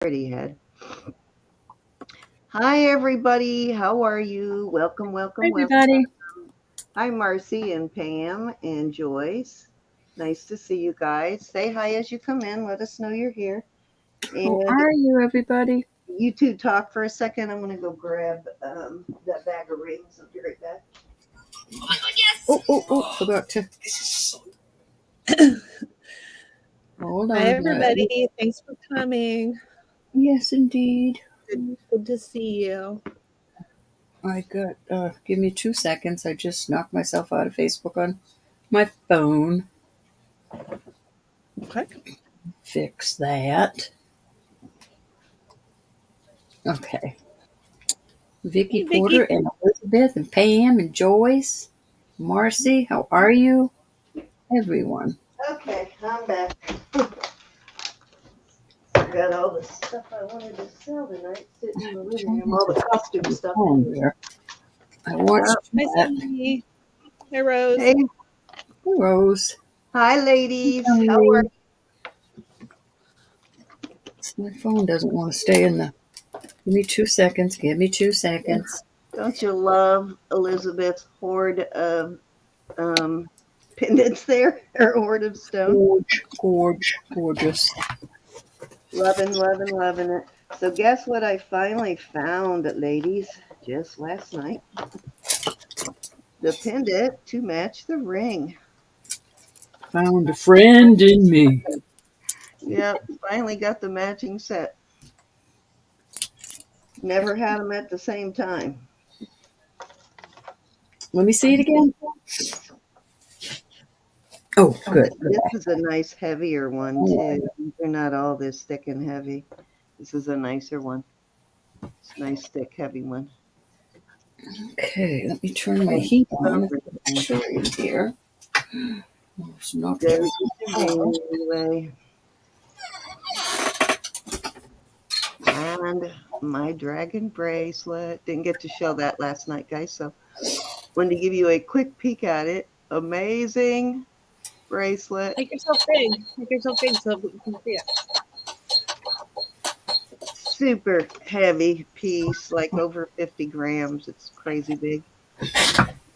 already had. Hi, everybody. How are you? Welcome, Hi, welcome, welcome. everybody. Hi, Marcy and Pam and Joyce. Nice to see you guys. Say hi as you come in. Let us know you're here. How And are you, everybody? you two talk for a second. I'm going to go grab that bag of rings. I'll be right back. Oh my god, yes! Oh, forgot to This is so hold Hi, on. everybody. Thanks for coming. Yes, indeed. Good to see you. I got, give me 2 seconds. I just knocked myself out of Facebook on my phone. Okay. Fix that. Okay. Vicky Hey, Vicky. Porter and Elizabeth and Pam and Joyce. Marcy, how are you? Everyone. Okay, I'm back. I got all the stuff I wanted to sell tonight sitting in the living room. All the costume stuff, Phone anyway. there. I watched Hi, that. Cindy. Hi, Rose. Hey, Rose. hi, ladies. How are Emily. My phone doesn't want to stay in the. Give me 2 seconds. Give me 2 seconds. Don't you love Elizabeth's hoard of um, pendants there, her hoard of stone? Gorgeous. Loving, loving, loving it. So, guess what I finally found, ladies, just last night? The pendant to match the ring. Found a friend in me. Yep, finally got the matching set. Never had them at the same time. Let me see it again. Oh, good. This is a nice, heavier one, too. They're not all this thick and heavy. This is a nicer one. It's a nice, thick, heavy one. Okay, let me turn my heat on. Sure in here. Oh, it's not Goes very with the hot. ring anyway. And my dragon bracelet. Didn't get to show that last night, guys. So wanted to give you a quick peek at it. Amazing bracelet. Make yourself big. Make yourself big so we can see it. Super heavy piece, like over 50 grams. It's crazy big.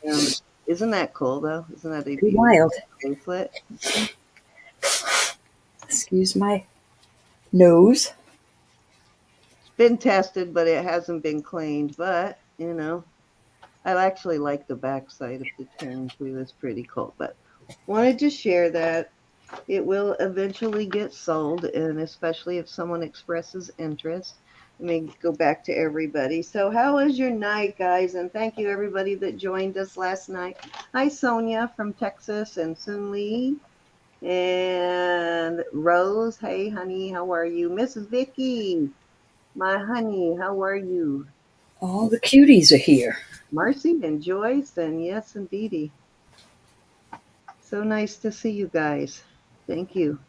Um, isn't that cool, though? Isn't that a Too beautiful wild. bracelet? Excuse my nose. It's been tested, but it hasn't been cleaned. But, I actually like the backside of the chain, too. It's pretty cool. But wanted to share that. It will eventually get sold, and especially if someone expresses interest. Let me go back to everybody. So, how was your night, guys? And thank you, everybody that joined us last night. Hi, Sonia from Texas, and Sun Lee, and Rose. Hey, honey, how are you? Miss Vicky, my honey, how are you? All the cuties are here. Marcy and Joyce, and yes, indeedy. So nice to see you guys. Thank you.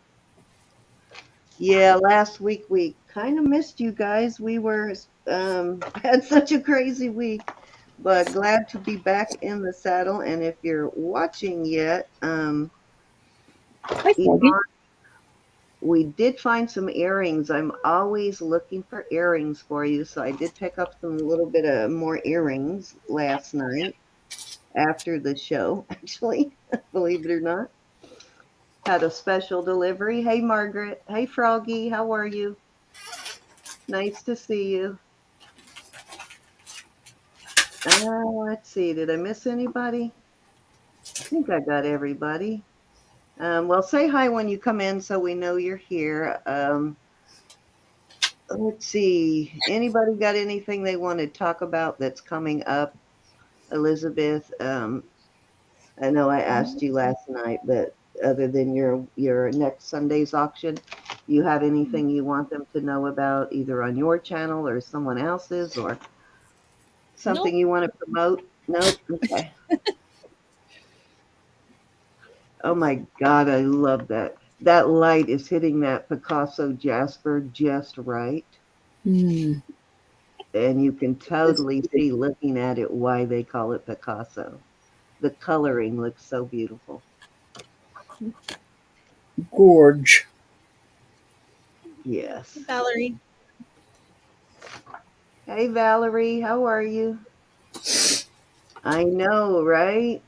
Yeah, last week we kind of missed you guys. We were had such a crazy week, but glad to be back in the saddle. And if you're watching yet, Hi, Foggy. Yvonne, we did find some earrings. I'm always looking for earrings for you, so I did pick up some little bit of more earrings last night after the show. Actually, believe it or not, had a special delivery. Hey, Margaret. Hey, Froggy. How are you? Nice to see you. Let's see. Did I miss anybody? I think I got everybody. Well, say hi when you come in so we know you're here. Let's see. Anybody got anything they want to talk about that's coming up? Elizabeth, I know I asked you last night, but other than your next Sunday's auction, you have anything you want them to know about either on your channel or someone else's or something Nope. you want to promote? Nope. Okay. Oh my God, I love that. That light is hitting that Picasso Jasper just right. Hmm. And you can totally see looking at it why they call it Picasso. The coloring looks so beautiful. Gorge. Yes. Valerie. Hey, Valerie, how are you? I know, right?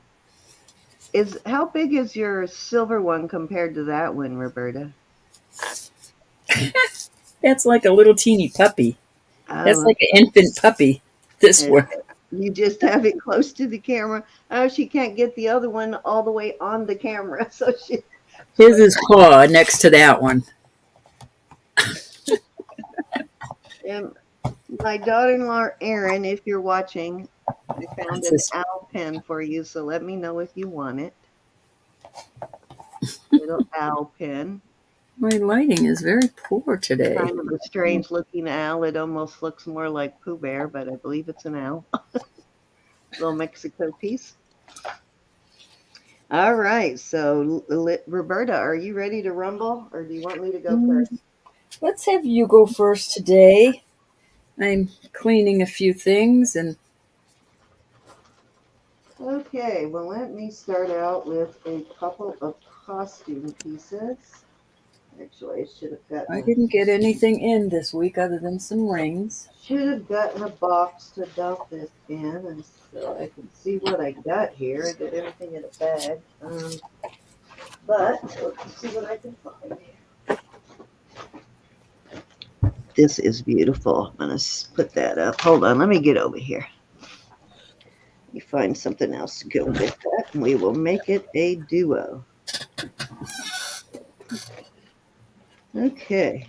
How big is your silver one compared to that one, Roberta? That's like a little teeny puppy. That's Oh, like an infant puppy. This okay. one. You just have it close to the camera. Oh, she can't get the other one all the way on the camera, so she. His is claw next to that one. And my daughter-in-law, Erin, if you're watching, I found That's an his. owl pin for you, so let me know if you want it. Little owl pin. My lighting is very poor today. Kind of a strange-looking owl. It almost looks more like Pooh Bear, but I believe it's an owl. Little Mexico piece. All right, so Roberta, are you ready to rumble, or do you want me to go Mm, first? Let's have you go first today. I'm cleaning a few things and Okay, well, let me start out with a couple of costume pieces. Actually, I I didn't get anything in this week other than some rings. should have gotten a box to dump this in, and so I can see what I got here. I got everything in a bag, but let's see what I can find here. This is beautiful. I'm gonna put that up. Hold on, let me get over here. Let me find something else to go with that, and we will make it a duo. Okay.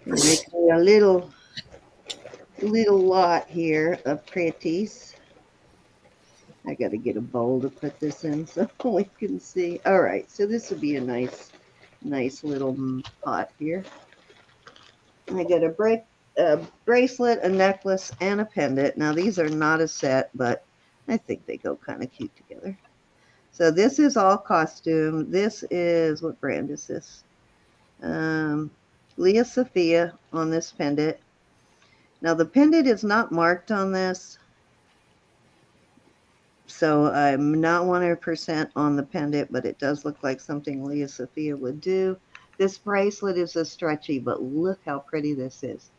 Make me a little lot here of pretties. I got to get a bowl to put this in so we can see. All right, so this would be a nice little pot here. I got a bracelet, a necklace, and a pendant. Now these are not a set, but I think they go kind of cute together. So this is all costume. This is, what brand is this? Leah Sophia on this pendant. Now the pendant is not marked on this, so I'm not 100% on the pendant, but it does look like something Leah Sophia would do. This bracelet is a stretchy, but look how pretty this is.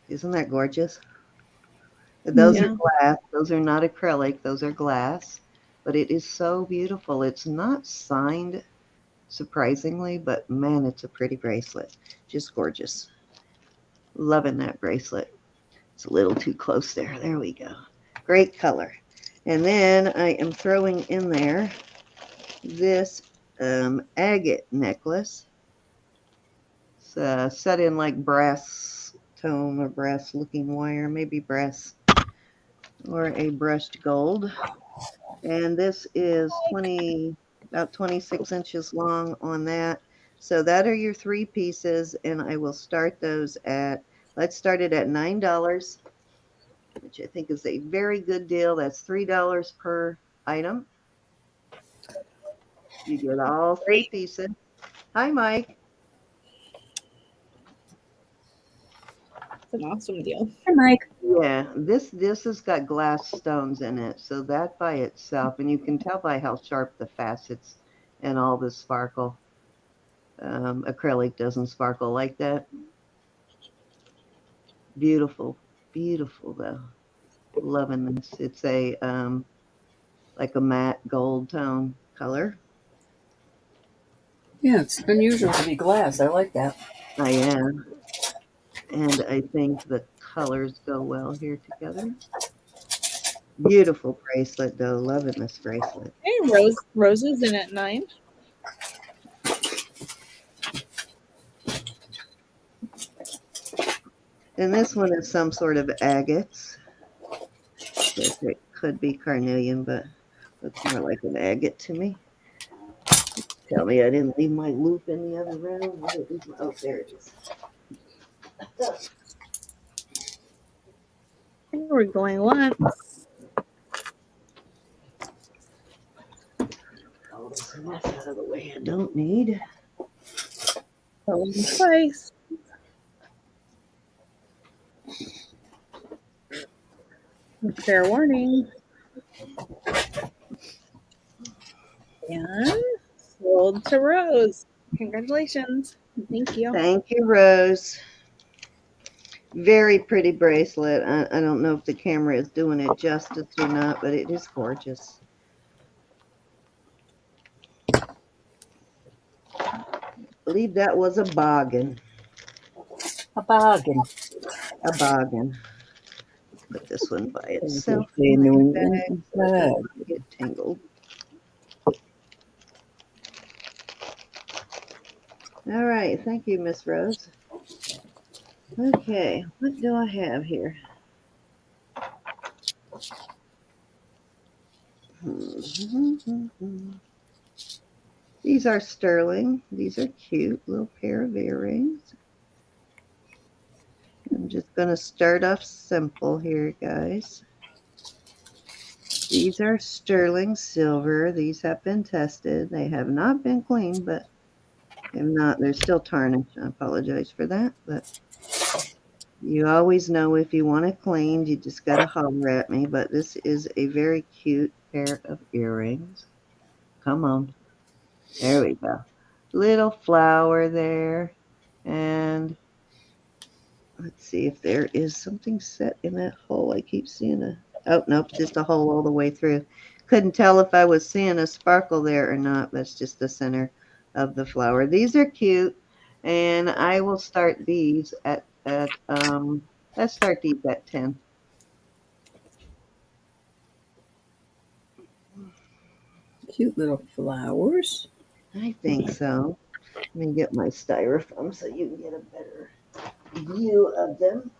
Isn't that gorgeous? Those are Yeah. glass. Those are not acrylic. Those are glass. But it is so beautiful. It's not signed, surprisingly, but man, it's a pretty bracelet. Just gorgeous. Loving that bracelet. It's a little too close there. There we go. Great color. And then I am throwing in there this agate necklace. It's set in like brass tone or brass looking wire, maybe brass or a brushed gold. And this is about 26 inches long on that. So that are your three pieces, and I will start those at, let's start it at $9, which I think is a very good deal. That's $3 per item. You get all three Great. pieces. Hi, Mike. It's an awesome deal. Hi, Mike. Yeah, this has got glass stones in it, so that by itself, and you can tell by how sharp the facets and all the sparkle. Acrylic doesn't sparkle like that. Beautiful, beautiful though. Loving this. It's a like a matte gold tone color. Yeah, it's unusual to be glass. I like that. I am, and I think the colors go well here together. Beautiful bracelet though. Loving this bracelet. Hey, Roses in at 9. And this one is some sort of agates. It could be carnelian, but looks more like an agate to me. Tell me I didn't leave my loop in the other room. Oh, there it is. We're going once. All this mess out of the way I don't need. Going twice. Fair warning. And sold to Rose. Congratulations. Thank you. Thank you, Rose. Very pretty bracelet. I don't know if the camera is doing it justice or not, but it is gorgeous. I believe that was a bargain. A bargain. A bargain. Put this one by As itself they say in in my New bag England. so it doesn't get tangled. All right. Thank you, Miss Rose. Okay. What do I have here? These are sterling. These are cute little pair of earrings. I'm just going to start off simple here, guys. These are sterling silver. These have been tested. They have not been cleaned, but they're still tarnished. I apologize for that, but you always know if you want it cleaned, you just got to holler at me. But this is a very cute pair of earrings. Come on. There we go. Little flower there. And let's see if there is something set in that hole. I keep seeing oh, nope, just a hole all the way through. Couldn't tell if I was seeing a sparkle there or not. That's just the center of the flower. These are cute, and I will start these let's start these at 10. Cute little flowers. I think so. Let me get my styrofoam so you can get a better view of them.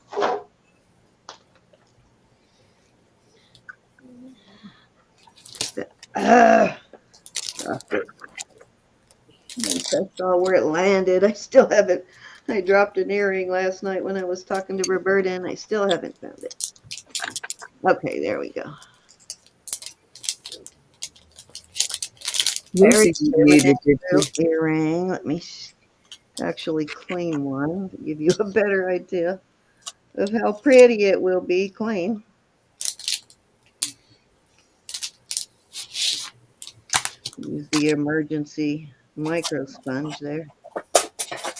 Dropped it. Once I saw where it landed, I still haven't. I dropped an earring last night when I was talking to Roberta, and I still haven't found it. Okay, there we go. Very Lucy created it too. earring. Let me actually clean one to give you a better idea of how pretty it will be clean. Use the emergency micro sponge there.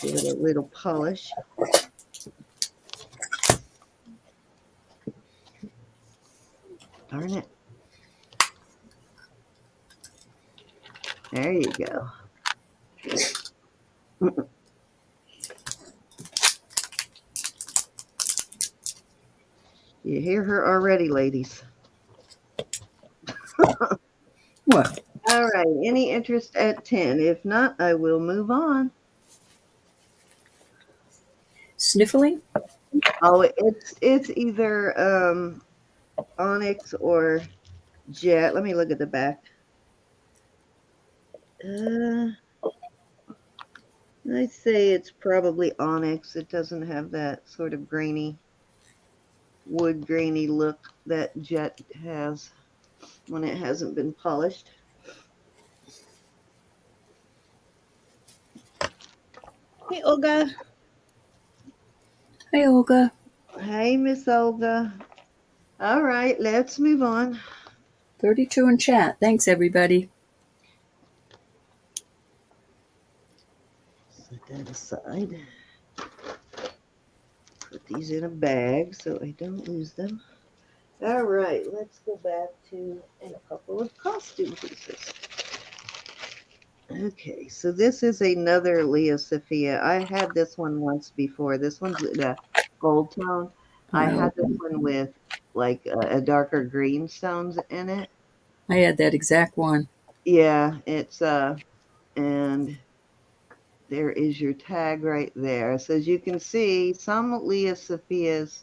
Give it a little polish. Darn it. There you go. You hear her already, ladies. What? All right. Any interest at 10? If not, I will move on. Sniffling? Oh, it's either onyx or jet. Let me look at the back. I'd say it's probably onyx. It doesn't have that sort of grainy, wood grainy look that jet has when it hasn't been polished. Hey, Olga. Hey, Olga. Hey, Miss Olga. All right, let's move on. 32 in chat. Thanks, everybody. Set that aside. Put these in a bag so I don't lose them. All right, let's go back to a couple of costume pieces. Okay, so this is another Leah Sophia. I had this one once before. This one's in a gold tone. I had this one with like a darker green stones in it. I had that exact one. Yeah, it's and there is your tag right there. So as you can see, some Leah Sophias,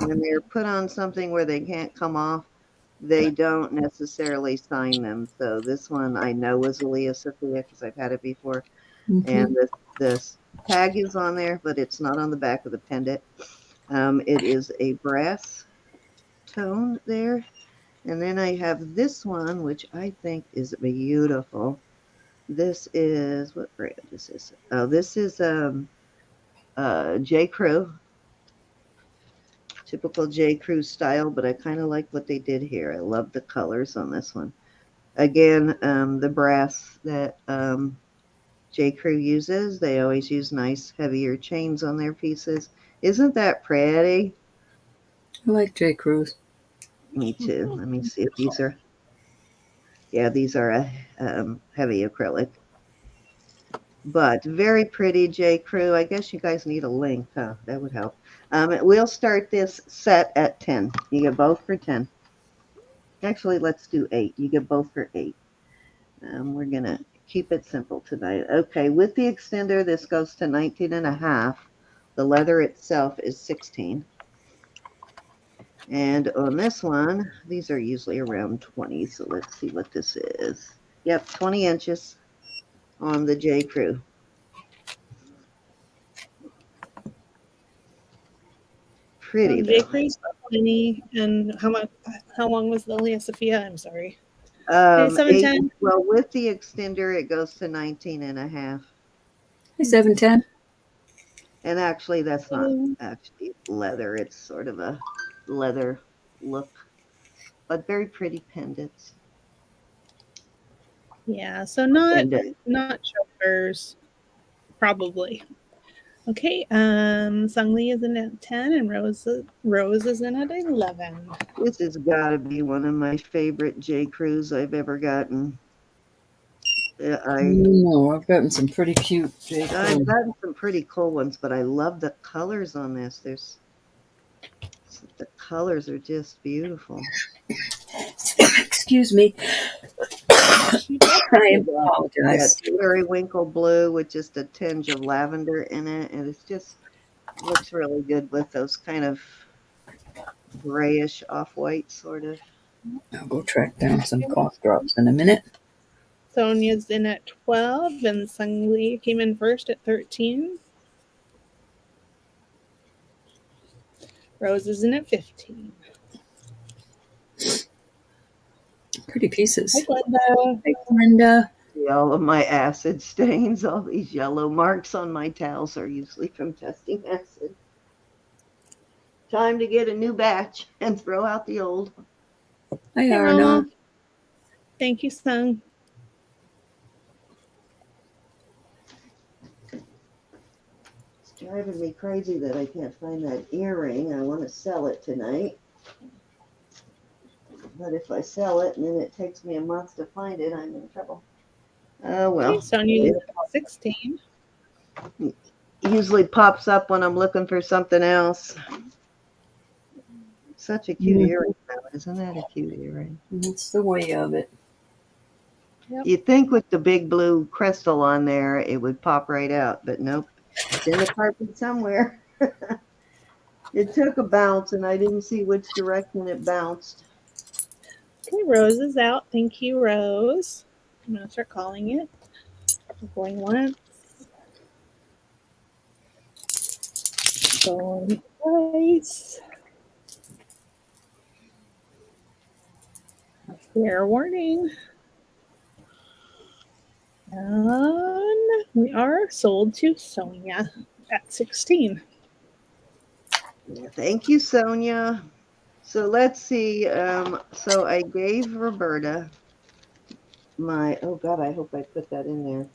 when they're put on something where they can't come off, they don't necessarily sign them. So this one I know was a Leah Sophia because I've had it before. And this tag is on there, but it's not on the back of the pendant. It is a brass tone there. And then I have this one, which I think is beautiful. This is, what brand is this? Oh, this is J.Crew, typical J.Crew style, but I kind of like what they did here. I love the colors on this one. Again, the brass that J.Crew uses. They always use nice, heavier chains on their pieces. Isn't that pretty? I like J.Crew's. Me too. Let me see if these are. Yeah, these are a heavy acrylic. But very pretty J.Crew. I guess you guys need a link, huh? That would help. We'll start this set at 10. You get both for 10. Actually, let's do 8. You get both for 8. We're going to keep it simple tonight. Okay, with the extender, this goes to 19 and a half. The leather itself is 16. And on this one, these are usually around 20. So let's see what this is. Yep, 20 inches on the J.Crew. Pretty though. J.Crew's 20, and how much? How long was the Leah Sophia? I'm sorry. Okay, 8, 710. well, with the extender, it goes to 19 and a half. Hey, 710. And actually, that's not actually leather. It's sort of a leather look, but very pretty pendants. Yeah, so not And chokers, probably. Okay, Sungli is in at 10 and Rose is in at 11. this has got to be one of my favorite J.Crews I've ever gotten. No, I've gotten some pretty cute I've J.Crew. gotten some pretty cool ones, but I love the colors on this. The colors are just beautiful. Excuse me. I apologize. That periwinkle blue with just a tinge of lavender in it, and it's just looks really good with those kind of grayish off-white sort of. I'll go track down some cough drops in a minute. Sonia's in at 12 and Sungli came in first at 13. Rose is in at 15. Pretty pieces. Hi, Glenda. Hey, Linda. See all of my acid stains, all these yellow marks on my towels are usually from testing acid. Time to get a new batch and throw out the old. Hi, Hi, Arna. Roma. Thank you, Sung. It's driving me crazy that I can't find that earring. I want to sell it tonight. But if I sell it and then it takes me a month to find it, I'm in trouble. Oh, well. Okay, Sonia is at 16. Usually pops up when I'm looking for something else. Such a cute earring, though. Isn't that a cute earring? That's the way of it. Yep. You'd think with the big blue crystal on there, it would pop right out, but nope. It's in the carpet somewhere. It took a bounce, and I didn't see which direction it bounced. Okay, Rose is out. Thank you, Rose. I'm going to start calling it. Going once. Going twice. Fair warning. And we are sold to Sonia at 16. Yeah, thank you, Sonia. So let's see. So I gave Roberta my, oh God, I hope I put that in there.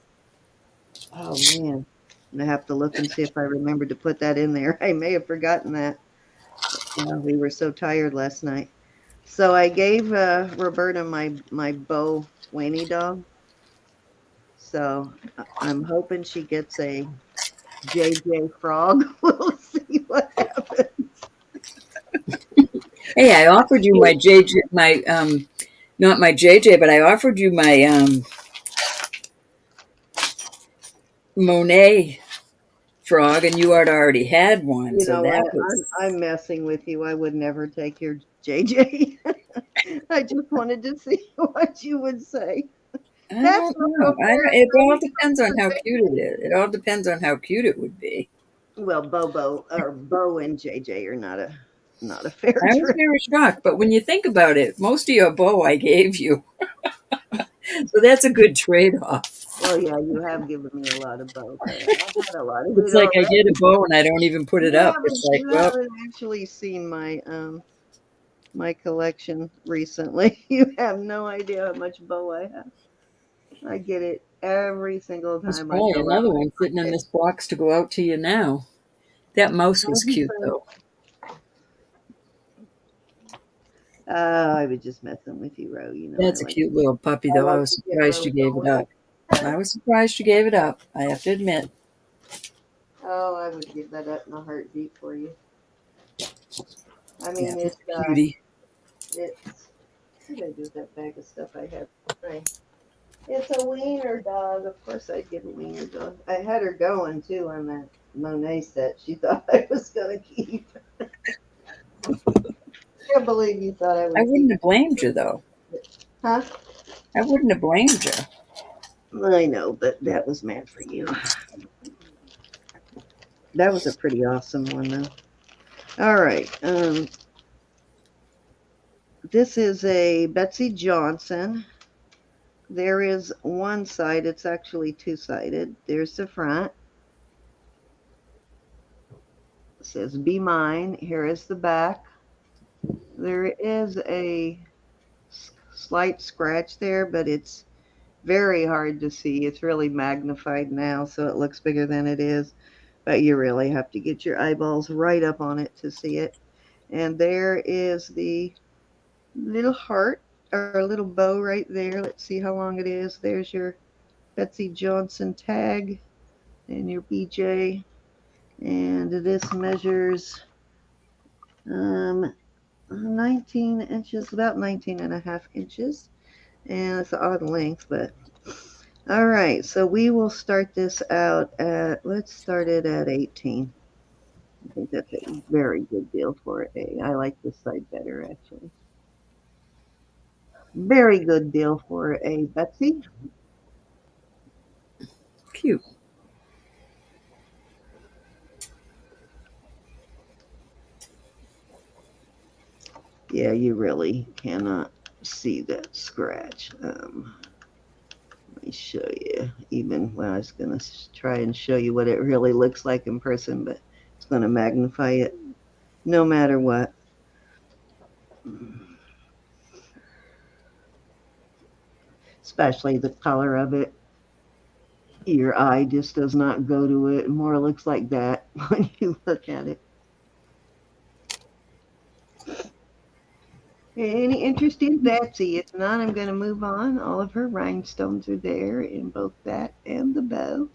Oh man, I'm gonna have to look and see if I remember to put that in there. I may have forgotten that. We were so tired last night. So I gave Roberta my bow weenie dog. So I'm hoping she gets a JJ frog. We'll see what happens. Hey, I offered you my JJ, not my JJ, but I offered you my Monet frog, and you had already had one, You so know that what? was. I'm messing with you. I would never take your JJ. I just wanted to see what you would say. I That's don't not know. so fair. It all depends on how cute it is. It all depends on how cute it would be. Well, Bo and JJ are not a fair I was trade. very shocked, but when you think about it, most of your bow I gave you, so that's a good trade-off. Well, yeah, you have given me a lot of Bo. I've had a lot of It's it like I already. get a bow and I don't even put it up. It's like, You well, haven't actually seen my collection recently. You have no idea how much Bo I have. I get it every single There's time I probably go another out. one sitting in this box to go out to you now. That mouse was cute, though. I was just messing with you, Ro. You know I That's a like cute little puppy, I though. I like was to get surprised Ro you gave it going. up. I was surprised you gave it up, I have to admit. Oh, I would give that up in a heartbeat for you. I mean, That was a cutie. it's what did I do with that bag of stuff I had? Right. It's a wiener dog. Of course, I'd get a wiener dog. I had her going too on that Monet set. She thought I was gonna keep. Can't believe you thought I I would wouldn't keep. have blamed you, though. Huh? I wouldn't have blamed you. I know, but that was mad for you. That was a pretty awesome one, though. All right. This is a Betsy Johnson. There is one side. It's actually two-sided. There's the front. It says "Be Mine." Here is the back. There is a slight scratch there, but it's very hard to see. It's really magnified now, so it looks bigger than it is. But you really have to get your eyeballs right up on it to see it. And there is the little heart or a little bow right there. Let's see how long it is. There's your Betsy Johnson tag and your BJ. And this measures 19 inches, about 19 and a half inches. And it's an odd length, but all right. So we will start this out at, let's start it at 18. I think that's a very good deal for a. I like this side better, actually. Very good deal for a Betsy. Cute. Yeah, you really cannot see that scratch. Let me show you. Even well, I was going to try and show you what it really looks like in person, but it's going to magnify it no matter what. Especially the color of it. Your eye just does not go to it. It more looks like that when you look at it. Any interest in Betsy? If not, I'm going to move on. All of her rhinestones are there in both that and the bow.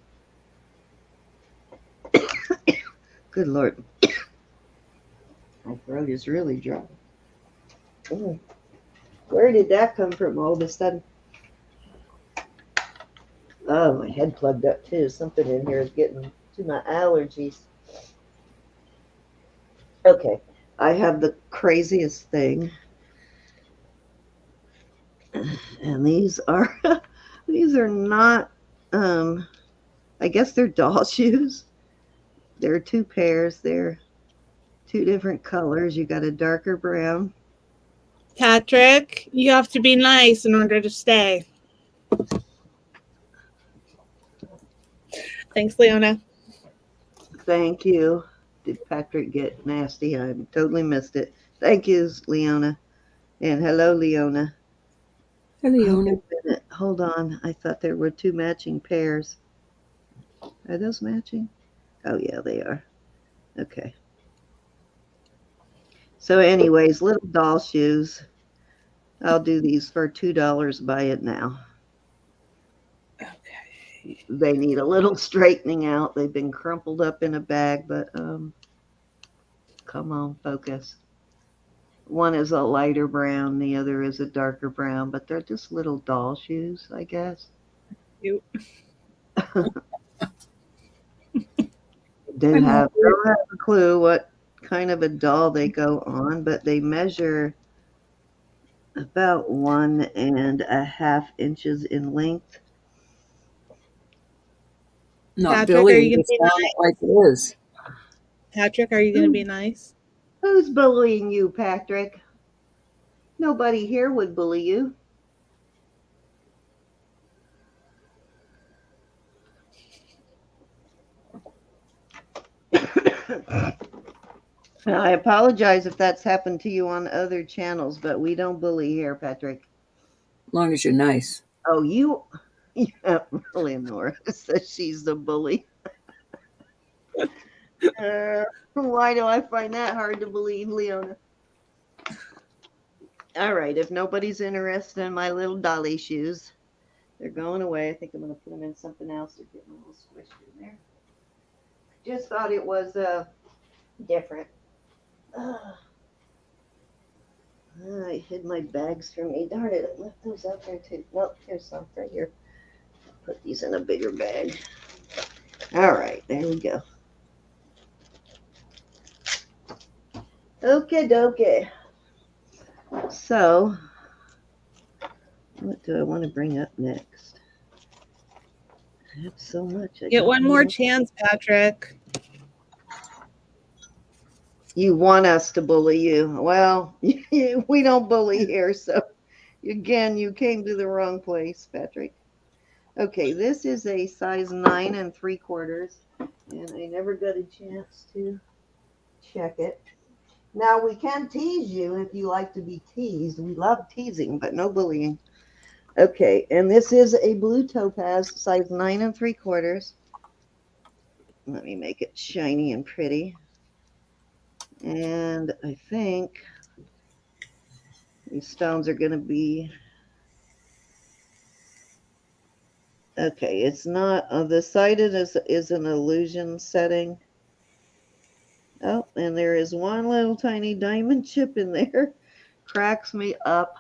Good Lord. My throat is really dry. Oh, where did that come from all of a sudden? Oh, my head plugged up too. Something in here is getting to my allergies. Okay, I have the craziest thing. And these are these are not I guess they're doll shoes. There are two pairs. They're two different colors. You got a darker brown. Patrick, you have to be nice in order to stay. Thanks, Leona. Thank you. Did Patrick get nasty? I totally missed it. Thank you, Leona. And hello, Leona. Hey, Oh, Leona. wait a minute. Hold on. I thought there were two matching pairs. Are those matching? Oh, yeah, they are. Okay. So, anyways, little doll shoes. I'll do these for $2. Buy it now. Okay. They need a little straightening out. They've been crumpled up in a bag, but come on, focus. One is a lighter brown, the other is a darker brown, but they're just little doll shoes, I guess. You. Don't have a clue what kind of a doll they go on, but they measure about 1.5 inches in length. Not Patrick, are Billy, you gonna just be on it nice? like it is. Patrick, are you gonna be nice? Who's bullying you, Patrick? Nobody here would bully you. I apologize if that's happened to you on other channels, but we don't bully here, Patrick. As long as you're nice. Oh, you Yeah, Leonora says she's the bully. Why do I find that hard to believe, Leona? All right, if nobody's interested in my little dolly shoes, they're going away. I think I'm going to put them in something else. They're getting a little squished in there. Just thought it was different. I hid my bags from me. Darn it, I left those out there too. Nope, here's some right here. Put these in a bigger bag. All right, there we go. Okay, dokie. So, what do I want to bring up next? I have so much. Get one more chance, Patrick. You want us to bully you. Well, we don't bully here, so again, you came to the wrong place, Patrick. Okay, this is a size 9 3/4, and I never got a chance to check it. Now, we can tease you if you like to be teased. We love teasing, but no bullying. Okay, and this is a blue topaz, size 9 3/4. Let me make it shiny and pretty. And I think these stones are going to be, okay, it's not, the sided is an illusion setting. Oh, and there is one little tiny diamond chip in there. Cracks me up.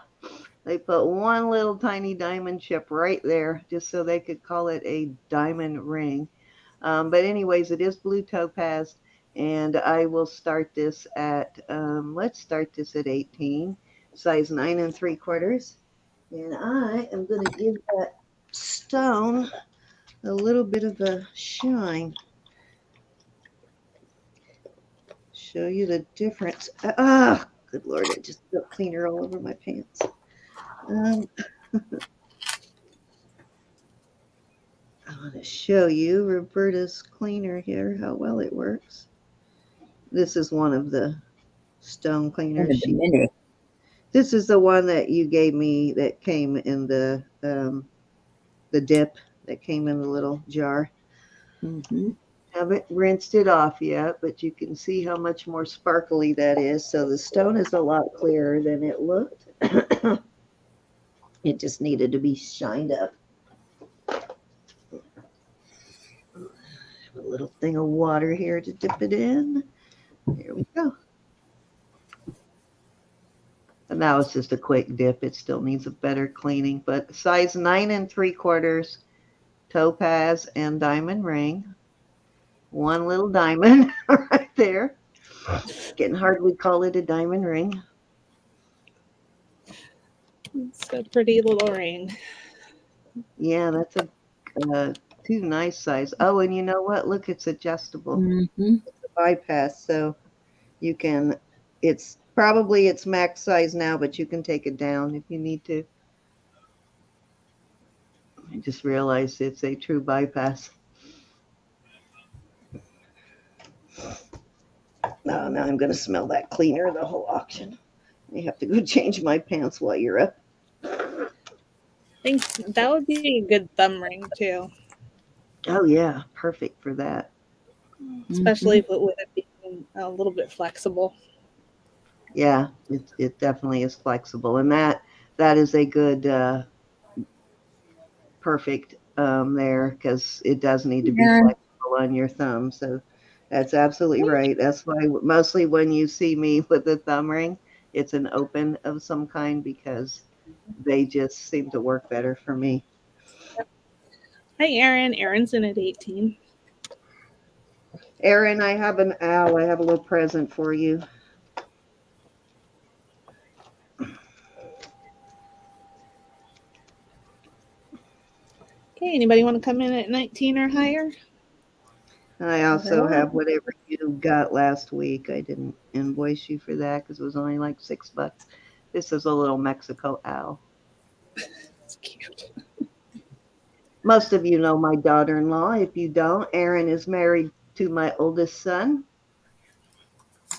They put one little tiny diamond chip right there just so they could call it a diamond ring. But anyways, it is blue topaz, and I will start this at, let's start this at 18, size 9 3/4. And I am going to give that stone a little bit of a shine. Show you the difference. Ah, good Lord, it just got cleaner all over my pants. I want to show you Roberta's cleaner here, how well it works. This is one of the stone cleaners. This is the one that you gave me that came in the dip that came in the little jar. Mm-hmm. Haven't rinsed it off yet, but you can see how much more sparkly that is. So the stone is a lot clearer than it looked. It just needed to be shined up. A little thing of water here to dip it in. There we go. And now it's just a quick dip. It still needs a better cleaning, but size 9 3/4, topaz and diamond ring. One little diamond right there. Getting hard, we call it a diamond ring. It's a pretty little ring. Yeah, that's a too nice size. Oh, and you know what? Look, it's adjustable. Mm-hmm. It's a bypass, so you can, it's probably its max size now, but you can take it down if you need to. I just realized it's a true bypass. No, now I'm going to smell that cleaner the whole auction. You have to go change my pants while you're up. I think that would be a good thumb ring too. Oh yeah, perfect for that. Especially with it being a little bit flexible. Yeah, it definitely is flexible, and that is a good perfect there, because it does need to be flexible on your thumb. So that's absolutely right. That's why mostly when you see me with a thumb ring, it's an open of some kind, because they just seem to work better for me. Hi, Erin. Erin's in at 18. Erin, I have an owl. I have a little present for you. Okay, anybody want to come in at 19 or higher? I also have whatever you got last week. I didn't invoice you for that because it was only like $6. This is a little Mexico owl. It's cute. Most of you know my daughter-in-law. If you don't, Erin is married to my oldest son.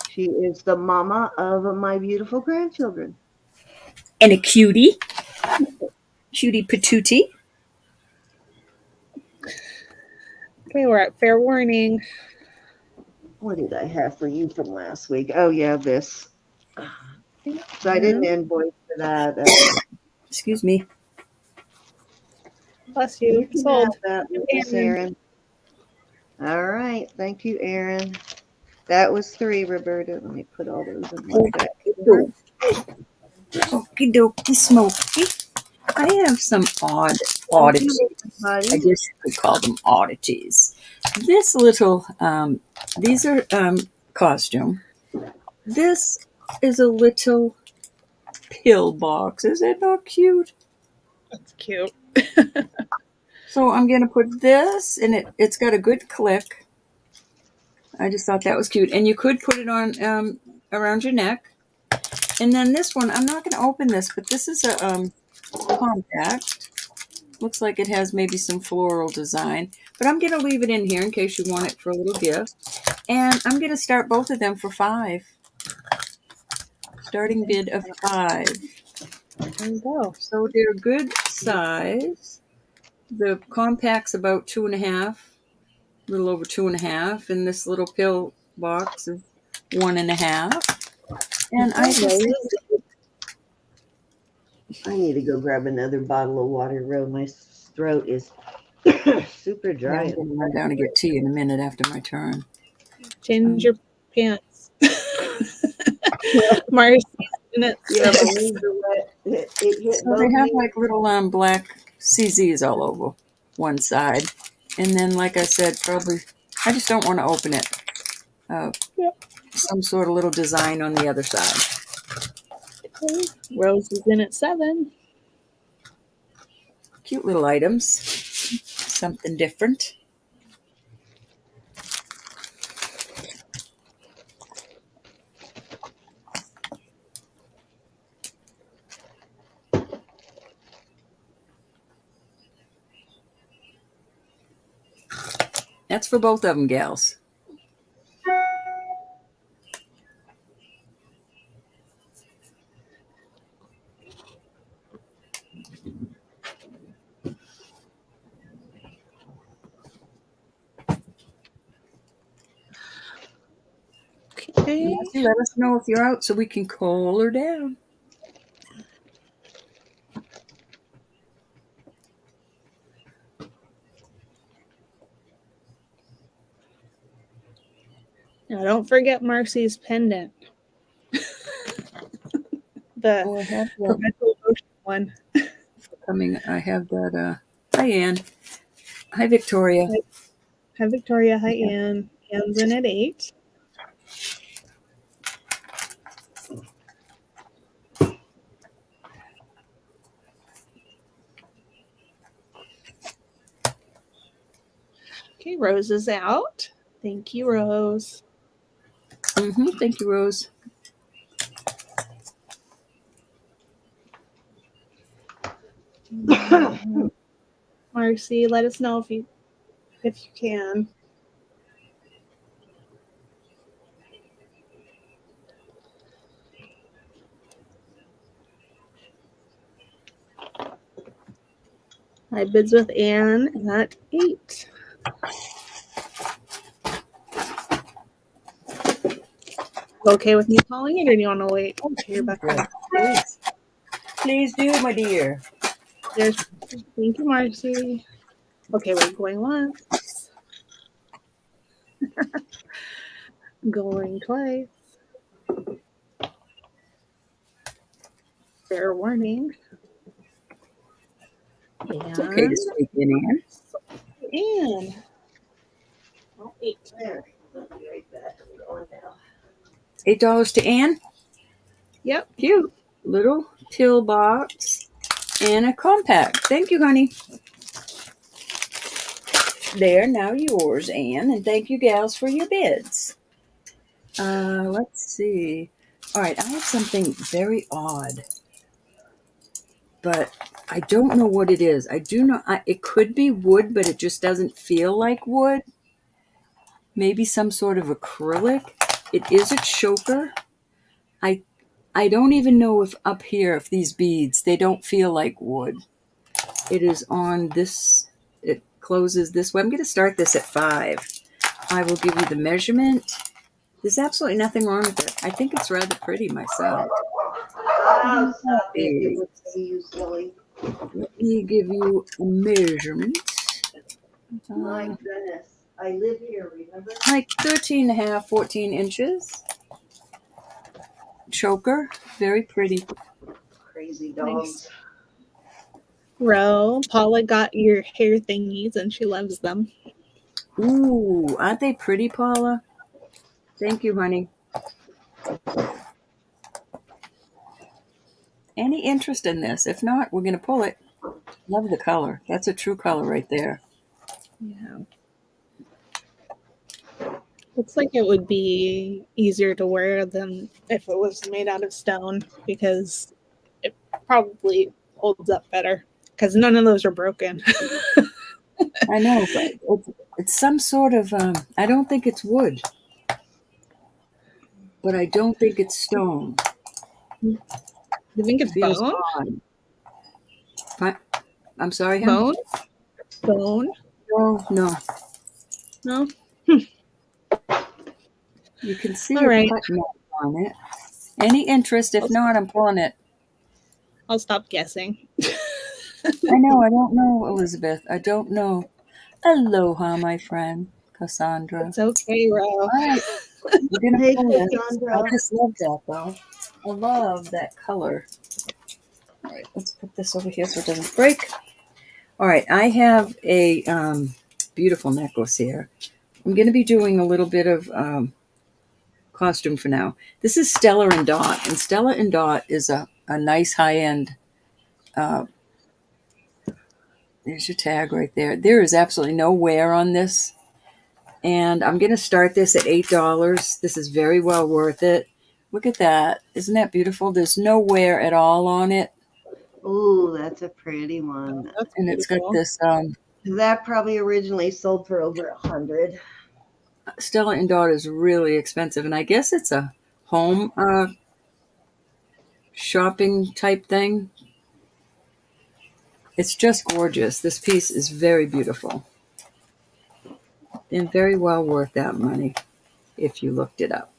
She is the mama of my beautiful grandchildren. And a cutie. Cutie patootie. Okay, we're at fair warning. What did I have for you from last week? Oh yeah, this. So I didn't invoice for that. Excuse me. Bless You you. can Sold. have that, Miss Aaron. Erin. All right, thank you, Erin. That was 3, Roberta. Let me put all those in one bag. Okie dokie smoky. I have some Thank you, oddities. I everybody. guess you could call them oddities. This little, these are costume. This is a little pill box. Is it not cute? That's cute. So I'm going to put this, and it's got a good click. I just thought that was cute. And you could put it on around your neck. And then this one, I'm not going to open this, but this is a compact. Looks like it has maybe some floral design. But I'm going to leave it in here in case you want it for a little gift. And I'm going to start both of them for $5. Starting bid of $5. There you go. So they're good size. The compact's about 2.5, a little over 2.5, and this little pill box is 1.5. And I just think I need to go grab another bottle of water, Ro. My throat is super dry. I'm going to run down and get tea in a minute after my turn. Change your pants. Marcy's in it. Yeah, my knees are wet. It hit So both they have knees. like little black CZs all over one side. And then, like I said, probably, I just don't want to open it. Yep. Some sort of little design on the other side. Okay. Rose is in at 7. Cute little items. Something different. That's for both of them, gals. Okay. Nancy, let us know if you're out so we can call her down. Now don't forget Marcy's pendant. The Oh, I have that perpetual motion one. coming. I have that. Hi, Ann. Hi, Victoria. Hi, Victoria. Hi, Ann. Ann's in at 8. Okay, Rose is out. Thank you, Rose. Thank you, Rose. Marcy, let us know if you can. I bids with Ann at 8. Okay with me calling it, or do you want to wait to hear back? Please do, my dear. Thank you, Marcy. Okay, we're going once. Going twice. Fair warning. It's okay to sneak in, Ann. And oh, 8. There. I'll be right back. I'm going now. $8 to Ann. Yep. Cute. Little pill box and a compact. Thank you, honey. They're now yours, Ann, and thank you, gals, for your bids. Let's see. All right, I have something very odd, but I don't know what it is. I do know it could be wood, but it just doesn't feel like wood. Maybe some sort of acrylic. It is a choker. I don't even know if up here, if these beads, they don't feel like wood. It is on this. closes this way. I'm going to start this at 5. I will give you the measurement. There's absolutely nothing wrong with it. I think it's rather pretty myself. Oh, stop it. It would say you silly. Let me give you a measurement. My goodness. I live here, remember? Like 13 and a half, 14 inches. Choker. Very pretty. Crazy dogs. Nice. Ro, Paula got your hair thingies and she loves them. Ooh, aren't they pretty, Paula? Thank you, honey. Any interest in this? If not, we're going to pull it. Love the color. That's a true color right there. Yeah. Looks like it would be easier to wear than if it was made out of stone because it probably holds up better because none of those are broken. I know, but it's some sort of, I don't think it's wood, but I don't think it's stone. You think it's Feels bone? odd. I'm sorry, honey? Bone? No. No? You can see All a right. cut mark on it. Any interest? If not, I'm pulling it. I'll stop guessing. I know. I don't know, Elizabeth. I don't know. Aloha, my friend, Cassandra. It's okay, Ro. All right. We're going to Hey, pull this. Cassandra. I just love that, though. I love that color. All right. Let's put this over here so it doesn't break. All right. I have a beautiful necklace here. I'm going to be doing a little bit of costume for now. This is Stella and Dot, and Stella and Dot is a nice high-end. There's your tag right there. There is absolutely no wear on this, and I'm going to start this at $8. This is very well worth it. Look at that. Isn't that beautiful? There's no wear at all on it. Ooh, that's a pretty one. That's And it's got beautiful. this That probably originally sold for over $100. Stella and Dot is really expensive, and I guess it's a home shopping type thing. It's just gorgeous. This piece is very beautiful and very well worth that money if you looked it up.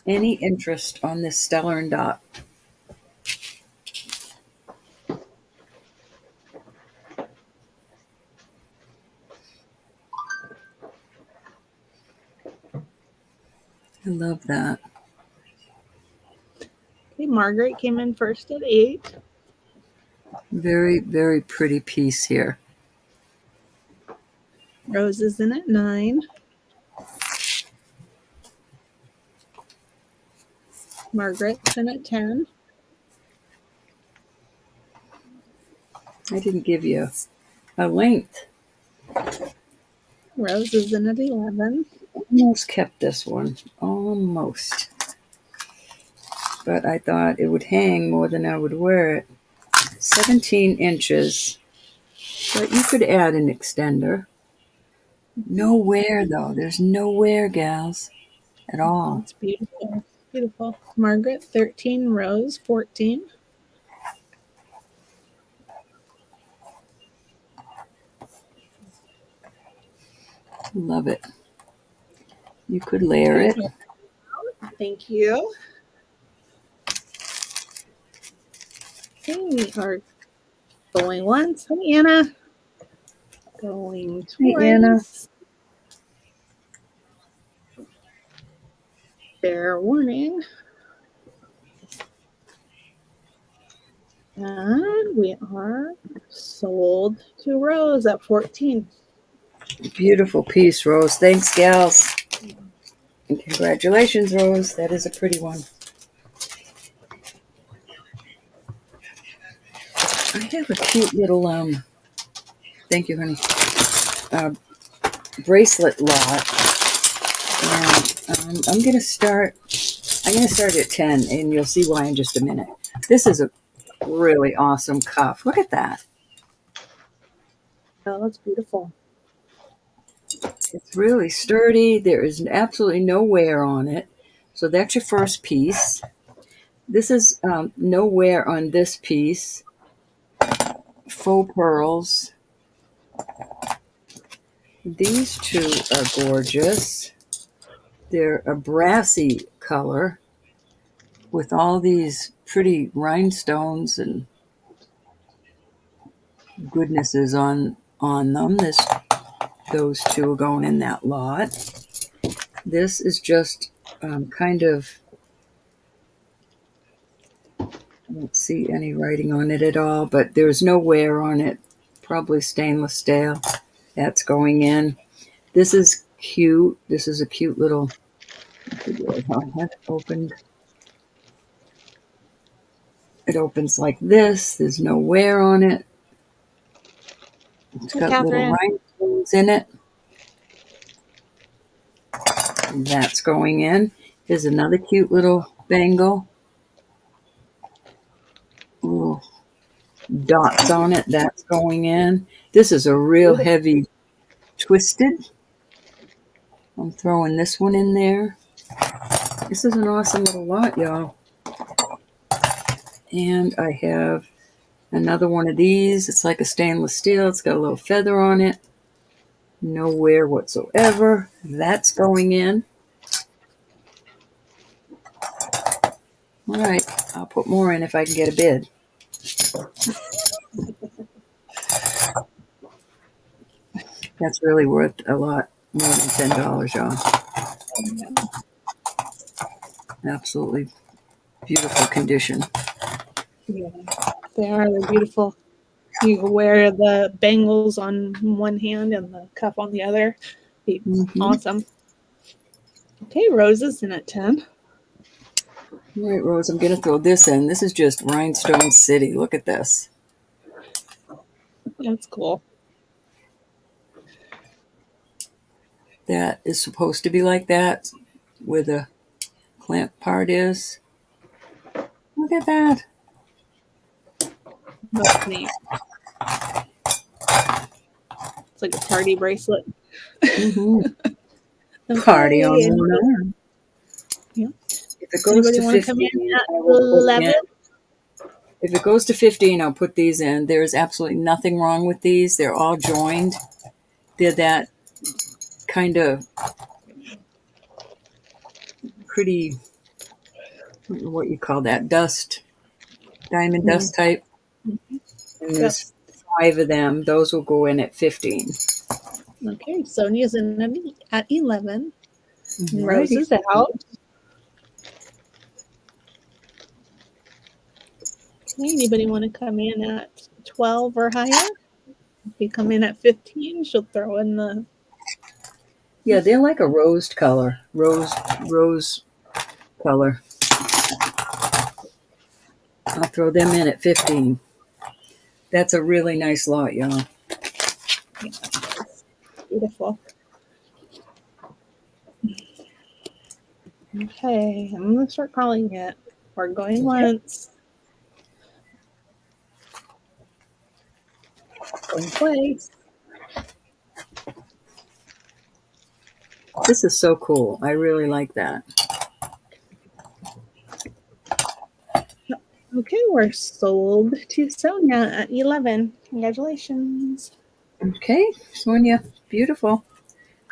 Any interest on this Stella and Dot? I love that. Okay, Margaret came in first at 8. Very, very pretty piece here. Rose is in at 9. Margaret's in at 10. I didn't give you a length. Rose is in at 11. Almost kept this one. Almost. But I thought it would hang more than I would wear it. 17 inches. But you could add an extender. No wear, though. There's no wear, gals, at all. It's beautiful. Beautiful. Margaret, 13. Rose, 14. Love it. You could layer it. Thank you. Okay, we are going once. Hi, Anna. Going twice. Hey, Anna. Fair warning. And we are sold to Rose at 14. Beautiful piece, Rose. Thanks, gals. And congratulations, Rose. That is a pretty one. I have a cute little, thank you, honey, bracelet lot. And I'm going to start at 10, and you'll see why in just a minute. This is a really awesome cuff. Look at that. Oh, that's beautiful. It's really sturdy. There is absolutely no wear on it. So that's your first piece. This is no wear on this piece. faux pearls. These two are gorgeous. They're a brassy color with all these pretty rhinestones and goodnesses on them. Those two are going in that lot. This is just kind of, I don't see any writing on it at all, but there's no wear on it. Probably stainless steel. That's going in. This is cute. This is a cute little, I have it opened. It opens like this. There's no wear on it. It's Hey, got little Catherine. rhinestones in it. That's going in. Here's another cute little bangle. Little dots on it. That's going in. This is a real heavy twisted. I'm throwing this one in there. This is an awesome little lot, y'all. And I have another one of these. It's like a stainless steel. It's got a little feather on it. No wear whatsoever. That's going in. All right, I'll put more in if I can get a bid. That's really worth a lot more than $10, y'all. Absolutely beautiful condition. Yeah, they are. They're beautiful. You can wear the bangles on one hand and the cuff on the other. Be awesome. Okay, Rose is in at 10. All right, Rose, I'm going to throw this in. This is just Rhinestone City. Look at this. That's cool. That is supposed to be like that, where the clamp part is. Look at that. That's neat. It's like a party bracelet. Okay, Party on one arm. Yeah. If it goes Anybody to want to 15, come in at I will put 11? in. If it goes to 15, I'll put these in. There's absolutely nothing wrong with these. They're all joined. They're that kind of pretty, I don't know what you call that, dust, diamond dust type. And there's 5 of them. Those will go in at 15. Okay, Sonia's in at 11. Alrighty. Rose is out. Okay, anybody want to come in at 12 or higher? If you come in at 15, she'll throw in the... Yeah, they're like a rose color. Rose color. I'll throw them in at 15. That's a really nice lot, y'all. Yeah, beautiful. Okay, I'm going to start calling it. We're going once. Going twice. This is so cool. I really like that. Okay, we're sold to Sonia at 11. Congratulations. Okay, Sonia. Beautiful.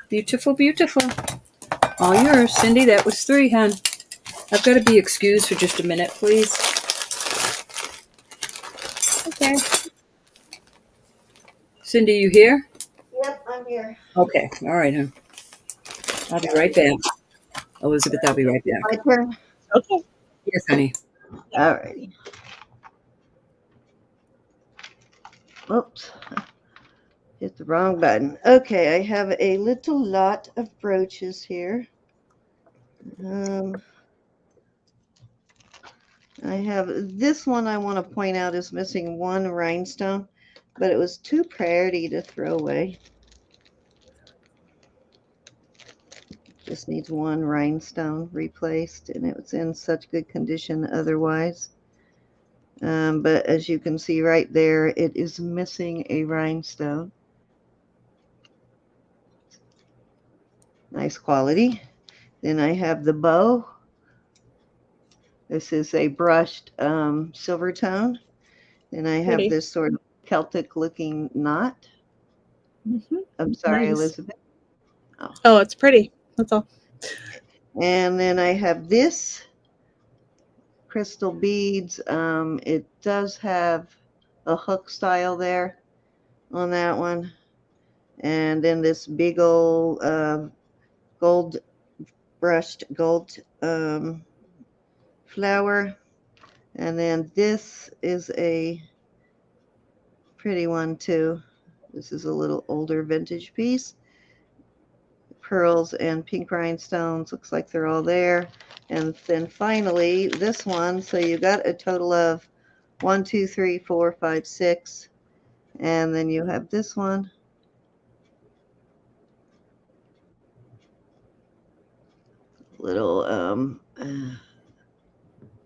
Beautiful, beautiful. All yours. Cindy, that was 3, hon. I've got to be excused for just a minute, please. Okay. Cindy, you here? Yep, I'm here. Okay. All right, hon. I'll be right back. Elizabeth, I'll be right back. My turn. Okay. Yes, honey. All righty. Oops. Hit the wrong button. Okay, I have a little lot of brooches here. I have this one I want to point out is missing 1 rhinestone, but it was too pretty to throw away. Just needs 1 rhinestone replaced, and it was in such good condition otherwise. But as you can see right there, it is missing a rhinestone. Nice quality. Then I have the bow. This is a brushed silver tone. And I have Pretty. this sort of Celtic looking knot. Mm-hmm. I'm sorry, Nice. Elizabeth. Oh, it's pretty. That's all. And then I have this crystal beads. It does have a hook style there on that one. And then this big old gold brushed gold flower. And then this is a pretty one too. This is a little older vintage piece. Pearls and pink rhinestones. Looks like they're all there. And then finally, this one. So you got a total of 1, 2, 3, 4, 5, 6. And then you have this one. Little,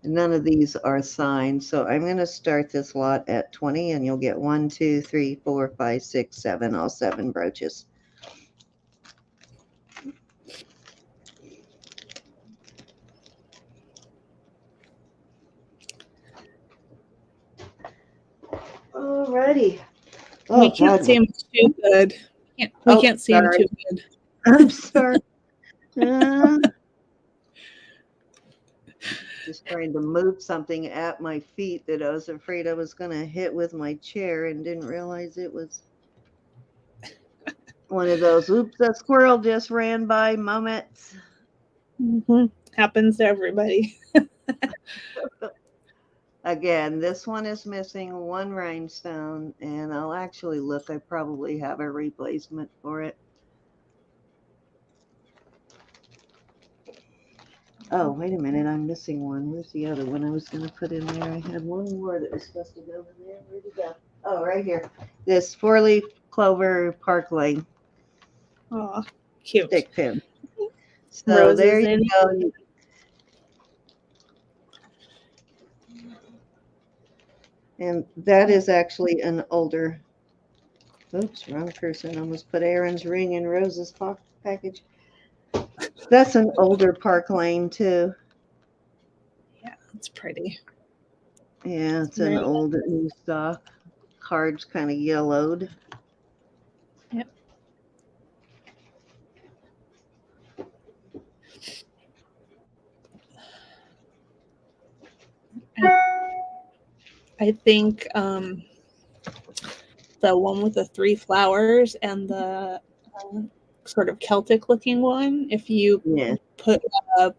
none of these are signed. So I'm going to start this lot at 20, and you'll get 1, 2, 3, 4, 5, 6, 7, all 7 brooches. Alrighty. Oh, we can't God. see them too good. We can't see them sorry. too good. I'm sorry. Just trying to move something at my feet that I was afraid I was going to hit with my chair and didn't realize it was one of those, oops, that squirrel just ran by moments. Mm-hmm. Happens to everybody. Again, this one is missing 1 rhinestone, and I'll actually look. I probably have a replacement for it. Oh, wait a minute. I'm missing one. Where's the other one I was going to put in there? I had one more that was supposed to go in there. Where'd it go? Oh, right here. This 4-leaf clover parkling Oh, cute. stick pin. So Roses there you in. go. And that is actually an older, oops, wrong person. Almost put Aaron's ring in Rose's package. That's an older Park Lane too. Yeah, it's pretty. Yeah, it's an old new stock. Card's kind of yellowed. Yep. I think the one with the 3 flowers and the sort of Celtic looking one, if you put a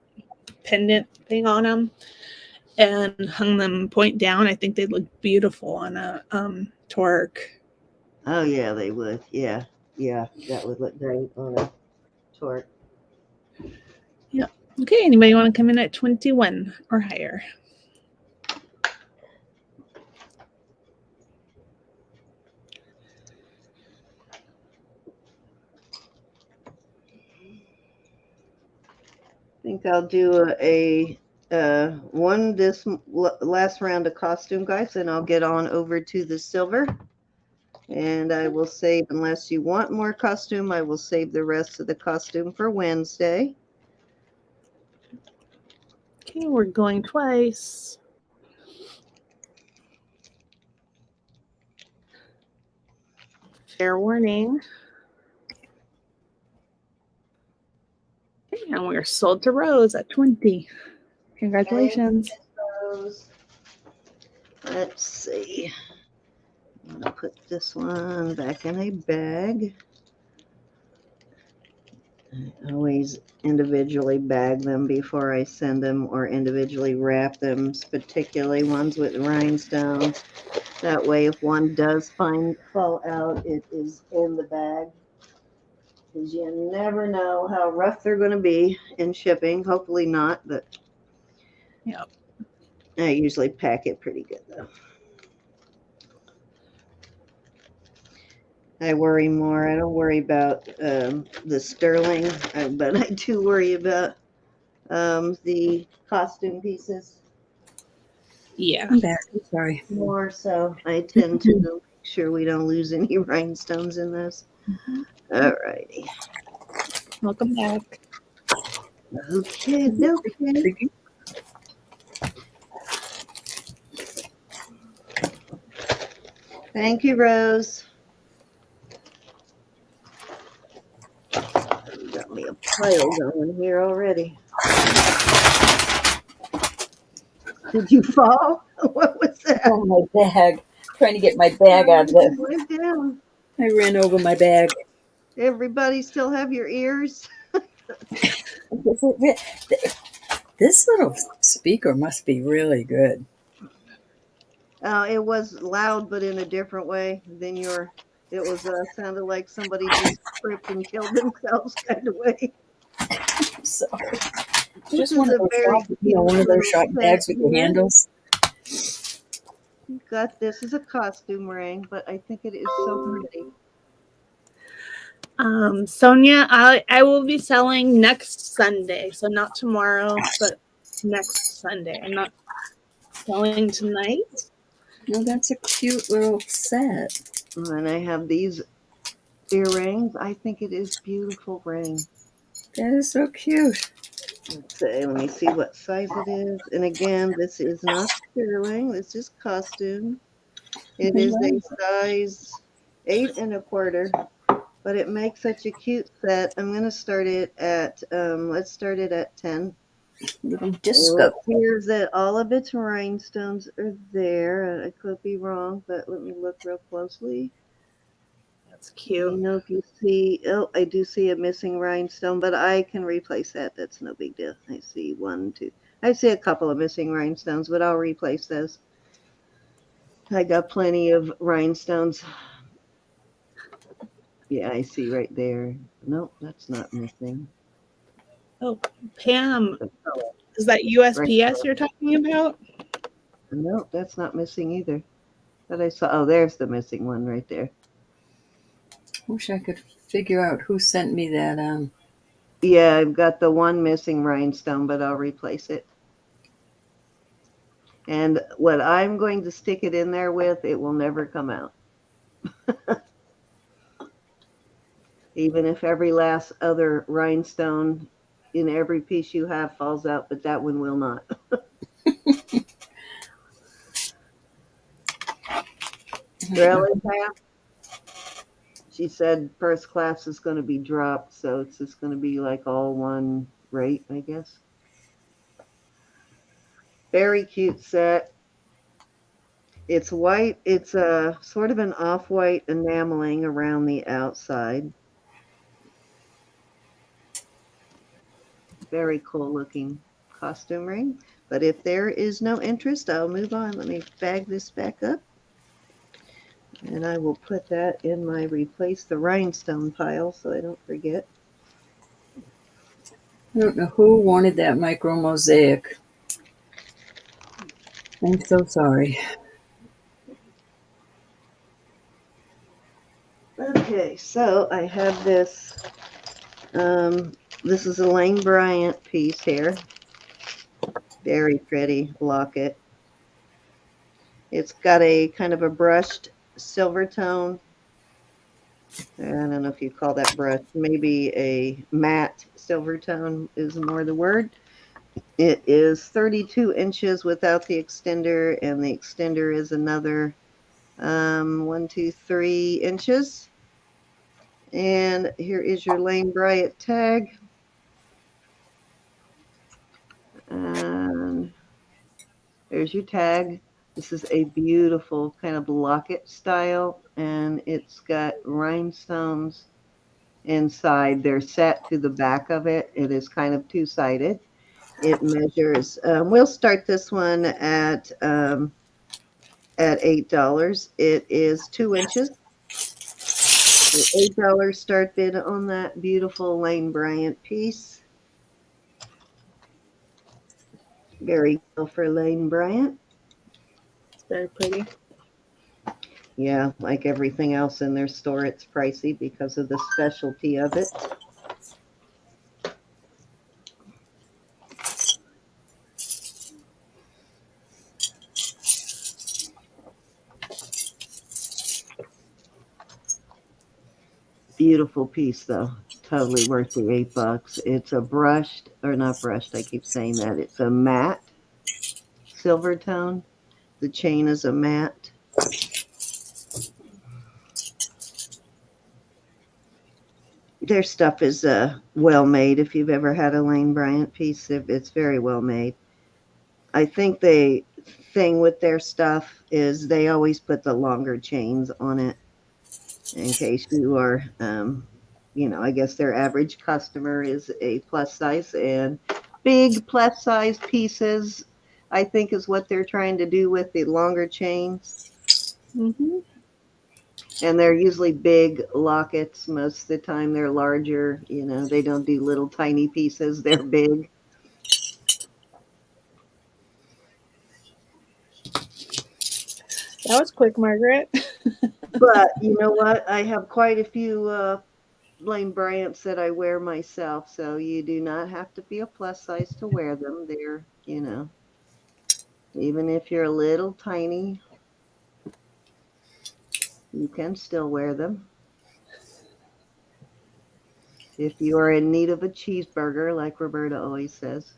pendant thing on them and hung them point down, I think they'd look beautiful on a torque. Oh yeah, they would. Yeah, that would look great on a torque. Yeah. Okay, anybody want to come in at 21 or higher? I think I'll do a one this last round of costume, guys, and I'll get on over to the silver. And I will save, unless you want more costume, I will save the rest of the costume for Wednesday. Okay, we're going twice. Fair warning. Okay, and we're sold to Rose at 20. Congratulations. Rose. Let's see. I'm going to put this one back in a bag. I always individually bag them before I send them, or individually wrap them, particularly ones with rhinestones. That way, if one does fall out, it is in the bag. Because you never know how rough they're going to be in shipping. Hopefully not, but yep. I usually pack it pretty good, though. I worry more. I don't worry about the sterling, but I do worry about the costume pieces. Yeah. I'm back. I'm sorry. More so. I tend to make sure we don't lose any rhinestones in this. All righty. Welcome back. Okay, okay. Thank you, Rose. You got me a pile going here already. Did you fall? What was that? Oh, my bag. Trying to get my bag out of there. Went down. I ran over my bag. Everybody still have your ears? This little speaker must be really good. It was loud, but in a different way than your. It was sounded like somebody just tripped and killed themselves kind of way. I'm sorry. This Just is one of a those very shop, cute one of those little shop set bags with the here. handles. You got this is a costume ring, but I think it is so pretty. Sonia, I will be selling next Sunday, so not tomorrow, but next Sunday. I'm not selling tonight. No, that's a cute little set. And I have these earrings. I think it is beautiful ring. That is so cute. Let's see. Let me see what size it is. And again, this is not sterling. This is costume. It is a size 8 1/4, but it makes such a cute set. I'm going to start it at, let's start it at 10. Little It disco. appears that all of its rhinestones are there. I could be wrong, but let me look real closely. That's Let cute. me know if you see, oh, I do see a missing rhinestone, but I can replace that. That's no big deal. I see 1, 2. I see a couple of missing rhinestones, but I'll replace those. I got plenty of rhinestones. Yeah, I see right there. Nope, that's not missing. Oh, Pam, The color is that right USPS there. you're talking about? Nope, that's not missing either. But I saw, oh, there's the missing one right there. Wish I could figure out who sent me that. Yeah, I've got the one missing rhinestone, but I'll replace it. And what I'm going to stick it in there with, it will never come out. Even if every last other rhinestone in every piece you have falls out, but that one will not. Really, Pam? She said first class is going to be dropped, so it's just going to be like all one rate, I guess. Very cute set. It's white. It's a sort of an off-white enameling around the outside. Very cool looking costume ring. But if there is no interest, I'll move on. Let me bag this back up. And I will put that in my replace the rhinestone pile so I don't forget. I don't know who wanted that micro mosaic. I'm so sorry. Okay, so I have this. This is a Lane Bryant piece here. Very pretty locket. It's got a kind of a brushed silver tone. I don't know if you call that brush. Maybe a matte silver tone is more the word. It is 32 inches without the extender, and the extender is another 1, 2, 3 inches. And here is your Lane Bryant tag. And there's your tag. This is a beautiful kind of locket style, and it's got rhinestones inside. They're set to the back of it. It is kind of two-sided. It measures, we'll start this one at $8. It is 2 inches. The $8 start bid on that beautiful Lane Bryant piece. Very cool for Lane Bryant. It's very pretty. Yeah, like everything else in their store, it's pricey because of the specialty of it. Beautiful piece, though. Totally worth the $8. It's a brushed, or not brushed, I keep saying that. It's a matte silver tone. The chain is a matte. their stuff is well made. If you've ever had a Lane Bryant piece, it's very well made. I think the thing with their stuff is they always put the longer chains on it in case you are, I guess their average customer is a plus size, and big plus size pieces, I think, is what they're trying to do with the longer chains. Mm-hmm. And they're usually big lockets. Most of the time they're larger. They don't do little tiny pieces. They're big. That was quick, Margaret. But you know what? I have quite a few Lane Bryants that I wear myself. So you do not have to be a plus size to wear them. They're, even if you're a little tiny, you can still wear them. If you are in need of a cheeseburger, like Roberta always says.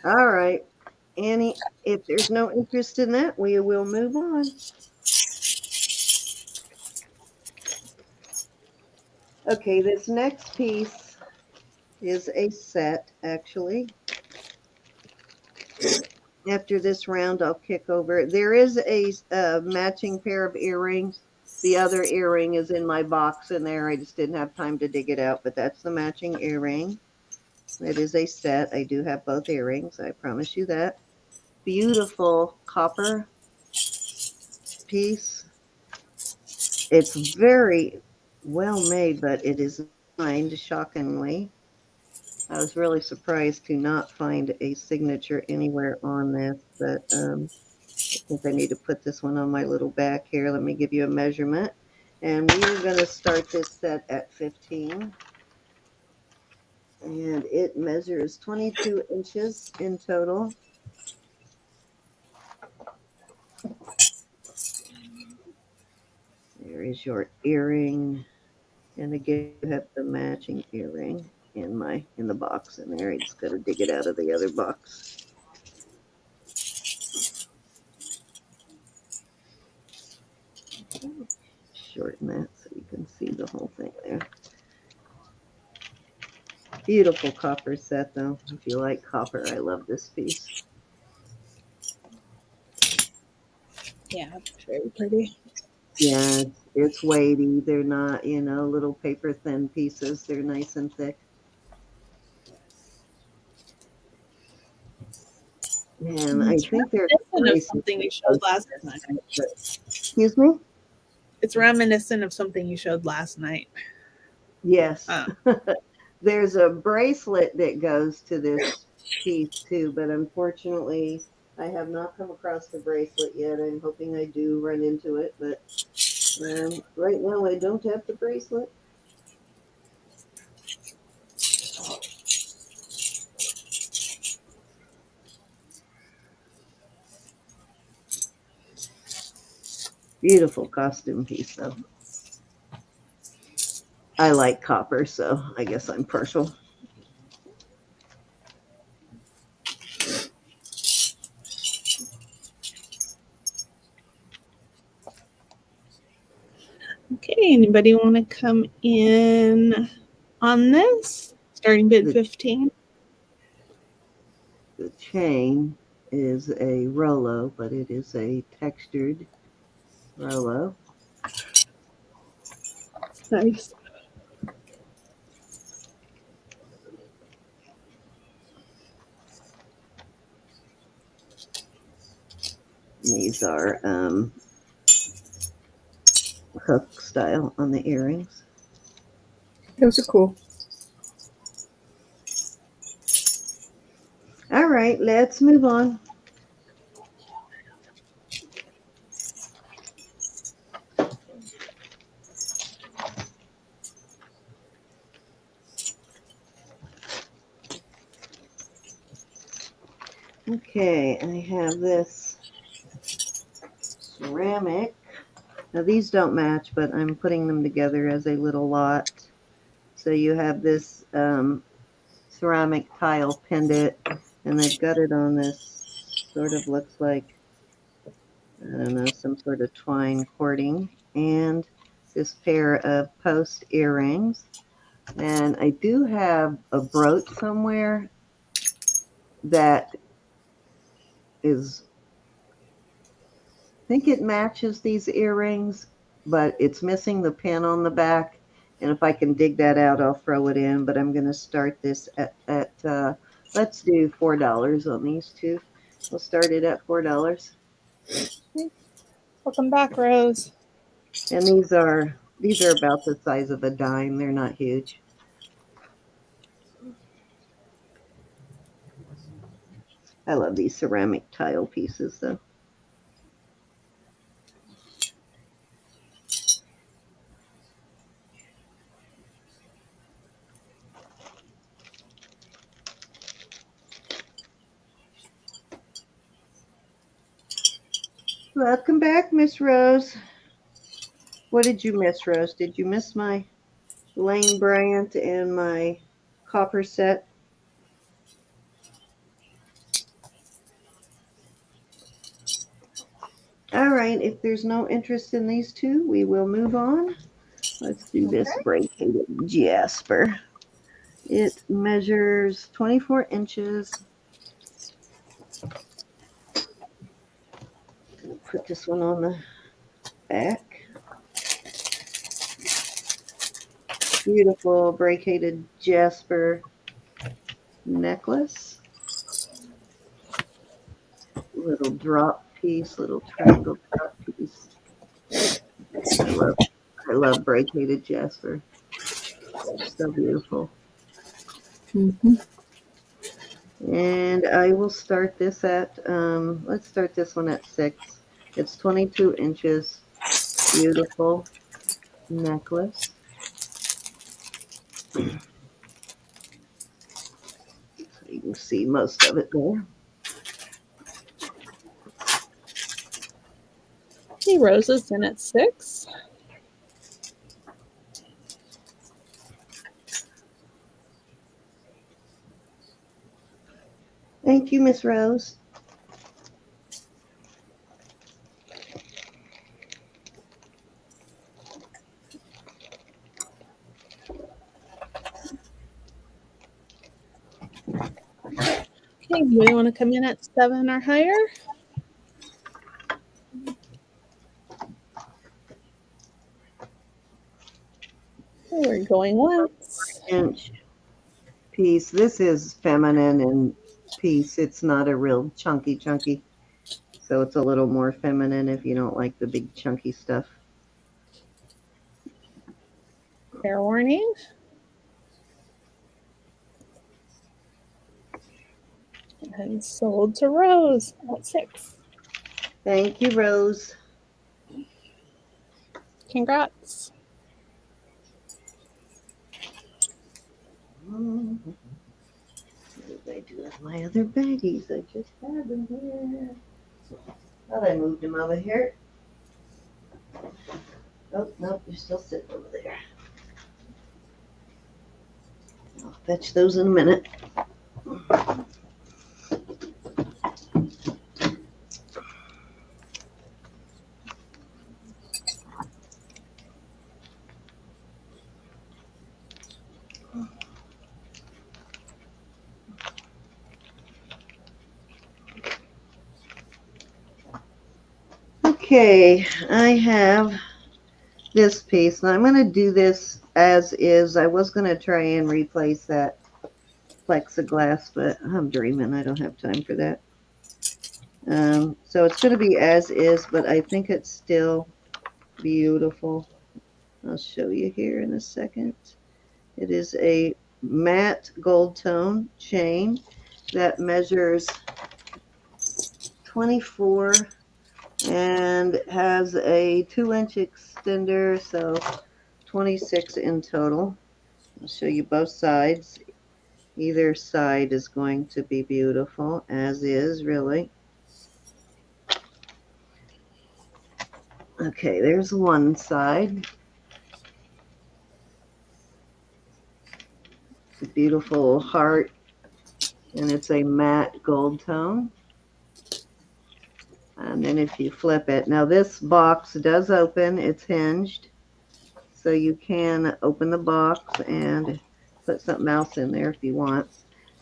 All right, Annie, if there's no interest in that, we will move on. Okay, this next piece is a set, actually. After this round, I'll kick over. There is a matching pair of earrings. The other earring is in my box in there. I just didn't have time to dig it out, but that's the matching earring. It is a set. I do have both earrings. I promise you that. Beautiful copper piece. It's very well made, but it is lined, shockingly. I was really surprised to not find a signature anywhere on this, but I think I need to put this one on my little back here. Let me give you a measurement. And we are going to start this set at 15. And it measures 22 inches in total. There is your earring. And again, you have the matching earring in the box in there. I just got to dig it out of the other box. Shorten that so you can see the whole thing there. Beautiful copper set, though. If you like copper, I love this piece. Yeah, it's very pretty. Yeah, it's weighty. They're not, little paper thin pieces. They're nice and thick. And I think there's reminiscent of something you showed last night. Excuse me? It's reminiscent of something you showed last night. Yes. There's a bracelet that goes to this piece too, but unfortunately I have not come across the bracelet yet. I'm hoping I do run into it, but right now I don't have the bracelet. Beautiful costume piece, though. I like copper, so I guess I'm partial. Okay, anybody want to come in on this? Starting bid 15. The chain is a Rolo, but it is a textured Rolo. Nice. These are hook style on the earrings. Those are cool. All right, let's move on. Okay, I have this ceramic. Now these don't match, but I'm putting them together as a little lot. So you have this ceramic tile pendant, and they've got it on this sort of looks like, I don't know, some sort of twine cording. And this pair of post earrings. And I do have a brooch somewhere that is, I think it matches these earrings, but it's missing the pin on the back. And if I can dig that out, I'll throw it in. But I'm going to start this at let's do $4 on these two. We'll start it at $4. Welcome back, Rose. And these are about the size of a dime. They're not huge. I love these ceramic tile pieces though. Welcome back, Miss Rose. What did you miss, Rose? Did you miss my Lane Bryant and my copper set? All right, if there's no interest in these two, we will move on. Let's do this braided jasper. It measures 24 inches. Put this one on the back. Beautiful braided jasper necklace. Little drop piece, little triangle drop piece. I love braided jasper. So beautiful. Mm-hmm. And I will start this at, let's start this one at 6. It's 22 inches. Beautiful necklace. So you can see most of it there. Okay, Rose is in at 6. Thank you, Miss Rose. Okay, do we want to come in at 7 or higher? Okay, we're going once. Inch piece. This is feminine in piece. It's not a real chunky. So it's a little more feminine if you don't like the big chunky stuff. Fair warning. And sold to Rose at 6. Thank you, Rose. Congrats. What did I do with my other baggies? I just had them here. Thought I moved them over here. Oh, nope, they're still sitting over there. I'll fetch those in a minute. Okay, I have this piece. Now I'm going to do this as is. I was going to try and replace that plexiglass, but I'm dreaming. I don't have time for that. So it's going to be as is, but I think it's still beautiful. I'll show you here in a second. It is a matte gold tone chain that measures 24 and has a 2-inch extender, so 26 in total. I'll show you both sides. Either side is going to be beautiful, as is, really. Okay, there's one side. It's a beautiful heart, and it's a matte gold tone. And then if you flip it, now this box does open, it's hinged. So you can open the box and put something else in there if you want.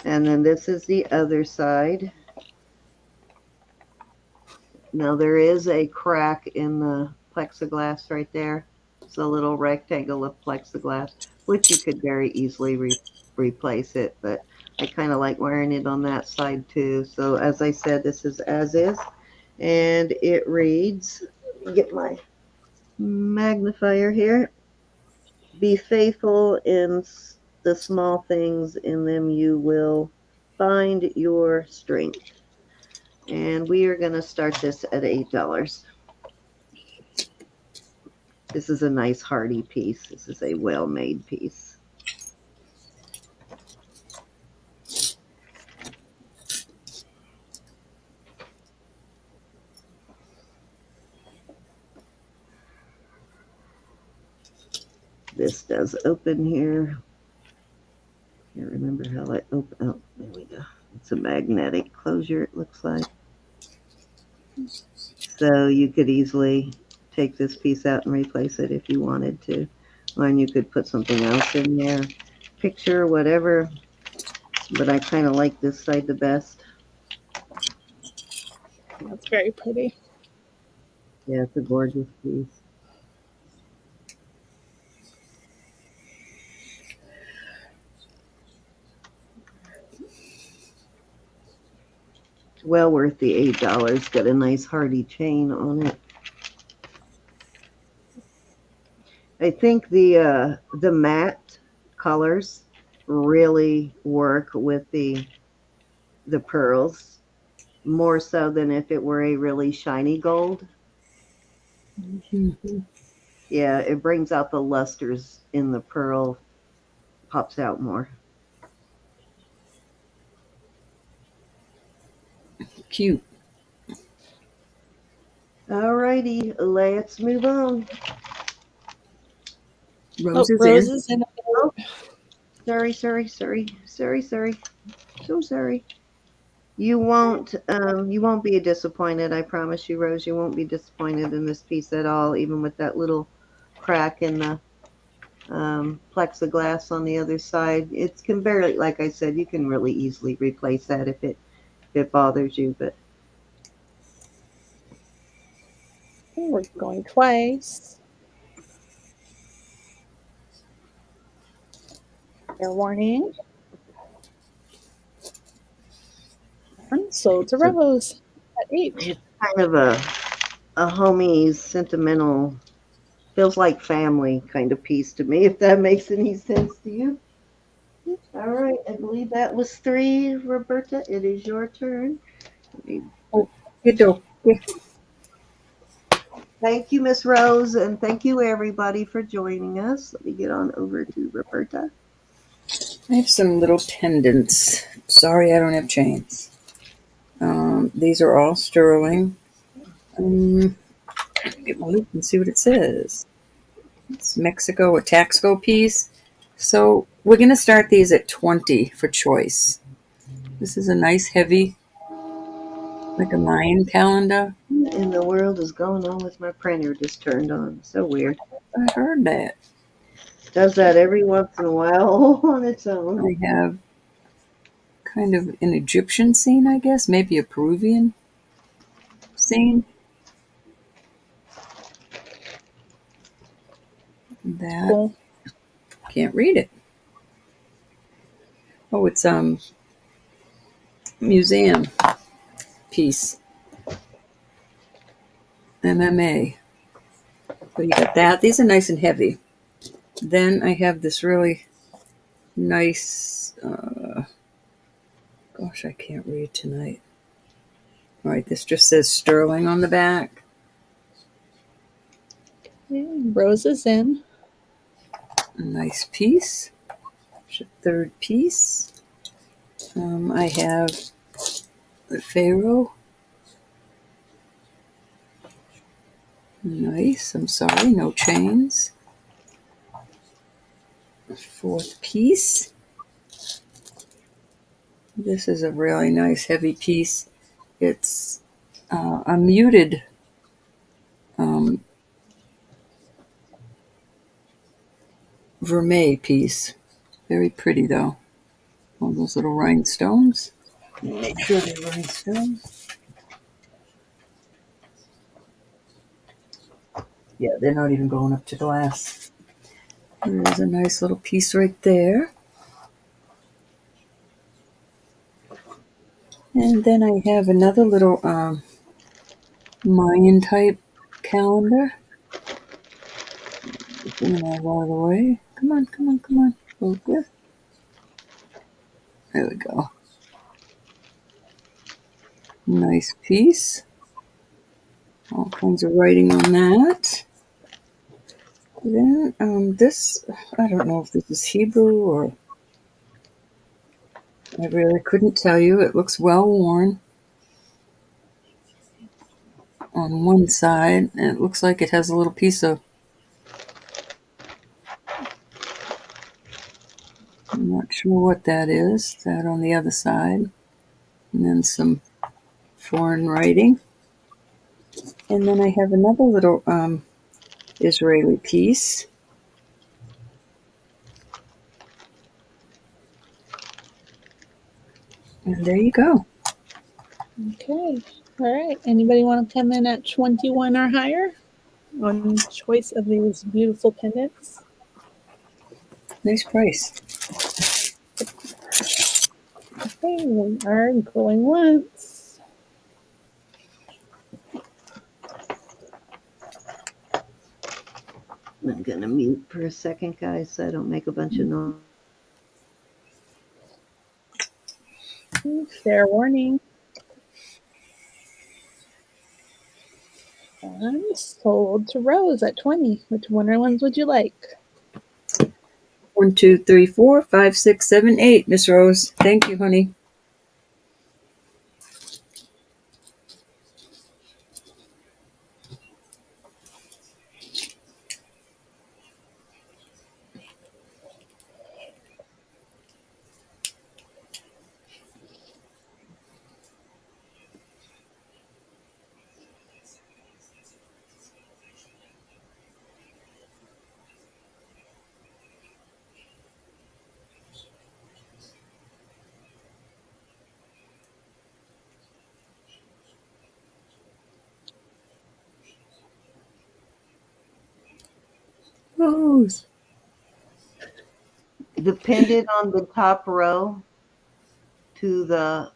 And then this is the other side. Now there is a crack in the plexiglass right there. It's a little rectangle of plexiglass, which you could very easily replace it, but I kind of like wearing it on that side too. So as I said, this is as is, and it reads, let me get my magnifier here. Be faithful in the small things, in them you will find your strength. And we are going to start this at $8. This is a nice hardy piece. This is a well-made piece. This does open here. Can't remember how it open. Oh, there we go. It's a magnetic closure, it looks like. So you could easily take this piece out and replace it if you wanted to. Or you could put something else in there, picture, whatever. But I kind of like this side the best. That's very pretty. Yeah, it's a gorgeous piece. It's well worth the $8. Got a nice hardy chain on it. I think the matte colors really work with the pearls more so than if it were a really shiny gold. Mm-hmm. Yeah, it brings out the lusters in the pearl, pops out more. Cute. Alrighty, let's move on. Rose is Rose in. is in. Oh, sorry. So sorry. You won't be disappointed. I promise you, Rose. You won't be disappointed in this piece at all, even with that little crack in the plexiglass on the other side. It can barely, like I said, you can really easily replace that if it bothers you. But We're going twice. Fair warning. And sold to Rose at 8. it's kind of a homey, sentimental, feels like family kind of piece to me, if that makes any sense to you. All right, I believe that was 3, Roberta. It is your turn. Oh, you do. Yeah. Thank you, Miss Rose, and thank you, everybody, for joining us. Let me get on over to Roberta. I have some little pendants. Sorry, I don't have chains. These are all sterling. Get my loop and see what it says. It's Mexico, a Taxco piece. So we're going to start these at 20 for choice. This is a nice heavy, like a Mayan calendar. What in the world is going on with my printer just turned on? So weird. I heard that. Does that every once in a while on its own. I have kind of an Egyptian scene, I guess, maybe a Peruvian scene. That Cool. can't read it. Oh, it's museum piece. MMA. So you got that. These are nice and heavy. Then I have this really nice, gosh, I can't read tonight. All right, this just says sterling on the back. Rose is in. A nice piece. There's a third piece. I have the Pharaoh. Nice. I'm sorry, no chains. Fourth piece. This is a really nice heavy piece. It's a muted vermeil piece. Very pretty though. All those little rhinestones. Make sure they're rhinestones. Yeah, they're not even going up to glass. There's a nice little piece right there. And then I have another little Mayan type calendar. Bring that out of the way. Come on, come on, come on. Focus. There we go. Nice piece. All kinds of writing on that. Then this, I don't know if this is Hebrew or I really couldn't tell you. It looks well worn on one side, and it looks like it has a little piece of, I'm not sure what that is. That on the other side, and then some foreign writing. And then I have another little Israeli piece. And there you go. Okay. All right. Anybody want to come in at 21 or higher on choice of these beautiful pendants? Nice price. Okay, we are going once. I'm gonna mute for a second, guys, so I don't make a bunch of noise. Fair warning. And sold to Rose at 20. Which ones would you like? 1, 2, 3, 4, 5, 6, 7, 8. Miss Rose. Thank you, honey. Rose. The pendant on the top row to the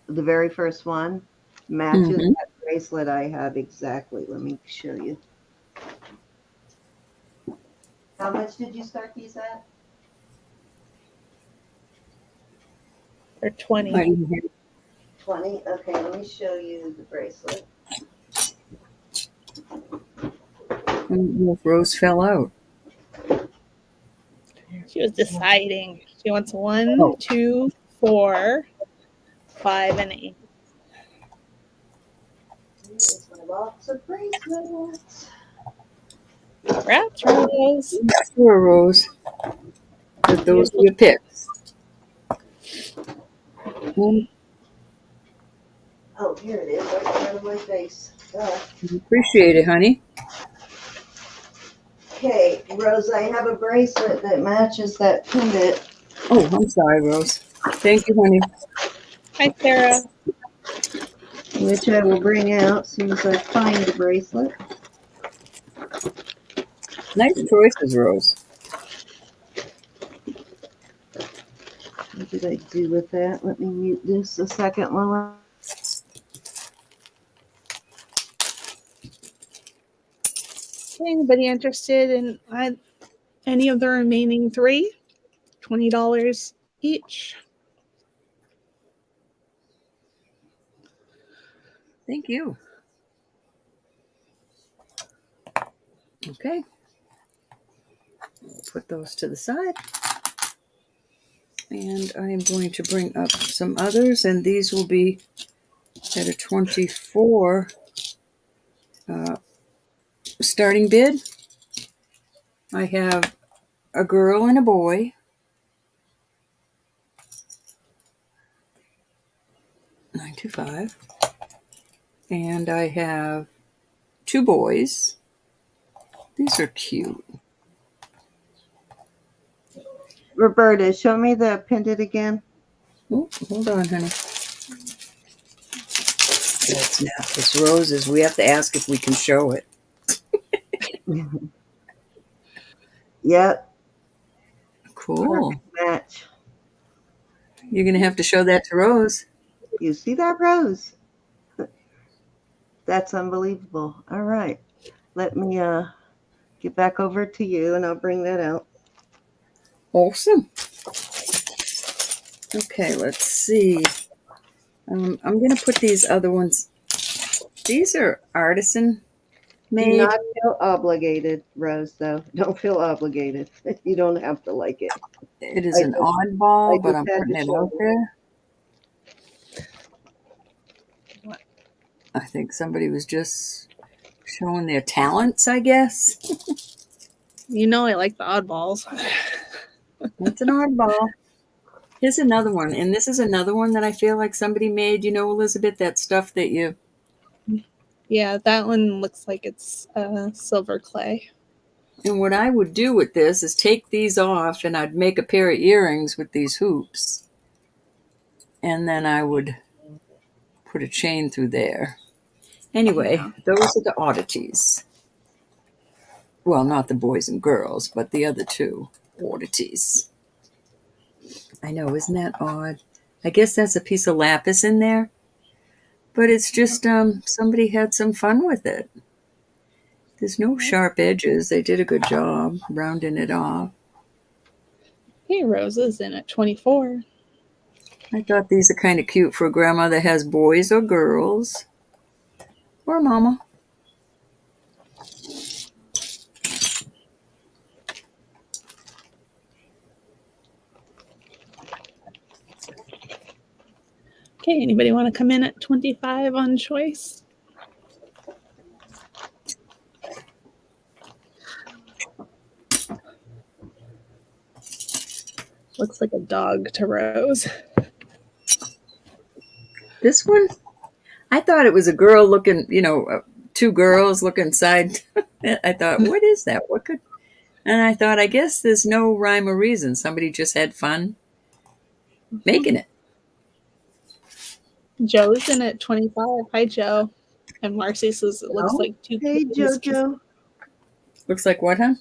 very first one matches that bracelet I have exactly. Let me show you. How much did you start these at? For 20. 20. Okay, let me show you the bracelet. Rose fell out. She was deciding. She wants 1, 2, 4, 5, and 8. Here's my box of bracelets. Congrats, Rose. Sure, Rose. But those are your picks. Oh, here it is, right in front of my face. Appreciate it, honey. Okay, Rose, I have a bracelet that matches that pendant. Oh, I'm sorry, Rose. Thank you, honey. Hi, Sarah. Which I will bring out as soon as I find the bracelet. Nice choices, Rose. What did I do with that? Let me mute this a second while Anybody interested in any of the remaining 3? $20 each. Thank you. Okay. We'll put those to the side. And I am going to bring up some others, and these will be at a 24 starting bid. I have a girl and a boy. 925. And I have 2 boys. These are cute. Roberta, show me the pendant again. Oh, hold on, honey. It's not. It's roses. We have to ask if we can show it. Yep, Cool. perfect match. You're going to have to show that to Rose. You see that, Rose? That's unbelievable. All right. Let me get back over to you and I'll bring that out. Awesome. Okay, let's see. I'm going to put these other ones. These are Artisan Do made. not feel obligated, Rose, though. Don't feel obligated. You don't have to like it. It is I an just, I oddball, but just I'm had putting to it show out you. there. I think somebody was just showing their talents, I guess. You know I like the oddballs. That's an oddball. Here's another one. And this is another one that I feel like somebody made. You know, Elizabeth, that stuff that you... Yeah, that one looks like it's silver clay. And what I would do with this is take these off and I'd make a pair of earrings with these hoops. And then I would put a chain through there. Anyway, Yeah. those are the oddities. Well, not the boys and girls, but the other two oddities. I know, isn't that odd? I guess that's a piece of lapis in there. But it's just somebody had some fun with it. There's no sharp edges. They did a good job rounding it off. Hey, Rose is in at 24. I thought these are kind of cute for a grandma that has boys or girls. Or mama. Okay, anybody want to come in at 25 on choice? Looks like a dog to Rose. This one, I thought it was a girl looking, two girls looking side. I thought, what is that? What could... And I thought, I guess there's no rhyme or reason. Somebody just had fun making it. Joe's in at 25. Hi, Joe. And Marcy says it looks Oh, like two Hey, kidneys, Jojo. looks like what, huh?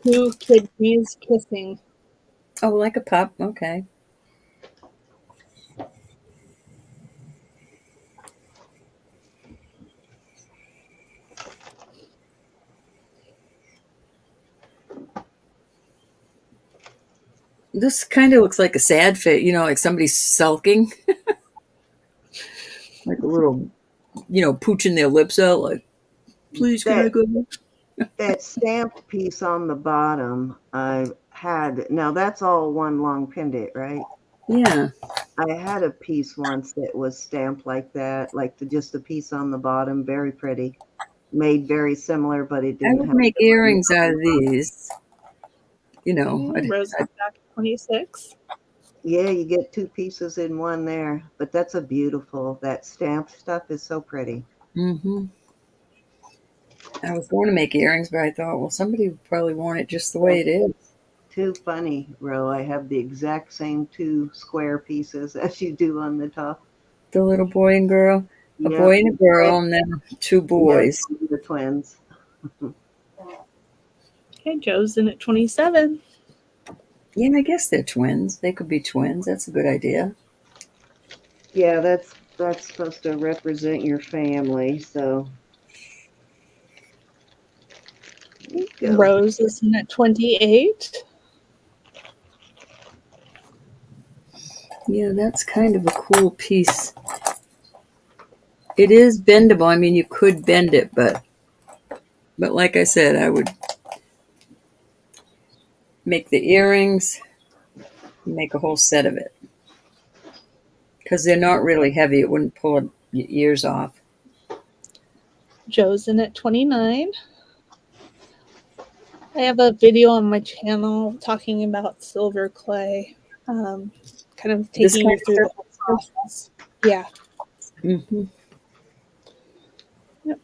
two kidneys kissing. Oh, like a pup. Okay. This kind of looks like a sad face, like somebody's sulking. Like a little, pooching their lips out, like, please, can I That go? that stamped piece on the bottom, I had. Now that's all one long pendant, right? Yeah. I had a piece once that was stamped like that, like just a piece on the bottom, very pretty, made very similar, but it I didn't would have make the money earrings on out the of bottom. these. Okay, Rose is back at 26. Yeah, you get two pieces in one there, but that's a beautiful. That stamped stuff is so pretty. Mm-hmm. I was going to make earrings, but I thought, well, somebody would probably want it just the way it is. Too funny, Ro. I have the exact same two square pieces as you do on the top. The little boy and girl, a boy Yep, and a girl, and then two yep, boys. the twins. Okay, Joe's in at 27. Yeah, I guess they're twins. They could be twins. That's a good idea. Yeah, that's supposed to represent your family. So there you go. Rose is in at 28. Yeah, that's kind of a cool piece. It is bendable. I mean, you could bend it, but like I said, I would make the earrings, make a whole set of it. Because they're not really heavy. It wouldn't pull your ears off. Joe's in at 29. I have a video on my channel talking about silver clay, kind of This taking kind you of through the stuff. whole process. Yeah. Mm-hmm. Yep.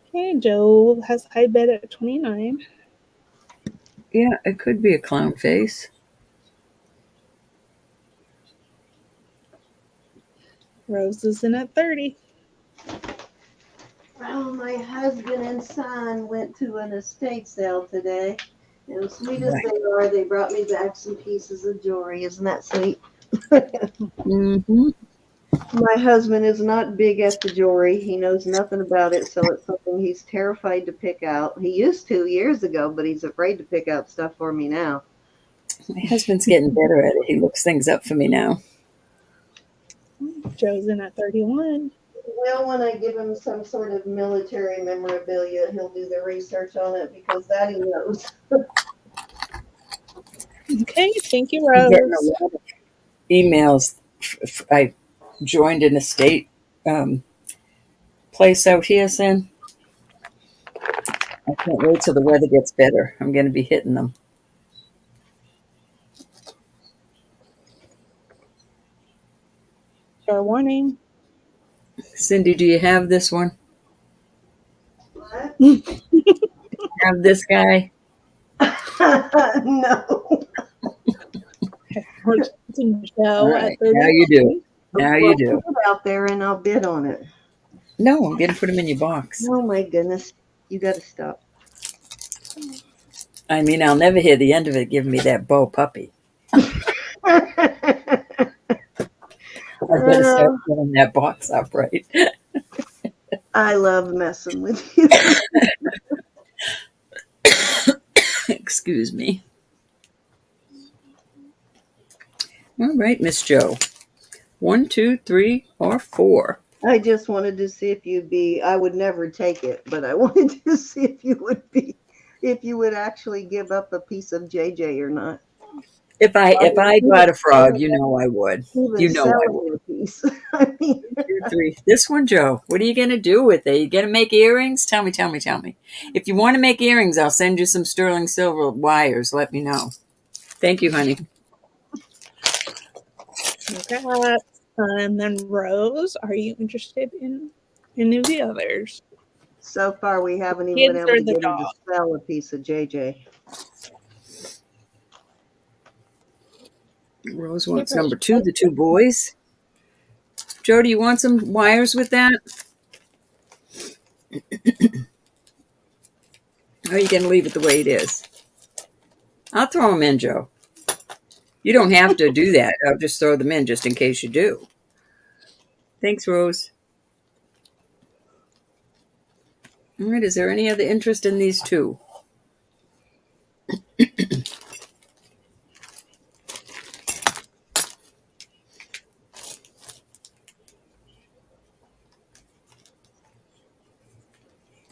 Okay, Joe has high bid at 29. Yeah, it could be a clown face. Rose is in at 30. Well, my husband and son went to an estate sale today. And sweet as Right. they are, they brought me back some pieces of jewelry. Isn't that sweet? Mm-hmm. My husband is not big at the jewelry. He knows nothing about it, so it's something he's terrified to pick out. He used to years ago, but he's afraid to pick out stuff for me now. My husband's getting better at it. He looks things up for me now. Joe's in at 31. Well, when I give him some sort of military memorabilia, he'll do the research on it because that he knows. Okay, thank you, I'm getting Rose. a lot of emails. I joined an estate place out here, Sin. I can't wait till the weather gets better. I'm going to be hitting them. Fair warning. Cindy, do you have this one? What? Have this guy? No. We're choosing Joe All at right, 31. now you do. Now you Well, do. put it out there and I'll bid on it. No, I'm going to put him in your box. Oh my goodness. You got to stop. I mean, I'll never hear the end of it giving me that Bo puppy. I better start filling that box up, right? I love messing with you. Excuse me. All right, Miss Joe. 1, 2, 3, or 4. I just wanted to see if you'd be, I would never take it, but I wanted to see if you would be, if you would actually give up a piece of JJ or not. If I got a frog, you know I would. Even You know I selling would. a piece. I mean, 2, 3. This one, Joe. What are you gonna do with it? You gonna make earrings? Tell me. If you want to make earrings, I'll send you some sterling silver wires. Let me know. Thank you, honey. Congrats. And then Rose, are you interested in any of the others? so far we haven't even been Kids able or to the get her to dog? sell a piece of JJ. Rose wants number 2, the 2 boys. Joe, do you want some wires with that? Or are you going to leave it the way it is? I'll throw them in, Joe. You don't have to do that. I'll just throw them in just in case you do. Thanks, Rose. All right, is there any other interest in these 2?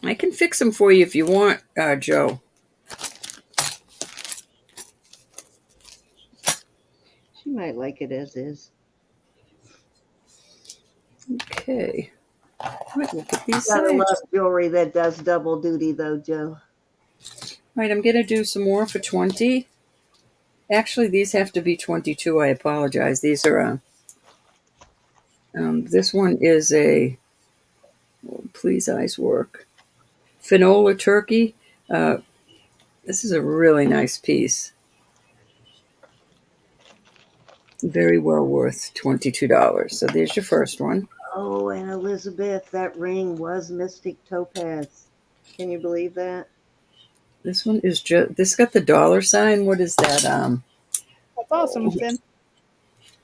I can fix them for you if you want, Joe. She might like it as is. Okay. All right, we'll put these Gotta sides. love jewelry that does double duty though, Joe. All right, I'm going to do some more for 20. Actually, these have to be 22. I apologize. These are, this one is a, oh, please eyes work. Finola turkey. This is a really nice piece. Very well worth $22. So there's your first one. Oh, and Elizabeth, that ring was Mystic Topaz. Can you believe that? This one is just, this got the dollar sign. What is that? That's awesome, Finn.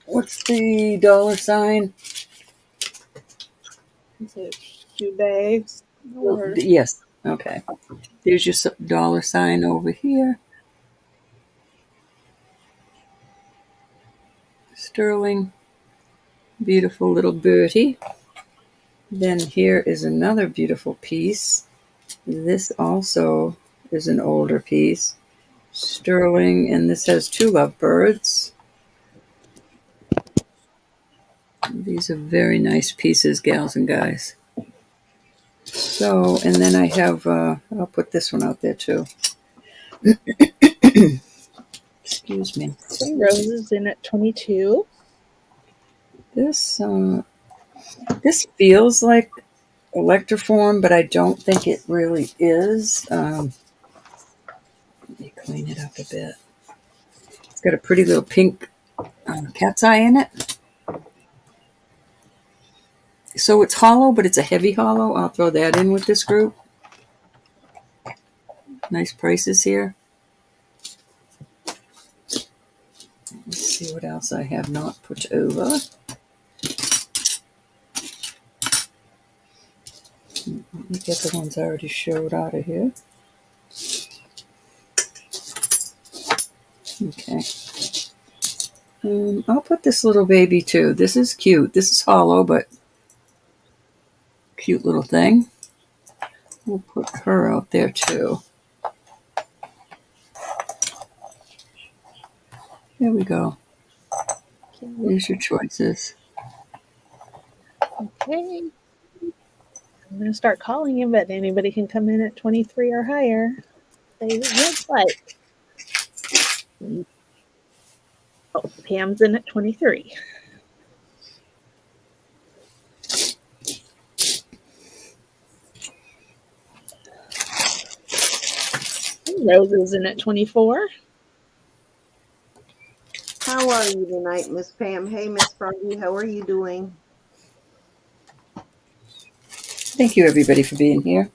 What's the dollar sign? Is it Jubei? Or Yes. Okay. There's your dollar sign over here. Sterling. Beautiful little birdie. Then here is another beautiful piece. This also is an older piece. Sterling, and this has 2 lovebirds. These are very nice pieces, gals and guys. So, and then I have, I'll put this one out there too. Excuse me. okay, Rose is in at 22. This, this feels like electroform, but I don't think it really is. Let me clean it up a bit. It's got a pretty little pink cat's eye in it. So it's hollow, but it's a heavy hollow. I'll throw that in with this group. Nice prices here. Let's see what else I have not put over. Let me get the ones I already showed out of here. Okay. I'll put this little baby too. This is cute. This is hollow, but cute little thing. We'll put her out there too. There we go. Here's your choices. Okay. I'm going to start calling you, but anybody can come in at 23 or higher. They would like. Oh, Pam's in at 23. Rose is in at 24. How are you tonight, Miss Pam? Hey, Miss Froggy, how are you doing? Thank you, everybody, for being here.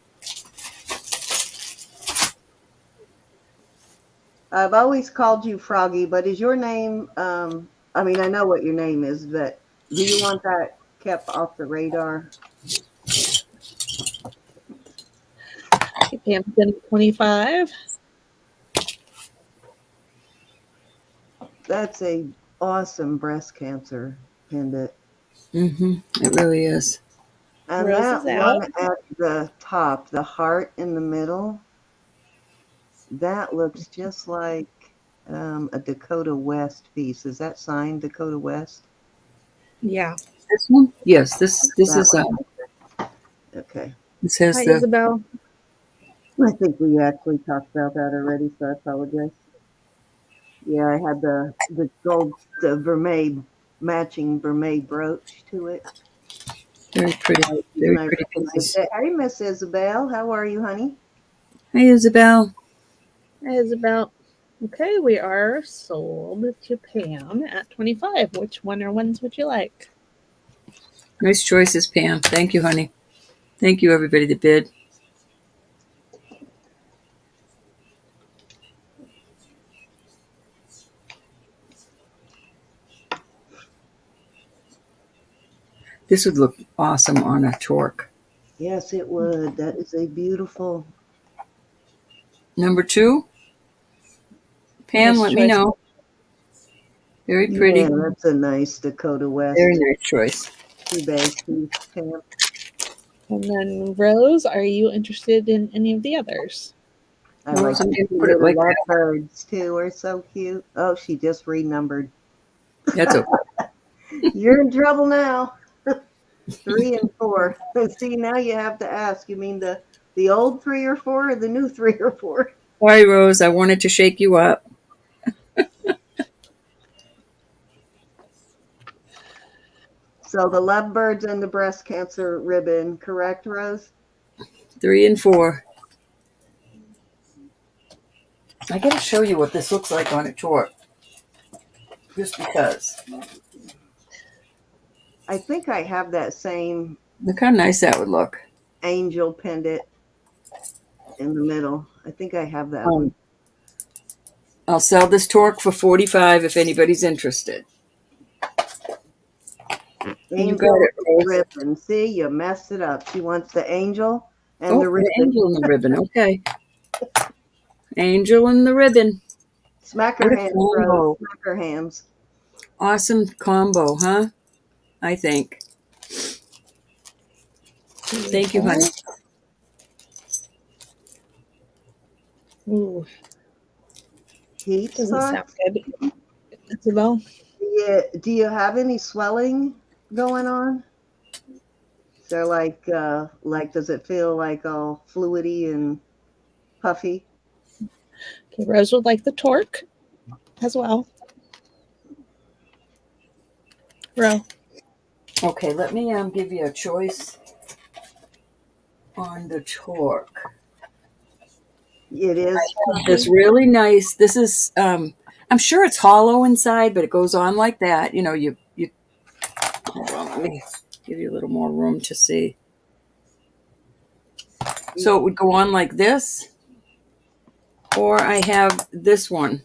I've always called you Froggy, but is your name, I mean, I know what your name is, but do you want that kept off the radar? Okay, Pam's in at 25. That's a awesome breast cancer pendant. It really is. And Rose that is out. one at the top, the heart in the middle, that looks just like a Dakota West piece. Is that signed Dakota West? Yeah. This one? Yes, this That is one. Okay. this has Hi, the Isabel. I think we actually talked about that already, so I apologize. Yeah, I had the gold, the vermeil, matching vermeil brooch to it. very pretty And I recognized piece. it. Hey, Miss Isabel, how are you, honey? Hey, Isabel. Hi, Isabel. Okay, we are sold to Pam at 25. Which one or ones would you like? Nice choices, Pam. Thank you, honey. Thank you, everybody that bid. This would look awesome on a torque. Yes, it would. That is a beautiful. Number 2, Pam, Nice let me choice. know. Very pretty. Yeah, that's a nice Dakota Very West nice choice. two-bag piece, Pam. And then Rose, are you interested in any of the others? I Well, like I'm the going to two put it little like love that. birds too. Are so cute. Oh, she just renumbered. That's okay. You're in trouble now. 3 and 4. See, now you have to ask. You mean the old 3 or 4, or the new 3 or 4? Sorry, Rose. I wanted to shake you up. So the lovebirds and the breast cancer ribbon, correct, Rose? 3 and 4. I got to show you what this looks like on a torque. Just because. I think I have that same Look how nice that would look. angel pendant in the middle. I think I have that one. I'll sell this torque for $45 if anybody's interested. You got Angel it, Rose. ribbon. See, you messed it up. She wants the angel and Oh, the ribbon. angel and the ribbon. Okay. Angel and the ribbon. Smack What her a hands, Rose. combo. Smack her hands. Awesome combo, huh? I think. Thank you, honey. Ooh, Heat doesn't sound spots? good. Isabel? Yeah. Do you have any swelling going on? So like does it feel like all fluidy and puffy? Okay, Rose would like the torque as well. Ro. Okay, let me give you a choice. on the torque. It is This chunky. really nice. This is I'm sure it's hollow inside, but it goes on like that. You know, you hold on, let me give you a little more room to see. So it would go on like this, or I have this one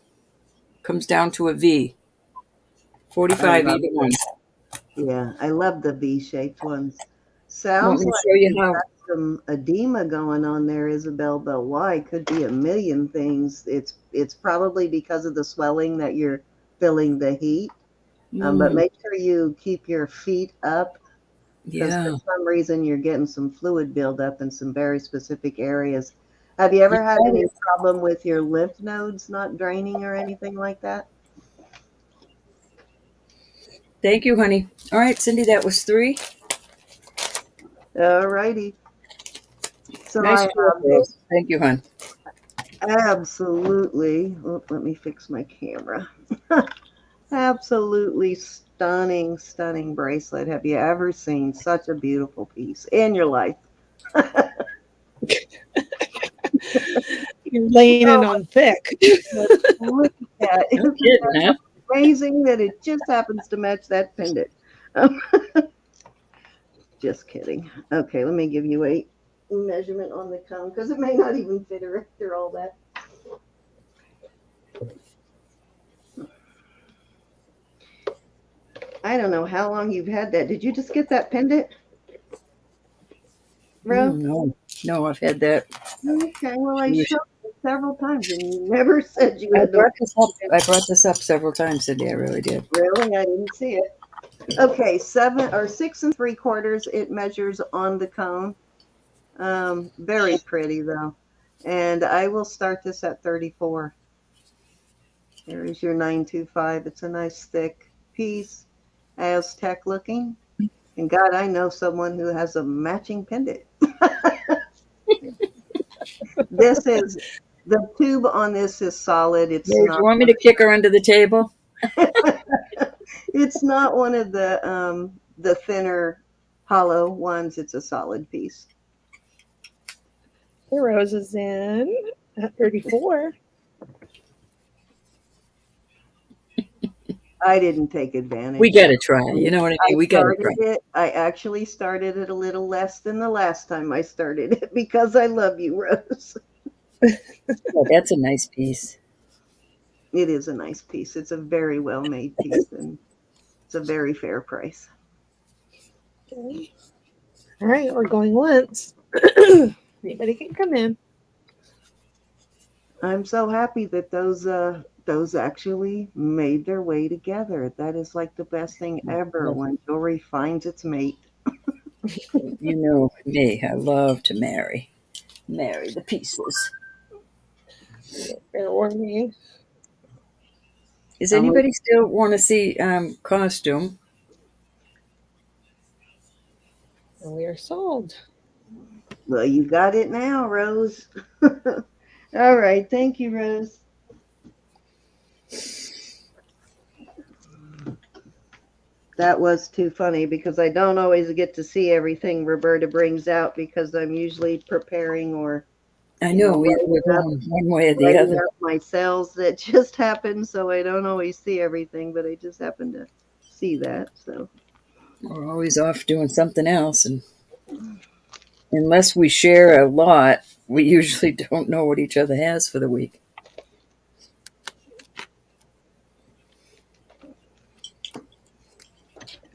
comes down to a V, I 45 love either it. one. Yeah, I love the V-shaped ones. Want Sounds me to like show you you've how? got some edema going on there, Isabel, but why? Could be a million things. It's probably because of the swelling that you're feeling the heat. But Mm, make sure you keep your feet up because for yeah. some reason you're getting some fluid buildup in some very specific areas. Have you You ever had got any it. problem with your lymph nodes not draining or anything like that? Thank you, honey. All right, Cindy, that was 3. All righty. So I Nice torque, have this Rose. Thank you, hon. absolutely, oh, let me fix my camera. Absolutely stunning, stunning bracelet. Have you ever seen such a beautiful piece in your life? You're laying it Oh on thick. my goodness, look at that. No Isn't kidding, huh? that amazing that it just happens to match that pendant? Just kidding. Okay, let me give you a measurement on the cone because it may not even fit her after all that. I don't know how long you've had that. Did you just get that pendant, bro? No, no, I've had that. Okay, well, I Yeesh. showed you several times and you never said you I had the brought this up. I brought this up several times, Cindy. I really did. really. I didn't see it. Okay, 6 3/4. It measures on the cone. Very pretty though. And I will start this at 34. There is your 925. It's a nice thick piece, Aztec looking. And God, I know someone who has a matching pendant. This is the tube on this is solid. It's Rose, you not want me to kick her under the table? it's not one of the thinner hollow ones. It's a solid piece. The rose is in at 34. I didn't take We advantage. got to try. You know what I mean? We got to try. I actually started it a little less than the last time I started it because I love you, Rose. Oh, that's a nice piece. It is a nice piece. It's a very well made piece and it's a very fair price. Okay. All right, we're going once. Anybody can come in. I'm so happy that those actually made their way together. That is like the best thing ever when jewelry finds its mate. You know me. I love to marry the pieces. Fair warning. Does Only anybody still want to see costume? And we are sold. well, you got it now, Rose. All right, thank you, Rose. That was too funny because I don't always get to see everything Roberta brings out because I'm usually preparing or, I know we're writing up, going one way or the other. my sales that just happened. So I don't always see everything, but I just happen to see that. So We're always off doing something else, and unless we share a lot, we usually don't know what each other has for the week.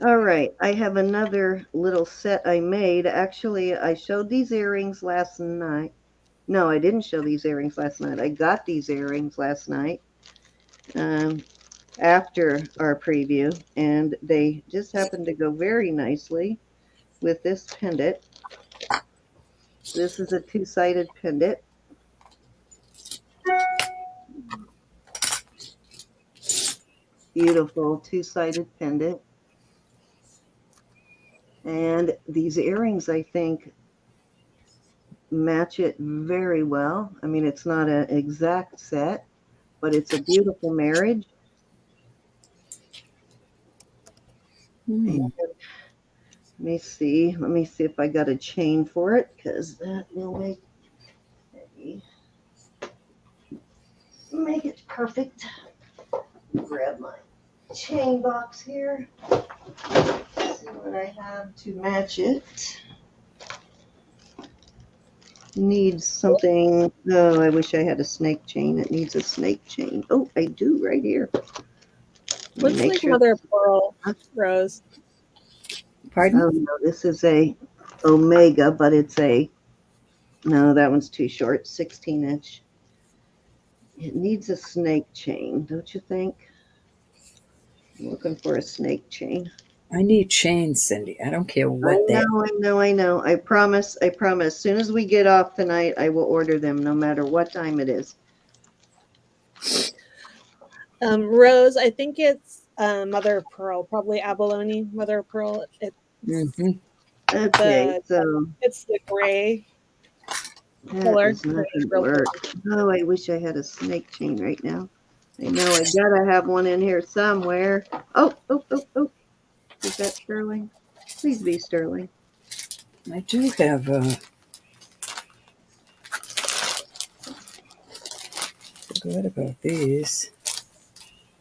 all right, I have another little set I made. Actually, I showed these earrings last night. No, I didn't show these earrings last night. I got these earrings last night. After our preview, and they just happened to go very nicely with this pendant. This is a two-sided pendant. Beautiful two-sided pendant. And these earrings, I think, match it very well. I mean, it's not an exact set, but it's a beautiful marriage. And Let me see. Let me see if I got a chain for it, because that will make it perfect. Grab my chain box here. See what I have to match it. Needs something. Oh, I wish I had a snake chain. It needs a snake chain. Oh, I do right here. Looks Make like sure. mother of pearl, Rose. Pardon? Oh no, this is a Omega, but it's a no. That one's too short. 16-inch. It needs a snake chain, don't you think? I'm looking for a snake chain. I need chains, Cindy. I don't care I what they know, I know, I know. I promise, I promise. As soon as we get off tonight, I will order them no matter what time it is. Rose, I think it's mother of pearl, probably abalone mother of pearl. It's Mm-hmm. Okay, the so it's the gray that color. is not It's going to real work. pretty. Oh, I wish I had a snake chain right now. I know I gotta have one in here somewhere. Oh, oh, oh, oh. Is that sterling? Please be sterling. I do have forgot about these.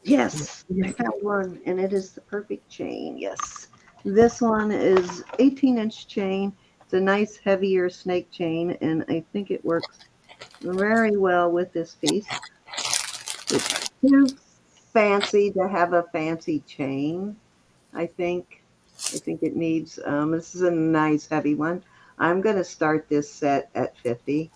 Yes, I found one, and it is the perfect chain. Yes. This one is 18-inch chain. It's a nice, heavier snake chain, and I think it works very well with this piece. It's too fancy to have a fancy chain, I think. I think it needs, this is a nice, heavy one. I'm going to start this set at 50.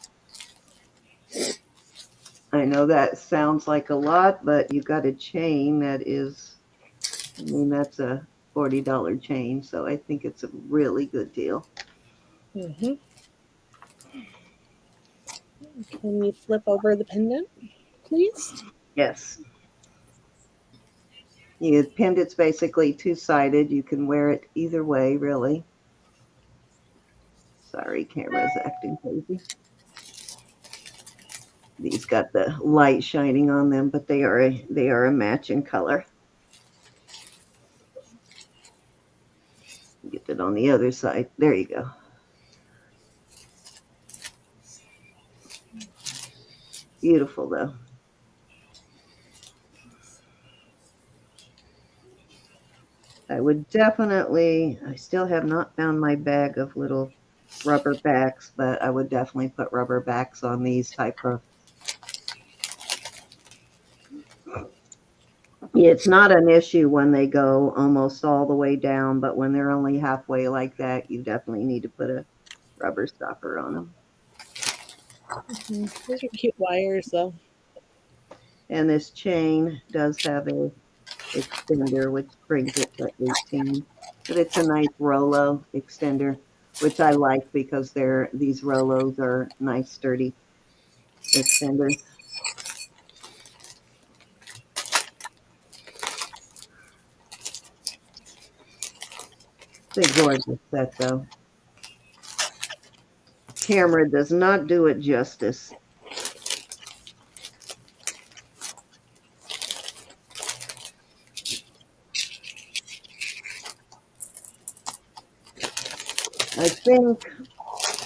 I know that sounds like a lot, but you got a chain that is, I mean, that's a $40 chain, so I think it's a really good deal. Mm-hmm. Can you flip over the pendant, please? Yes. You pendant's basically two-sided. You can wear it either way, really. Sorry, camera's acting crazy. These got the light shining on them, but they are a matching color. Get it on the other side. There you go. Beautiful though. I would definitely, I still have not found my bag of little rubber backs, but I would definitely put rubber backs on these type of. It's not an issue when they go almost all the way down, but when they're only halfway like that, you definitely need to put a rubber stopper on them. Mm-hmm. Those are cute wires, though. And this chain does have a extender, which brings it to 18. But it's a nice Rolo extender, which I like because these Rolos are nice, sturdy extenders. It's a gorgeous set, though. Camera does not do it justice. I think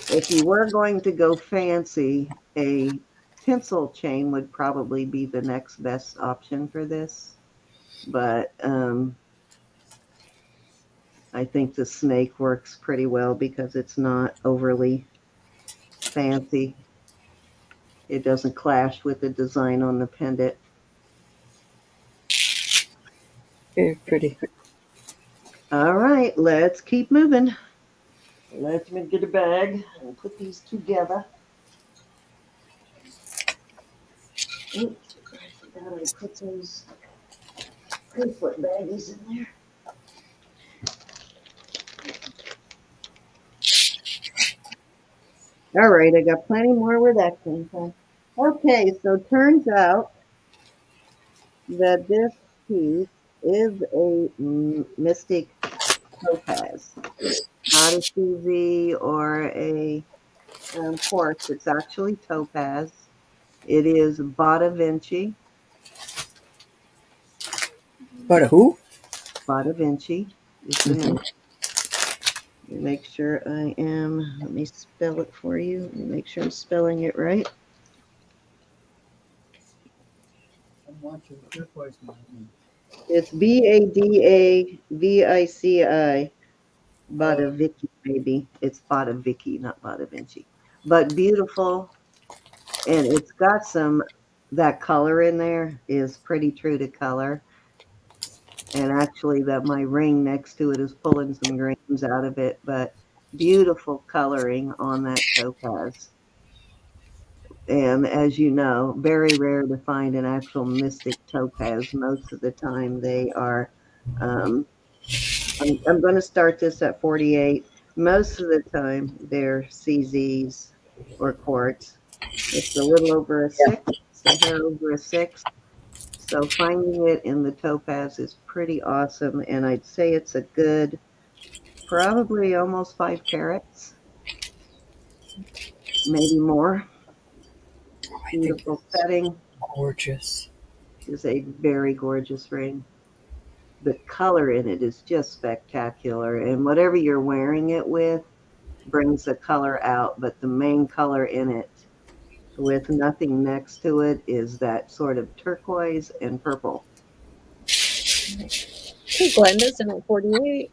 if you were going to go fancy, a tinsel chain would probably be the next best option for this. But I think the snake works pretty well because it's not overly fancy. It doesn't clash with the design on the pendant. Very pretty. All right, let's keep moving. Let me get a bag and put these together. Oops, I forgot I put those bracelet baggies in there. All right, I got plenty more where that came from. Okay, so turns out that this piece is a mystic topaz, not a CZ or a quartz. It's actually topaz. It is Bada Vinci. But a who? Bada Vinci is the Mm-hmm. name. make sure let me spell it for you. Let me make sure I'm spelling it right. It's Badavici. Badavici, maybe. It's Badavici, not Badavinci. But beautiful. And it's got that color in there is pretty true to color. And actually, my ring next to it is pulling some grains out of it, but beautiful coloring on that topaz. And as you know, very rare to find an actual mystic topaz. Most of the time, they are. Um, I'm going to start this at 48. Most of the time, they're CZs or quartz. It's a little over a six, it's a hair over a six. So finding it in the topaz is pretty awesome, and I'd say it's a good, probably almost 5 carats, maybe more. I think Beautiful it's setting. gorgeous. Is a very gorgeous ring. The color in it is just spectacular, and whatever you're wearing it with brings the color out, but the main color in it with nothing next to it is that sort of turquoise and purple. Okay, Glenda's in at 48.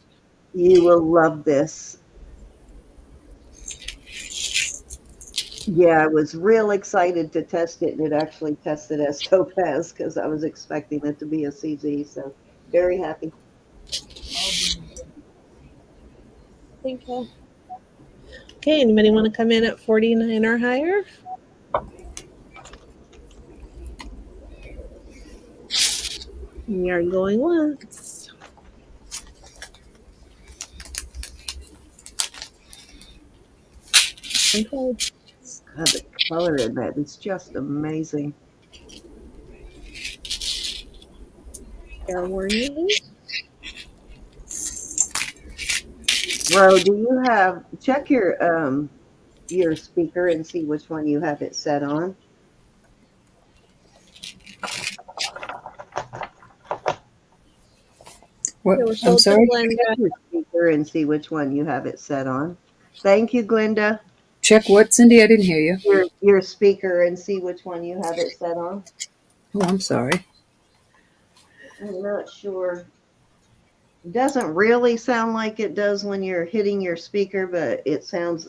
You will love this. Yeah, I was real excited to test it, and it actually tested as topaz because I was expecting it to be a CZ. So very happy. Thank you. Okay, anybody want to come in at 49 or higher? We are going once. Okay. God, the color in that is just amazing. Fair warning. Ro, do you check your speaker and see which one you have it set on? What? They were I'm sold to sorry? Glenda. Check your speaker and see which one you have it set on. Thank you, Glenda. Check what, Cindy? I didn't hear you. Your speaker and see which one you have it set on. Oh, I'm sorry. I'm not sure. It doesn't really sound like it does when you're hitting your speaker, but it sounds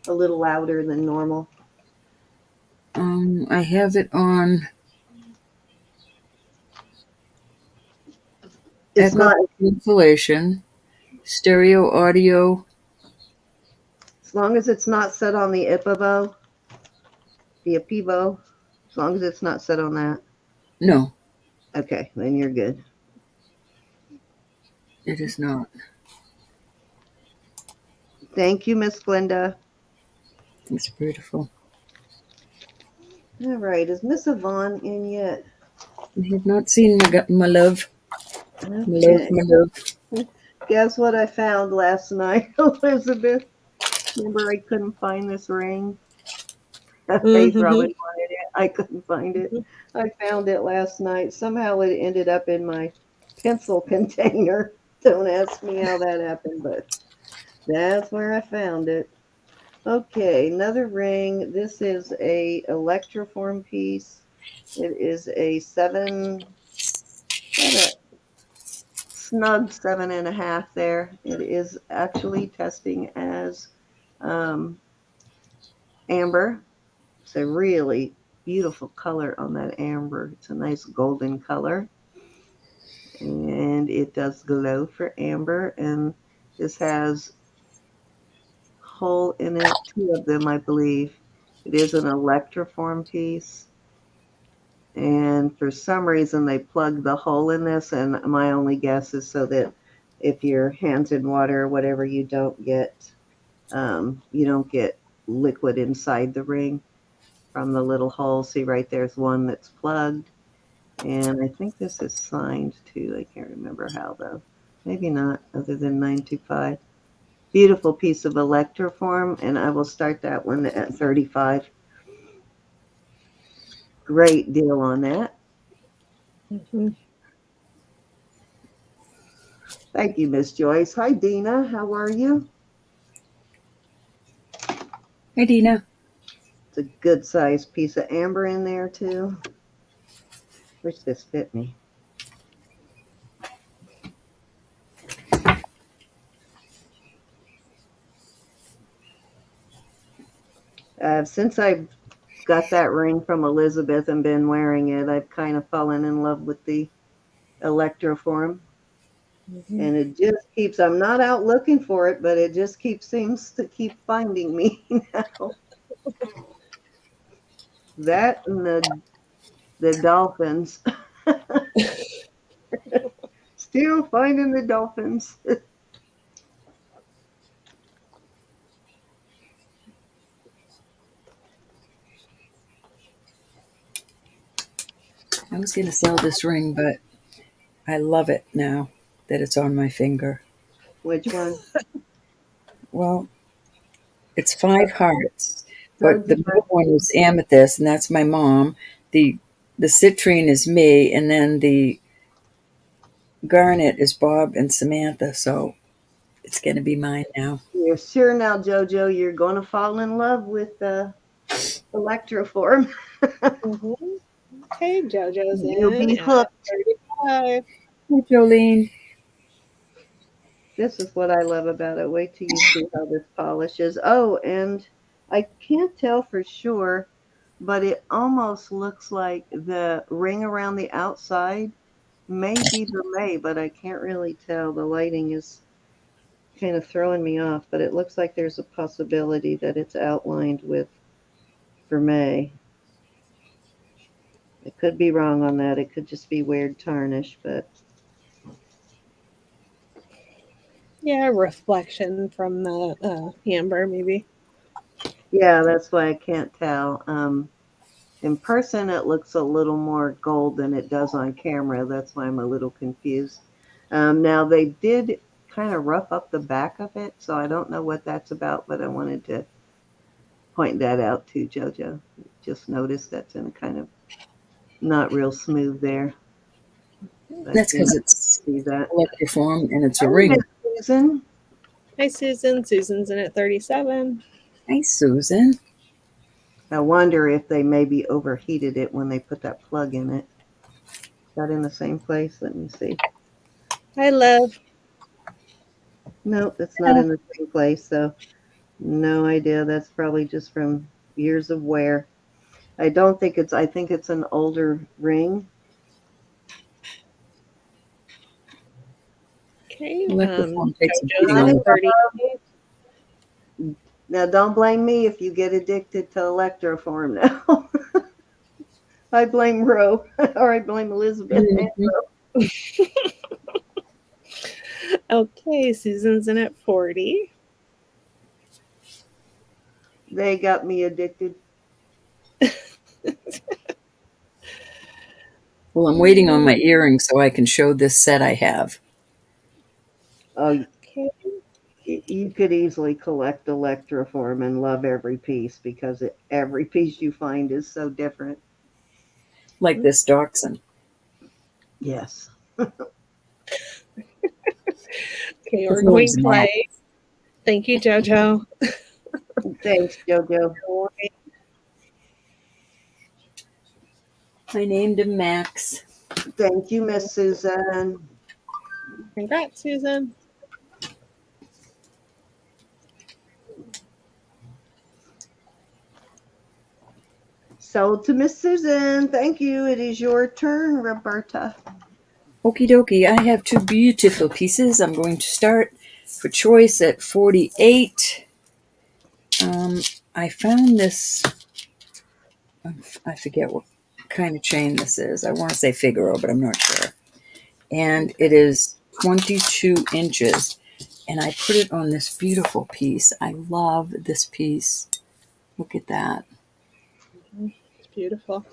a little louder than normal. I have it on It's echo not, cancellation, stereo audio. as long as it's not set on the IPIVO, as long as it's not set on that. No, Okay, then you're good. it is not. Thank you, Miss Glenda. It's beautiful. All right, is Miss Yvonne in yet? I have not seen my love. My love, Okay. my love. Guess what I found last night, Elizabeth? Remember, I couldn't find this ring. Faith Mm-hmm. Robin wanted it. I couldn't find it. I found it last night. Somehow it ended up in my pencil container. Don't ask me how that happened, but that's where I found it. Okay, another ring. This is a electroform piece. It is a about a snug 7.5 there. It is actually testing as um, amber. It's a really beautiful color on that amber. It's a nice golden color. And it does glow for amber. And this has hole in it, 2 of them, I believe. It is an electroform piece. And for some reason, they plugged the hole in this. And my only guess is so that if your hands in water or whatever, you don't get liquid inside the ring from the little hole. See right there's one that's plugged. And I think this is signed too. I can't remember how though. Maybe not, other than 925. Beautiful piece of electroform, and I will start that one at 35. Great deal on that. Mm-hmm. Thank you, Miss Joyce. Hi, Dina. How are you? Hi, Dina. It's a good sized piece of amber in there too. Wish this fit me. Since I've got that ring from Elizabeth and been wearing it, I've kind of fallen in love with the electroform. And it just keeps, I'm not out looking for it, but it just seems to keep finding me now. That and the dolphins. Still finding the dolphins. I was going to sell this ring, but I love it now that it's on my finger. Which one? Well, it's 5 hearts, but How'd the you middle one is amethyst, and that's my mom. The citrine is me, and then the garnet is Bob and Samantha. So it's going to be mine now. You're sure now, Jojo, you're going to fall in love with the electroform. Okay, JoJo's You'll in be at hooked. 35. Hi, Jolene. This is what I love about it. Wait till you see how this polishes. Oh, and I can't tell for sure, but it almost looks like the ring around the outside may be vermeil, but I can't really tell. The lighting is kind of throwing me off, but it looks like there's a possibility that it's outlined with vermeil. I could be wrong on that. It could just be weird tarnish, but Yeah, reflection from the amber, maybe. yeah, that's why I can't tell. In person, it looks a little more gold than it does on camera. That's why I'm a little confused. Now, they did kind of rough up the back of it, so I don't know what that's about, but I wanted to point that out to JoJo. Just noticed that's in kind of not real smooth there. I That's think because you it's see that. electroform and it's Hi, a ring. Miss Susan. Hi, Susan. Susan's in at 37. Hi, Susan. I wonder if they maybe overheated it when they put that plug in it. Is that in the same place? Let me see. Hi, love. Nope, it's not in the same place. So no idea. That's probably just from years of wear. I don't think it's, I think it's an older ring. Okay, Electroform takes a JoJo's beating on at the. 38. Now, don't blame me if you get addicted to electroform now. I blame Ro, or I blame Elizabeth and Mhm. Ro. Okay, Susan's in at 40. They got me addicted. Well, I'm waiting on my earrings so I can show this set I have. Oh, Okay. you could easily collect electroform and love every piece because every piece you find is so different. Like this dachshund. Yes. Okay, His we're name's going Matt. twice. Thank you, JoJo. Thanks, JoJo. I named him Max. Thank you, Miss Susan. Congrats, Susan. Sold to Miss Susan. Thank you. It is your turn, Roberta. Okie dokie, I have two beautiful pieces. I'm going to start for choice at 48. I found this, I forget what kind of chain this is. I want to say Figaro, but I'm not sure. And it is 22 inches. And I put it on this beautiful piece. I love this piece. Look at that. It's beautiful.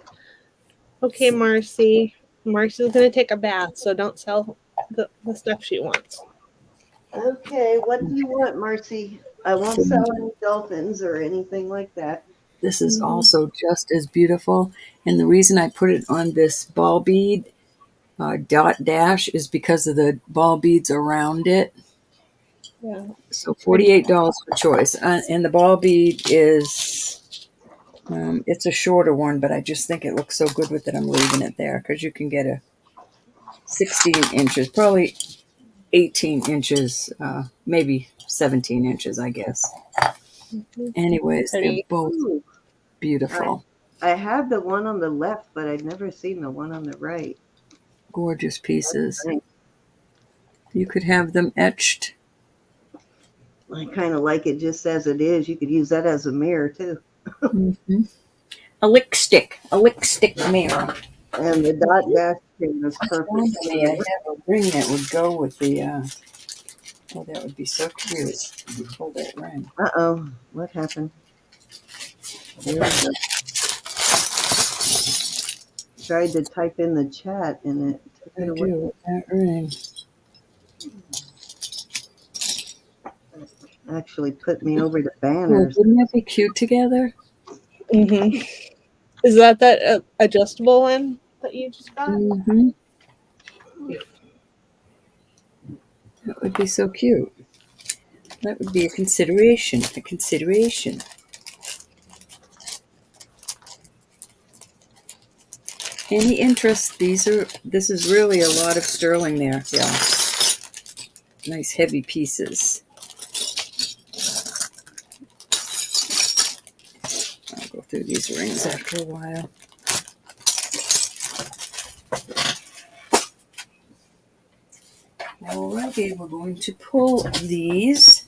Okay, Marcy. Marcy's going to take a bath, so don't sell the stuff she wants. Okay, what do you want, Marcy? I won't sell any dolphins or anything like that. This is also just as beautiful. And the reason I put it on this ball bead dot dash is because of the ball beads around it. Yeah. So $48 for choice. And the ball bead is, it's a shorter one, but I just think it looks so good with it. I'm leaving it there because you can get a 16 inches, probably 18 inches, maybe 17 inches, I guess. Anyways, they're Pretty. both Ooh, I beautiful, I have the one on the left, but I'd never seen the one on the right. gorgeous pieces. I, You could have them etched. I kind of like it just as it is. You could use that as a mirror too. Mm-hmm. A lick stick mirror. And the dot dash thing is perfect. Reminds me, I have a ring that would go with the. Oh, that would be so cute. You pull that ring. Uh-oh, what happened? There we go. Tried to type in the chat and it took I it away. do that ring. Actually put me over to Oh, banners. wouldn't that be cute together? Mm-hmm. Is that adjustable one that you just got? Mm-hmm. That would be so cute. That would be a consideration. A consideration. Any interest? This is really a lot of sterling there. Yeah. Nice heavy pieces. I'll go through these rings after a while. Alrighty, we're going to pull these.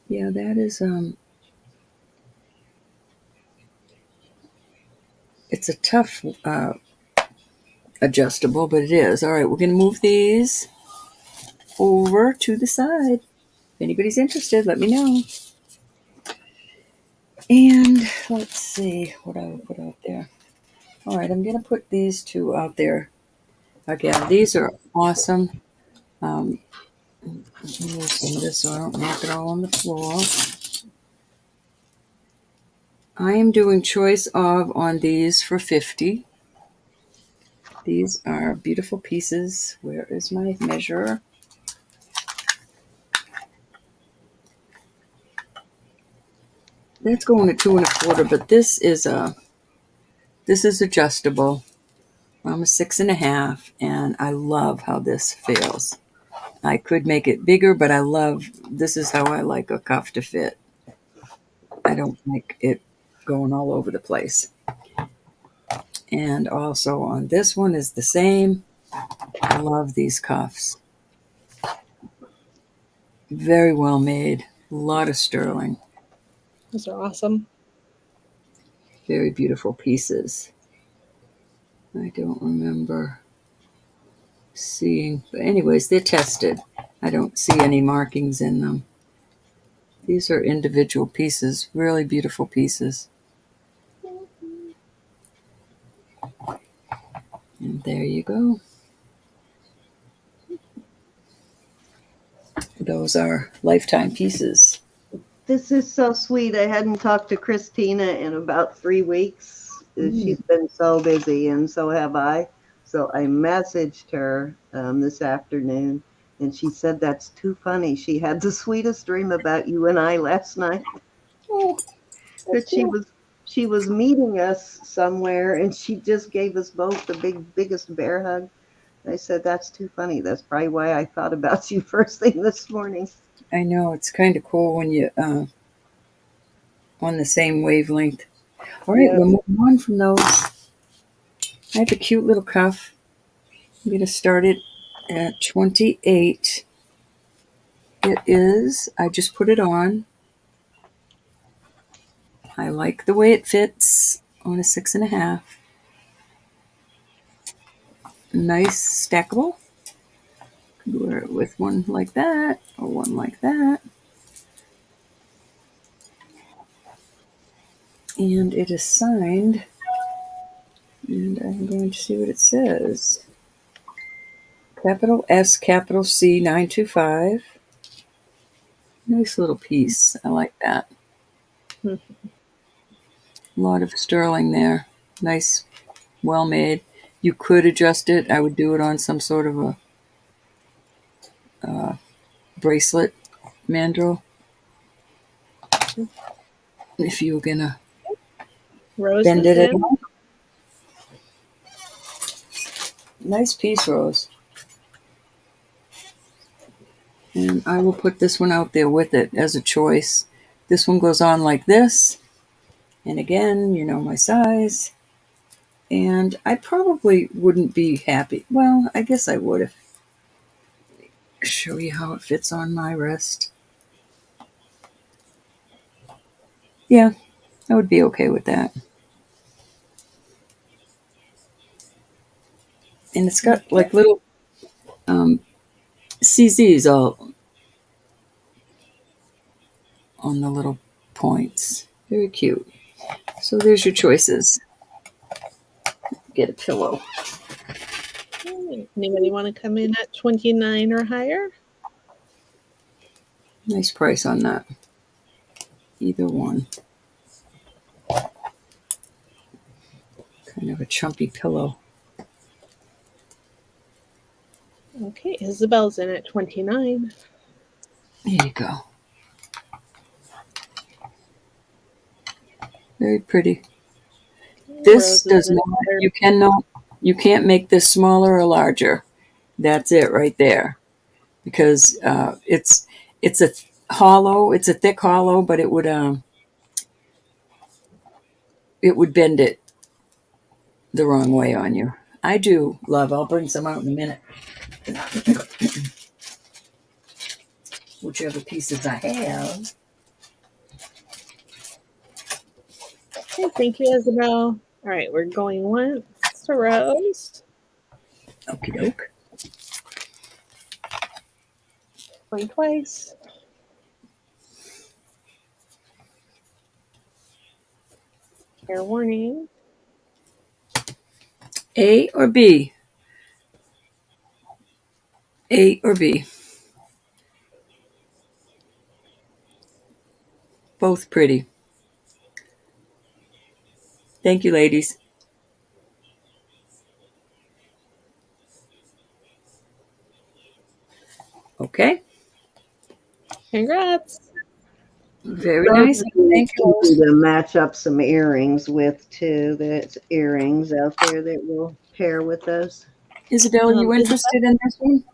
Yeah, that is it's a tough adjustable, but it is. All right, we're going to move these over to the side. If anybody's interested, let me know. And let's see what I will put out there. All right, I'm going to put these two out there. Again, these are awesome. Let me move some of this so I don't knock it all on the floor. I am doing choice of on these for $50. These are beautiful pieces. Where is my measure? That's going at 2.25, but this is adjustable. I'm a 6.5, and I love how this feels. I could make it bigger, but this is how I like a cuff to fit. I don't like it going all over the place. And also on this one is the same. I love these cuffs. Very well made. A lot of sterling. Those are awesome. Very beautiful pieces. I don't remember seeing, but anyways, they're tested. I don't see any markings in them. These are individual pieces, really beautiful pieces. And there you go. Those are lifetime pieces. This is so sweet. I hadn't talked to Christina in about 3 weeks. She's been so busy, and so have I. So I messaged her this afternoon, and she said that's too funny. She had the sweetest dream about you and I last night. Oh, that's That cool. she was meeting us somewhere, and she just gave us both the biggest bear hug. I said that's too funny. That's probably why I thought about you first thing this morning. I know, it's kind of cool when you on the same wavelength. All right, Yeah. we're moving on from those. I have a cute little cuff. I'm going to start it at 28. It is. I just put it on. I like the way it fits on a 6.5. Nice stackable. Could wear it with one like that or one like that. And it is signed. And I'm going to see what it says. Capital S, capital C, 925. Nice little piece. I like that. Hmm. A lot of sterling there. Nice, well made. You could adjust it. I would do it on some sort of a bracelet mandrel. If you were gonna Rose bend is it at in. all. Nice piece, Rose. And I will put this one out there with it as a choice. This one goes on like this. And again, you know my size. And I probably wouldn't be happy. Well, I guess I would if show you how it fits on my wrist. Yeah, I would be okay with that. And it's got like little CZs all on the little points. Very cute. So there's your choices. Get a pillow. Anybody want to come in at 29 or higher? Nice price on that. Either one. Kind of a chumpy pillow. Okay, Isabel's in at 29. There you go. Very pretty. This Rose is does in not, you can't make this smaller or larger. That's it right there. Because it's a hollow, it's a thick hollow, but it would bend it the wrong way on you. I do, love. I'll bring some out in a minute. Whichever pieces I have. Okay, thank you, Isabel. All right, we're going once to Rose. Okie doke. Going twice. Fair warning. A or B? A or B? Both pretty. Thank you, ladies. Okay. Congrats. Very Those nice. would be Thank you. easy to match up some earrings with too. There's earrings out there that will pair with those. Isabel, are you interested in this one?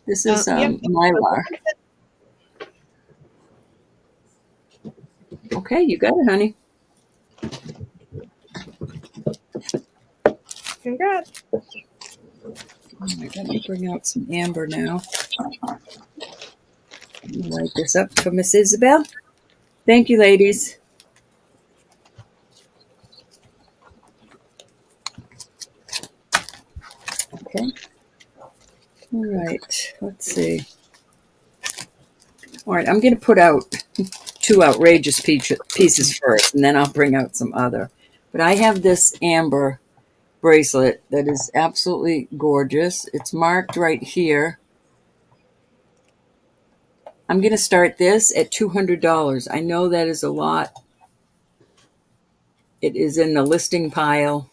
This is Yep. Mylar. Okay, you got it, honey. Congrats. All right, let me bring out some amber now. Light this up for Miss Isabel. Thank you, ladies. Okay. All right. Let's see. All right, I'm going to put out two outrageous pieces first, and then I'll bring out some other. But I have this amber bracelet that is absolutely gorgeous. It's marked right here. I'm going to start this at $200. I know that is a lot. It is in the listing pile.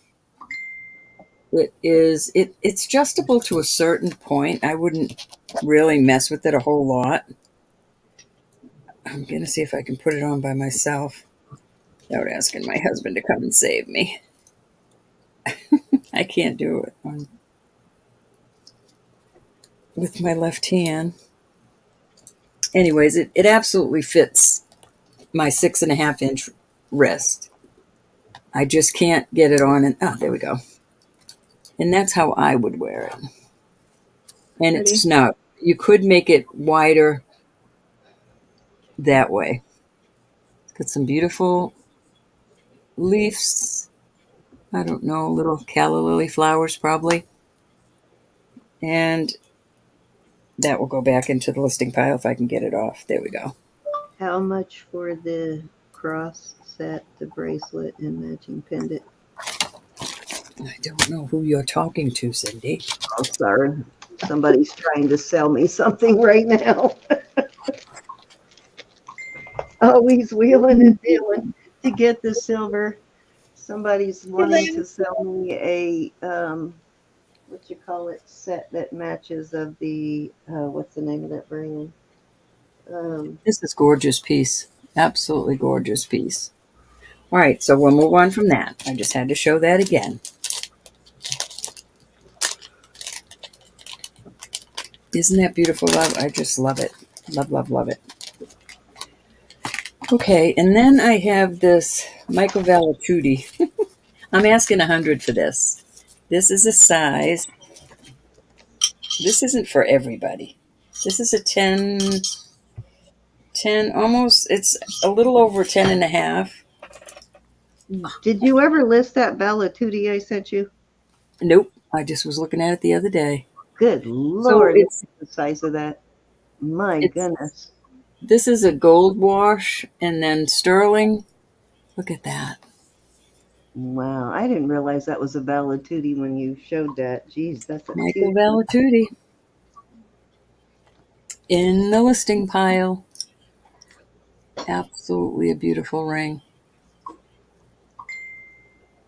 It's adjustable to a certain point. I wouldn't really mess with it a whole lot. I'm going to see if I can put it on by myself without asking my husband to come and save me. I can't do it with my left hand. Anyways, it absolutely fits my 6.5-inch wrist. I just can't get it on. And there we go. And that's how I would wear it. And Pretty. it's not. You could make it wider that way. It's got some beautiful leaves. I don't know, little calla lily flowers probably. And that will go back into the listing pile if I can get it off. There we go. How much for the cross set, the bracelet, and matching pendant? I don't know who you're talking to, Cindy. Oh, sorry. Somebody's trying to sell me something right now. Oh, he's wheeling and dealing to get the silver Somebody's wanting to sell me a what you call it set that matches of the what's the name of that brand? This is gorgeous piece. Absolutely gorgeous piece. All right, so we'll move on from that. I just had to show that again. Isn't that beautiful, love? I just love it. Love, love, love it. Okay, and then I have this Michael Valatutti. I'm asking 100 for this. This is a size. This isn't for everybody. This is a 10, 10, almost, it's a little over 10 and a half. Did you ever list that Valatutti I sent you? Nope, I just was looking at it the other day. Good So Lord, look at the size of that. My goodness. This is a gold wash and then sterling. Look at that. Wow, I didn't realize that was a Valatutti when you showed that. Jeez, that's a Michael huge. Valatutti in the listing pile. Absolutely a beautiful ring.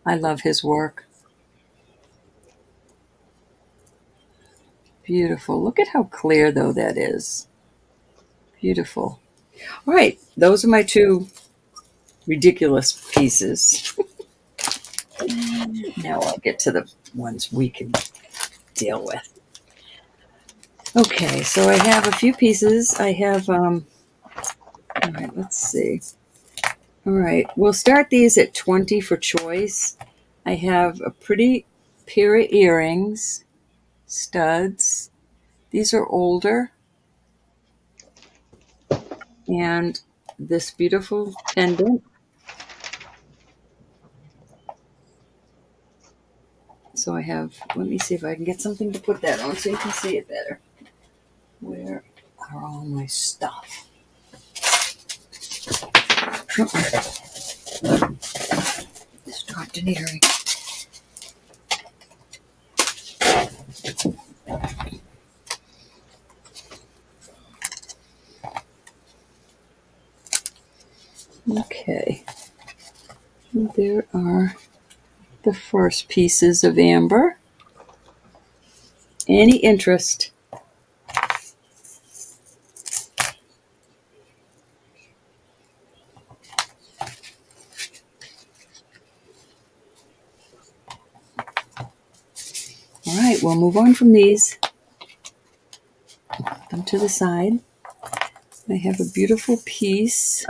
I love his work. Beautiful. Look at how clear, though, that is. Beautiful. All right, those are my two ridiculous pieces. Now I'll get to the ones we can deal with. Okay, so I have a few pieces. I have, all right, let's see. All right, we'll start these at 20 for choice. I have a pretty pair of earrings, studs. These are older. And this beautiful pendant. So I have, let me see if I can get something to put that on so you can see it better. Where are all my stuff? Just dropped an earring. Okay. And there are the first pieces of amber. Any interest? All right, we'll move on from these. Put them to the side. I have a beautiful piece.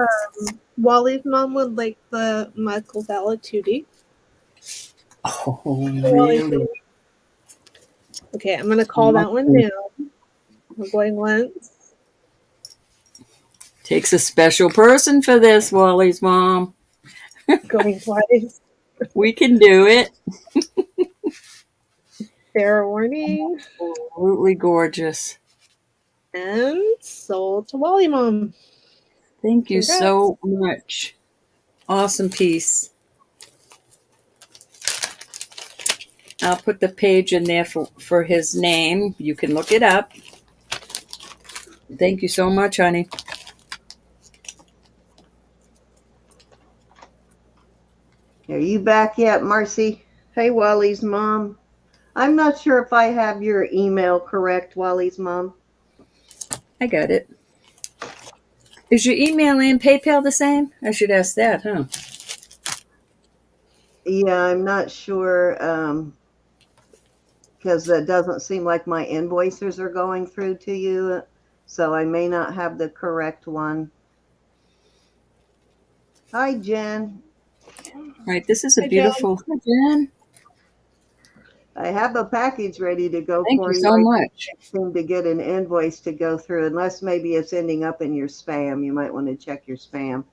Wally's mom would like the Michael Valatutti. Oh, really? Okay, I'm going to call that one down. We're going once. Takes a special person for this, Wally's mom. Going twice. We can do it. Fair warning. Absolutely gorgeous. And sold to Wally Mom. Thank you Congrats. so much. Awesome piece. I'll put the page in there for his name. You can look it up. Thank you so much, honey. Are you back yet, Marcy? Hey, Wally's mom. I'm not sure if I have your email correct, Wally's mom. I got it. Is your email and PayPal the same? I should ask that, huh? Yeah, I'm not sure because it doesn't seem like my invoices are going through to you, so I may not have the correct one. Hi, Jen. All right, this is a Hi, beautiful. Hi, Jen. I have a package ready to go Thank for you you. so I much. seem to get an invoice to go through, unless maybe it's ending up in your spam. You might want to check your spam.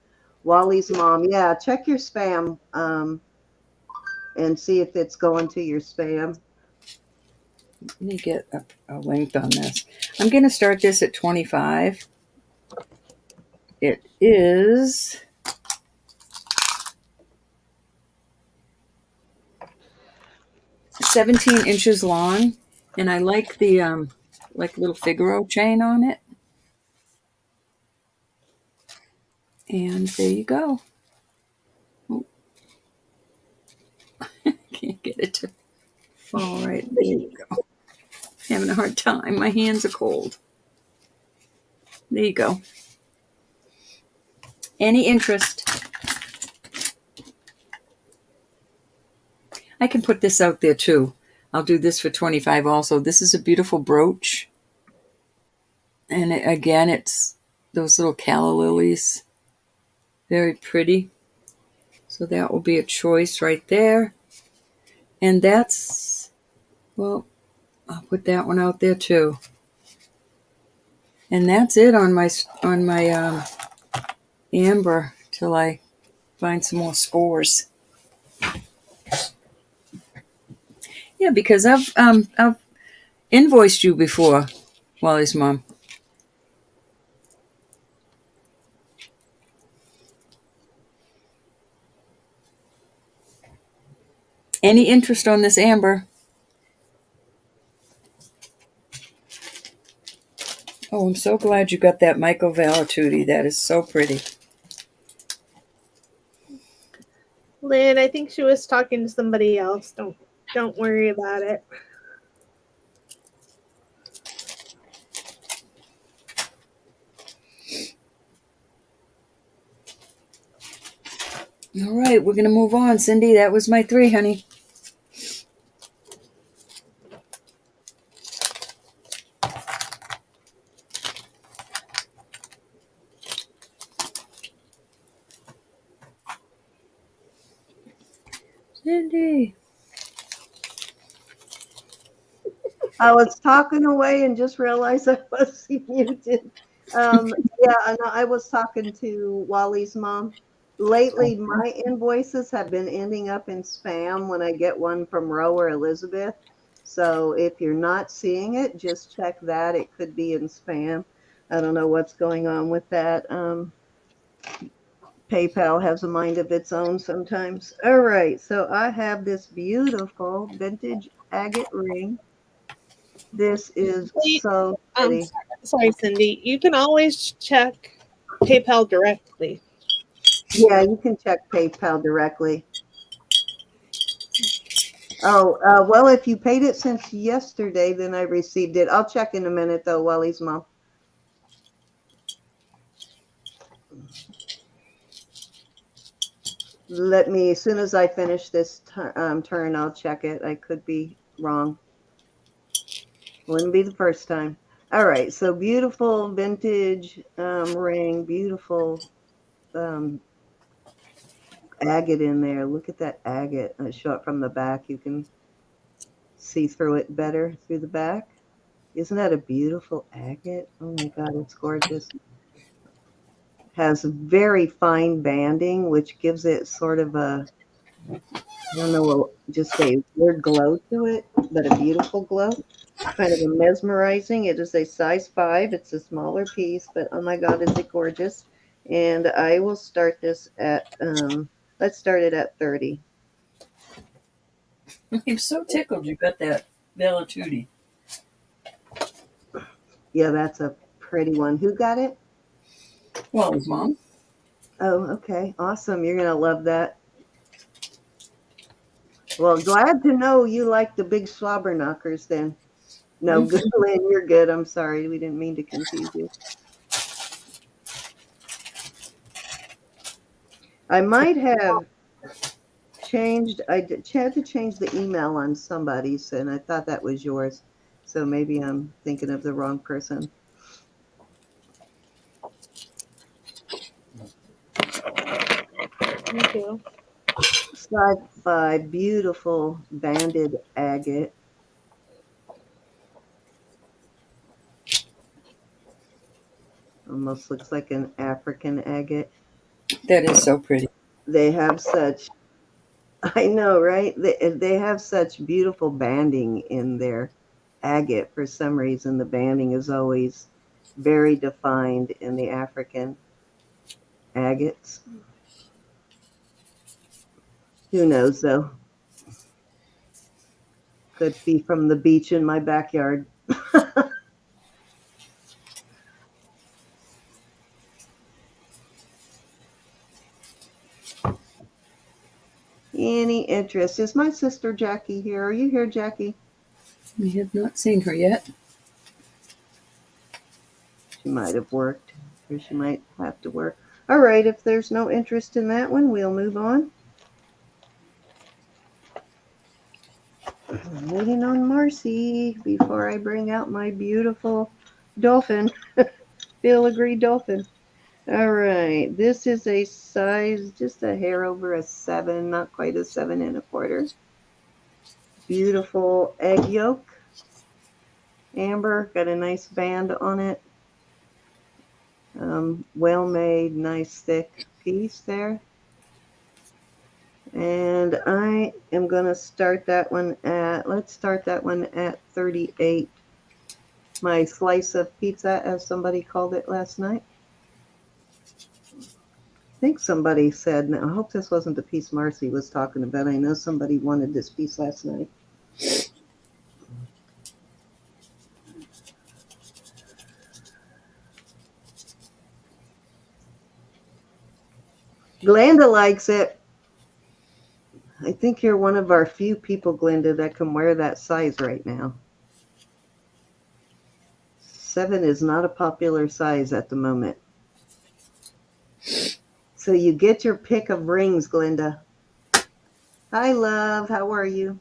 Wally's mom, yeah, check your spam and see if it's going to your spam. Let me get a length on this. I'm going to start this at 25. It is 17 inches long, and I like the like little Figaro chain on it. And there you go. Can't get it to fall right. There you go. Having a hard time. My hands are cold. There you go. Any interest? I can put this out there too. I'll do this for $25 also. This is a beautiful brooch. And again, it's those little calla lilies. Very pretty. So that will be a choice right there. And that's, well, I'll put that one out there too. And that's it on my amber till I find some more scores. Yeah, because I've invoiced you before, Wally's mom. Any interest on this amber? Oh, I'm so glad you got that Michael Valatuti. That is so pretty. Lynn, I think she was talking to somebody else. Don't worry about it. All right, we're going to move on. Cindy, that was my 3, honey. Cindy. I was talking away and just realized I was muted. Yeah, I was talking to Wally's mom. Lately, my invoices have been ending up in spam when I get one from Roe or Elizabeth. So if you're not seeing it, just check that. It could be in spam. I don't know what's going on with that. PayPal has a mind of its own sometimes. All right, so I have this beautiful vintage agate ring. This is so pretty. Sorry, Cindy. You can always check PayPal directly. Yeah, you can check PayPal directly. Oh, well, if you paid it since yesterday, then I received it. I'll check in a minute, though, Wally's mom. Let me, as soon as I finish this turn, I'll check it. I could be wrong. Wouldn't be the first time. All right, so beautiful vintage ring, beautiful agate in there. Look at that agate. I show it from the back. You can see through it better through the back. Isn't that a beautiful agate? Oh my God, it's gorgeous. Has very fine banding, which gives it sort of a, I don't know, just a weird glow to it, but a beautiful glow. Kind of a mesmerizing. It is a size 5. It's a smaller piece, but oh my God, is it gorgeous. And I will start this at, let's start it at 30. I'm so tickled you got that Valatuti. Yeah, that's a pretty one. Who got it? Wally's mom. Oh, okay. Awesome. You're going to love that. Well, glad to know you like the big slobber knockers then. No, good, Lynn, you're good. I'm sorry. We didn't mean to confuse you. I might have changed, had to change the email on somebody's, and I thought that was yours. So maybe I'm thinking of the wrong person. Thank you. Size 5, beautiful banded agate. Almost looks like an African agate. That is so pretty. They have such, I know, right? They have such beautiful banding in their agate. For some reason, the banding is always very defined in the African agates. Who knows, though? Could be from the beach in my backyard. Any interest? Is my sister Jackie here? Are you here, Jackie? We have not seen her yet. She might have worked, or she might have to work. All right, if there's no interest in that one, we'll move on. I'm waiting on Marcy before I bring out my beautiful dolphin, filigree dolphin. All right, this is a size just a hair over a 7, not quite a 7 1/4. Beautiful egg yolk, amber, got a nice band on it. Well made, nice thick piece there. And I am going to start that one at, let's start that one at 38. My slice of pizza, as somebody called it last night. I think somebody said, I hope this wasn't the piece Marcy was talking about. I know somebody wanted this piece last night. Glenda likes it. I think you're one of our few people, Glenda, that can wear that size right now. 7 is not a popular size at the moment. So you get your pick of rings, Glenda. Hi, love. How are you?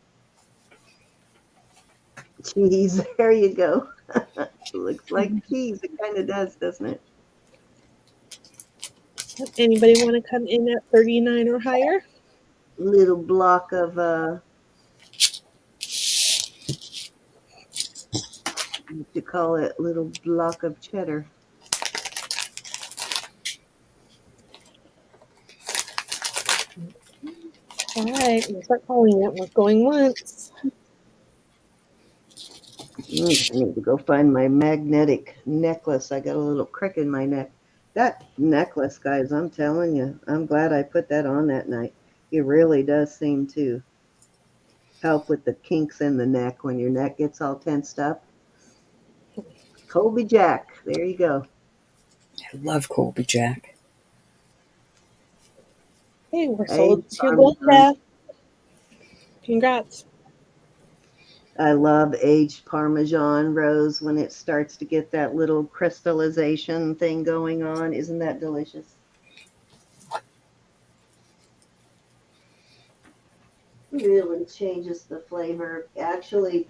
Cheese. There you go. Looks like cheese. It kind of does, doesn't it? Anybody want to come in at 39 or higher? Little block of what you call it? Little block of cheddar. All right, we'll start calling it. We're going once. I need to go find my magnetic necklace. I got a little crick in my neck. That necklace, guys, I'm telling you, I'm glad I put that on that night. It really does seem to help with the kinks in the neck when your neck gets all tensed up. Colby Jack, there you go. I love Colby Jack. Hey, we're sold to Parmesan. Glenda. Congrats. I love aged Parmesan, Rose, when it starts to get that little crystallization thing going on. Isn't that delicious? Really changes the flavor. Actually,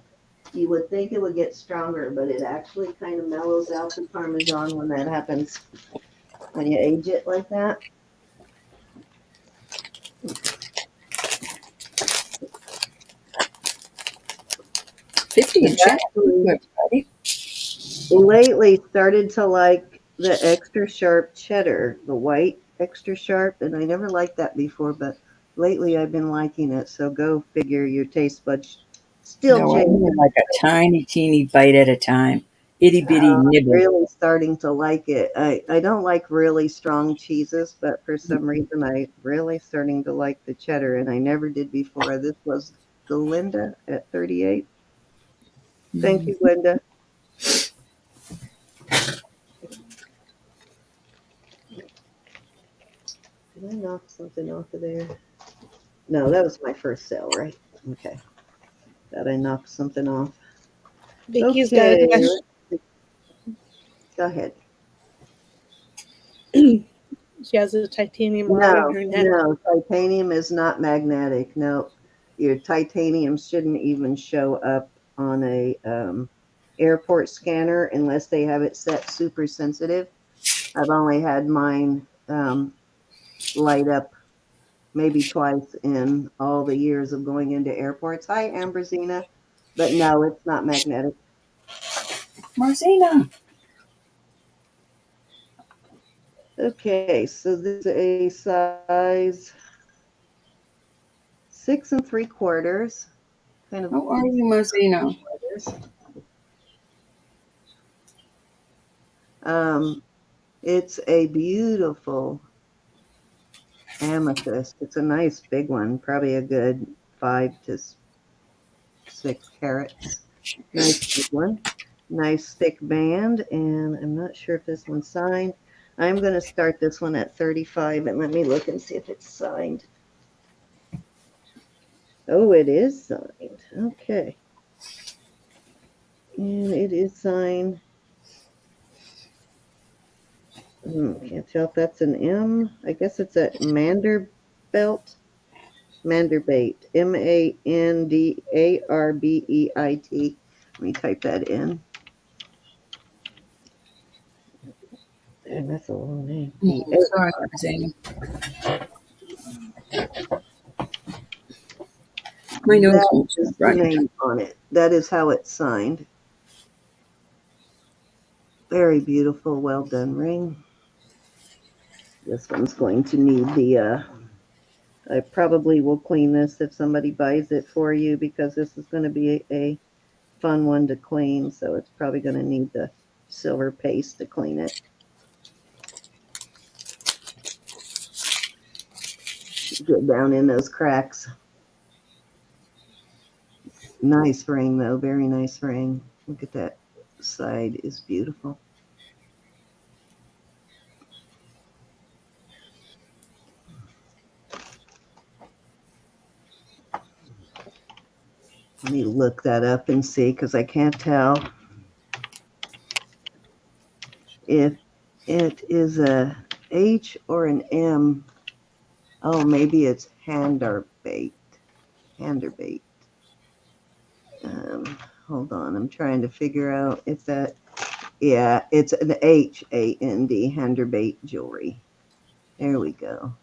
you would think it would get stronger, but it actually kind of mellows out the Parmesan when that happens, when you age it like that. $50 in chat. Everybody. Lately started to like the extra sharp cheddar, the white extra sharp, and I never liked that before, but lately I've been liking it. So go figure, your taste buds still No, I change. mean like a tiny, teeny bite at a time. Itty bitty nibble. Really starting to like it. I don't like really strong cheeses, but for some reason I really starting to like the cheddar, and I never did before. This was Glinda at 38. Thank you, Glinda. Did I knock something off of there? No, that was my first sale, right? Okay. Thought I knocked something off. Vicky's got a question. Go ahead. She has a titanium rod in her neck. No, titanium is not magnetic. No, your titanium shouldn't even show up on a airport scanner unless they have it set super sensitive. I've only had mine light up maybe twice in all the years of going into airports. Hi, Ambrosina. But no, it's not magnetic. Marcina. Okay, so this is a size 6 3/4. Kind of. How are you, Marcina? It's a beautiful amethyst. It's a nice big one, probably a good 5 to 6 carats. Nice big one. Nice thick band, and I'm not sure if this one's signed. I'm going to start this one at 35, and let me look and see if it's signed. Oh, it is signed. Okay. And it is signed. Can't tell if that's an M. I guess it's a Manderbelt. Manderbait. Mandarbeit. Let me type that in. And that's a long name. Sorry, Zane. My nose That won't is stop the running. name on it. That is how it's signed. Very beautiful, well done ring. This one's going to need the, I probably will clean this if somebody buys it for you because this is going to be a fun one to clean. So it's probably going to need the silver paste to clean it. Get down in those cracks. Nice ring though, very nice ring. Look at that side is beautiful. Let me look that up and see because I can't tell if it is a H or an M. Oh, maybe it's Handerbait. Handerbait. Hold on, I'm trying to figure out if that. Yeah, it's an HAND, Handerbait jewelry. There we go.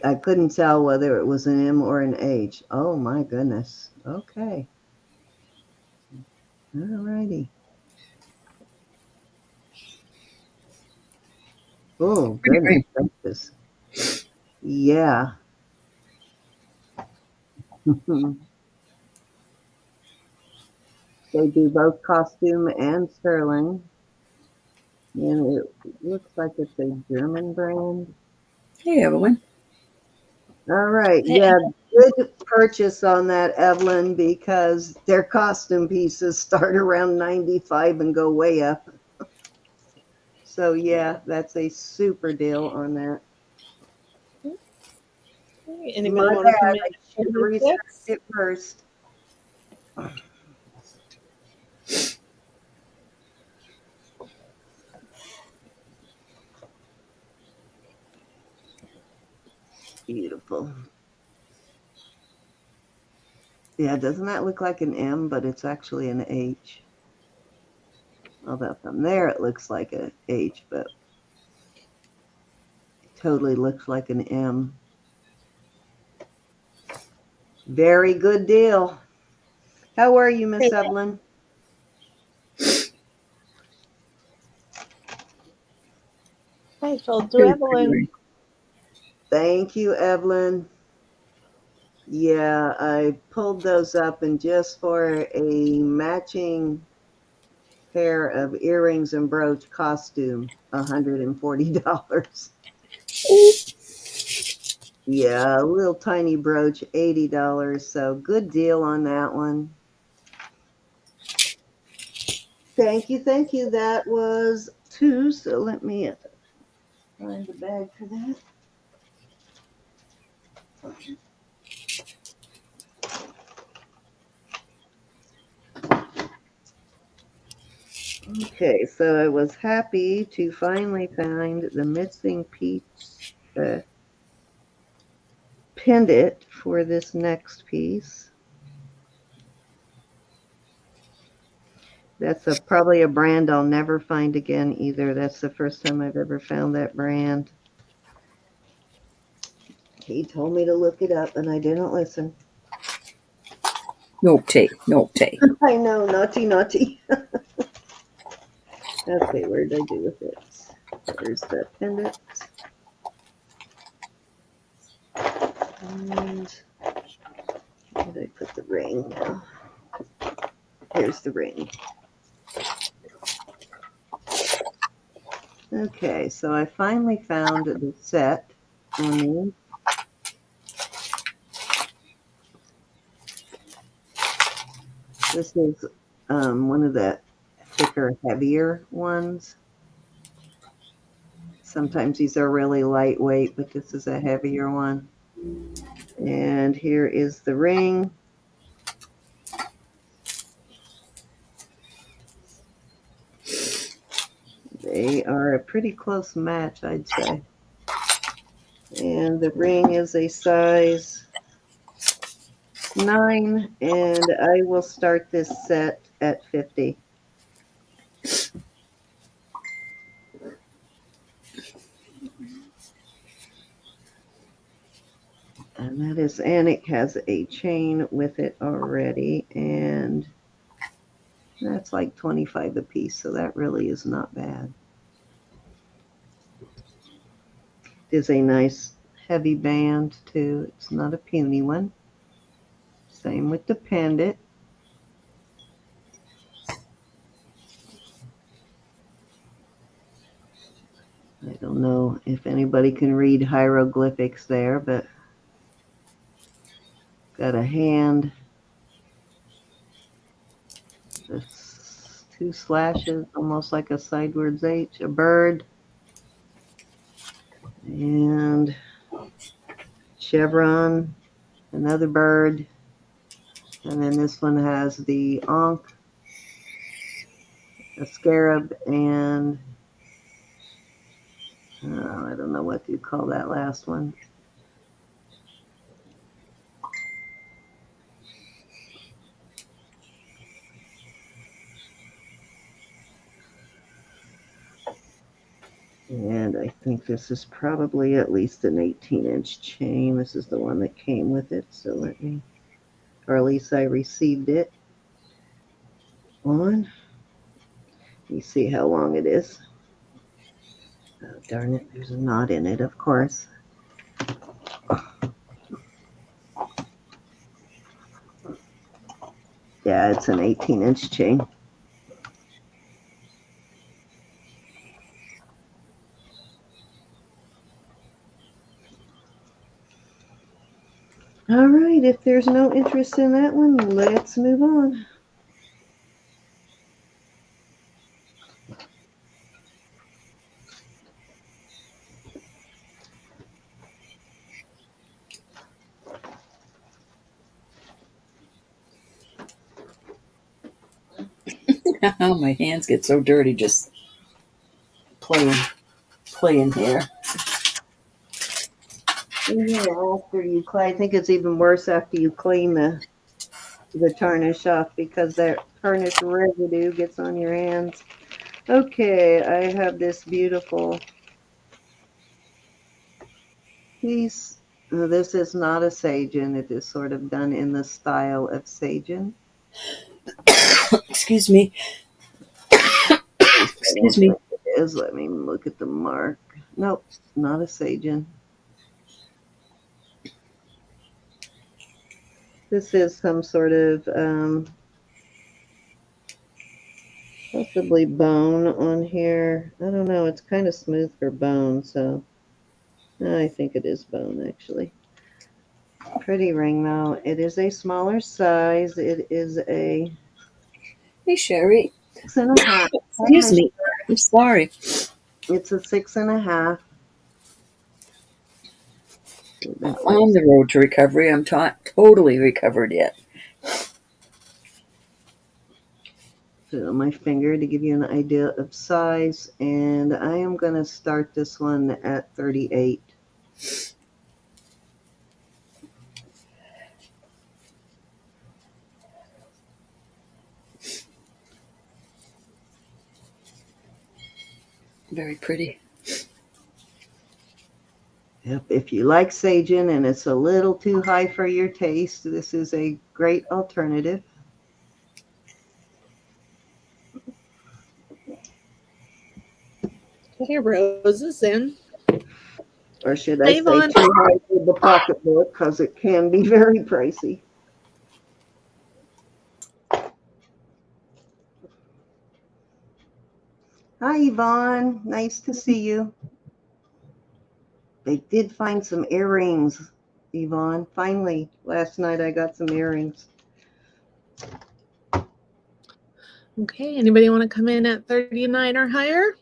I couldn't tell whether it was an M or an H. Oh my goodness. Okay. All righty. Oh goodness gracious. Yeah. They do both costume and sterling. And it looks like it's a German brand. Hey, Evelyn. All right. Hey. Yeah, good purchase on that, Evelyn, because their costume pieces start around 95 and go way up. So yeah, that's a super deal on that. Anybody My want to come bad. in I at should have researched 46? it first. Beautiful. Yeah, doesn't that look like an M, but it's actually an H? Although from there it looks like a H, but it totally looks like an M. Very good deal. How are you, Miss Evelyn? Hi, told to Evelyn. Thank you, Evelyn. Yeah, I pulled those up, and just for a matching pair of earrings and brooch costume, $140. Yeah, a little tiny brooch, $80. So good deal on that one. Thank you, thank you. That was two. So let me find the bag for that. Okay, so I was happy to finally find the missing piece, the pendant for this next piece. That's probably a brand I'll never find again either. That's the first time I've ever found that brand. He told me to look it up, and I didn't listen. Naughty, naughty. I know, naughty, naughty. Okay, where did I do with it? There's the pendant. And where did I put the ring now? Here's the ring. Okay, so I finally found the set on these. This is one of the thicker, heavier ones. Sometimes these are really lightweight, but this is a heavier one. And here is the ring. They are a pretty close match, I'd say. And the ring is a size 9, and I will start this set at 50. And that is, and it has a chain with it already, and that's like 25 a piece, so that really is not bad. It is a nice heavy band too. It's not a puny one. Same with the pendant. I don't know if anybody can read hieroglyphics there, but got a hand, this 2 slashes, almost like a sideways H, a bird, and chevron, another bird, and then this one has the ankh, a scarab, and I don't know what you call that last one. And I think this is probably at least an 18-inch chain. This is the one that came with it, so let me, or at least I received it on. You see how long it is. Oh, darn it, there's a knot in it, of course. Yeah, it's an 18-inch chain. All right, if there's no interest in that one, let's move on. My hands get so dirty just playing here. Yeah, after you clean, I think it's even worse after you clean the tarnish off, because that tarnish residue gets on your hands. Okay, I have this beautiful piece. This is not a sagen. It is sort of done in the style of sagen. Excuse me. Excuse me. It is. Let me look at the mark. Nope, not a sagen. This is some sort of possibly bone on here. I don't know. It's kind of smooth for bone, so I think it is bone, actually. Pretty ring, though. It is a smaller size. It is a Hey, Sherry. 6.5. Excuse me. I'm sorry. It's a 6.5. I'm on the road to recovery. I'm totally recovered yet. Put it on my finger to give you an idea of size, and I am going to start this one at 38. Very pretty. Yep, if you like sagen and it's a little too high for your taste, this is a great alternative. Okay, Rose is in. Or should I say Avon. too high for the pocketbook, because it can be very pricey. Hi, Yvonne. Nice to see you. They did find some earrings, Yvonne. Finally, last night I got some earrings. Okay, anybody want to come in at 39 or higher?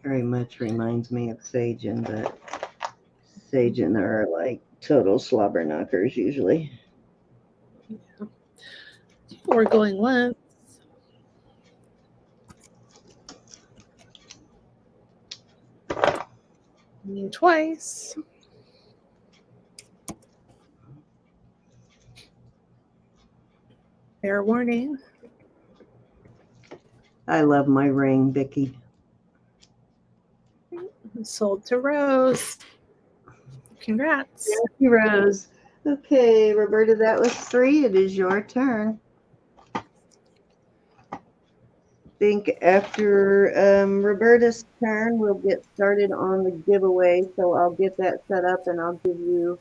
very much reminds me of Sagen, but Sagen are like total slobber knockers usually. Yeah. We're going once. And twice. Fair warning. I love my ring, Vicky. Sold to Rose. Congrats. Thank you, Rose. Okay, Roberta, that was 3. It is your turn. I think after Roberta's turn, we'll get started on the giveaway. So I'll get that set up and I'll give you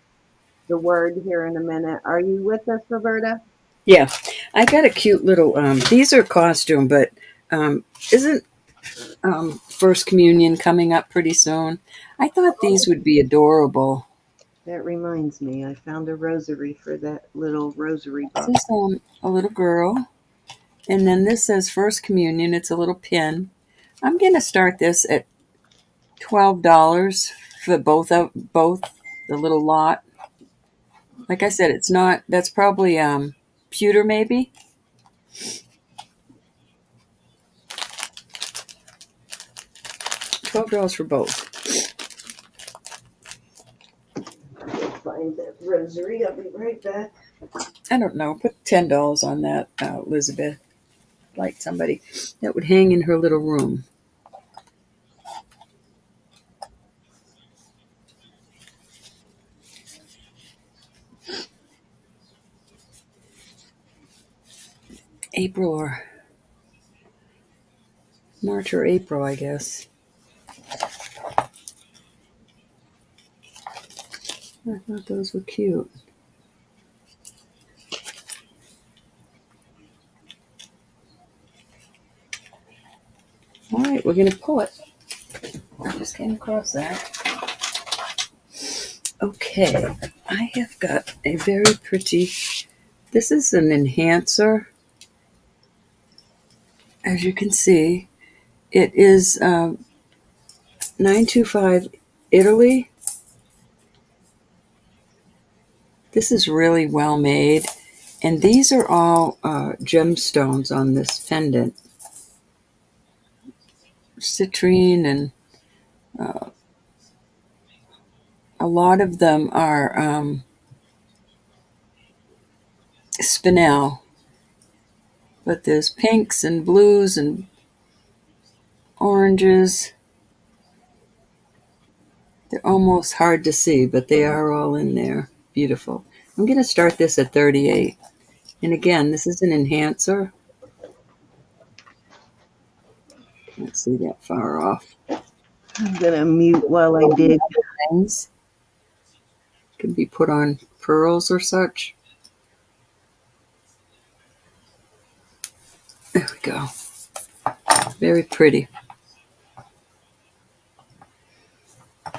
the word here in a minute. Are you with us, Roberta? Yeah, I got a cute little. These are costume, but isn't First Communion coming up pretty soon? I thought these would be adorable. That reminds me, I found a rosary for that little rosary This box. is a little girl, and then this says First Communion. It's a little pin. I'm gonna start this at $12 for both the little lot. Like I said, it's not. That's probably pewter, maybe. $12 for both. Find that rosary. I'll be right back. I don't know. Put $10 on that, Elizabeth. Like somebody that would hang in her little room. April or March or April, I guess. I thought those were cute. All right, we're going to pull it. I just came across that. Okay, I have got a very pretty, this is an enhancer. As you can see, it is 925 Italy. This is really well made. And these are all gemstones on this pendant. Citrine and a lot of them are spinel. But there's pinks and blues and oranges. They're almost hard to see, but they are all in there. Beautiful. I'm going to start this at 38. And again, this is an enhancer. Can't see that far off. I'm going to mute while I dig. Things can be put on pearls or such. There we go. Very pretty.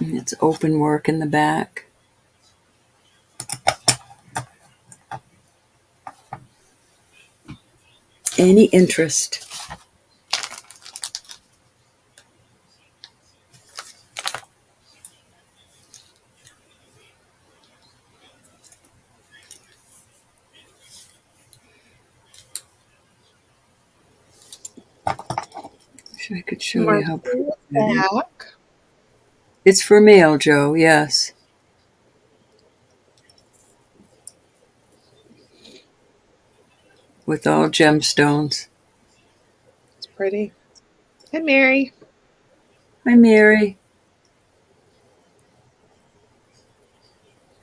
And it's open work in the back. Any interest? Wish I could show you how pretty it is. Back. It's for mail, Joe, yes. With all gemstones. It's pretty. Hi, Mary. Hi, Mary.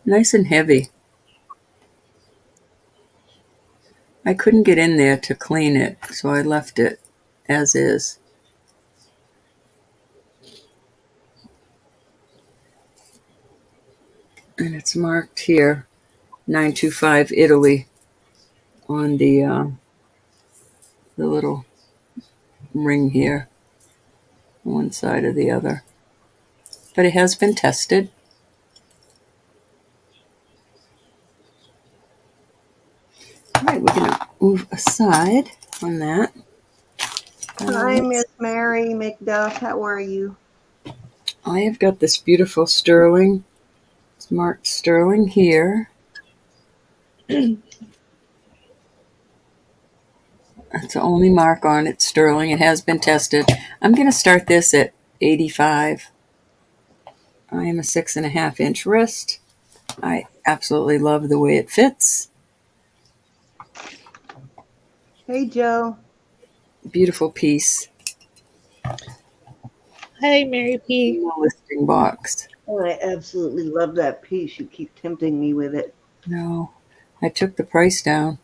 Nice and heavy. I couldn't get in there to clean it, so I left it as is. And it's marked here, 925 Italy, on the little ring here, one side or the other. But it has been tested. All right, we're going to move aside on that. Hi, Miss Mary McDuff. How are you? I have got this beautiful sterling. It's marked sterling here. That's the only mark on it, sterling. It has been tested. I'm going to start this at 85. I am a 6.5-inch wrist. I absolutely love the way it fits. Hey, Joe. Beautiful piece Hey, Mary in P. the listing box. Oh, I absolutely love that piece. You keep tempting me with it. No, I took the price down.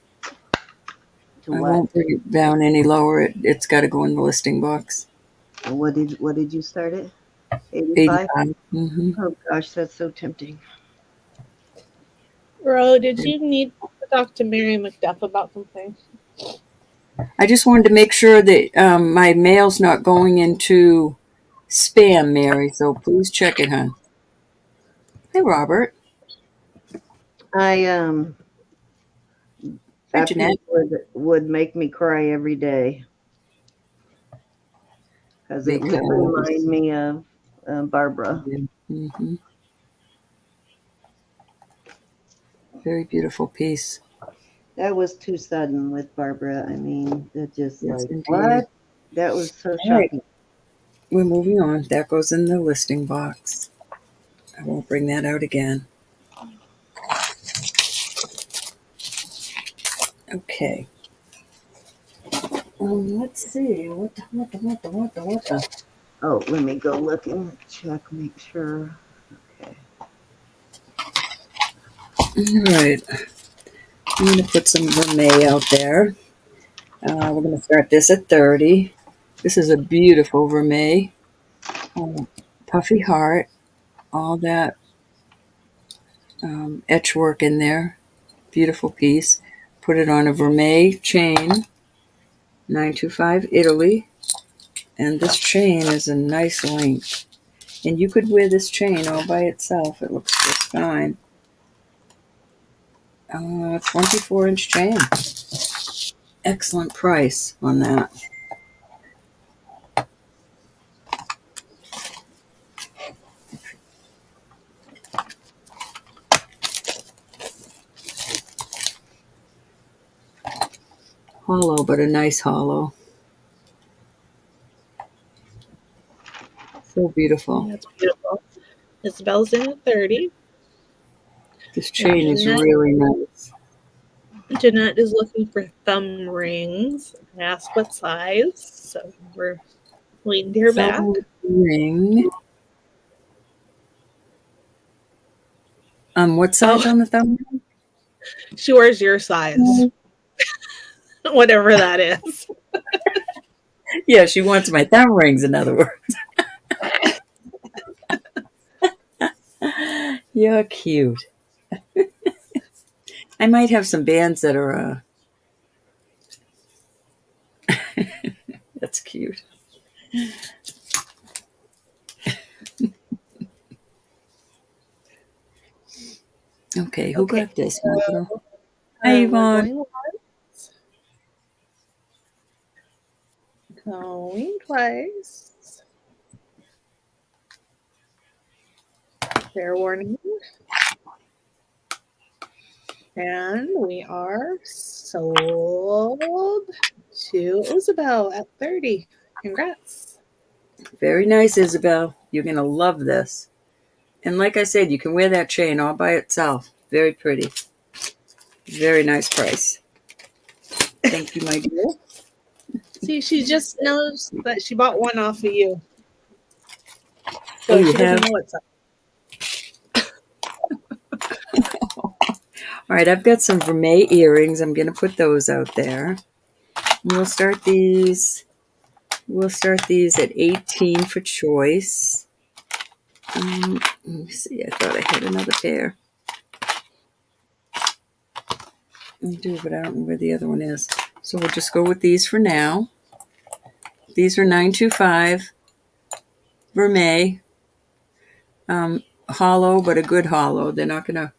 To I what? won't bring it down any lower. It's got to go in the listing box. What did you start it? 85? 85. Mm-hmm. Oh gosh, that's so tempting. Ro, did you need to talk to Mary McDuff about something? I just wanted to make sure that my mail's not going into spam, Mary. So please check it, hon. Hey, Robert. I Hi, that piece Jeanette. would make me cry every day because it would remind Because me of Barbara. mm-hmm. Very beautiful piece. That was too sudden with Barbara. I mean, it just Yes, like indeed. what? That was so All right, shocking. we're moving on. That goes in the listing box. I won't bring that out again. Okay. Let's see. What the? Oh, let me go look and check, make sure. Okay. All right. I'm going to put some vermeil out there. We're going to start this at 30. This is a beautiful vermeil. Puffy heart. All that etch work in there. Beautiful piece. Put it on a vermeil chain. 925 Italy. And this chain is a nice length. And you could wear this chain all by itself. It looks just fine. 24-inch chain. Excellent price on that. Hollow, but a nice hollow. So beautiful. That's beautiful. Isabel's in at 30. This And chain is really nice. Jeanette is looking for thumb rings. I asked what size, so we're waiting to hear back. Thumb ring. What size Oh, on the thumb ring? she wears your size, whatever that is. Yeah, she wants my thumb rings, in other words. You're cute. I might have some bands that are, that's cute. Okay, who Okay, got this? so Hi, we're Yvonne. going once, going twice. Fair warning. And we are sold to Isabel at 30. Congrats. Very nice, Isabel. You're going to love this. And like I said, you can wear that chain all by itself. Very pretty. Very nice price. Thank you, my dear. See, she just knows that she bought one off of you. Oh, So you she have? doesn't know what's up. All right, I've got some vermeil earrings. I'm going to put those out there. And we'll start these. We'll start these at 18 for choice. Let me see. I thought I had another pair. I do, but I don't know where the other one is. So we'll just go with these for now. These are 925 vermeil. Hollow, but a good hollow. They're not going to.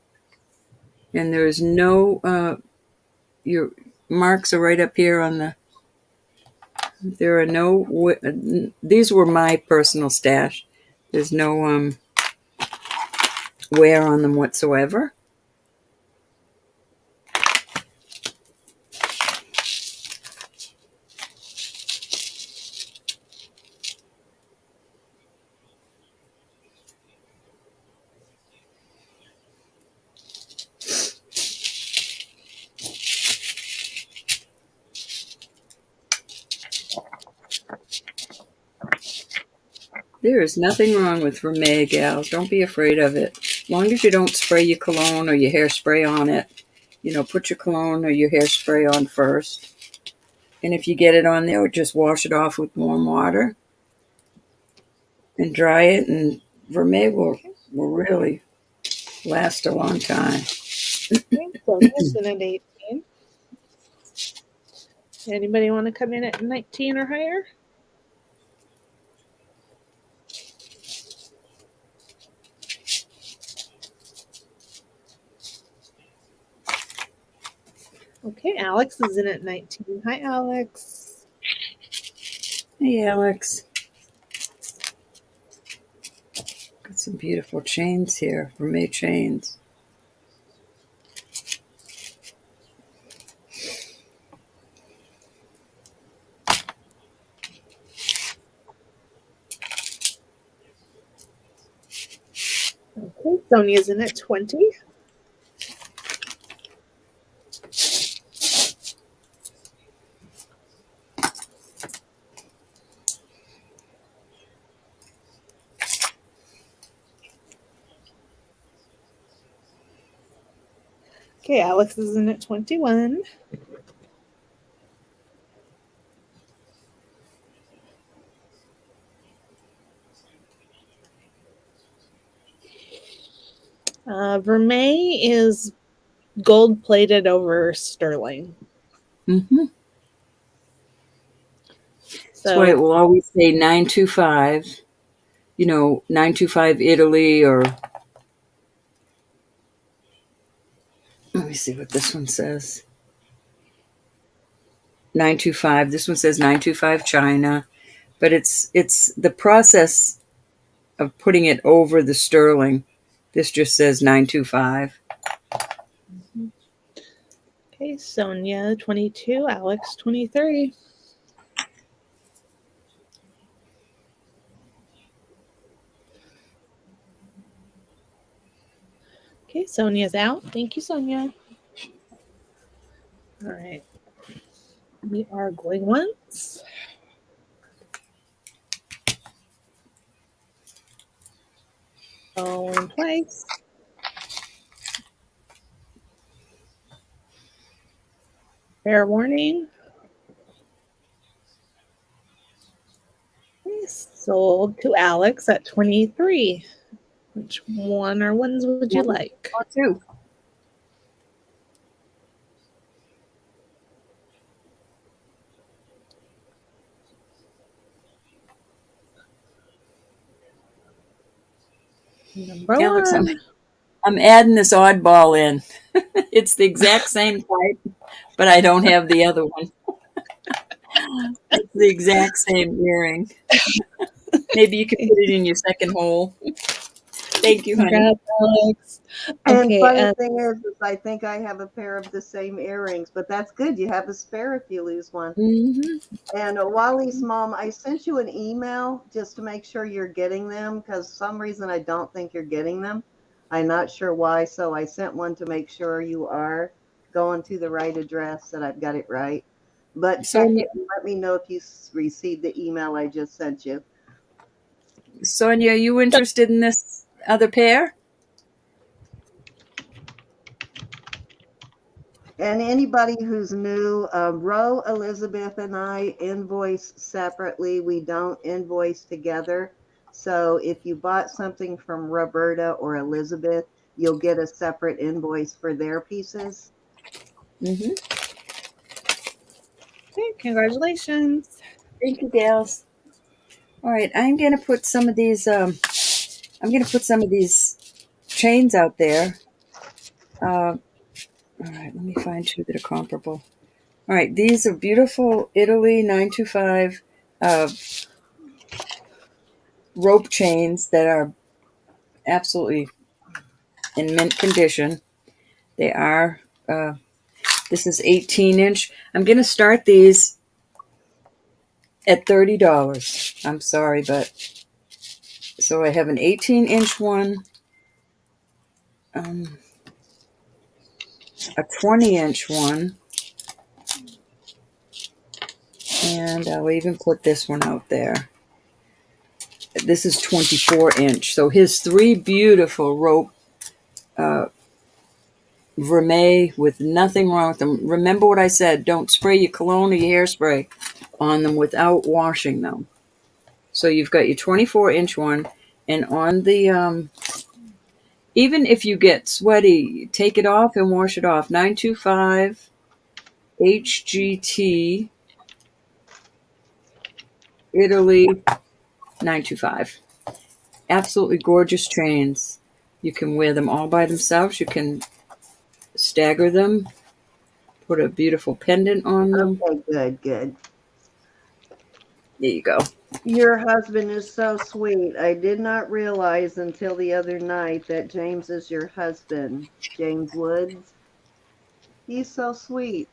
And there's no. Your marks are right up here on the. There are no. These were my personal stash. There's no wear on them whatsoever. There is nothing wrong with vermeil, gals. Don't be afraid of it. As long as you don't spray your cologne or your hairspray on it. You know, put your cologne or your hairspray on first. And if you get it on there, just wash it off with warm water and dry it. And vermeil will really last a long time. Okay, Sonia's in at 18. Anybody want to come in at 19 or higher? Okay, Alex is in at 19. Hi, Alex. Hey, Alex. Got some beautiful chains here, vermeil chains. Okay, Sonia's in at 20. Okay, Alex is in at 21. Vermeil is gold plated over sterling. Mm-hmm. That's why it So will always say 925. You know, 925 Italy, or let me see what this one says. 925. This one says 925 China, but it's the process of putting it over the sterling. This just says 925. okay, Sonia 22, Alex 23. Okay, Sonia's out. Thank you, Sonia. All right. We are going once. Going twice. Fair warning. Okay, sold to Alex at 23. Which one or ones would you like? Or two. Number Alex, one. I'm adding this oddball in. It's the exact same type, but I don't have the other one. It's the exact same earring. Maybe you can put it in your second hole. Thank you, honey. Congrats, Alex. And Okay, funny thing is I think I have a pair of the same earrings, but that's good. You have a spare if you lose one. Mm-hmm. And Wally's mom, I sent you an email just to make sure you're getting them because some reason I don't think you're getting them. I'm not sure why, so I sent one to make sure you are going to the right address, that I've got it right. But check Sonia, it and let me know if you received the email I just sent you. Sonia, are you interested in this other pair? And anybody who's new, Ro, Elizabeth, and I invoice separately. We don't invoice together. So if you bought something from Roberta or Elizabeth, you'll get a separate invoice for their pieces. Mm-hmm. okay, congratulations. Thank you, gals. All right, I'm gonna put some of these. I'm gonna put some of these chains out there. All right, let me find two that are comparable. All right, these are beautiful Italy 925 rope chains that are absolutely in mint condition. They are, this is 18-inch. I'm going to start these at $30. I'm sorry, but so I have an 18-inch one, a 20-inch one, and I'll even put this one out there. This is 24-inch. So here's three beautiful rope vermeil with nothing wrong with them. Remember what I said, don't spray your cologne or your hairspray on them without washing them. So you've got your 24-inch one, and on the even if you get sweaty, take it off and wash it off. 925 HGT Italy 925. Absolutely gorgeous chains. You can wear them all by themselves. You can stagger them, put a beautiful pendant on them. Okay, good, good. There you go. Your husband is so sweet. I did not realize until the other night that James is your husband, James Woods. He's so sweet.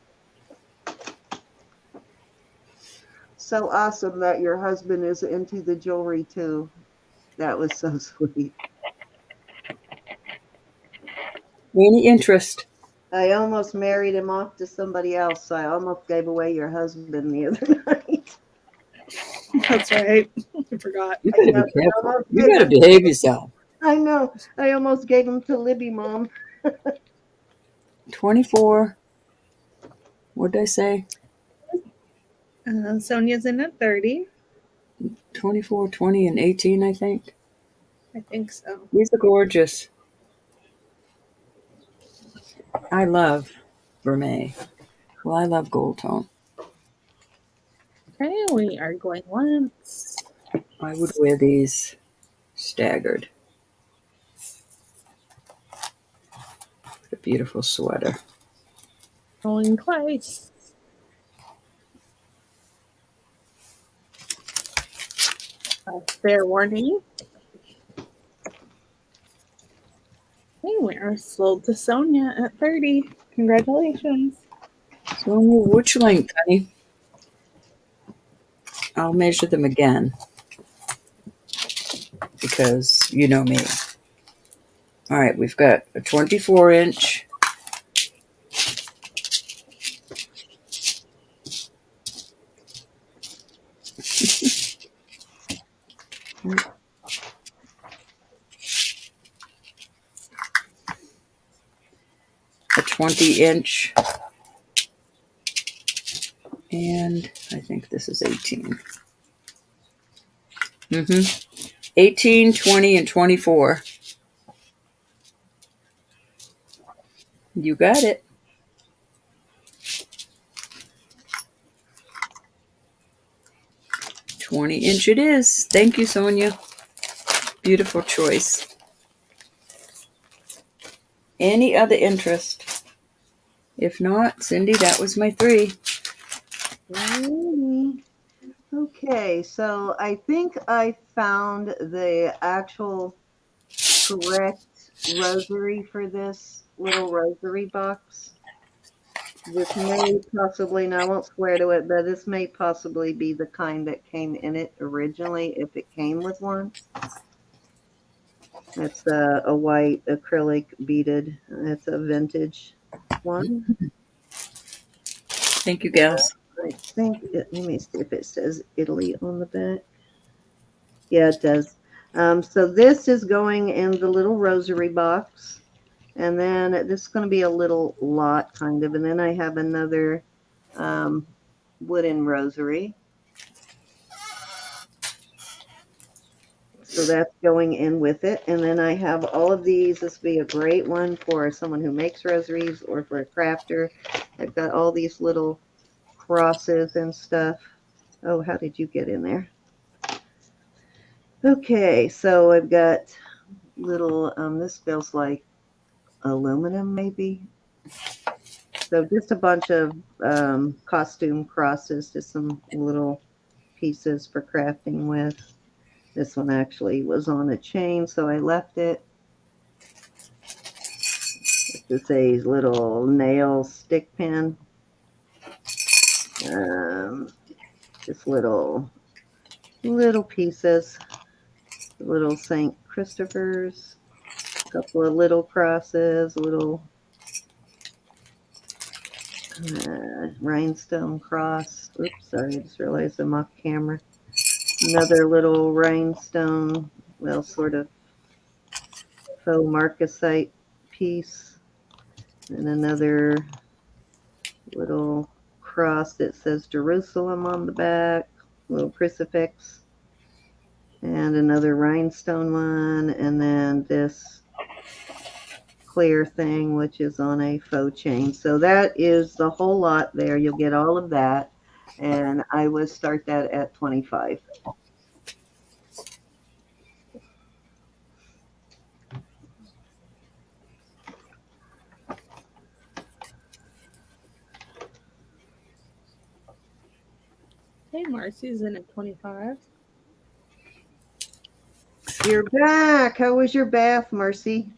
So awesome that your husband is into the jewelry too. That was so sweet. Any interest? I almost married him off to somebody else. So I almost gave away your husband the other night. That's right. I forgot. You gotta I be careful. almost You gave gotta him, behave yourself. I know. I almost gave him to Libby Mom. 24. What did I say? Sonia's in at 30. 24, 20, and 18, I think. I think so. These are gorgeous. I love vermeil. Well, I love gold tone. Okay, we are going once. I would wear these staggered. A beautiful sweater. Going twice. Fair warning. Okay, we are sold to Sonia at 30. Congratulations. So which length, honey? I'll measure them again because you know me. All right, we've got a 24-inch. A 20-inch. And I think this is 18. 18, 20, and 24. You got it. 20-inch it is. Thank you, Sonia. Beautiful choice. Any other interest? If not, Cindy, that was my 3. Okay, so I think I found the actual correct rosary for this little rosary box. This may possibly, and I won't swear to it, but this may possibly be the kind that came in it originally, if it came with one. It's a white acrylic beaded. It's a vintage one. Thank you, gals. I think, let me see if it says Italy on the back. Yeah, it does. So this is going in the little rosary box. And then this is going to be a little lot, kind of. And then I have another wooden rosary. So that's going in with it. And then I have all of these. This would be a great one for someone who makes rosaries or for a crafter. I've got all these little crosses and stuff. Oh, how did you get in there? Okay, so I've got little, this feels like aluminum maybe. So just a bunch of costume crosses, just some little pieces for crafting with. This one actually was on a chain, so I left it. This is a little nail stick pin. Just little pieces. Little St. Christopher's. A couple of little crosses. Little rhinestone cross. Oops, sorry, I just realized I'm off camera. Another little rhinestone, well, sort of faux marcasite piece. And another little cross that says Jerusalem on the back, little crucifix. And another rhinestone one, and then this clear thing, which is on a faux chain. So that is the whole lot there. You'll get all of that, and I would start that at 25. Okay, Marcy's in at 25. You're back. How was your bath, Marcy?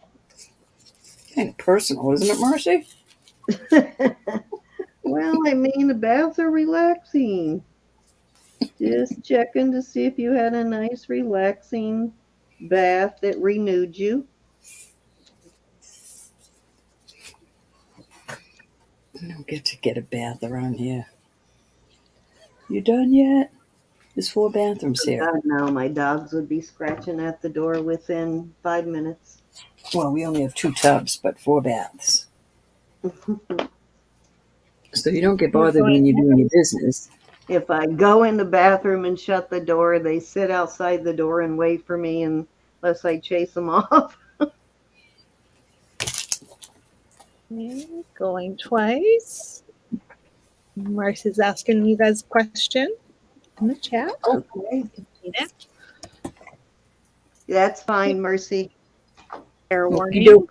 Kind of personal, isn't it, Marcy? Well, I mean, the baths are relaxing. Just checking to see if you had a nice, relaxing bath that renewed you. I don't get to get a bath around here. You done yet? There's 4 bathrooms here. God, no, my dogs would be scratching at the door within 5 minutes. Well, we only have 2 tubs, but 4 baths. So you don't get bothered when you're doing your business. If I go in the bathroom and shut the door, they sit outside the door and wait for me unless I chase them off. Okay, going twice. Marcy's asking you guys a question in the chat. Okay. That's fine, Mercy. Fair warning.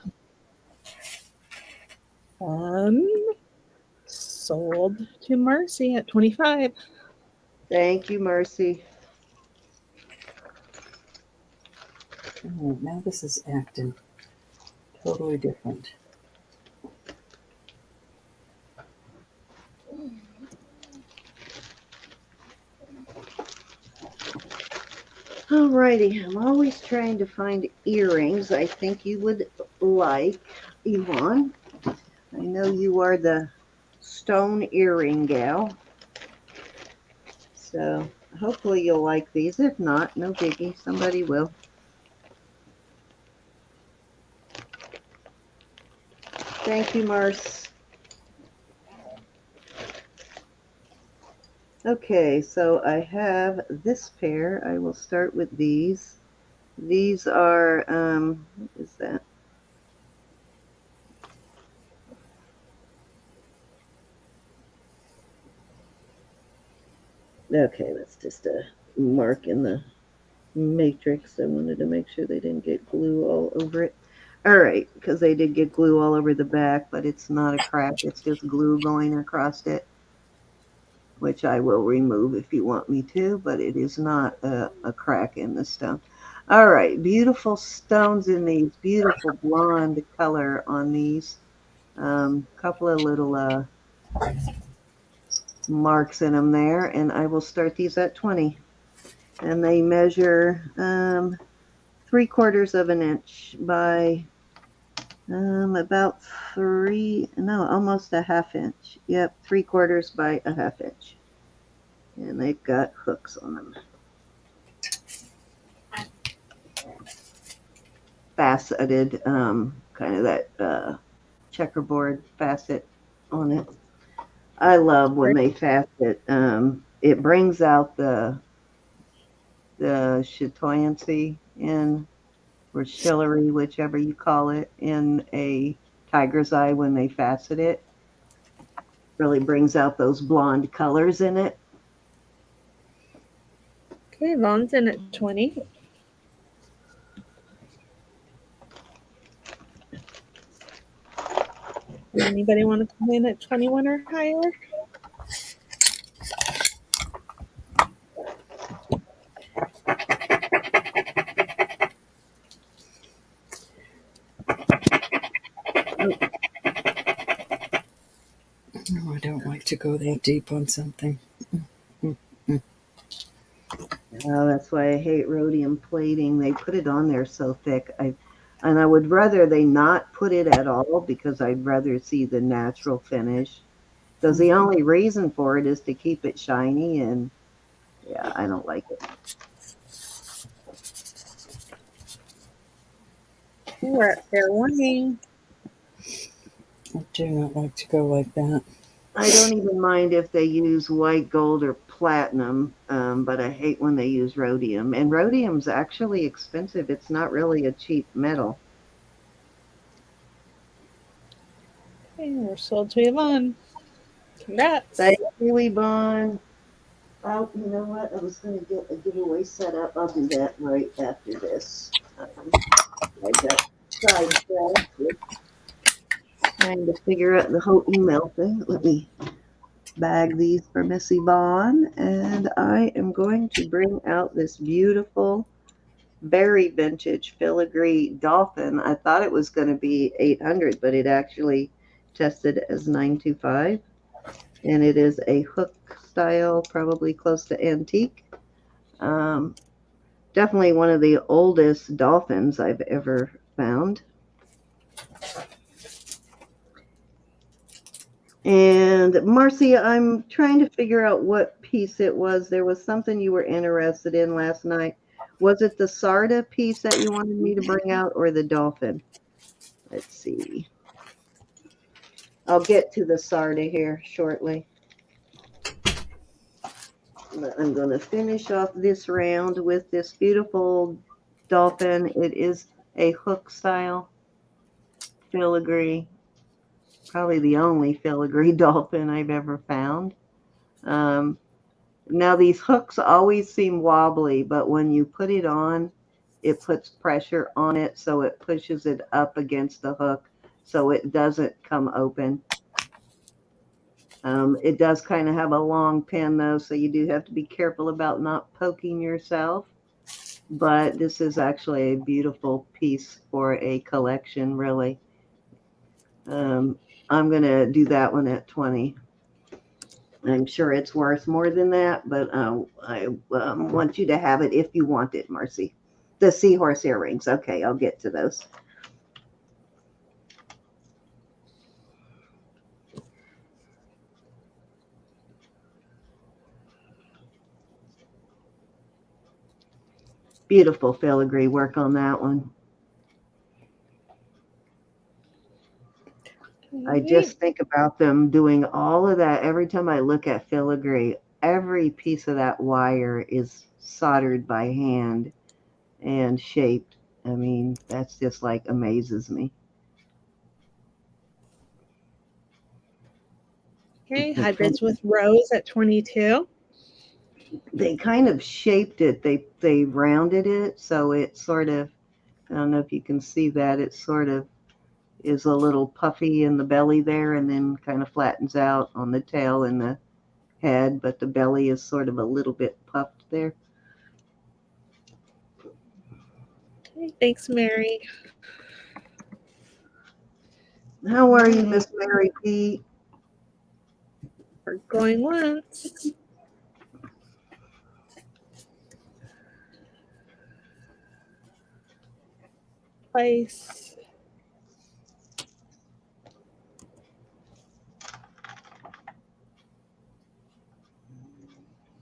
Sold to Marcy at 25. Thank you, Mercy. Oh, now this is acting totally different. Alrighty, I'm always trying to find earrings I think you would like, Yvonne. I know you are the stone earring gal. So hopefully you'll like these. If not, no biggie. Somebody will. Thank you, Mars. Okay, so I have this pair. I will start with these. These are, what is that? Okay, that's just a mark in the matrix. I wanted to make sure they didn't get glue all over it. All right, because they did get glue all over the back, but it's not a crack. It's just glue going across it, which I will remove if you want me to, but it is not a crack in the stone. All right, beautiful stones in these, beautiful blonde color on these. Couple of little marks in them there, and I will start these at 20. And they measure 3/4 of an inch by about almost a half inch. Yep, 3/4 by a half inch. And they've got hooks on them. Faceted, kind of that checkerboard facet on it. I love when they facet. It brings out the chatoyancy in, or chivalry, whichever you call it, in a tiger's eye when they facet it. Really brings out those blonde colors in it. Okay, Vaughn's in at 20. Anybody want to come in at 21 or higher? to go that deep on something. Oh, that's why I hate rhodium plating. They put it on there so thick. And I would rather they not put it at all because I'd rather see the natural finish. Because the only reason for it is to keep it shiny, and yeah, I don't like it. We're at fair warning. I do not like to go like that. I don't even mind if they use white gold or platinum, but I hate when they use rhodium. And rhodium's actually expensive. It's not really a cheap metal. Okay, we're sold to Yvonne. Congrats. Thank you, Yvonne. Oh, you know what? I was going to get a giveaway set up. I'll do that right after this. I got sidetracked with trying to figure out the whole email thing. Let me bag these for Miss Yvonne, and I am going to bring out this beautiful very vintage filigree dolphin. I thought it was going to be 800, but it actually tested as 925, and it is a hook style, probably close to antique. Definitely one of the oldest dolphins I've ever found. And Marcy, I'm trying to figure out what piece it was. There was something you were interested in last night. Was it the Sarda piece that you wanted me to bring out, or the dolphin? Let's see. I'll get to the Sarda here shortly. I'm going to finish off this round with this beautiful dolphin. It is a hook style filigree. Probably the only filigree dolphin I've ever found. Now these hooks always seem wobbly, but when you put it on, it puts pressure on it, so it pushes it up against the hook so it doesn't come open. It does kind of have a long pin though, so you do have to be careful about not poking yourself. But this is actually a beautiful piece for a collection, really. I'm going to do that one at 20. I'm sure it's worth more than that, but I want you to have it if you want it, Marcy. The seahorse earrings. Okay, I'll get to those. Beautiful filigree work on that one. I just think about them doing all of that. Every time I look at filigree, every piece of that wire is soldered by hand and shaped. I mean, that's just like amazes me. Okay, hybrids with rose at 22. They kind of shaped it. They rounded it, so it sort of, I don't know if you can see that, it sort of is a little puffy in the belly there and then kind of flattens out on the tail and the head, but the belly is sort of a little bit puffed there. Okay, thanks, Mary. How are you, Miss Mary P? We're going once. Place.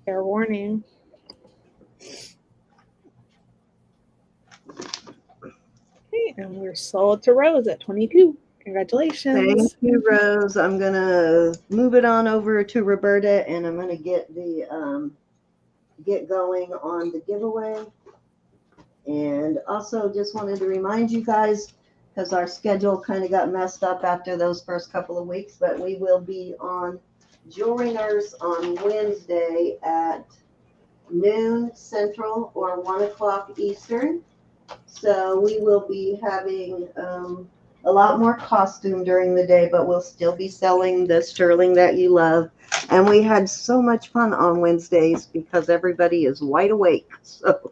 Fair warning. Okay, and we're sold to Rose at 22. Congratulations. Thank you, Rose. I'm gonna move it on over to Roberta, and I'm gonna get the get going on the giveaway. And also, just wanted to remind you guys, because our schedule kind of got messed up after those first couple of weeks, but we will be on Jewelry Nurse on Wednesday at noon Central or 1 o'clock Eastern. So we will be having a lot more costume during the day, but we'll still be selling the sterling that you love. And we had so much fun on Wednesdays because everybody is wide awake. So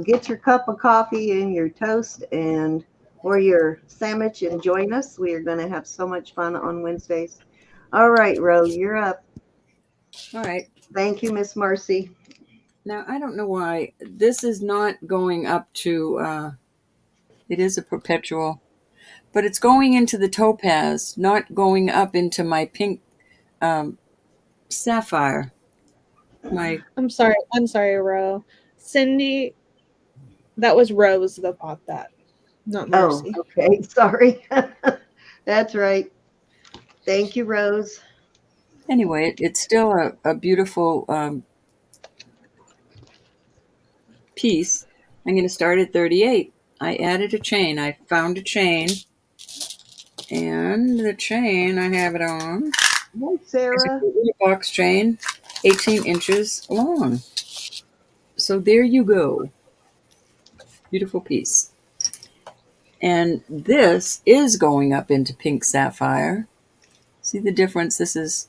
get your cup of coffee and your toast or your sandwich and join us. We are going to have so much fun on Wednesdays. All right, Ro, you're up. All right. Thank you, Miss Marcy. Now, I don't know why this is not going up to, it is a perpetual, but it's going into the topaz, not going up into my pink sapphire. I'm sorry, Ro. Cindy, that was Rose that bought that, not Oh, Marcy. okay. Sorry. That's right. Thank you, Rose. Anyway, it's still a beautiful piece. I'm going to start at 38. I added a chain. I found a chain, and the chain I have it on Hi, is a Sarah. box chain, 18 inches long. So there you go. Beautiful piece. And this is going up into pink sapphire. See the difference? This is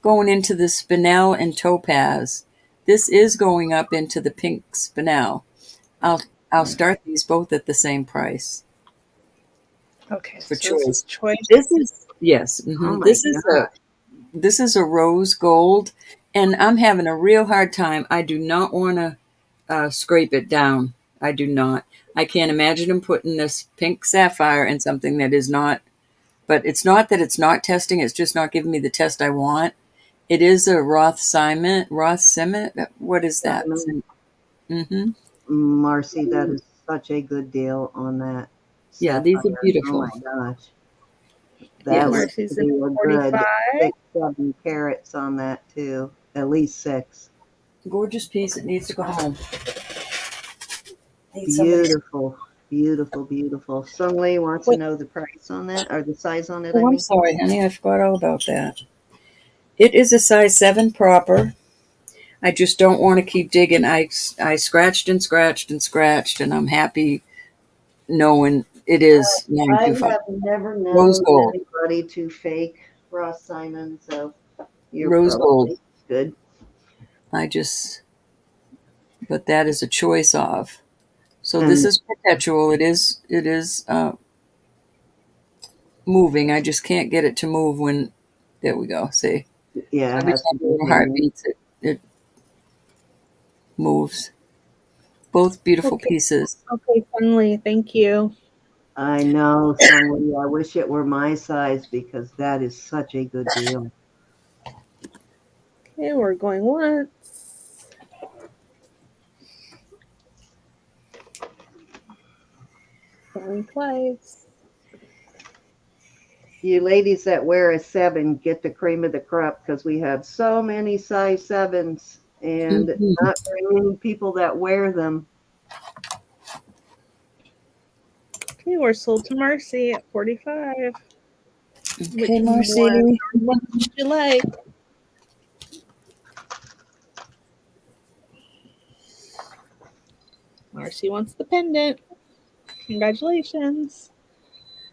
going into the spinel and topaz. This is going up into the pink spinel. I'll start these both at the same price Okay, for so this is choice. choice. This is yes. Oh my This God. this is a rose gold, and I'm having a real hard time. I do not want to scrape it down. I do not. I can't imagine him putting this pink sapphire in something that is not. But it's not that it's not testing. It's just not giving me the test I want. It is a Roth Simon. What is that? Mm-hmm. Marcy, that is such a good deal on that Yeah, these are sapphire. Oh my beautiful. gosh. That would Yes, Marcy's at be a 45. good 6, 7 carats on that too. At least 6. gorgeous piece. It needs to go home. Need somebody. Beautiful, beautiful, beautiful. Sung Lee wants to What? know the price on that, or the size on it, I Oh, I'm mean. sorry, honey. I forgot all about that. It is a size 7 proper. I just don't want to keep digging. I scratched and scratched and scratched, and I'm happy knowing it is I 925. have never Rose known gold. anybody to fake Ross Simon, so you're Rose gold. probably good. I just, but that is a choice of. So this And is perpetual. It is moving. I just can't get it to move when. There we go. See, yeah, it every has time to the be little heart hanging. beats, it moves. Both beautiful Okay, pieces. okay, Finley, thank you. I know, Sung Lee. I wish it were my size because that is such a good deal. Okay, we're going once. Going twice. You ladies that wear a 7 get the cream of the crop because we have so many size 7s and Mm-hmm. not very many people that wear them. Okay, we're sold to Marcy at 45. Okay, Which Marcy. one would you like? Marcy wants the pendant. Congratulations.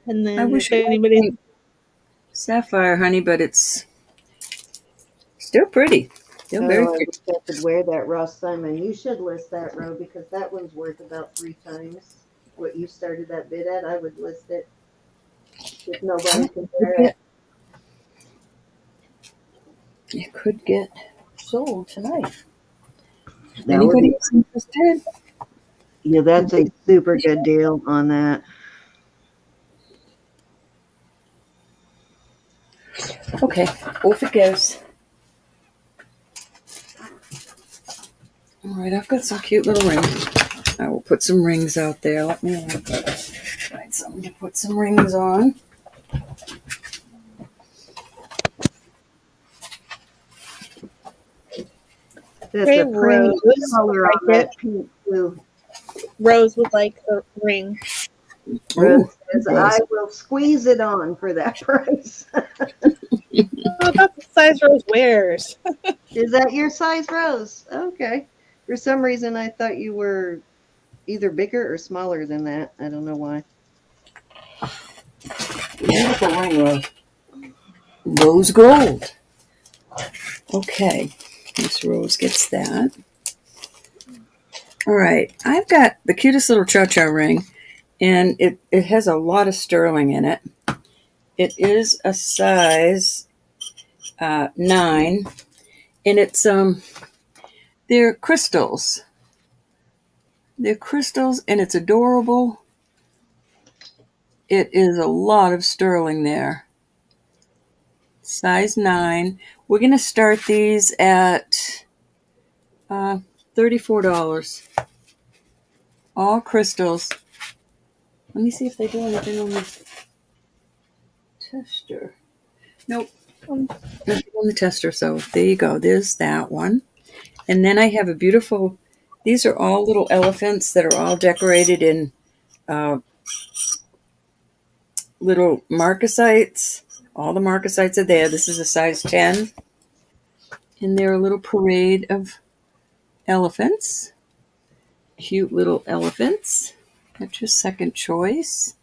And I then wish if it was anybody, pink sapphire, honey, but it's still pretty. Still very Oh, I pretty. wish I could wear that Ross Simon. You should list that, Ro, because that one's worth about 3 times what you started that bid at. I would list it if nobody can wear it. It could get sold tonight. That would Anybody be, else interested? yeah, that's a super good deal on that. Okay, off it goes. All right, I've got some cute little rings. I will put some rings out there. Let me find something to put some rings on. That's okay, a pretty Rose would color like on it. that pink too. Rose would like the ring. Rose Oh, says, I Rose. will squeeze it on for that price. Oh, that's the size Rose wears. Is that your size, Rose? Okay. For some reason, I thought you were either bigger or smaller than that. I don't know why. Beautiful ring, Rose. Rose gold. Okay, Miss Rose gets that. All right, I've got the cutest little cha-cha ring, and it has a lot of sterling in it. It is a size 9, and it's they're crystals. They're crystals, and it's adorable. It is a lot of sterling there. Size 9. We're going to start these at $34. All crystals. Let me see if they do anything on the tester. Nope. Nothing on the tester. So there you go. There's that one. And then I have a beautiful, these are all little elephants that are all decorated in little marcasites. All the marcasites are there. This is a size 10. And they're a little parade of elephants. Cute little elephants. That's your second choice.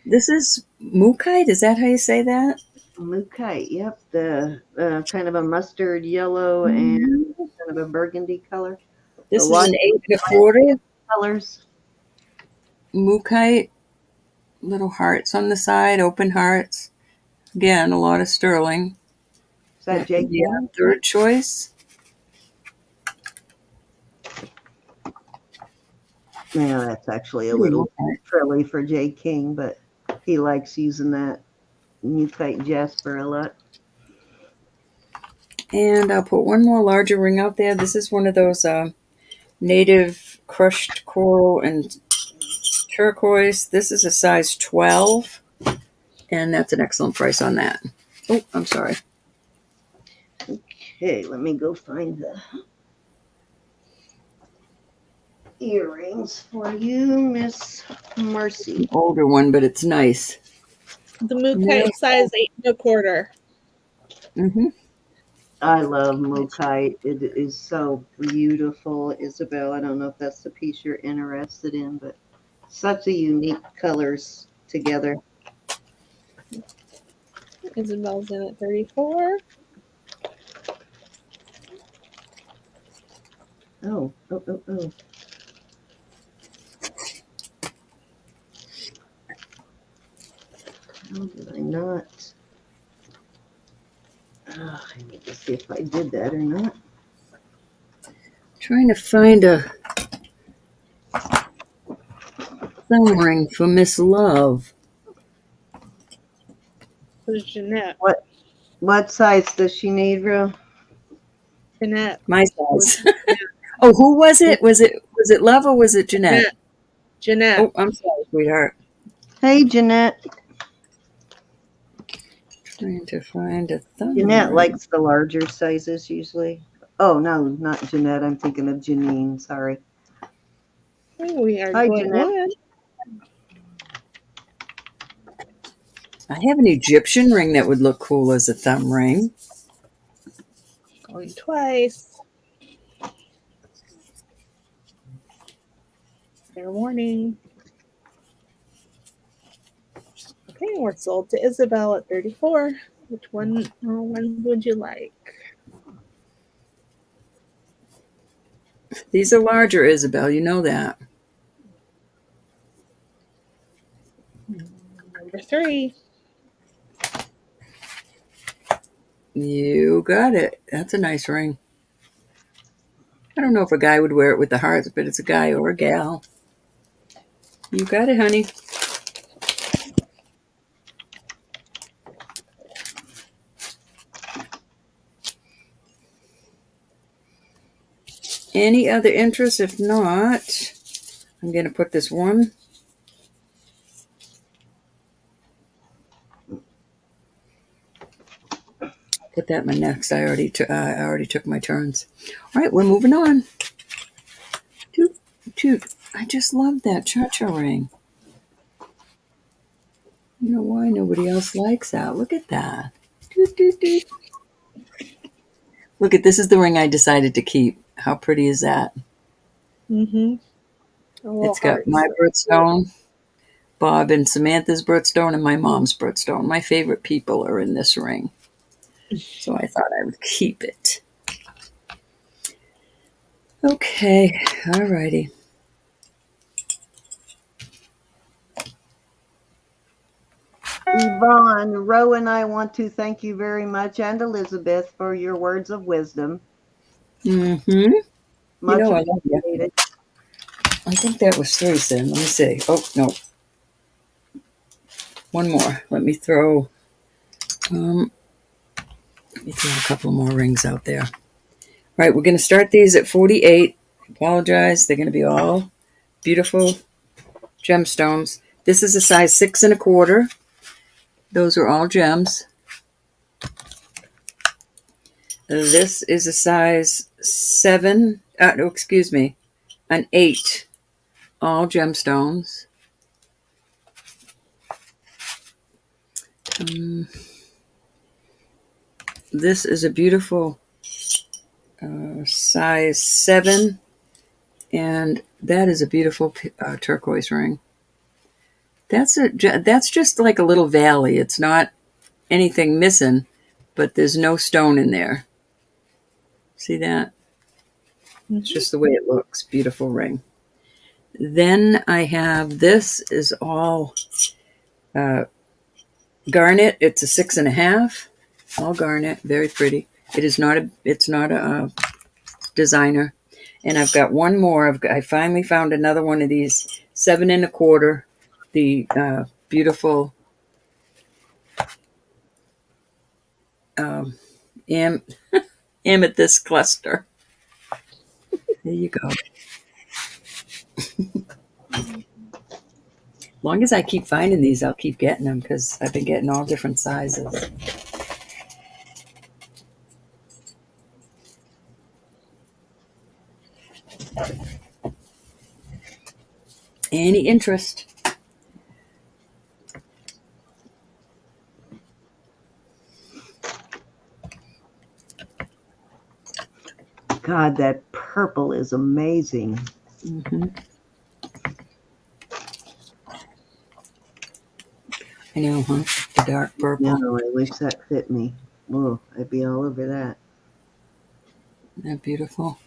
This is Mukite. Is that how you say that? Mookai, yep. The kind of a mustard yellow and kind of a burgundy color. This The is an 8 1/4 colors. Mukite. Little hearts on the side, open hearts. Again, a lot of sterling. Is that J.Crew? Yeah, third choice. Yeah, that's actually a little frilly for J. King, but he likes using that Mukite jasper a lot. And I'll put one more larger ring out there. This is one of those native crushed coral and turquoise. This is a size 12, and that's an excellent price on that. Oh, I'm sorry. Okay, let me go find the earrings for you, Miss Marcy. Older one, but it's nice. The Mookai size 8 1/4. Mm-hmm. I love Mukite. It is so beautiful, Isabel. I don't know if that's the piece you're interested in, but such a unique colors together. Isabel's in at 34. Oh. How did I not? I need to see if I did that or not. Trying to find a thumb ring for Miss Love. Who's Jeanette? What size does she need, Ru? Jeanette. My size. Oh, who was it? Was it Love or was it Jeanette? Jeanette. Oh, I'm sorry, sweetheart. Hey, Jeanette. Trying to find a thumb Jeanette ring. likes the larger sizes usually. Oh, no, not Jeanette. I'm thinking of Janine. Sorry. We are Hi, going Jeanette. one. I have an Egyptian ring that would look cool as a thumb ring. Going twice. Fair warning. Okay, we're sold to Isabel at 34. Which one would you like? These are larger, Isabel. You know that. Number 3. You got it. That's a nice ring. I don't know if a guy would wear it with the hearts, but it's a guy or a gal. You got it, honey. Any other interest? If not, I'm going to put this one. Put that in my next. I already took my turns. All right, we're moving on. Toot, toot. I just love that cha-cha ring. You know why nobody else likes that? Look at that. Toot, toot, toot. Look at this is the ring I decided to keep. How pretty is that? Mm-hmm. It's got my birthstone, Bob and Samantha's birthstone, and my mom's birthstone. My favorite people are in this ring. So I thought I would keep it. Okay, all righty. Yvonne, Ro and I want to thank you very much, and Elizabeth, for your words of wisdom. Mm-hmm. Much I love you. appreciated. I think that was 3, Sin. Let me see. Oh, no. One more. Let me throw a couple more rings out there. All right, we're going to start these at 48. I apologize. They're going to be all beautiful gemstones. This is a size 6 1/4. Those are all gems. This is a size 7. No, excuse me, an 8. All gemstones. This is a beautiful size 7, and that is a beautiful turquoise ring. That's just like a little valley. It's not anything missing, but there's no stone in there. See that? It's just the way it looks. Beautiful ring. Then I have, this is all garnet. It's a 6 1/2. All garnet. Very pretty. It's not a designer. And I've got one more. I finally found another one of these 7 1/4. The beautiful amethyst cluster. There you go. As long as I keep finding these, I'll keep getting them because I've been getting all different sizes. Any interest? God, that purple is amazing. Mm-hmm. I know, huh? The dark purple. No, I wish that fit me. Oh, I'd be all over that. Isn't that beautiful?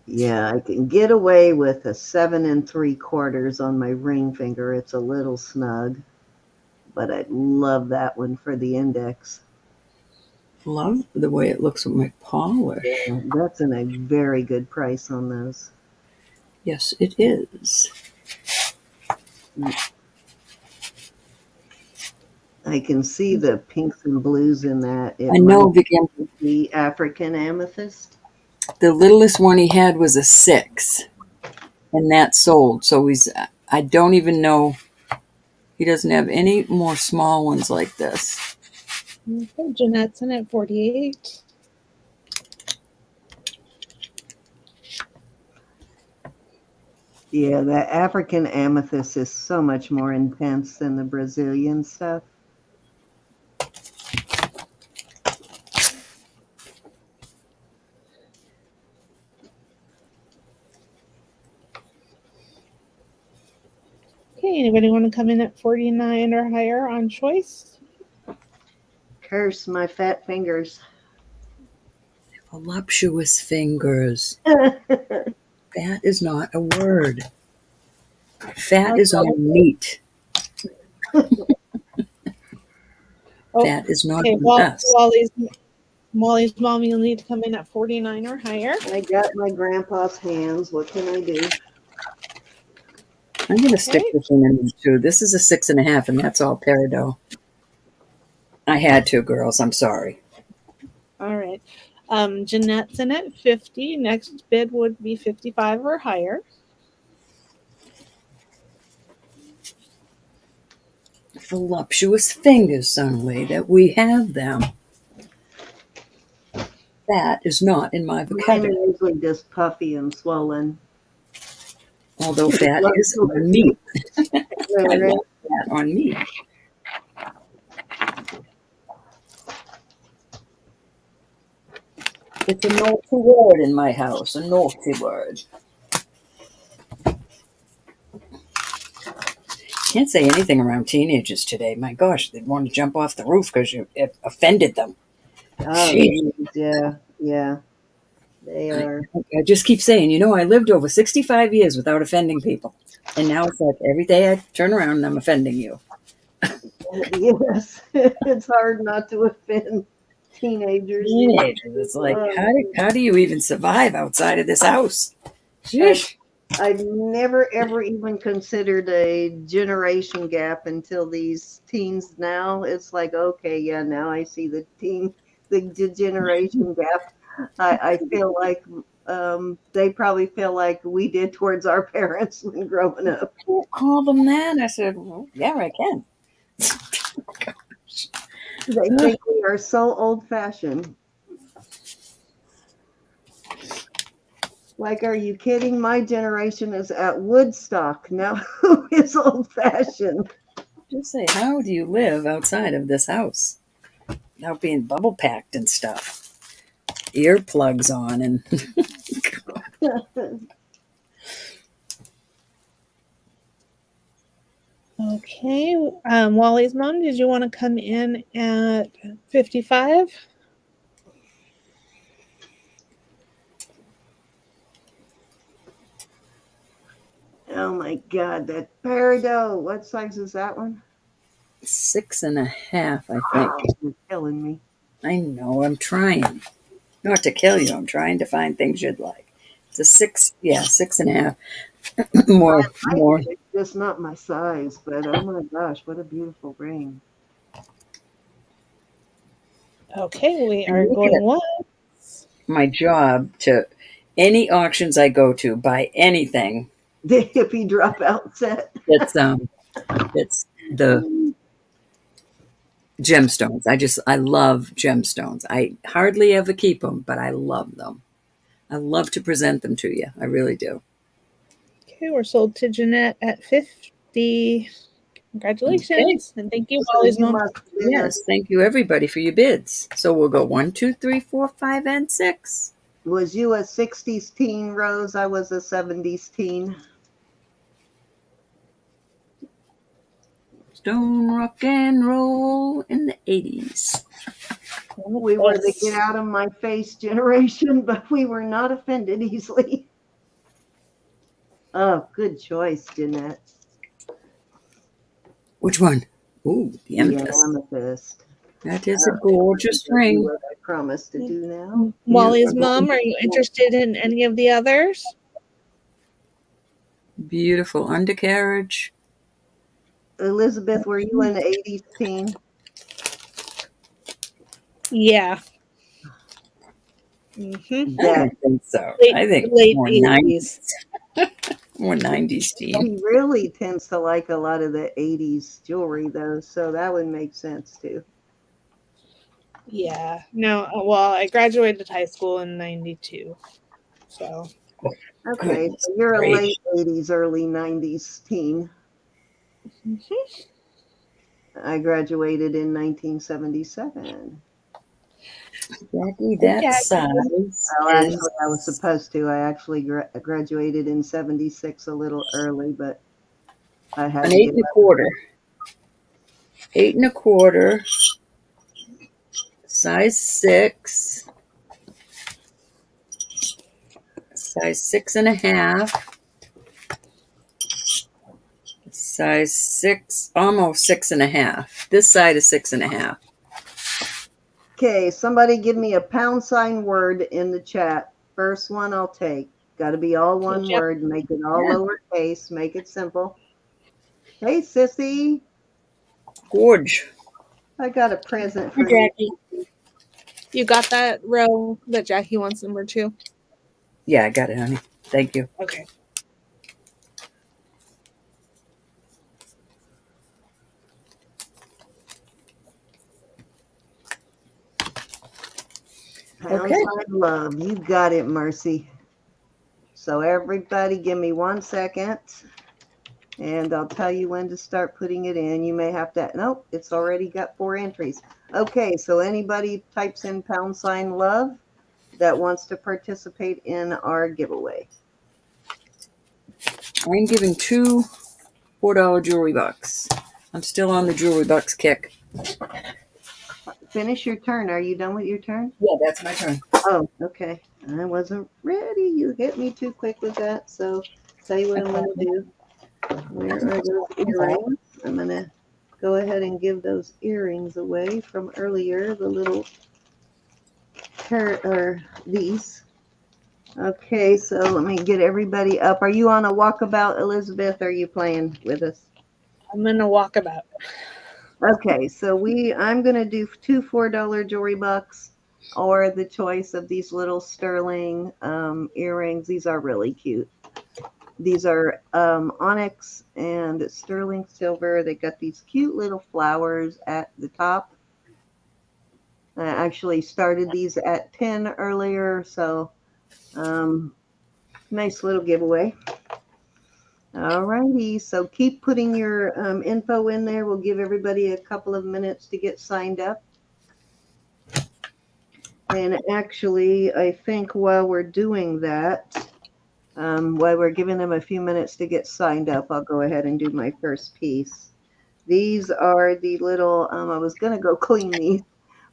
Yeah, I can get away with a 7 3/4 on my ring finger. It's a little snug, but I'd love that one for the index. Love the way it looks with my polish. Yeah, that's a very good price on those. Yes, it is. I can see the pinks and blues in that. It I know, might Vicky. be the African amethyst. The littlest one he had was a 6, and that sold. So I don't even know. He doesn't have any more small ones like this. Okay, Jeanette's in at 48. Yeah, the African amethyst is so much more intense than the Brazilian stuff. Okay, anybody want to come in at 49 or higher on choice? Curse my fat fingers. Voluptuous fingers. Fat is not a word. Fat is on meat. Fat is not on us. Molly's mom, you'll need to come in at 49 or higher. I got my grandpa's hands. What can I do? I'm going to stick this one in too. This is a 6 1/2, and that's all peridot. I had to, girls. I'm sorry. All right. Jeanette's in at 50. Next bid would be 55 or higher. Voluptuous fingers, suddenly, that we have them. That is not in my Mine are vocabulary. usually just puffy and swollen. Although fat is on meat. I Right. love fat on meat. It's a naughty word in my house, a naughty word. Can't say anything around teenagers today. My gosh, they'd want to jump off the roof because you offended them. Oh, yeah. They are. I just keep saying, I lived over 65 years without offending people. And now it's like every day I turn around and I'm offending you. Yes, it's hard not to offend teenagers. Teenagers. It's like, Um, how do you even survive outside of this house? I, Sheesh. I've never ever even considered a generation gap until these teens now. It's like, okay, yeah, now I see the generation gap. I feel like they probably feel like we did towards our parents when growing up. Can't call them that. I said, well, yeah, I can. They think we are so old fashioned. Like, are you kidding? My generation is at Woodstock. Now, who is old fashioned? Just say, how do you live outside of this house without being bubble packed and stuff? Earplugs on and Okay. Wally's mom, did you want to come in at 55? Oh my God, that peridot. What size is that one? 6.5, I think. Oh, you're killing me. I know, I'm trying. Not to kill you, I'm trying to find things you'd like. It's a 6.5. More. It's just not my size, but oh my gosh, what a beautiful ring. Okay, we And are look going at once. my job to any auctions I go to, buy anything. The hippie dropout set. It's the gemstones. I love gemstones. I hardly ever keep them, but I love them. I love to present them to you. I really do. Okay, we're sold to Jeanette at 50. Okay. Congratulations. And thank you, So Wally's you mom. must have been Yes. Thank you, everybody, for your bids. So we'll go 1, 2, 3, 4, 5, and 6. was you a 60s teen, Rose? I was a 70s teen. Stone rock and roll in the 80s. We were the get out of my face generation, but we were not offended easily. Oh, good choice, Jeanette. Which one? Ooh, the The amethyst. amethyst. That is a gorgeous ring. What I promised to do now. Wally's mom, are you interested in any of the others? Beautiful undercarriage. Elizabeth, were you an 80s teen? Yeah. I don't think so. I think Late more 80s. 90s. More 90s teen. He really tends to like a lot of the 80s jewelry, though, so that would make sense, too. Yeah. No, well, I graduated high school in 92. So. Okay, so you're a late 80s, early 90s teen. I graduated in 1977. Jackie, that size. Well, actually, I was supposed to. I actually graduated in 76 a little early, but I had an to 8 1/4. 8 1/4. Size 6. Size 6.5. Size 6, almost 6.5. This side is 6.5. Okay, somebody give me a £sign word in the chat. First one I'll take. Got to be all one word. Make it all lowercase. Make it simple. Hey, sissy. Gorge. I got a present for for Jackie. You got that row that Jackie wants number 2? Yeah, I got it, honey. Thank you. Okay. Okay. Love. You got it, Mercy. So everybody give me 1 second. And I'll tell you when to start putting it in. You may have to, nope, it's already got 4 entries. Okay, so anybody types in £sign love that wants to participate in our giveaway. I'm giving 2 $4 jewelry bucks. I'm still on the jewelry bucks kick. Finish your turn. Are you done with your turn? Yeah, that's my turn. Oh, okay. I wasn't ready. You hit me too quick with that. So tell you what I'm going to do. Where are those earrings? I'm going to go ahead and give those earrings away from earlier, the little pair, or these. Okay, so let me get everybody up. Are you on a walkabout, Elizabeth? Or are you playing with us? I'm in a walkabout. Okay, so I'm gonna do two $4 jewelry bucks, or the choice of these little sterling earrings. These are really cute. These are onyx and sterling silver. They got these cute little flowers at the top. I actually started these at 10 earlier, so nice little giveaway. Alrighty, so keep putting your info in there. We'll give everybody a couple of minutes to get signed up. And actually, I think while we're doing that, while we're giving them a few minutes to get signed up, I'll go ahead and do my first piece. These are the little, I was going to go clean these,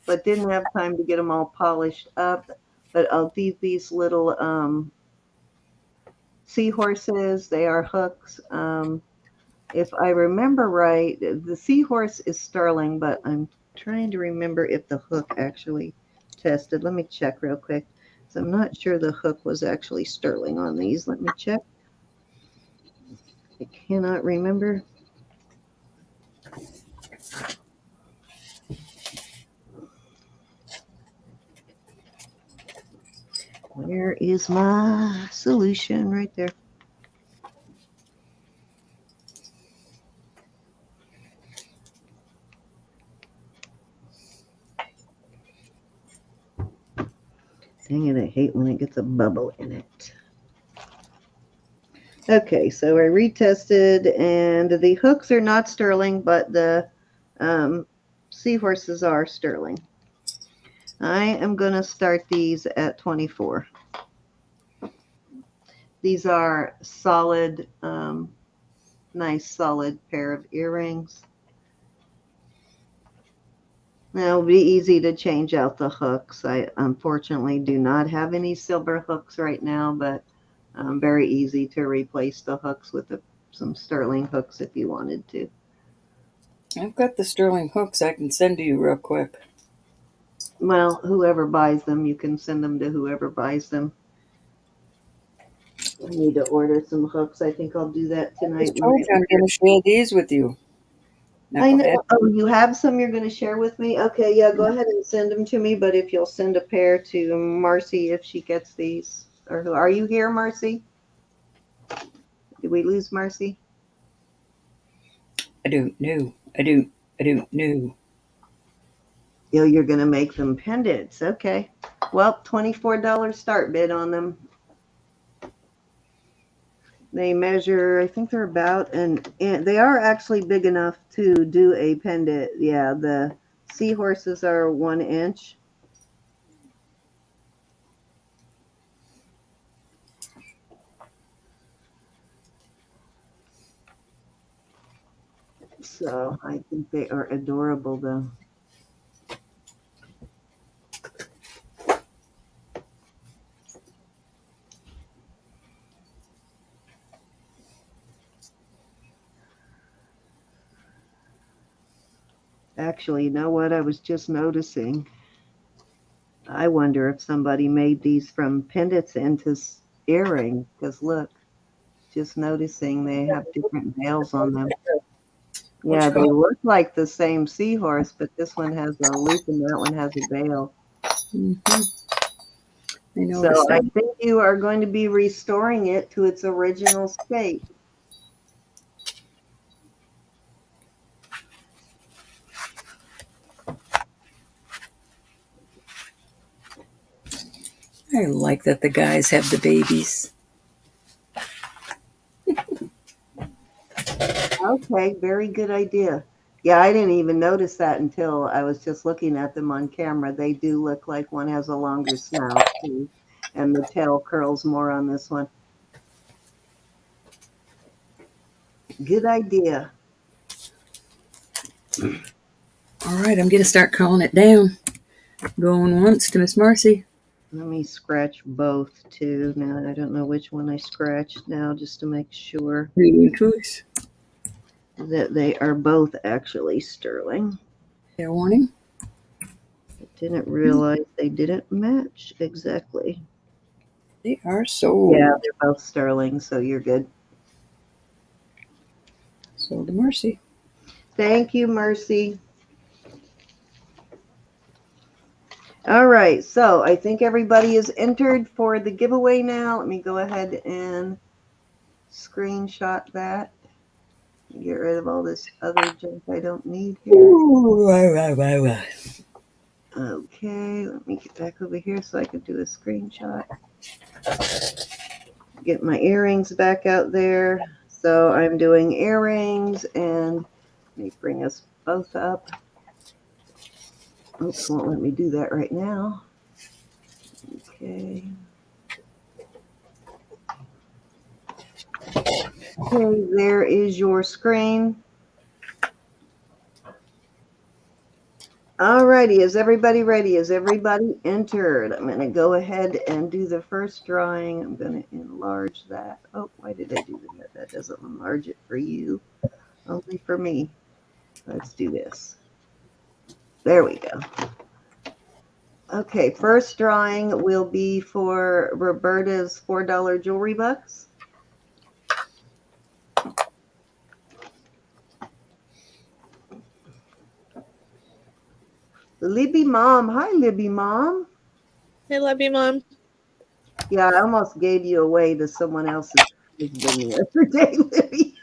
but didn't have time to get them all polished up. But I'll do these little seahorses. They are hooks. If I remember right, the seahorse is sterling, but I'm trying to remember if the hook actually tested. Let me check real quick. So I'm not sure the hook was actually sterling on these. Let me check. I cannot remember. Where is my solution? Right there. Dang it, I hate when it gets a bubble in it. Okay, so I retested, and the hooks are not sterling, but the seahorses are sterling. I am going to start these at 24. These are solid, nice solid pair of earrings. Now, it'll be easy to change out the hooks. I unfortunately do not have any silver hooks right now, but very easy to replace the hooks with some sterling hooks if you wanted to. I've got the sterling hooks I can send to you real quick. Well, whoever buys them, you can send them to whoever buys them. I need to order some hooks. I think I'll do that I tonight. just told you I'm going to share these with you. I know. Oh, you have some you're going to share with me? Okay, yeah, go ahead and send them to me. But if you'll send a pair to Marcy if she gets these. Or who are you here, Marcy? Did we lose Marcy? I don't know. I don't know. Oh, you're going to make them pendants. Okay. Well, $24 start bid on them. They measure, I think they're about, and they are actually big enough to do a pendant. Yeah, the seahorses are 1 inch. So I think they are adorable, though. Actually, you know what? I was just noticing. I wonder if somebody made these from pendants into earrings. Because look, just noticing they have different veils on them. Yeah, they look like the same seahorse, but this one has a loop and that one has a veil. So I think you are going to be restoring it to its original state. I like that the guys have the babies. Okay, very good idea. Yeah, I didn't even notice that until I was just looking at them on camera. They do look like one has a longer snout, too, and the tail curls more on this one. Good idea. All right, I'm going to start calling it down. Going once to Miss Marcy. Let me scratch both, too. Now, I don't know which one I scratched now, just to make sure. Choice. that they are both actually sterling. Fair warning. I didn't realize they didn't match exactly. They are sold. Yeah, they're both sterling, so you're good. Sold to Mercy. Thank you, Mercy. All right, so I think everybody is entered for the giveaway now. Let me go ahead and screenshot that. Get rid of all this other junk I don't need here. Ooh, Okay, let me get back over here so I can do a screenshot. Get my earrings back out there. So I'm doing earrings, and let me bring us both up. Oops, won't let me do that right now. Okay. Okay, there is your screen. Alrighty, is everybody ready? Is everybody entered? I'm going to go ahead and do the first drawing. I'm going to enlarge that. Oh, why did I do that? That doesn't enlarge it for you, only for me. Let's do this. There we go. Okay, first drawing will be for Roberta's $4 jewelry bucks. Libby Mom. Hi, Libby Mom. I love you, Mom. Yeah, I almost gave you away to someone else's husband the other day, Libby.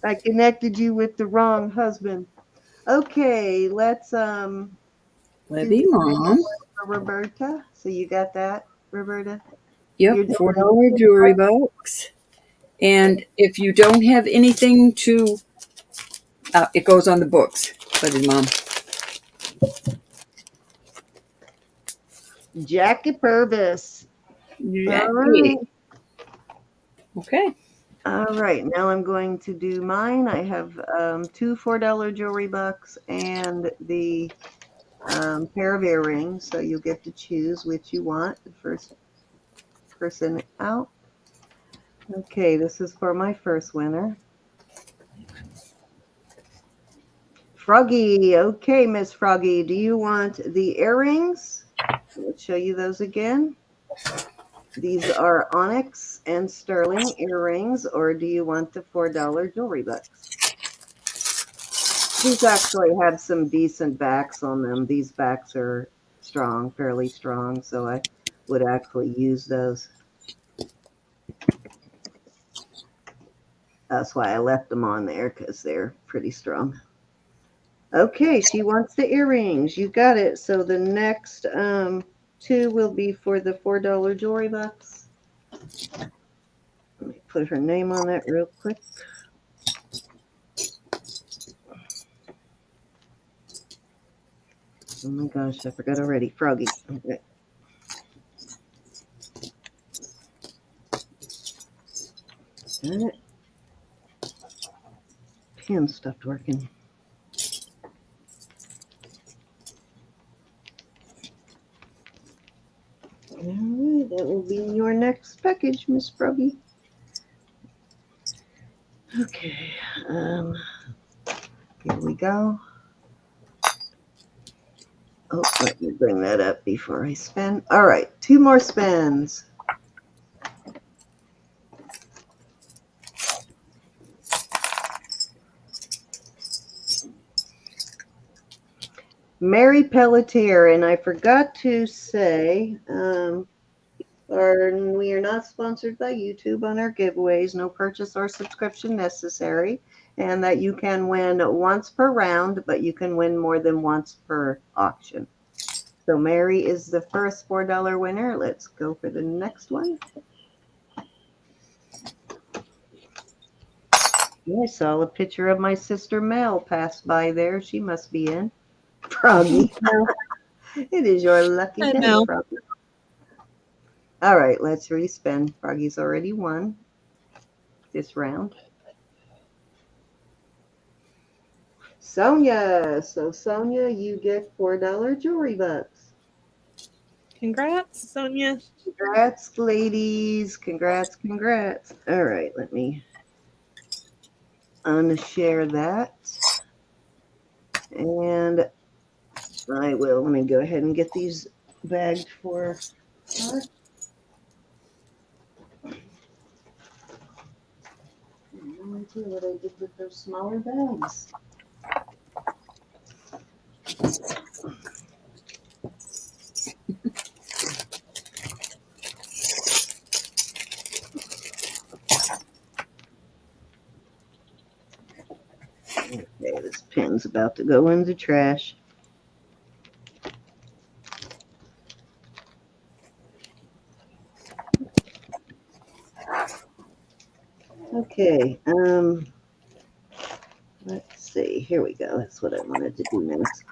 I connected you with the wrong husband. Okay, let's Libby Mom. for Roberta. So you got that, Roberta? Yep, $4 jewelry box. And if you don't have anything to, it goes on the books, Libby Mom. Jackie Purvis. Jackie. All right. Okay. All right, now I'm going to do mine. I have two $4 jewelry bucks and the pair of earrings. So you'll get to choose which you want. The first person out. Okay, this is for my first winner. Froggy. Okay, Miss Froggy, do you want the earrings? Let's show you those again. These are onyx and sterling earrings, or do you want the $4 jewelry bucks? These actually have some decent backs on them. These backs are strong, fairly strong, so I would actually use those. That's why I left them on there, because they're pretty strong. Okay, she wants the earrings. You got it. So the next two will be for the $4 jewelry box. Let me put her name on that real quick. Oh my gosh, I forgot already. Froggy. Okay. Darn it. Pen stopped working. All right, that will be your next package, Miss Froggy. Okay, here we go. Oh, let me bring that up before I spin. All right, two more spins. Mary Pelletier, and I forgot to say, we are not sponsored by YouTube on our giveaways, no purchase or subscription necessary, and that you can win once per round, but you can win more than once per auction. So Mary is the first $4 winner. Let's go for the next one. I saw a picture of my sister Mel pass by there. She must be in. Froggy. It is your lucky I day, know. Froggy. All right, let's respin. Froggy's already won this round. Sonia. So Sonia, you get $4 jewelry bucks. Congrats, Sonia. Congrats, ladies. Congrats, congrats. All right, let me unshare that. And I will. Let me go ahead and get these bagged for us. I have no idea what I did with those smaller bags. Okay, this pen's about to go in the trash. Okay, let's see. Here we go. That's what I wanted to do next.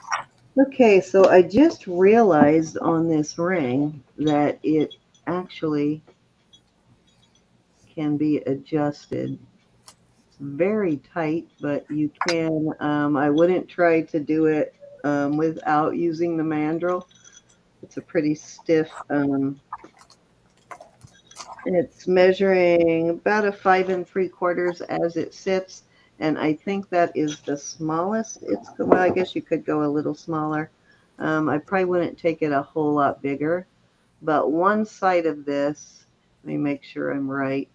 Okay, so I just realized on this ring that it actually can be adjusted. It's very tight, but you can, I wouldn't try to do it without using the mandrel. It's a pretty stiff, it's measuring about a 5 3/4 as it sits. And I think that is the smallest. Well, I guess you could go a little smaller. I probably wouldn't take it a whole lot bigger, but one side of this, let me make sure I'm right.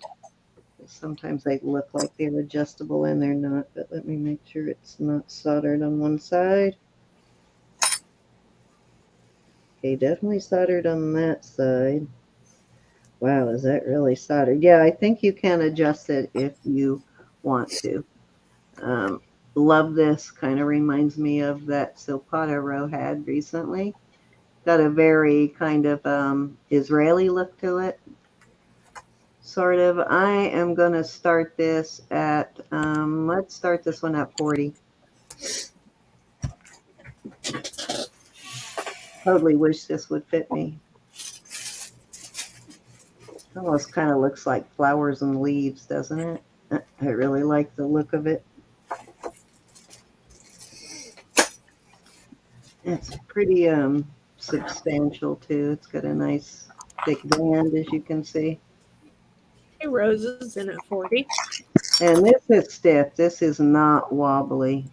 Sometimes they look like they're adjustable and they're not, but let me make sure it's not soldered on one side. Okay, definitely soldered on that side. Wow, is that really soldered? Yeah, I think you can adjust it if you want to. Love this. Kind of reminds me of that Silpata Row had recently. Got a very kind of Israeli look to it. Sort of. I am going to start this at, let's start this one at 40. Totally wish this would fit me. Almost kind of looks like flowers and leaves, doesn't it? I really like the look of it. It's pretty substantial too. It's got a nice thick band, as you can see. Hey, Rose is in at 40. And this is stiff. This is not wobbly.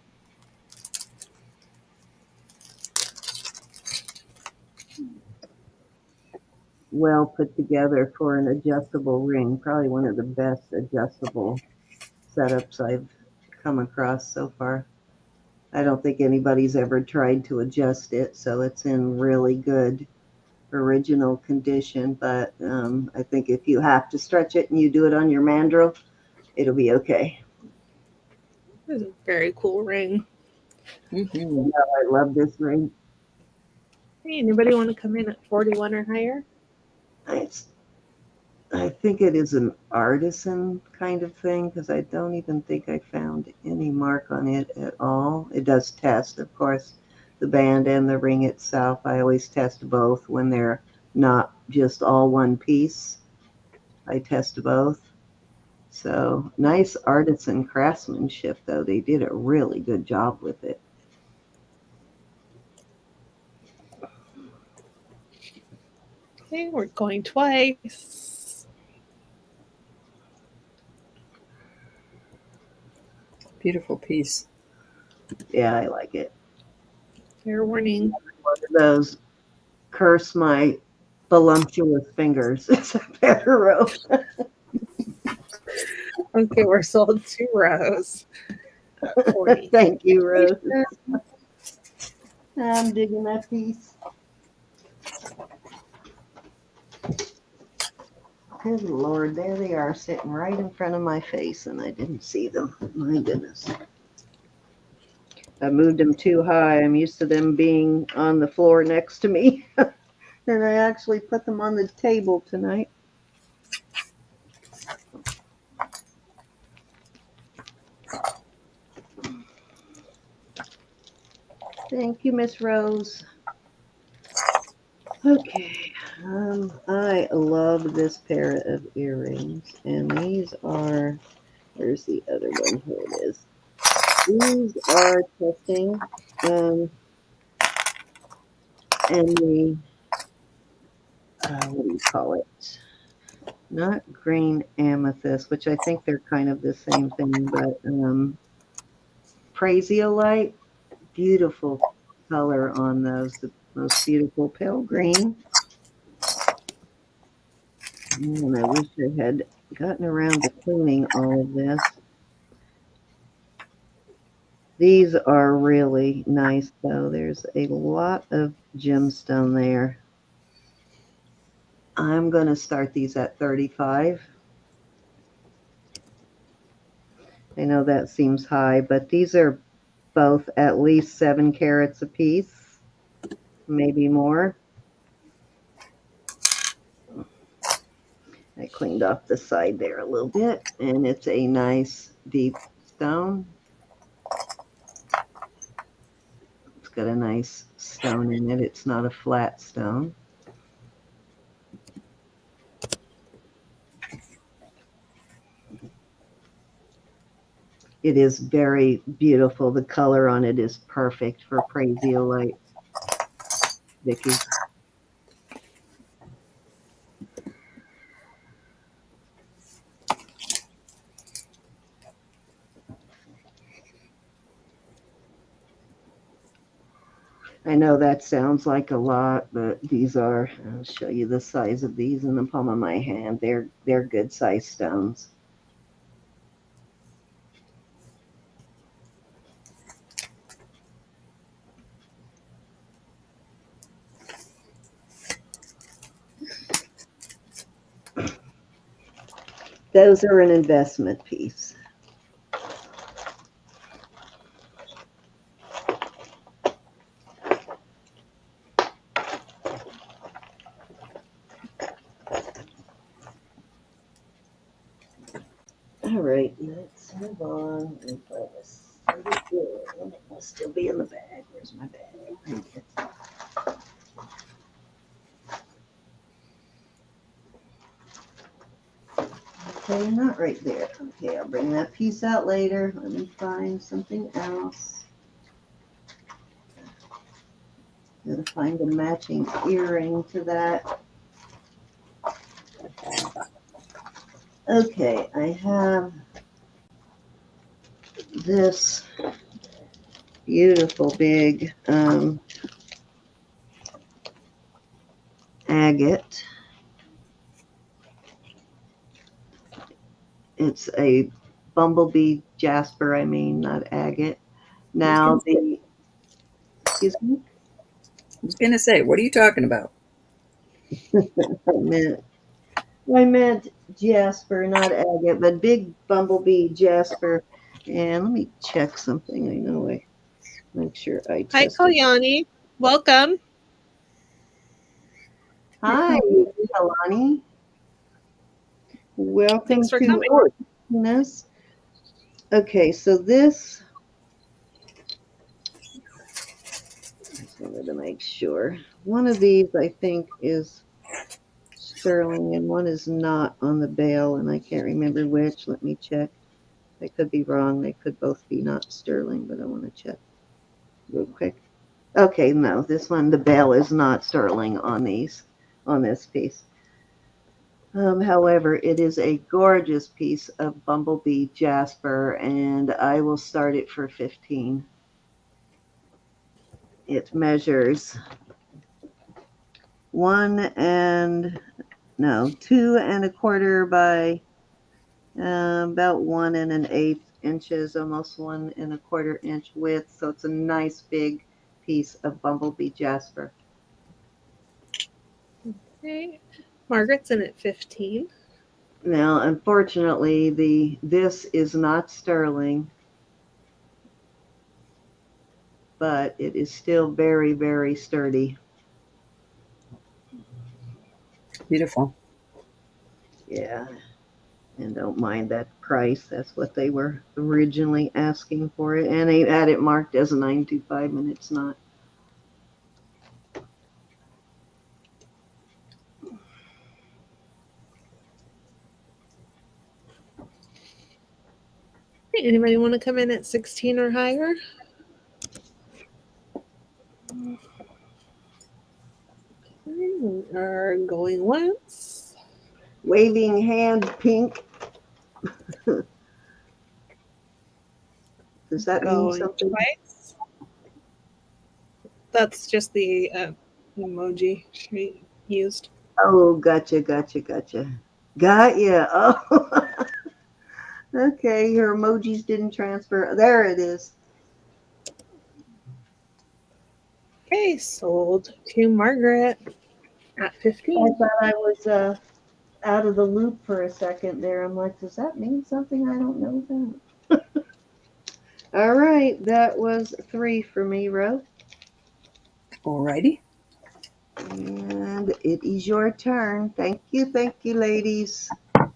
Well put together for an adjustable ring. Probably one of the best adjustable setups I've come across so far. I don't think anybody's ever tried to adjust it, so it's in really good original condition. But I think if you have to stretch it and you do it on your mandrel, it'll be okay. This is a very cool ring. Mm-hmm. Yeah, I love this ring. Hey, anybody want to come in at 41 or higher? I think it is an artisan kind of thing because I don't even think I found any mark on it at all. It does test, of course, the band and the ring itself. I always test both when they're not just all one piece. I test both. So nice artisan craftsmanship, though. They did a really good job with it. Okay, we're going twice. Beautiful piece. Yeah, I like it. Fair warning. One of those curse my voluptuous fingers. It's a better row. Okay, we're sold to Rose. 40. Thank you, Rose. I'm digging that piece. Good Lord, there they are sitting right in front of my face and I didn't see them. My goodness. I moved them too high. I'm used to them being on the floor next to me. And I actually put them on the table tonight. Thank you, Miss Rose. Okay, I love this pair of earrings, and these are, where's the other one? Here it is. These are testing, and what do you call it? Not green amethyst, which I think they're kind of the same thing, but Prasiolite, beautiful color on those, the most beautiful pale green. And I wish I had gotten around to cleaning all of this. These are really nice, though. There's a lot of gemstone there. I'm going to start these at 35. I know that seems high, but these are both at least 7 carats a piece, maybe more. I cleaned off the side there a little bit, and it's a nice deep stone. It's got a nice stone in it. It's not a flat stone. It is very beautiful. The color on it is perfect for Prasiolite, Vicky. I know that sounds like a lot, but these are, I'll show you the size of these in the palm of my hand. They're good size stones. Those are an investment piece. All right, let's move on. And try this. It must still be in the bag. Where's my bag? Right here. Okay, not right there. Okay, I'll bring that piece out later. Let me find something else. Gotta find a matching earring to that. Okay, I have this beautiful big agate. It's a bumblebee jasper, I mean, not agate. Now the, excuse me, I was going to say, what are you talking about? I meant jasper, not agate, but big bumblebee jasper. And let me check something. I know I make sure I Hi, tested. Kalyani. Welcome. Hi, Kalani. Welcome Thanks for to coming. Ordinance. Okay, so this, I just wanted to make sure. One of these, I think, is sterling and one is not on the bail, and I can't remember which. Let me check. I could be wrong. They could both be not sterling, but I want to check real quick. Okay, no, this one, the bail is not sterling on these, on this piece. However, it is a gorgeous piece of bumblebee jasper, and I will start it for 15. It measures 2.25 by about 1 1/8 inches, almost 1 1/4 inch width. So it's a nice big piece of bumblebee jasper. Okay. Margaret's in at 15. Now, unfortunately, this is not sterling, but it is still very, very sturdy. Beautiful. Yeah, and don't mind that price. That's what they were originally asking for it, and they had it marked as a 925, and it's not. Hey, anybody want to come in at 16 or higher? We are going once. Waving hand pink. Does that mean Going something? twice. That's just the emoji she used. Oh, gotcha. Got ya. Oh, okay. Your emojis didn't transfer. There it is. Okay, sold to Margaret at I 15. thought I was out of the loop for a second there. I'm like, does that mean something I don't know about? All right, that was 3 for me, Ro. Alrighty. And it is your turn. Thank you, ladies. All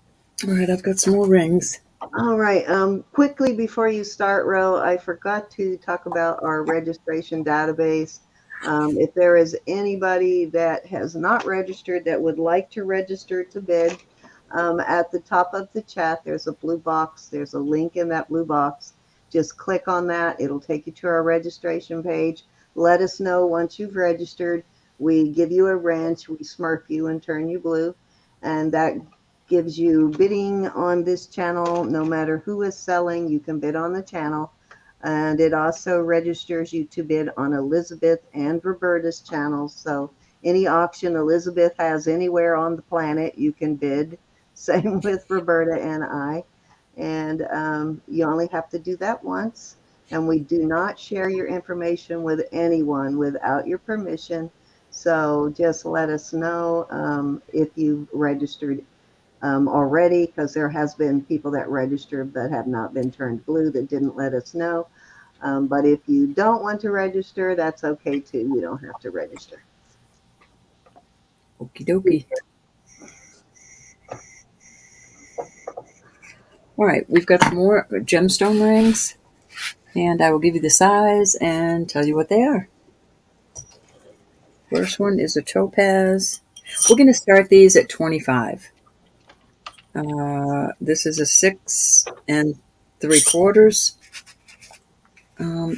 right, I've got some more rings. All right. Quickly before you start, Ro, I forgot to talk about our registration database. If there is anybody that has not registered that would like to register to bid, at the top of the chat, there's a blue box. There's a link in that blue box. Just click on that. It'll take you to our registration page. Let us know once you've registered. We give you a wrench, we smurf you and turn you blue. And that gives you bidding on this channel. No matter who is selling, you can bid on the channel. And it also registers you to bid on Elizabeth and Roberta's channels. So any auction Elizabeth has anywhere on the planet, you can bid. Same with Roberta and I. And you only have to do that once. And we do not share your information with anyone without your permission. So just let us know if you've registered already, because there has been people that registered that have not been turned blue that didn't let us know. But if you don't want to register, that's okay too. You don't have to register. Okie dokie. All right, we've got some more gemstone rings, and I will give you the size and tell you what they are. First one is a topaz. We're going to start these at 25. This is a 6 3/4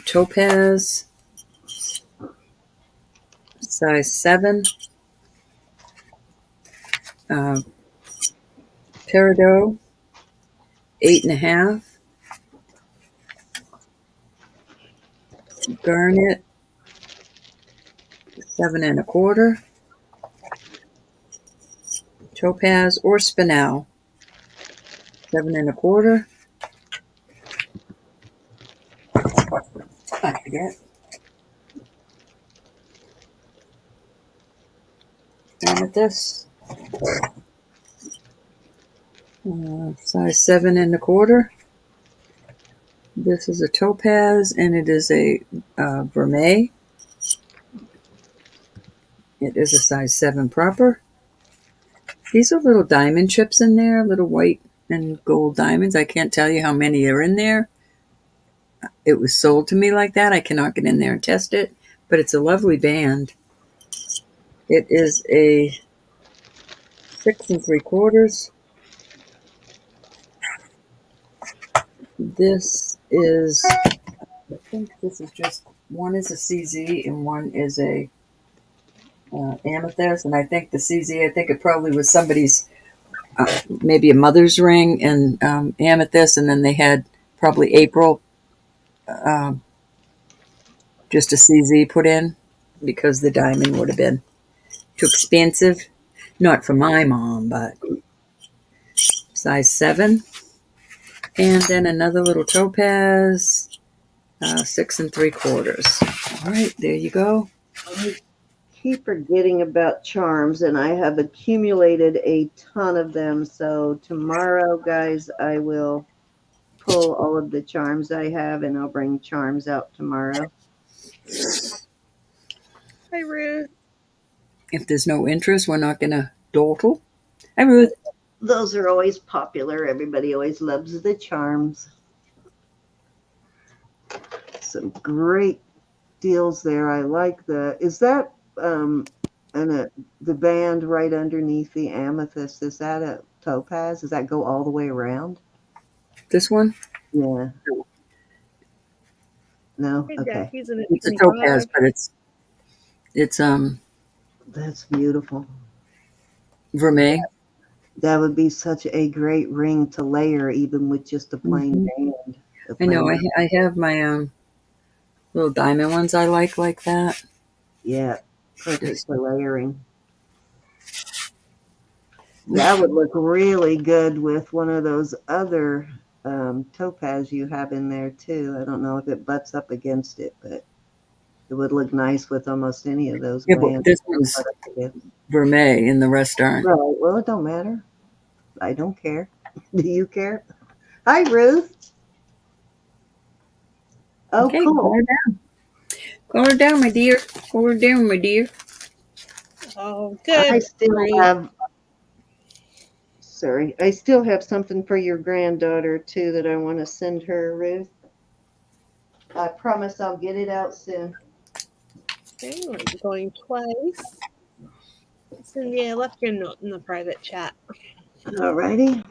topaz, size 7. Peridot, 8.5. Garnet, 7 1/4. Topaz or spinel, 7 1/4. I forget. Amethyst, size 7 1/4. This is a topaz, and it is a vermeil. It is a size 7 proper. These are little diamond chips in there, little white and gold diamonds. I can't tell you how many are in there. It was sold to me like that. I cannot get in there and test it, but it's a lovely band. It is a 6 3/4. This is, I think this is just, one is a CZ and one is a amethyst. And I think the CZ, I think it probably was somebody's, maybe a mother's ring and amethyst. And then they had probably April, just a CZ put in because the diamond would have been too expensive. Not for my mom, but size 7. And then another little topaz, 6 3/4. All right, there you go. I keep forgetting about charms, and I have accumulated a ton of them. So tomorrow, guys, I will pull all of the charms I have, and I'll bring charms out tomorrow. Hi, Ruth. If there's no interest, we're not going to dawdle. Hi, Ruth. Those are always popular. Everybody always loves the charms. Some great deals there. I like is that the band right underneath the amethyst? Is that a topaz? Does that go all the way around? This one? Yeah. No. Hey, Okay. Jackie's in It's a topaz, but it's That's beautiful. Vermeil. That would be such a great ring to layer, even with just a plain Hmm. band. A I know. plain, I have my little diamond ones I like that. yeah, perfect Just, for layering. That would look really good with one of those other topaz you have in there too. I don't know if it butts up against it, but it would look nice with almost any of those yeah, but bands this put one's up together. vermeil and the rest aren't. Right. Well, it don't matter. I don't care. Do you care? Hi, Ruth. Oh, Okay, cool. calm her down, my dear. Calm her down, my dear. Oh, I good. still Ruth. have, sorry, I still have something for your granddaughter too that I want to send her, Ruth. I promise I'll get it out soon. Okay, we're going twice. Cindy, I left your note in the private chat. Alrighty.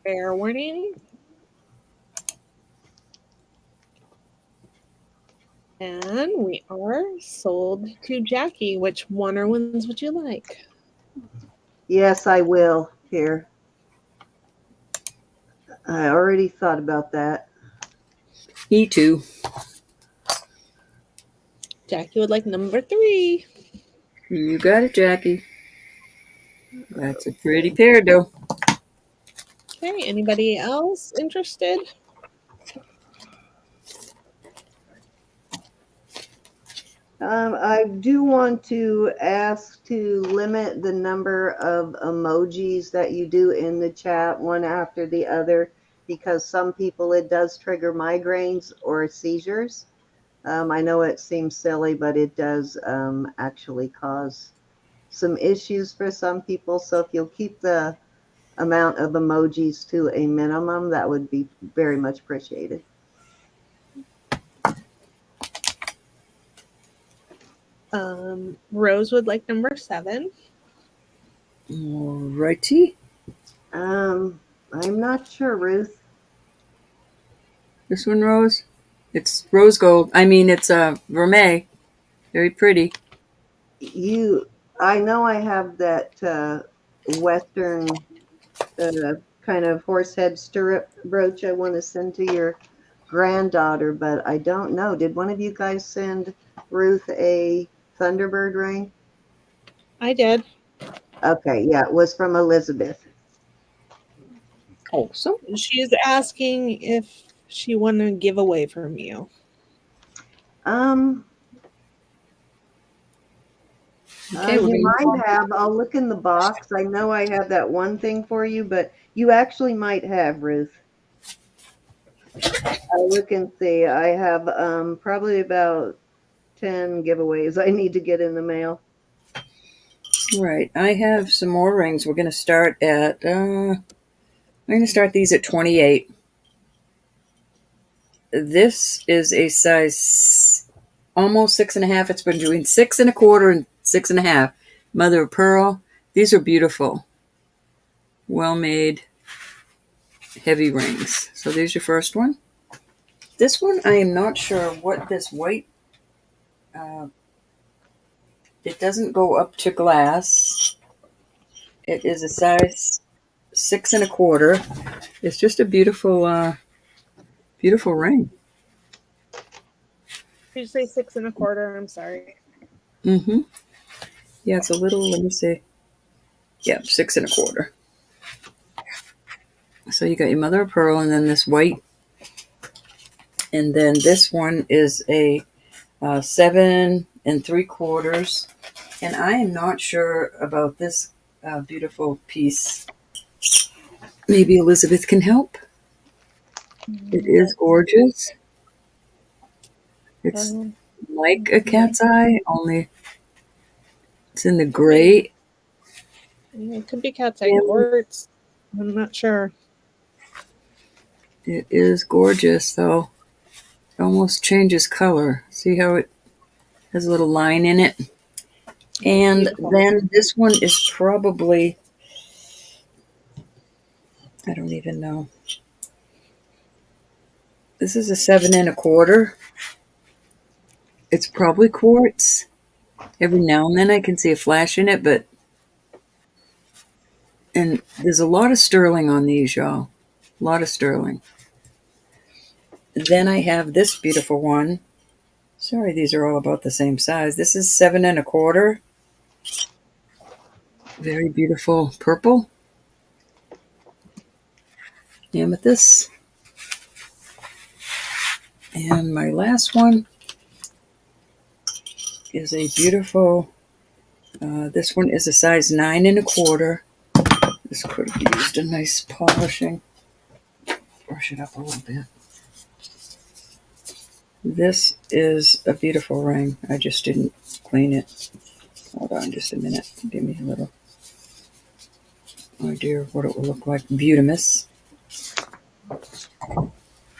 Fair warning. And we are sold to Jackie. Which one or ones would you like? Yes, I will. Here. I already thought about that. Me too. Jackie would like number 3. You got it, Jackie. That's a pretty pair, though. Okay, anybody else interested? I do want to ask to limit the number of emojis that you do in the chat, one after the other, because some people it does trigger migraines or seizures. I know it seems silly, but it does actually cause some issues for some people. So if you'll keep the amount of emojis to a minimum, that would be very much appreciated. Rose would like number 7. Alrighty. I'm not sure, Ruth. This one, Rose? It's rose gold. I mean, it's vermeil. Very pretty. I know I have that Western kind of horse head stirrup brooch I want to send to your granddaughter, but I don't know. Did one of you guys send Ruth a Thunderbird ring? I did. Okay, yeah, it was from Elizabeth. Awesome. She's asking if she want to give away from you. Um, Okay, we're you going might have. I'll look in the box. I know I have that one thing for you, but you actually might have, Ruth. I'll look and see. I have probably about 10 giveaways I need to get in the mail. to. Right. I have some more rings. We're going to start at, I'm going to start these at 28. This is a size almost 6.5. It's between 6.25 and 6.5. Mother of pearl. These are beautiful. Well made, heavy rings. So there's your first one. This one, I am not sure what this white, uh, it doesn't go up to glass. It is a size 6.25. It's just a beautiful ring. Did you say 6.25? I'm sorry. Mm-hmm. Yeah, it's a little, let me see. Yeah, 6.25. So you got your mother of pearl and then this white. And then this one is a 7.75. And I am not sure about this beautiful piece. Maybe Elizabeth can help. It is gorgeous. It's like a cat's eye, only it's in the gray. Yeah, it could be cat's eye And quartz. I'm not sure. it is gorgeous, though. It almost changes color. See how it has a little line in it? And Beautiful. then this one is probably, I don't even know. This is a 7.25. It's probably quartz. Every now and then I can see a flash in it, and there's a lot of sterling on these, y'all. A lot of sterling. Then I have this beautiful one. Sorry, these are all about the same size. This is 7¼ Very beautiful purple amethyst. And my last one is a beautiful, this one is a size 9¼ This could have used a nice polishing. Brush it up a little bit. This is a beautiful ring. I just didn't clean it. Hold on just a minute. Give me a little idea of what it will look like. Beautimus.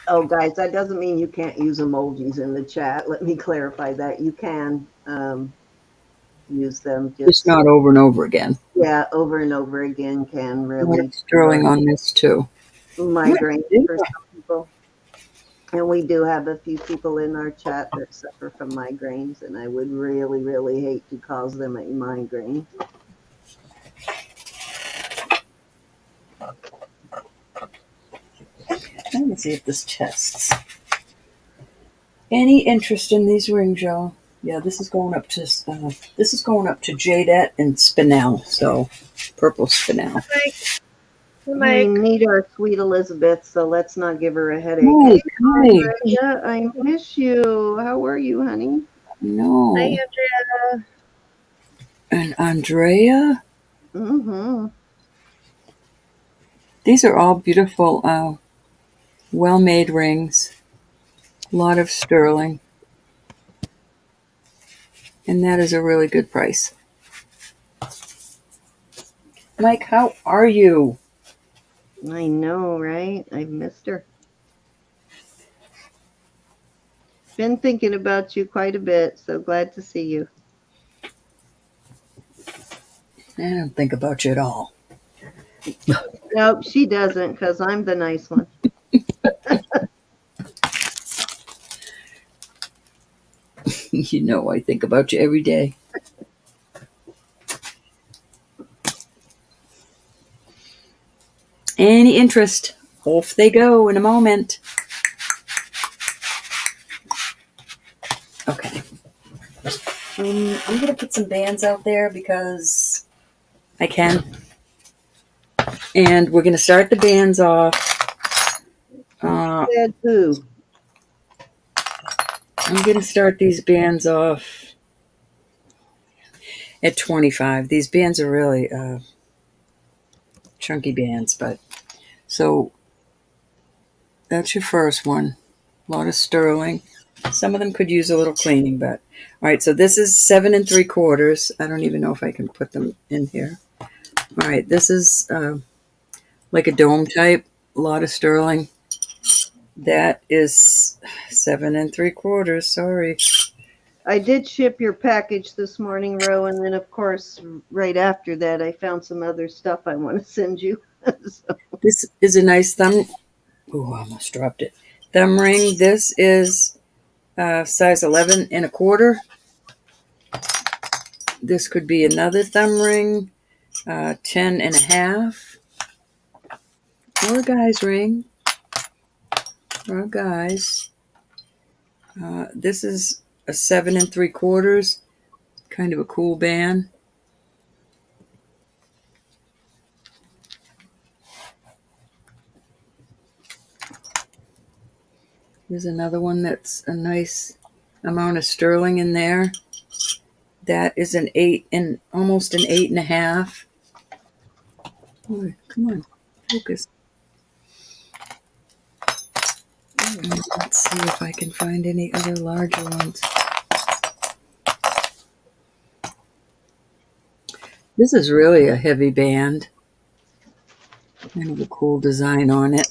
Oh, guys, that doesn't mean you can't use emojis in the chat. Let me clarify that. You can use them. Just not over and over again. Yeah, over and over again can really sterling on this too. migraine for some people. And we do have a few people in our chat that suffer from migraines, and I would really, really hate to cause them a migraine. Let me see if this tests. Any interest in these rings, y'all? Yeah, this is going up to Jadette and Spinel, so purple Spinel. We need our sweet Elizabeth, so let's not give her a headache. Mike, Hey, Andrea, I miss you. How are you, honey? No. Hi, Andrea. And Andrea? Mm-hmm. These are all beautiful, well-made rings. A lot of sterling. And that is a really good price. Mike, how are you? I know, right? I've missed her. Been thinking about you quite a bit, so glad to see you. I don't think about you at all. Nope, she doesn't, because I'm the nice one. You know I think about you every day. Any interest? Off they go in a moment. Okay. I'm going to put some bands out there because I can. And we're going to start the bands off. Said who? I'm going to start these bands off at 25. These bands are really chunky bands, but so that's your first one. A lot of sterling. Some of them could use a little cleaning, but all right. So this is 7¾ I don't even know if I can put them in here. All right, this is like a dome type. A lot of sterling. That is 7¾ Sorry. I did ship your package this morning, Ro, and then of course, right after that, I found some other stuff I want to send you. So. This is a nice thumb. Oh, I almost dropped it. Thumb ring. This is size 11¼ This could be another thumb ring, 10½, or a guy's ring, or a guy's. This is a 7¾ kind of a cool band. Here's another one that's a nice amount of sterling in there. That is an 8 and almost an 8½. Boy, come on, focus. Let's see if I can find any other larger ones. This is really a heavy band. Kind of a cool design on it.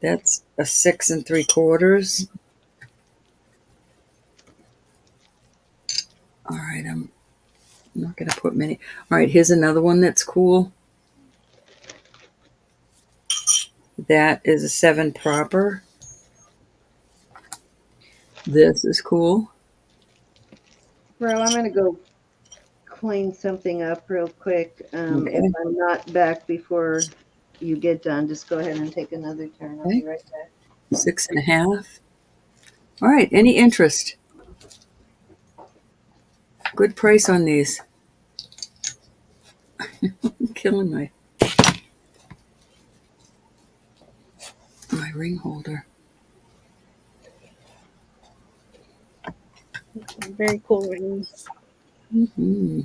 That's a 6¾ All right, I'm not going to put many. All right, here's another one that's cool. That is a 7 proper. This is cool. Ro, I'm going to go clean something up real quick. Okay. If I'm not back before you get done, just go ahead and take another turn. I'll Okay. be right back. 6.5. All right. Any interest? Good price on these. I'm killing my ring holder. Some very cool rings. Mm-hmm.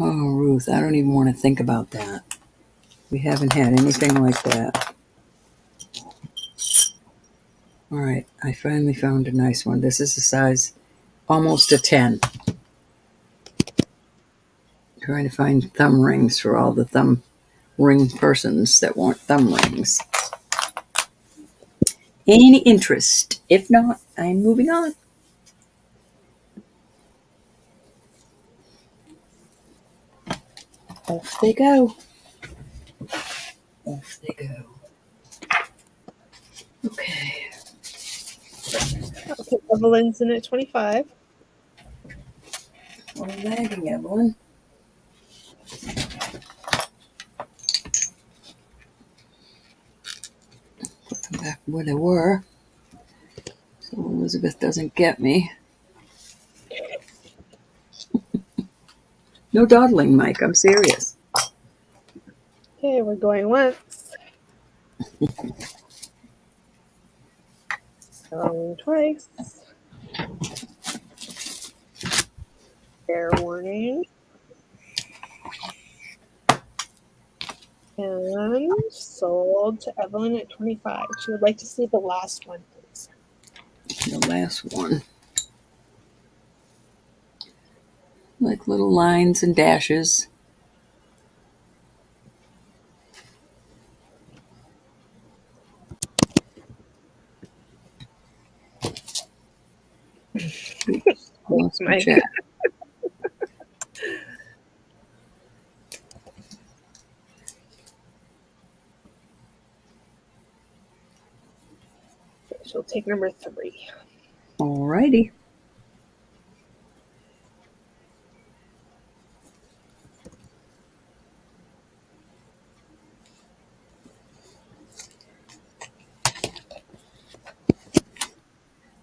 Oh, Ruth, I don't even want to think about that. We haven't had anything like that. All right, I finally found a nice one. This is a size almost a 10. Trying to find thumb rings for all the thumb ring persons that want thumb rings. Any interest? If not, I'm moving on. Off they go. Off they go. Okay. Okay, Evelyn's in at 25. Well, lagging, Evelyn. Put them back where they were, so Elizabeth doesn't get me. No dawdling, Mike. I'm serious. Okay, we're going once. Going twice. Fair warning. And sold to Evelyn at 25. She would like to see the last one, please. The last one. Like little lines and dashes. Oops, lost my Mike. chat. She'll take number 3. Alrighty.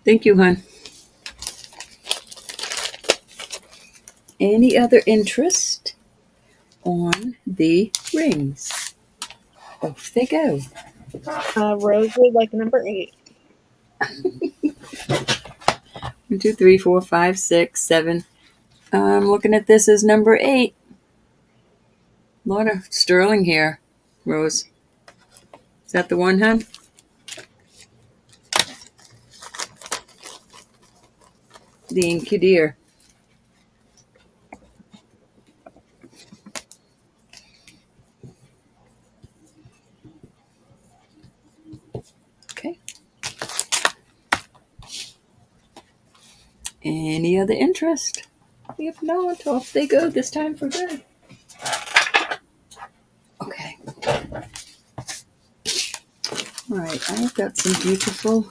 Thank you, hon. Any other interest on the rings? Off they go. Rose would like number 8. 1, 2, 3, 4, 5, 6, 7. I'm looking at this as number 8. A lot of sterling here, Rose. Is that the one, hon? The Incudeer. Okay. Any other interest? If not, off they go this time for good. Okay. All right, I've got some beautiful.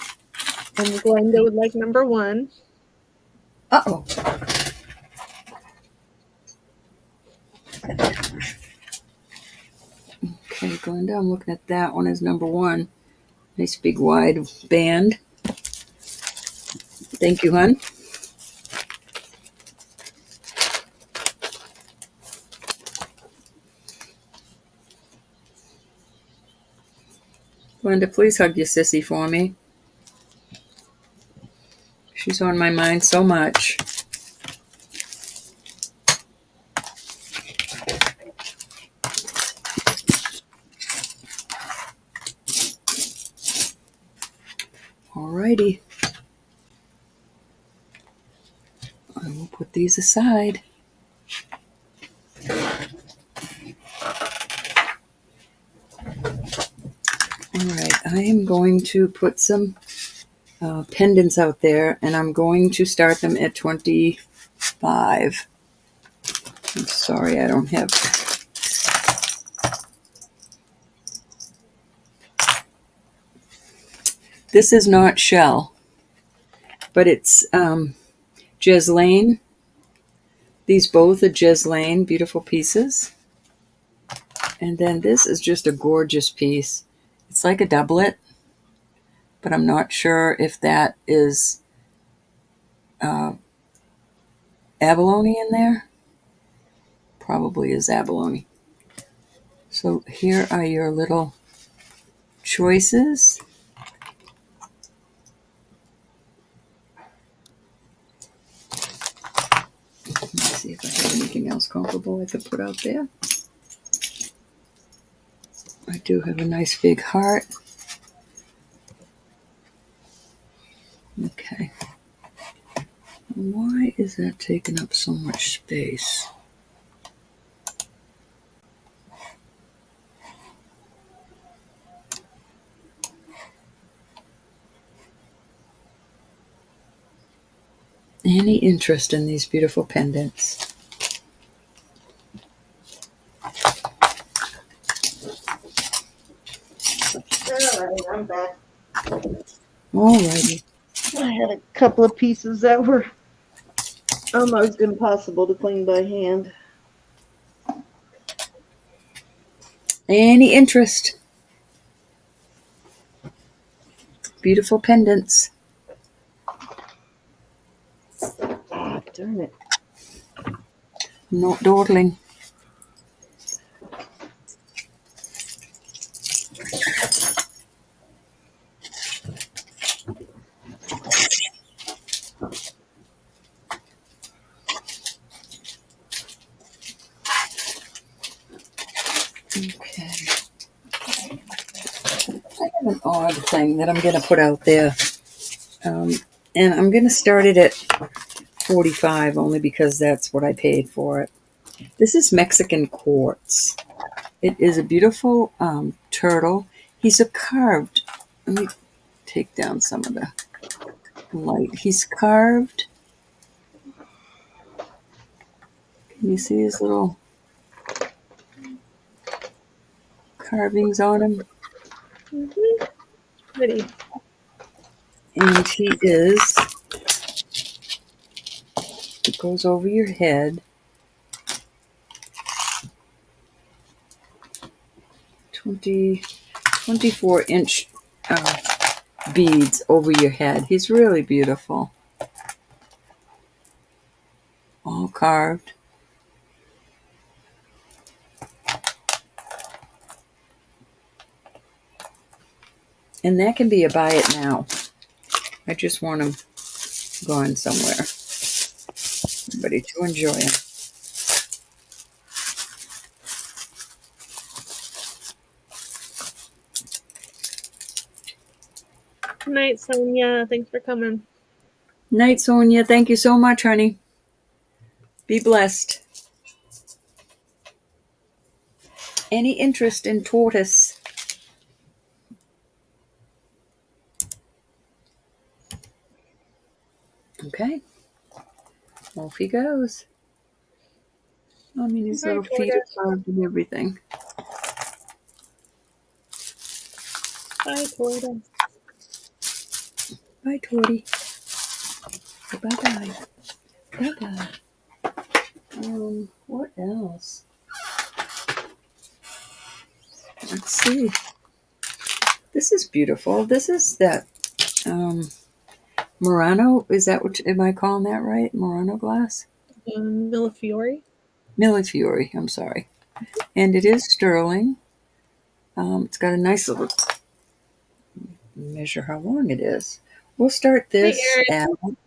And Glenda would like number 1. Uh-oh. Okay, Glenda, I'm looking at that one as number 1. Nice big wide band. Thank you, hon. Glenda, please hug your sissy for me. She's on my mind so much. Alrighty. I will put these aside. Alright, I am going to put some pendants out there, and I'm going to start them at 25. I'm sorry I don't have... This is not shell, but it's Jeslane. These both are Jeslane, beautiful pieces. And then this is just a gorgeous piece. It's like a doublet, but I'm not sure if that is abalone in there. Probably is abalone. So here are your little choices. Let's see if I have anything else comparable I could put out there. I do have a nice big heart. Okay. Why is that taking up so much space? Any interest in these beautiful pendants? All right, I'm back. Alrighty. I had a couple of pieces that were almost impossible to clean by hand. Any interest? Beautiful pendants. Oh, darn it. I'm not dawdling. Okay. I have an odd thing that I'm going to put out there. And I'm going to start it at 45 only because that's what I paid for it. This is Mexican quartz. It is a beautiful turtle. He's a carved. Let me take down some of the light. He's carved. Can you see his little carvings on him? Mm-hmm. Pretty. And he is, it goes over your head. 24-inch beads over your head. He's really beautiful. All carved. And that can be a buy it now. I just want them going somewhere. Everybody to enjoy them. Good night, Sonia. Thanks for coming. Night, Sonia. Thank you so much, honey. Be blessed. Any interest in tortoise? Okay. Off he goes. I mean, his little feet are carved and everything. Bye, Torta. Bye, Torty. Bye-bye. Bye-bye. What else? Let's see. This is beautiful. This is that Murano. Is that what, am I calling that right? Murano glass? Millefiori. Millefiori, I'm sorry. And it is sterling. It's got a nice little, measure how long it is. We'll start this. Hey, Erin.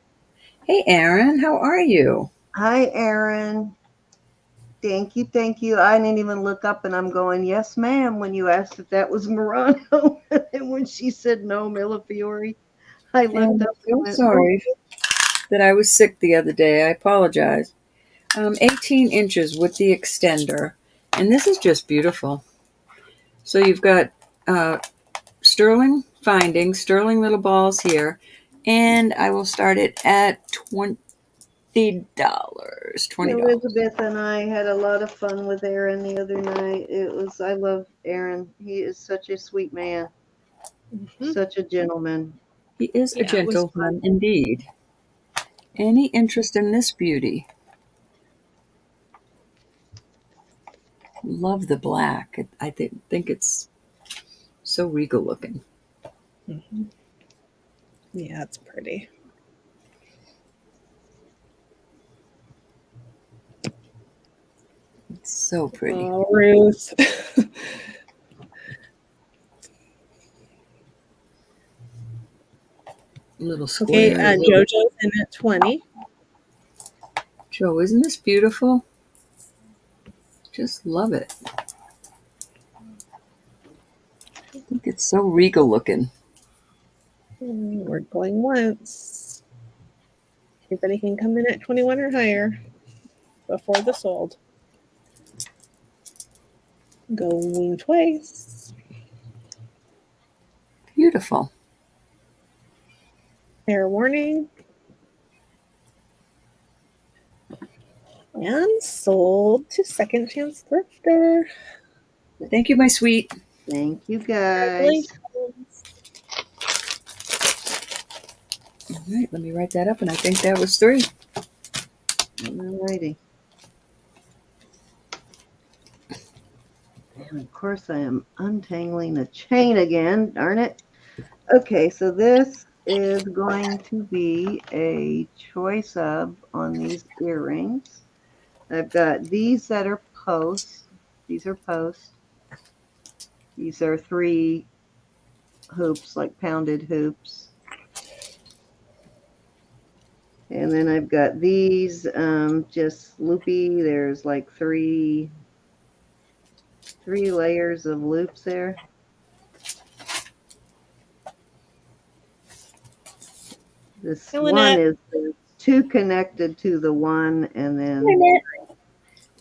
Hey, Erin, how are you? Hi, Erin. Thank you, thank you. I didn't even look up, and I'm going, yes, ma'am, when you asked if that was Murano. And when she said no, Millefiori, I looked up and I'm went, sorry that I was sick the other day. I apologize. 18 inches with the extender. And this is just beautiful. So you've got sterling findings, sterling little balls here. And I will start it at $20. $20. Elizabeth and I had a lot of fun with Aaron the other night. I love Aaron. He is such a sweet man, such a gentleman. He is a Yeah, it was gentleman indeed. Any interest in this beauty? Love the black. I think it's so regal looking. Yeah, it's pretty. It's so pretty. Oh, Ruth. Little Okay, square. JoJo's in at 20. Joe, isn't this beautiful? Just love it. I think it's so regal looking. We're going once. Everybody can come in at 21 or higher before the sold. Going twice. Beautiful. Fair warning. And sold to Second Chance Thrifter. Thank you, my sweet. Thank you, guys. Congratulations. All right, let me write that up, and I think that was 3. Alrighty. And of course, I am untangling the chain again. Darn it. Okay, so this is going to be a choice of on these earrings. I've got these that are posts. These are posts. These are 3 hoops, like pounded hoops. And then I've got these just loopy. There's like three layers of loops there. This one is 2 connected to the one, and then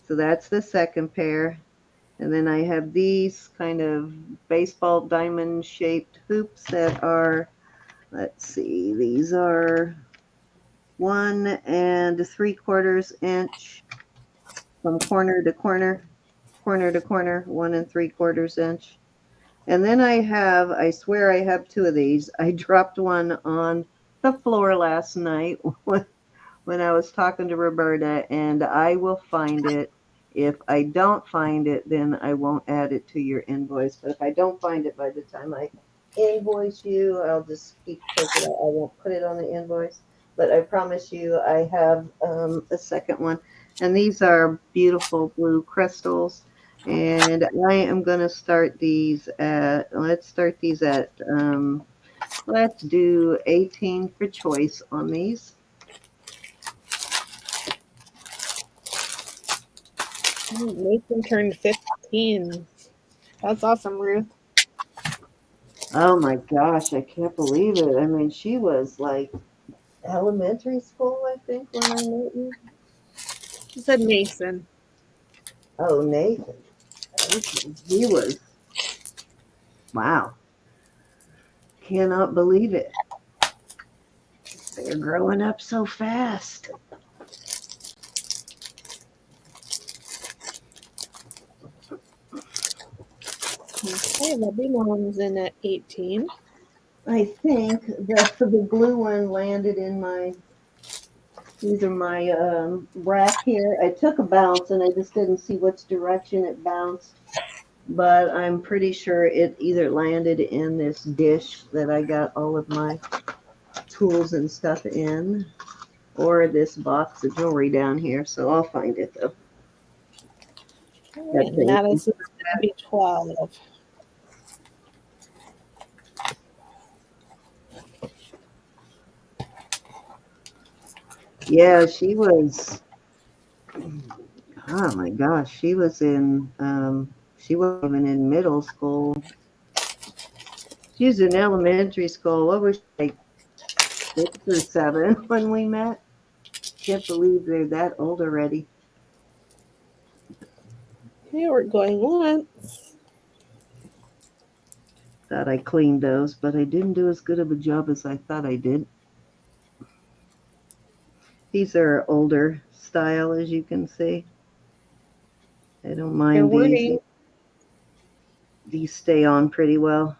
so that's the second pair. And then I have these kind of baseball diamond shaped hoops that are, let's see, these are 1 3/4 inch from corner to corner, 1 3/4 inch. And then I swear I have 2 of these. I dropped one on the floor last night when I was talking to Roberta, and I will find it. If I don't find it, then I won't add it to your invoice. But if I don't find it by the time I invoice you, I'll just take it out. I won't put it on the invoice. But I promise you I have a second one. And these are beautiful blue crystals. And I am going to start these let's do 18 for choice on these. Nathan turned 15. That's awesome, Ruth. Oh my gosh, I can't believe it. I mean, she was like elementary school, I think, when I met you. She said Mason. Oh, Nathan. He was, wow. Cannot believe it. They're growing up so fast. Okay, Lovely Mom's in at 18. I think the blue one landed in these are my rack here. I took a bounce and I just didn't see which direction it bounced. But I'm pretty sure it either landed in this dish that I got all of my tools and stuff in, or this box of jewelry down here. So I'll find it though. Right, Madison's going to be 12. Yeah, she was. Oh my gosh, she was in. She wasn't even in middle school. She was in elementary school. What was she, like 6 or 7 when we met? Can't believe they're that old already. Okay, we're going once. Thought I cleaned those, but I didn't do as good of a job as I thought I did. These are older style, as you can see. I don't Fair mind these. warning. These stay on pretty well.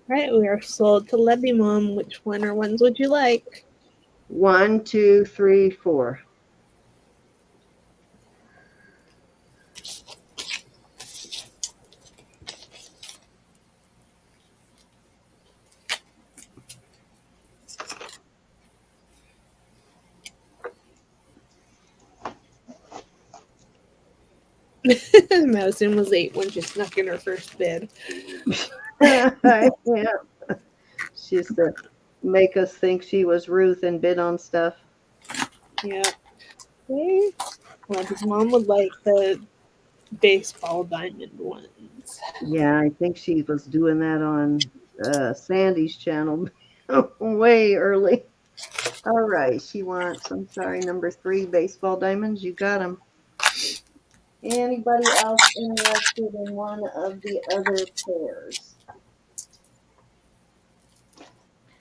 Right, we are sold to Lebby Mom. Which one or ones would you like? 1, 2, 3, 4. Madison was 8 when she snuck in her first bid. Yeah. She used to make us think she was Ruth and bid on stuff. Yeah. Okay. Lebby's mom would like the baseball diamond ones. Yeah, I think she was doing that on Sandy's channel way early. All right, she wants, I'm sorry, number 3 baseball diamonds. You got them. Anybody else interested in one of the other pairs?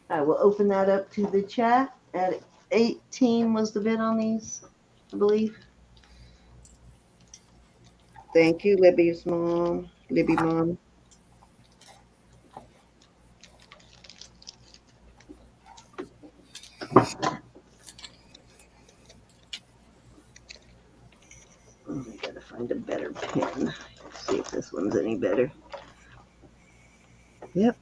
I will open that up to the chat. At 18 was the bid on these, I believe. Thank you, Libby's mom. Libby mom. Oh, I gotta find a better pen. Let's see if this one's any better. Yep.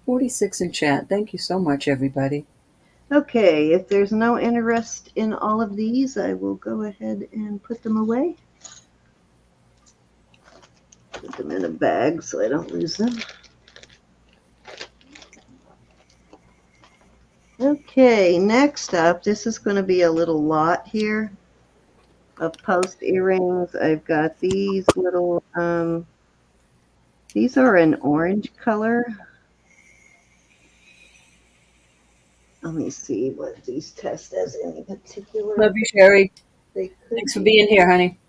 46 in chat. Thank you so much, everybody. Okay, if there's no interest in all of these, I will go ahead and put them away. Put them in a bag so I don't lose them. Okay, next up, this is going to be a little lot here of post earrings. I've got these little, these are an orange color. Let me see what these test as any particular. Love you, Sherry. They could Thanks for be. being here, honey.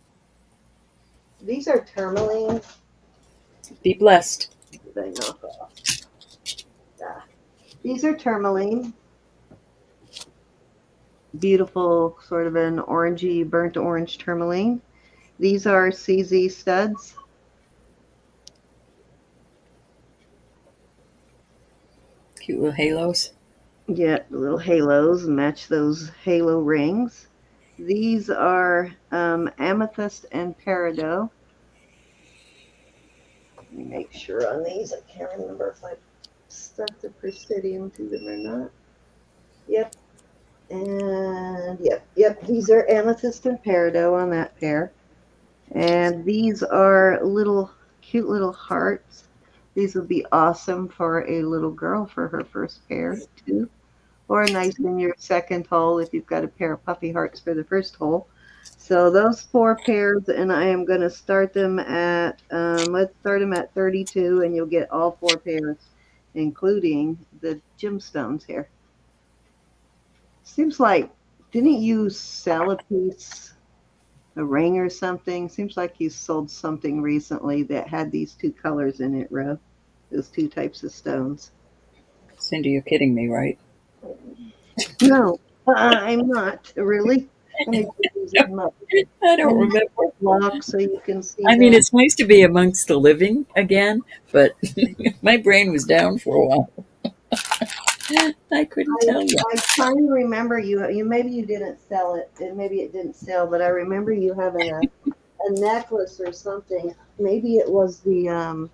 These are tourmaline. Be blessed. Did I knock off? Ah. These are tourmaline. Beautiful, sort of an orangey, burnt orange tourmaline. These are CZ studs. Cute little halos. Yeah, the little halos match those halo rings. These are amethyst and peridot. Let me make sure on these. I can't remember if I stuck the presidium to them or not. Yep. And yep. These are amethyst and peridot on that pair. And these are little cute little hearts. These would be awesome for a little girl for her first pair too. Or nice in your second hole if you've got a pair of puppy hearts for the first hole. So those 4 pairs, and I am going to start them at, let's start them at 32, and you'll get all 4 pairs, including the gemstones here. Seems like, didn't you sell a piece, a ring or something? Seems like you sold something recently that had these 2 colors in it, Ro. Those 2 types of stones. Cindy, you're kidding me, right? No, I'm not really. Let me put these in my I don't remember. block so you can see I mean, them. it's nice to be amongst the living again, but my brain was down for a while. I couldn't tell you. I kind of remember you maybe you didn't sell it, and maybe it didn't sell, but I remember you having a necklace or something. Maybe it was the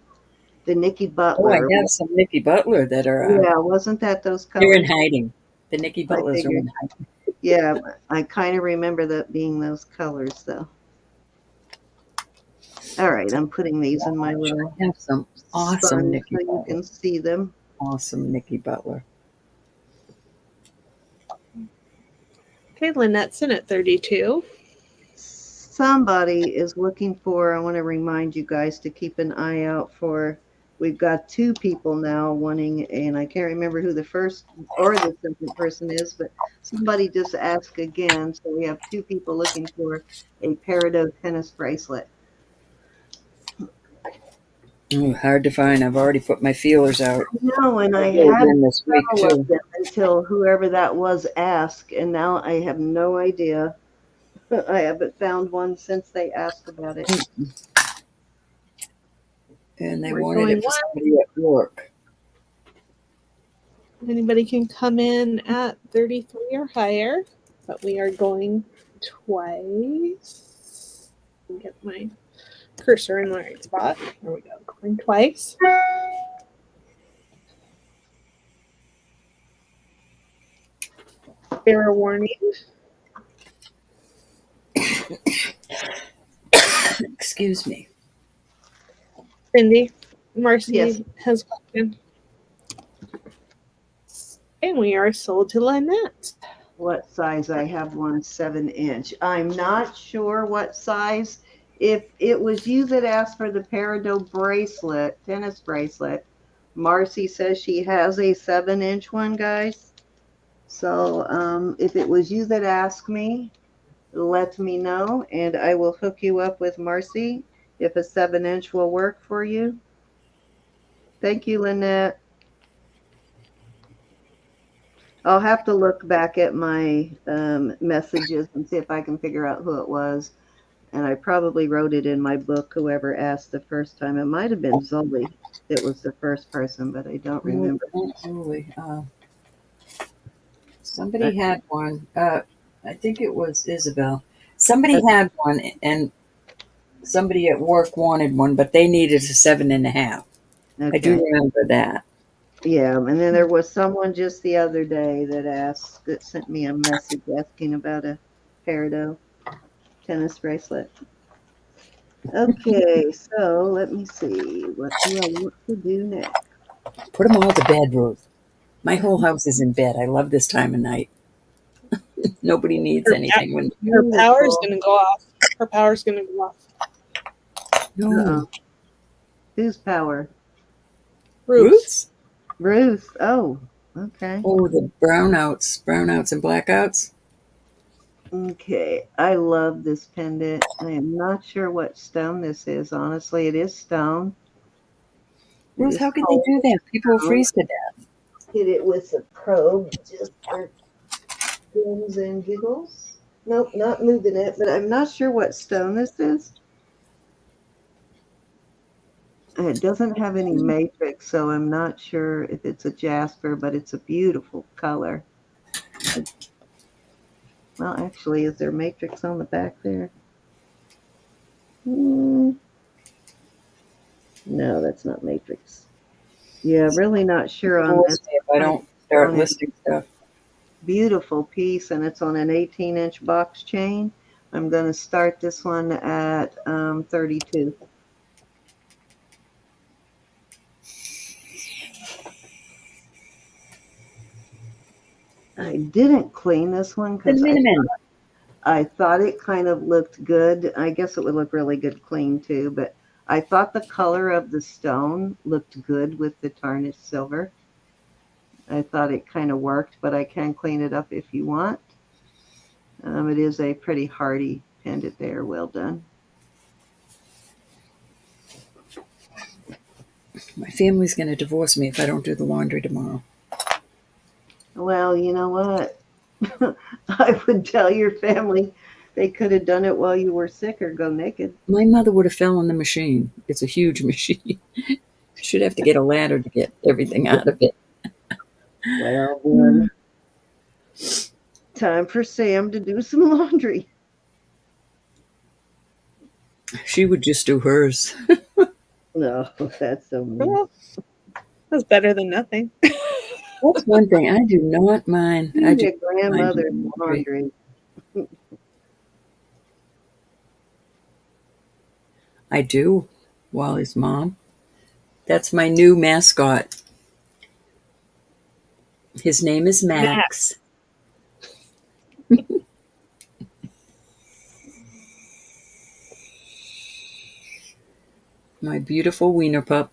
Nikki Oh, I Butler. have some Nikki Butler that are Yeah, wasn't that those they're in colors? hiding. The Nikki I Butlers are figured. in hiding. Yeah, I kind of remember that being those colors, though. All right, I'm putting these in my little I have some awesome sponge Nikki so you Butler. can see them. Awesome Nikki Butler. Okay, Lynette's in at 32. Somebody is looking for, I want to remind you guys to keep an eye out for, we've got 2 people now wanting, and I can't remember who the first or the second person is, but somebody just asked again. So we have 2 people looking for a peridot tennis bracelet. Ooh, hard to find. I've already put my feelers out. No, and I I'll go had again this week several of too. them until whoever that was asked, and now I have no idea. I haven't found one since they asked about it. And they We're wanted going it for somebody at work. Anybody can come in at 33 or higher, but we are going twice. Get my cursor in the right spot. There we go. Going twice. Fair warning. Excuse me. Cindy, Marcy Yes. has walked in. And we are sold to Lynette. What size? I have one 7-inch. I'm not sure what size. If it was you that asked for the peridot bracelet, tennis bracelet, Marcy says she has a 7-inch one, guys. So if it was you that asked me, let me know, and I will hook you up with Marcy if a 7-inch will work for you. Thank you, Lynette. I'll have to look back at my messages and see if I can figure out who it was. And I probably wrote it in my book, whoever asked the first time. It might have been Zoe that was the first person, but I don't remember. Really. Somebody had one. I think it was Isabel. Somebody had one, and somebody at work wanted one, but they needed a 7.5. I do Okay. remember that. Yeah, and then there was someone just the other day that sent me a message asking about a peridot tennis bracelet. Okay, so let me see. What do I want to do next? Put them all to bed, Ruth. My whole house is in bed. I love this time of night. Nobody needs anything when. Her power's Beautiful. going to go off. Her power's going to go off. No. Whose power? Ruth. Ruth's? Ruth. Oh, okay. Oh, the brownouts and blackouts. Okay. I love this pendant. I am not sure what stone this is. Honestly, it is stone. It Ruth, is how can they called do that? People will stone. freeze to death. Hit it with a probe just for giggles and giggles. Nope, not moving it, but I'm not sure what stone this is. It doesn't have any matrix, so I'm not sure if it's a jasper, but it's a beautiful color. Well, actually, is there matrix on the back there? No, that's not matrix. Yeah, really not sure on Divorce this. me if I don't start listing stuff. Beautiful piece, and it's on an 18-inch box chain. I'm going to start this one at 32. I didn't clean this one because I thought it kind of looked good. I guess it would look really good clean too, but I thought the color of the stone looked good with the tarnished silver. I thought it kind of worked, but I can clean it up if you want. It is a pretty hardy pendant there. Well done. My family's going to divorce me if I don't do the laundry tomorrow. Well, you know what? I would tell your family they could have done it while you were sick or go naked. My mother would have fell in the machine. It's a huge machine. Should have to get a ladder to get everything out of it. Well, then, time for Sam to do some laundry. She would just do hers. No, that's so mean. Well, that's better than nothing. That's one thing I do not mind. I do Your not mind grandmother's doing laundry. laundry. I do. Wally's mom. That's my new mascot. His name is Max. My beautiful wiener pup.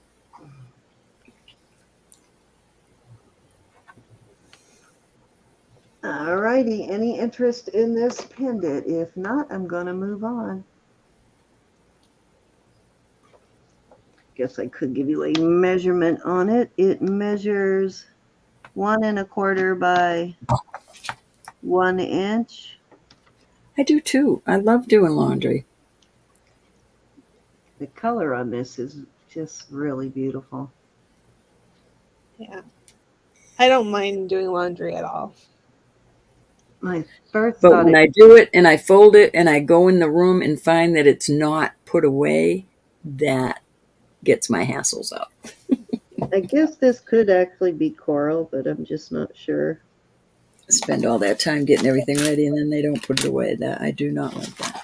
All righty. Any interest in this pendant? If not, I'm going to move on. guess I could give you a measurement on it. It measures 1 1/4 by 1 inch. I do too. I love doing laundry. The color on this is just really beautiful. Yeah. I don't mind doing laundry at all. My first But thought when it, I do it and I fold it and I go in the room and find that it's not put away, that gets my hassles up. I guess this could actually be coral, but I'm just not sure. Spend all that time getting everything ready and then they don't put it away. That I do not like that.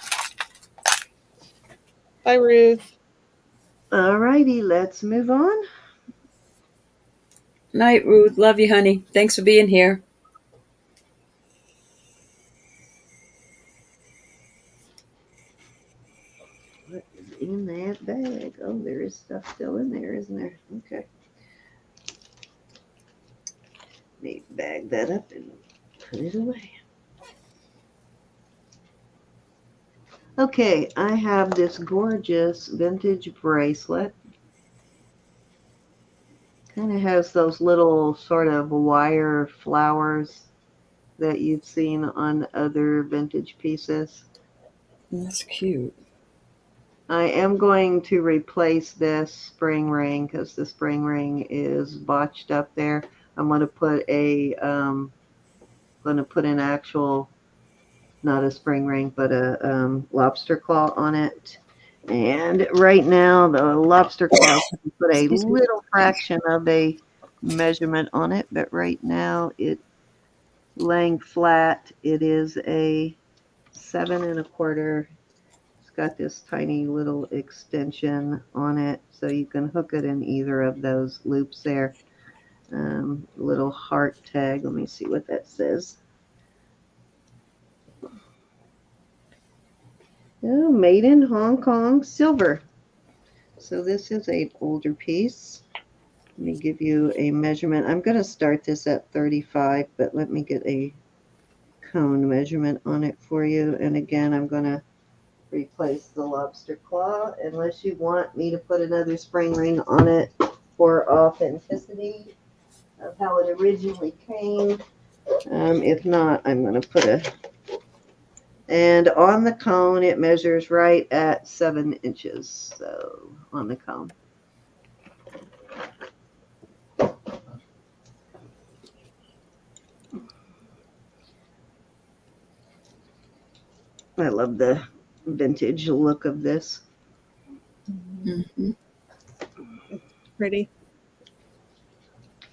Bye, Ruth. Alrighty, let's move on. Night, Ruth. Love you, honey. Thanks for being here. What is in that bag? Oh, there is stuff still in there, isn't there? Okay. Need to bag that up and put it away. Okay, I have this gorgeous vintage bracelet. Kind of has those little sort of wire flowers that you've seen on other vintage pieces. That's cute. I am going to replace this spring ring because the spring ring is botched up there. I'm going to put an actual, not a spring ring, but a lobster claw on it. And right now, the lobster claw can put a Excuse me. little fraction of a measurement on it, but right now it laying flat. It is a 7 1/4. It's got this tiny little extension on it, so you can hook it in either of those loops there. Little heart tag. Let me see what that says. Oh, made in Hong Kong, silver. So this is an older piece. Let me give you a measurement. I'm going to start this at 35, but let me get a cone measurement on it for you. And again, I'm going to replace the lobster claw unless you want me to put another spring ring on it for authenticity of how it originally came. If not, I'm going to put and on the cone, it measures right at 7 inches. So on the cone. I love the vintage look of this. Mm-hmm. Pretty.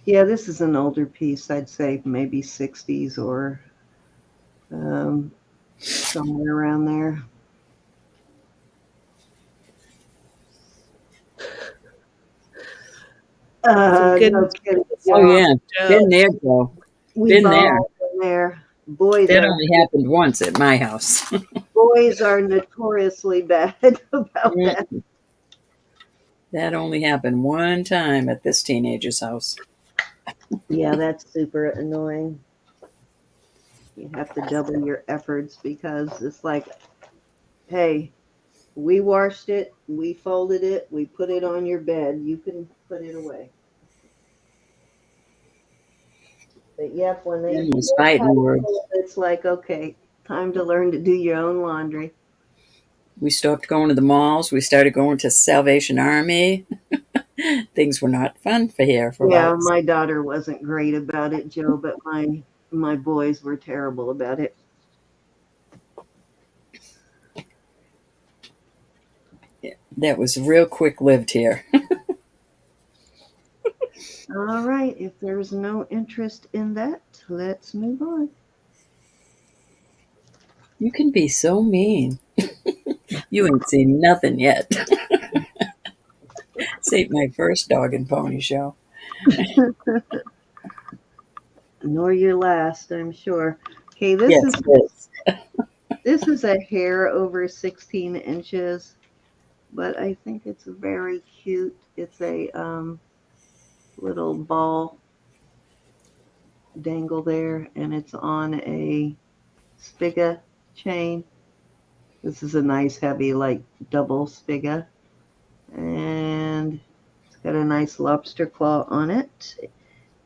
Yeah, this is an older piece. I'd say maybe 60s or somewhere around there. Some good No kidding. Oh, Y'all. yeah. Joe. Been there, Joe. We've Been there. all been there. Boys That are only happened once at my house. boys are notoriously bad about that. That only happened one time at this teenager's house. Yeah, that's super annoying. You have to double your efforts because it's like, hey, we washed it, we folded it, we put it on your bed. You can put it away. But yep, when they Them was hit high fighting words. school, it's like, okay, time to learn to do your own laundry. We stopped going to the malls. We started going to Salvation Army. Things were not fun for here for Yeah, about. my daughter wasn't great about it, Joe, but my boys were terrible about it. That was real quick lived here. All right, if there's no interest in that, let's move on. You can be so mean. You ain't seen nothing yet. This ain't my first dog and pony show. Nor your last, I'm sure. Okay, Yes, it is. this is a hair over 16 inches, but I think it's very cute. It's a little ball dangle there, and it's on a spiga chain. This is a nice heavy, like double spiga. And got a nice lobster claw on it.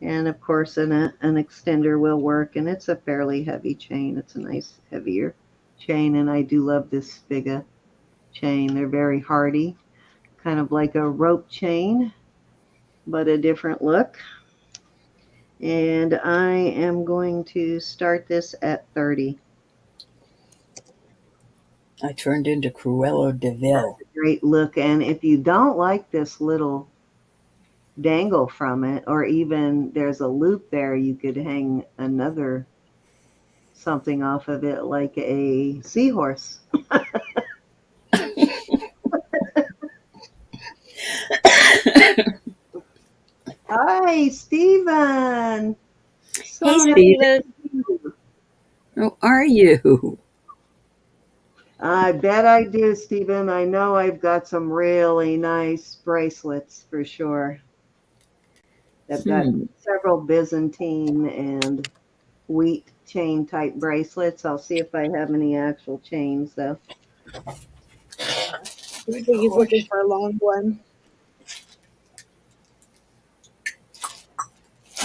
And of course, an extender will work, and it's a fairly heavy chain. It's a nice, heavier chain, and I do love this Spiga chain. They're very hardy, kind of like a rope chain, but a different look. And I am going to start this at 30. I turned into Cruella de Vil. That's a great look. And if you don't like this little dangle from it, or even there's a loop there, you could hang another something off of it like a seahorse. Hi, Stephen. So Hey, happy Stephen. to see you. How are you? I bet I do, Stephen. I know I've got some really nice bracelets for sure. I've got several Byzantine and wheat chain type bracelets. I'll see if I have any actual chains though. I think he's looking for a long one.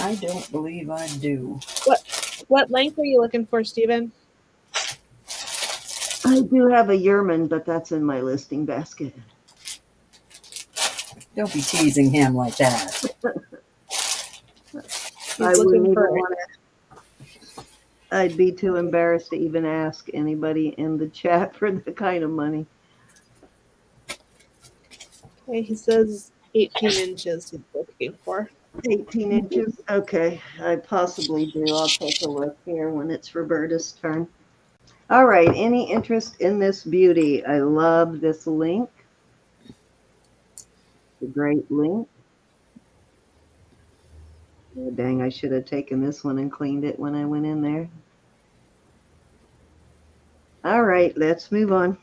I don't believe I do. What length are you looking for, Stephen? I do have a Yerman, but that's in my listing basket. Don't be teasing him like that. I wouldn't even want to. I'd be too embarrassed to even ask anybody in the chat for the kind of money. Okay, he says 18 inches he's looking for. 18 inches? Okay, I possibly do. I'll take a look here when it's Roberta's turn. All right, any interest in this beauty? I love this link. It's a great link. Oh, dang, I should have taken this one and cleaned it when I went in there. All right, let's move on.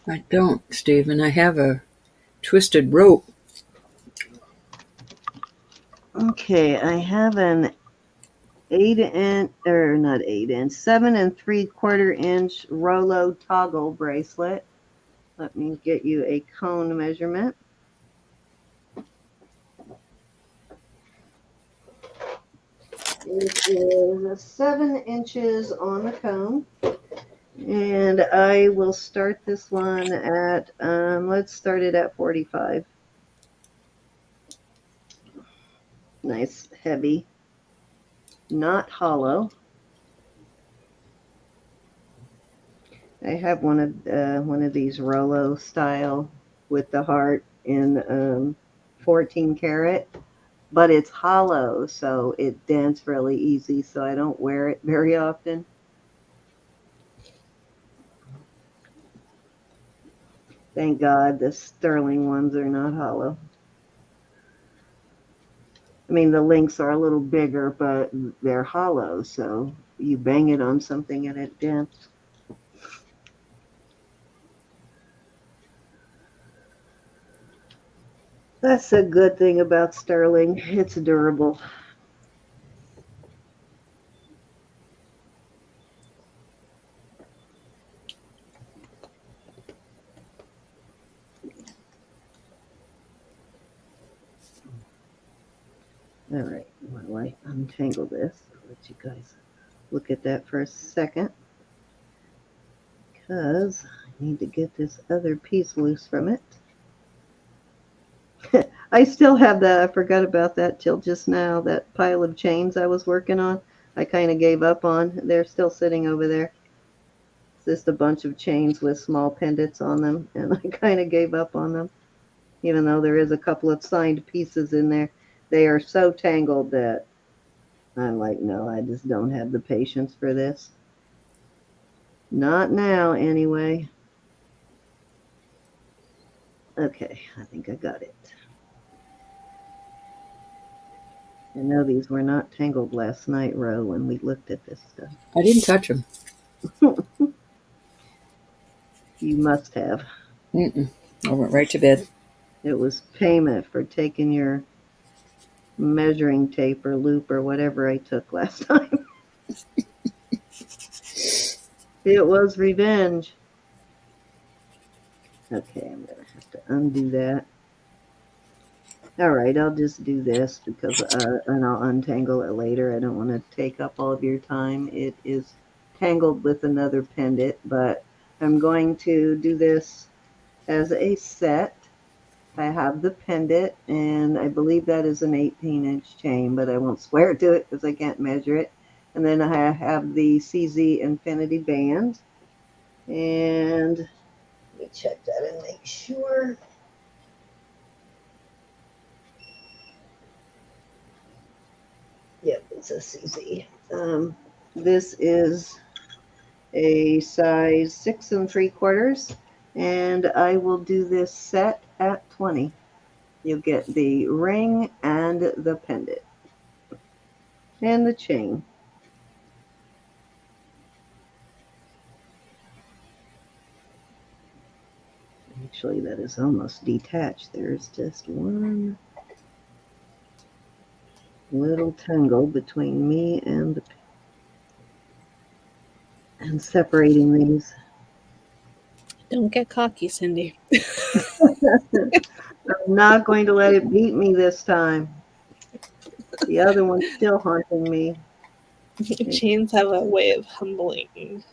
I don't, Stephen. I have a twisted rope. Okay, I have an 7 3/4 inch Rolo toggle bracelet. Let me get you a cone measurement. It is 7 inches on the cone. And I will start this one at, let's start it at 45. Nice, heavy, not hollow. I have one of these Rolo style with the heart in 14 karat, but it's hollow, so it dents really easy, so I don't wear it very often. Thank God the sterling ones are not hollow. I mean, the links are a little bigger, but they're hollow, so you bang it on something and it dents. That's a good thing about sterling. It's durable. All right, while I untangle this, I'll let you guys look at that for a second, because I need to get this other piece loose from it. I still have that. I forgot about that till just now. That pile of chains I was working on, I kind of gave up on. They're still sitting over there. It's just a bunch of chains with small pendants on them, and I kind of gave up on them, even though there is a couple of signed pieces in there. They are so tangled that I'm like, no, I just don't have the patience for this. Not now, anyway. Okay, I think I got it. I know these were not tangled last night, Ro, when we looked at this stuff. I didn't touch them. You must have. I went right to bed. It was payment for taking your measuring tape or loop or whatever I took last time. It was revenge. Okay, I'm going to have to undo that. All right, I'll just do this because, and I'll untangle it later. I don't want to take up all of your time. It is tangled with another pendant, but I'm going to do this as a set. I have the pendant, and I believe that is an 18-inch chain, but I won't swear to it because I can't measure it. And then I have the CZ Infinity Band. And let me check that and make sure. Yep, it's a CZ. This is a size 6 3/4, and I will do this set at 20. You'll get the ring and the pendant and the chain. Actually, that is almost detached. There's just one little tangle between me and separating these. Don't get cocky, Cindy. I'm not going to let it beat me this time. The other one's still haunting me. Chains have a way of humbling.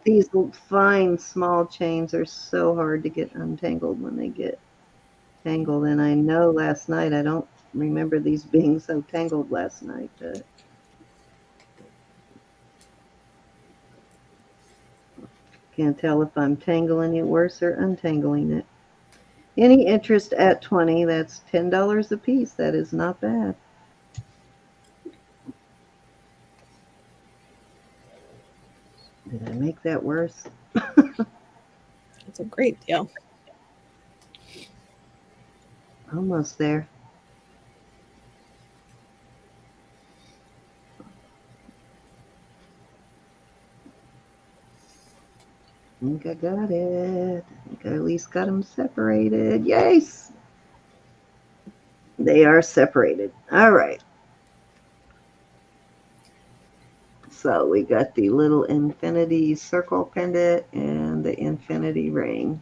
These fine small chains are so hard to get untangled when they get tangled. And I know last night, I don't remember these being so tangled last night. But can't tell if I'm tangling it worse or untangling it. Any interest at 20, that's $10 a piece. That is not bad. Did I make that worse? It's a great deal. Almost there. I think I got it. I think I at least got them separated. Yes! They are separated. All right. So we got the little infinity circle pendant and the infinity ring.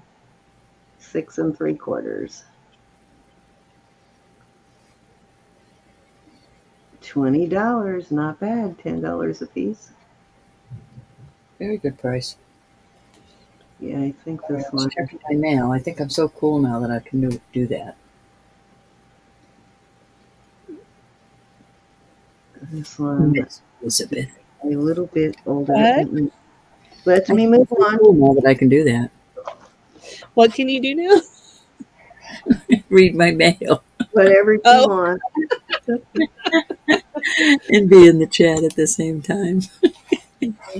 6 3/4. $20, not bad. $10 a piece. Very good price. Yeah, I think I this was one. checking my mail. I think I'm so cool now that I can do that. This one Miss Elizabeth. a little bit older. What? Let I me think move I'm so on. cool now that I can do that. What can you do now? Read my mail Whatever you Oh, want. and be in the chat at the same time.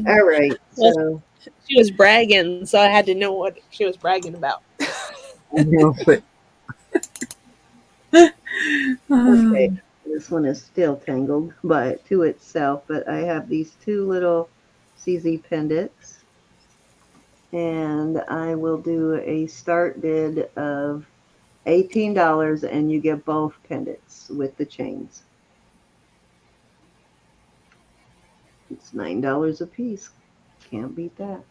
All right. well, So she was bragging, so I had to know what she was bragging about. I know, but okay. This one is still tangled by to itself, but I have these two little CZ pendants, and I will do a start bid of $18, and you get both pendants with the chains. It's $9 a piece. Can't beat that.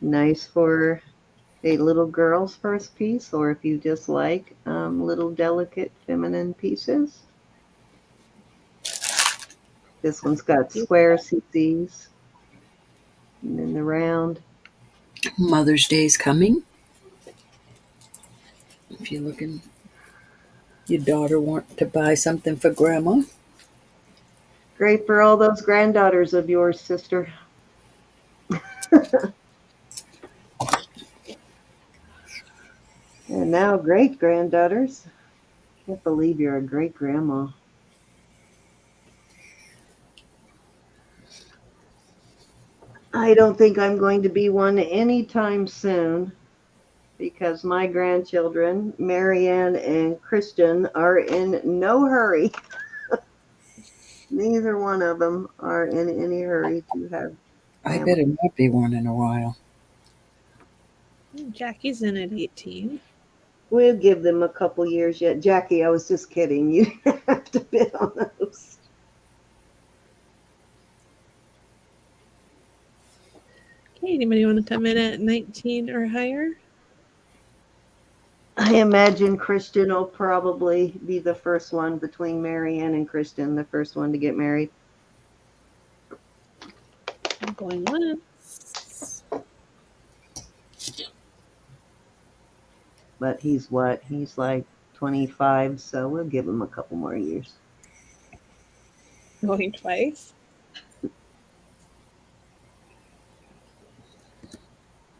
Nice for a little girl's first piece, or if you just like little delicate feminine pieces. This one's got square CCs and then the round. Mother's Day's coming. If you're looking, your daughter want to buy something for grandma. Great for all those granddaughters of yours, sister. And now great granddaughters. Can't believe you're a great grandma. I don't think I'm going to be one anytime soon because my grandchildren, Marianne and Christian, are in no hurry. Neither one of them are in any hurry to have I family. better not be one in a while. Jackie's in at 18. We'll give them a couple years yet. Jackie, I was just kidding. You have to bid on those. Okay, anybody want to come in at 19 or higher? I imagine Christian will probably be the first one between Marianne and Christian, the first one to get married. I'm going once. But he's what? He's like 25, so we'll give him a couple more years. Going twice.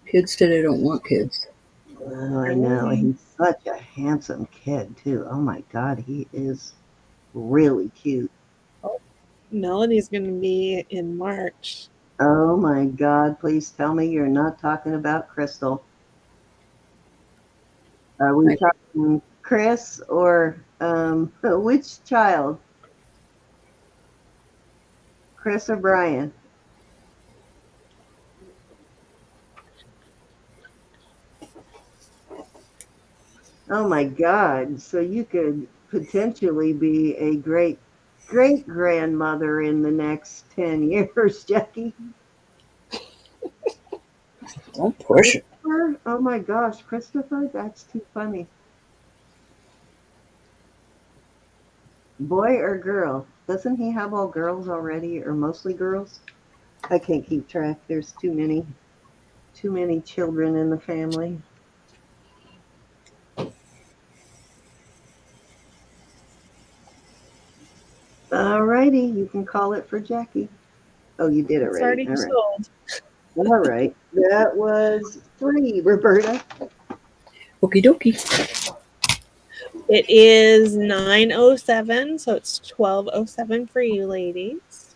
Kids today don't want kids. Oh, I know. He's such a handsome kid, too. Oh my God, he is really cute. Oh, Melody's going to be in March. Oh my God, please tell me you're not talking about Crystal. Are we talking Chris or which child? Chris or Brian? Oh my God. So you could potentially be a great great grandmother in the next 10 years, Jackie. Don't push it. Oh my gosh, Christopher, that's too funny. Boy or girl? Doesn't he have all girls already, or mostly girls? I can't keep track. There's too many children in the family. Alrighty, you can call it for Jackie. Oh, you did It's already. already All right. sold. All right. That was 3, Roberta. Okie dokie. It is 9:07, so it's 12:07 for you ladies.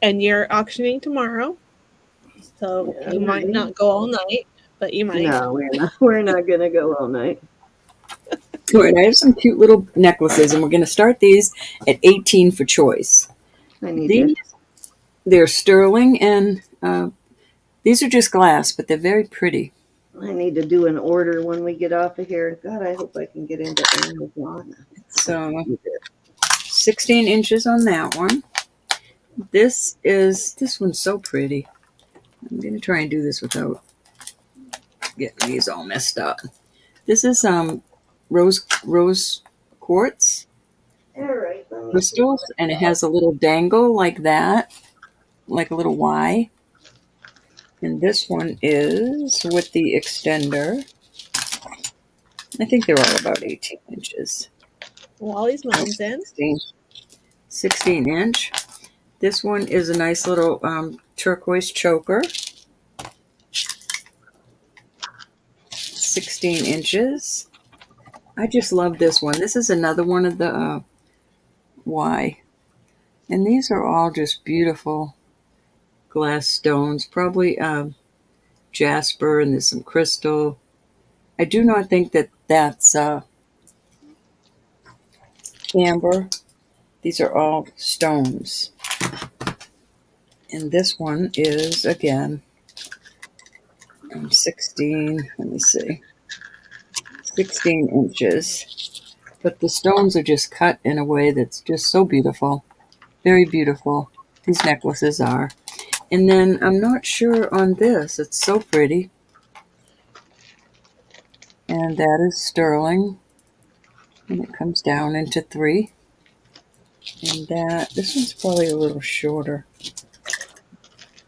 And you're auctioning tomorrow, so Yeah, you might not go all night, but you might. no, we're not. We're not gonna go all night. All right, I have some cute little necklaces, and we're going to start these at 18 for choice. I need These, to. they're sterling, and these are just glass, but they're very pretty. I need to do an order when we get off of here. God, I hope I can get into Amazon. So 16 inches on that one. This one's so pretty. I'm going to try and do this without getting these all messed up. This is rose quartz All right, let me see. crystals, and it has a little dangle like that, like a little Y. And this one is with the extender. I think they're all about 18 inches. Wally's mom's in. 16 inch. This one is a nice little turquoise choker. 16 inches. I just love this one. This is another one of the Y. And these are all just beautiful glass stones. Probably jasper, and there's some crystal. I do not think that that's amber. These are all stones. And this one is, again, 16, let me see, 16 inches. But the stones are just cut in a way that's just so beautiful. Very beautiful. These necklaces are. And then I'm not sure on this. It's so pretty. And that is sterling. And it comes down into 3. And this one's probably a little shorter.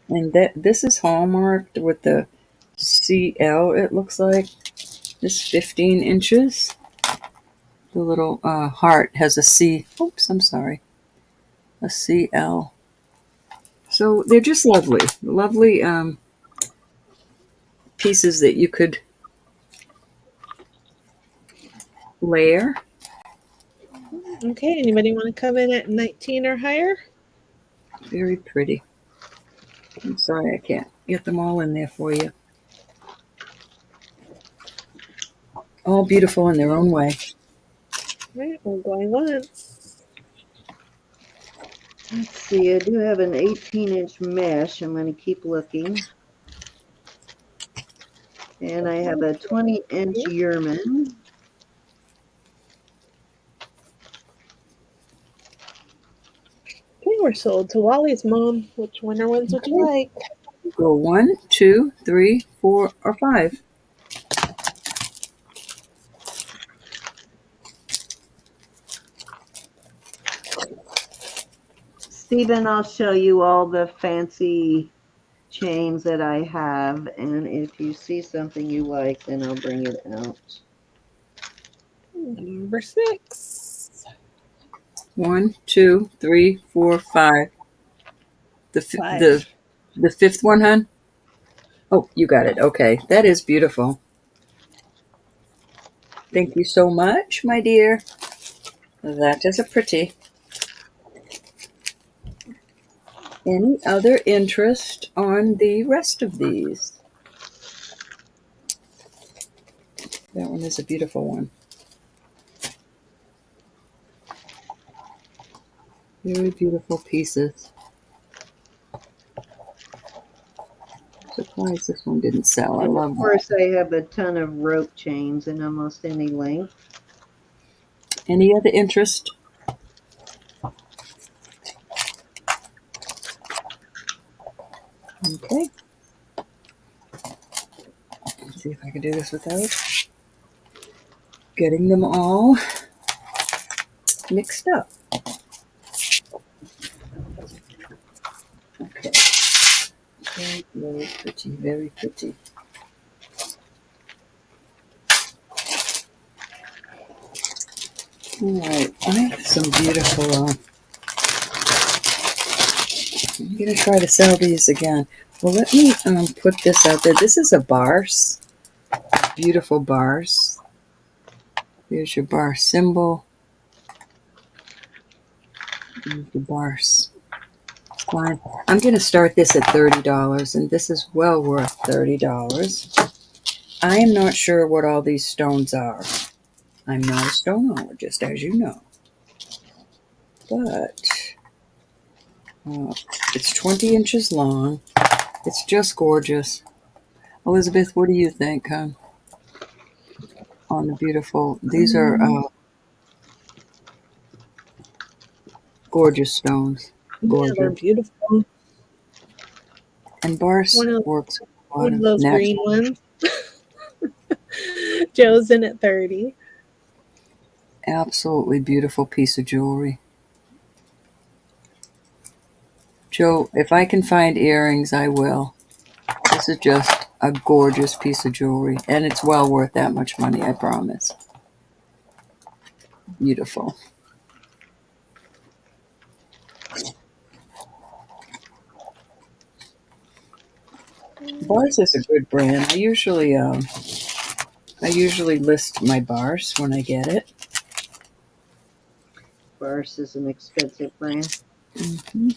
And this is hallmarked with the CL, it looks like. This 15 inches. The little heart has a C. Oops, I'm sorry. A CL. So they're just lovely. Lovely pieces that you could layer. Okay, anybody want to come in at 19 or higher? Very pretty. I'm sorry I can't get them all in there for you. All beautiful in their own way. All right, we're going once. Let's see. I do have an 18-inch mesh. I'm going to keep looking. And I have a 20-inch Yerman. Okay, we're sold to Wally's mom. Which winner ones would you like? Go 1, 2, 3, 4, or 5. Stephen, I'll show you all the fancy chains that I have, and if you see something you like, then I'll bring it out. Number 6. 1, 2, 3, 4, 5. The 5. the fifth one, hon? Oh, you got it. Okay. That is beautiful. Thank you so much, my dear. That is a pretty. Any other interest on the rest of these? That one is a beautiful one. Very beautiful pieces. Surprised this one didn't sell. I And love of that. course, I have a ton of rope chains in almost any length. Any other interest? Okay. Let's see if I can do this without getting them all mixed up. Okay. Very, very pretty, very pretty. All right, I have some beautiful. I'm gonna try to sell these again. Well, let me put this out there. This is a bars, beautiful bars. Here's your bar symbol. Here's the bars. Fine. I'm gonna start this at $30, and this is well worth $30. I am not sure what all these stones are. I'm not a stoneologist, as you know. But it's 20 inches long. It's just gorgeous. Elizabeth, what do you think, hon? On the beautiful, these are gorgeous stones. Yeah, they're Gorgeous. beautiful. And Bars One of, works with a lot one of of those green natural. ones. Joe's in at 30. Absolutely beautiful piece of jewelry. Joe, if I can find earrings, I will. This is just a gorgeous piece of jewelry, and it's well worth that much money, I promise. Beautiful. Bars is a good brand. I usually list my bars when I get it. Bars is an expensive brand. Mm-hmm.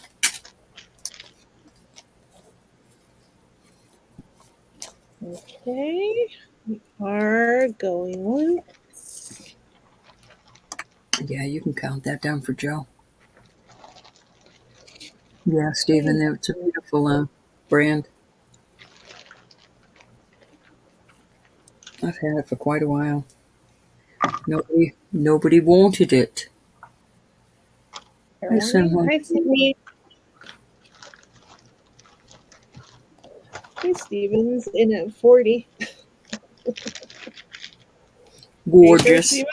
Okay. We are going once. Yeah, you can count that down for Joe. Yeah, Stephen, it's a beautiful brand. I've had it for quite a while. Nobody wanted it. Hi, Simon. Hi, Sydney. Hey, Steven's in at 40. Gorgeous.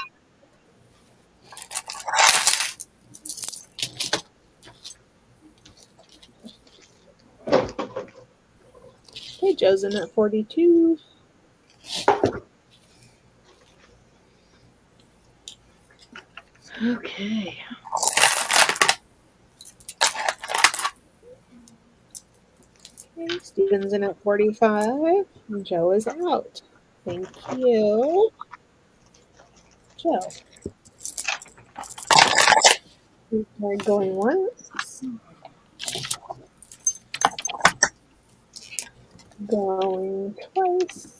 Hey, Joe's in at 42. Okay. Okay, Steven's in at 45. And Joe is out. Thank you. Joe. We're going once. Going twice.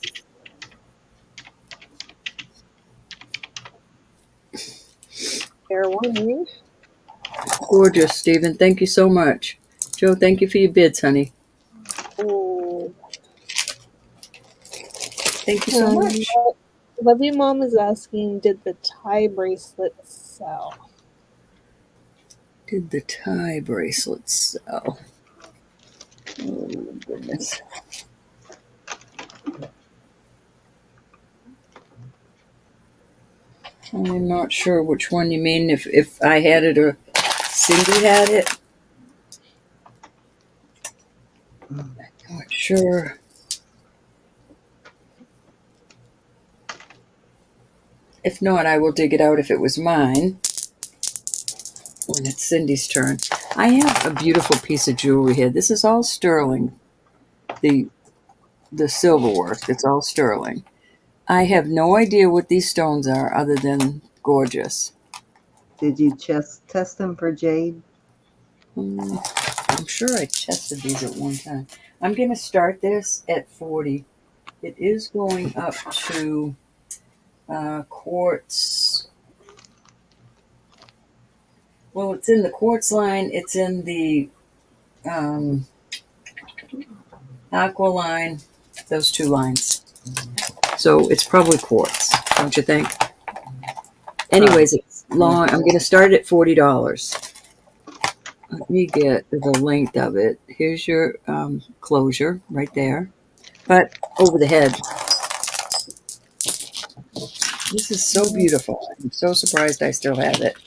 Fair warning. Gorgeous, Stephen. Thank you so much. Joe, thank you for your bids, honey. Oh. Thank you so much. Lovely Mom is asking, did the tie bracelet sell? did the tie bracelets sell? Oh, goodness. I'm not sure which one you mean, if I had it or Cindy had it. I'm not sure. If not, I will dig it out if it was mine when it's Cindy's turn. I have a beautiful piece of jewelry here. This is all sterling. The silver work, it's all sterling. I have no idea what these stones are other than gorgeous. Did you test them for jade? I'm sure I tested these at one time. I'm going to start this at 40. It is going up to quartz. Well, it's in the quartz line. It's in the aqua line. Those two lines. So it's probably quartz, don't you think? Anyways, it's long. I'm going to start at $40. Let me get the length of it. Here's your closure right there, but over the head. This is so beautiful. I'm so surprised I still have it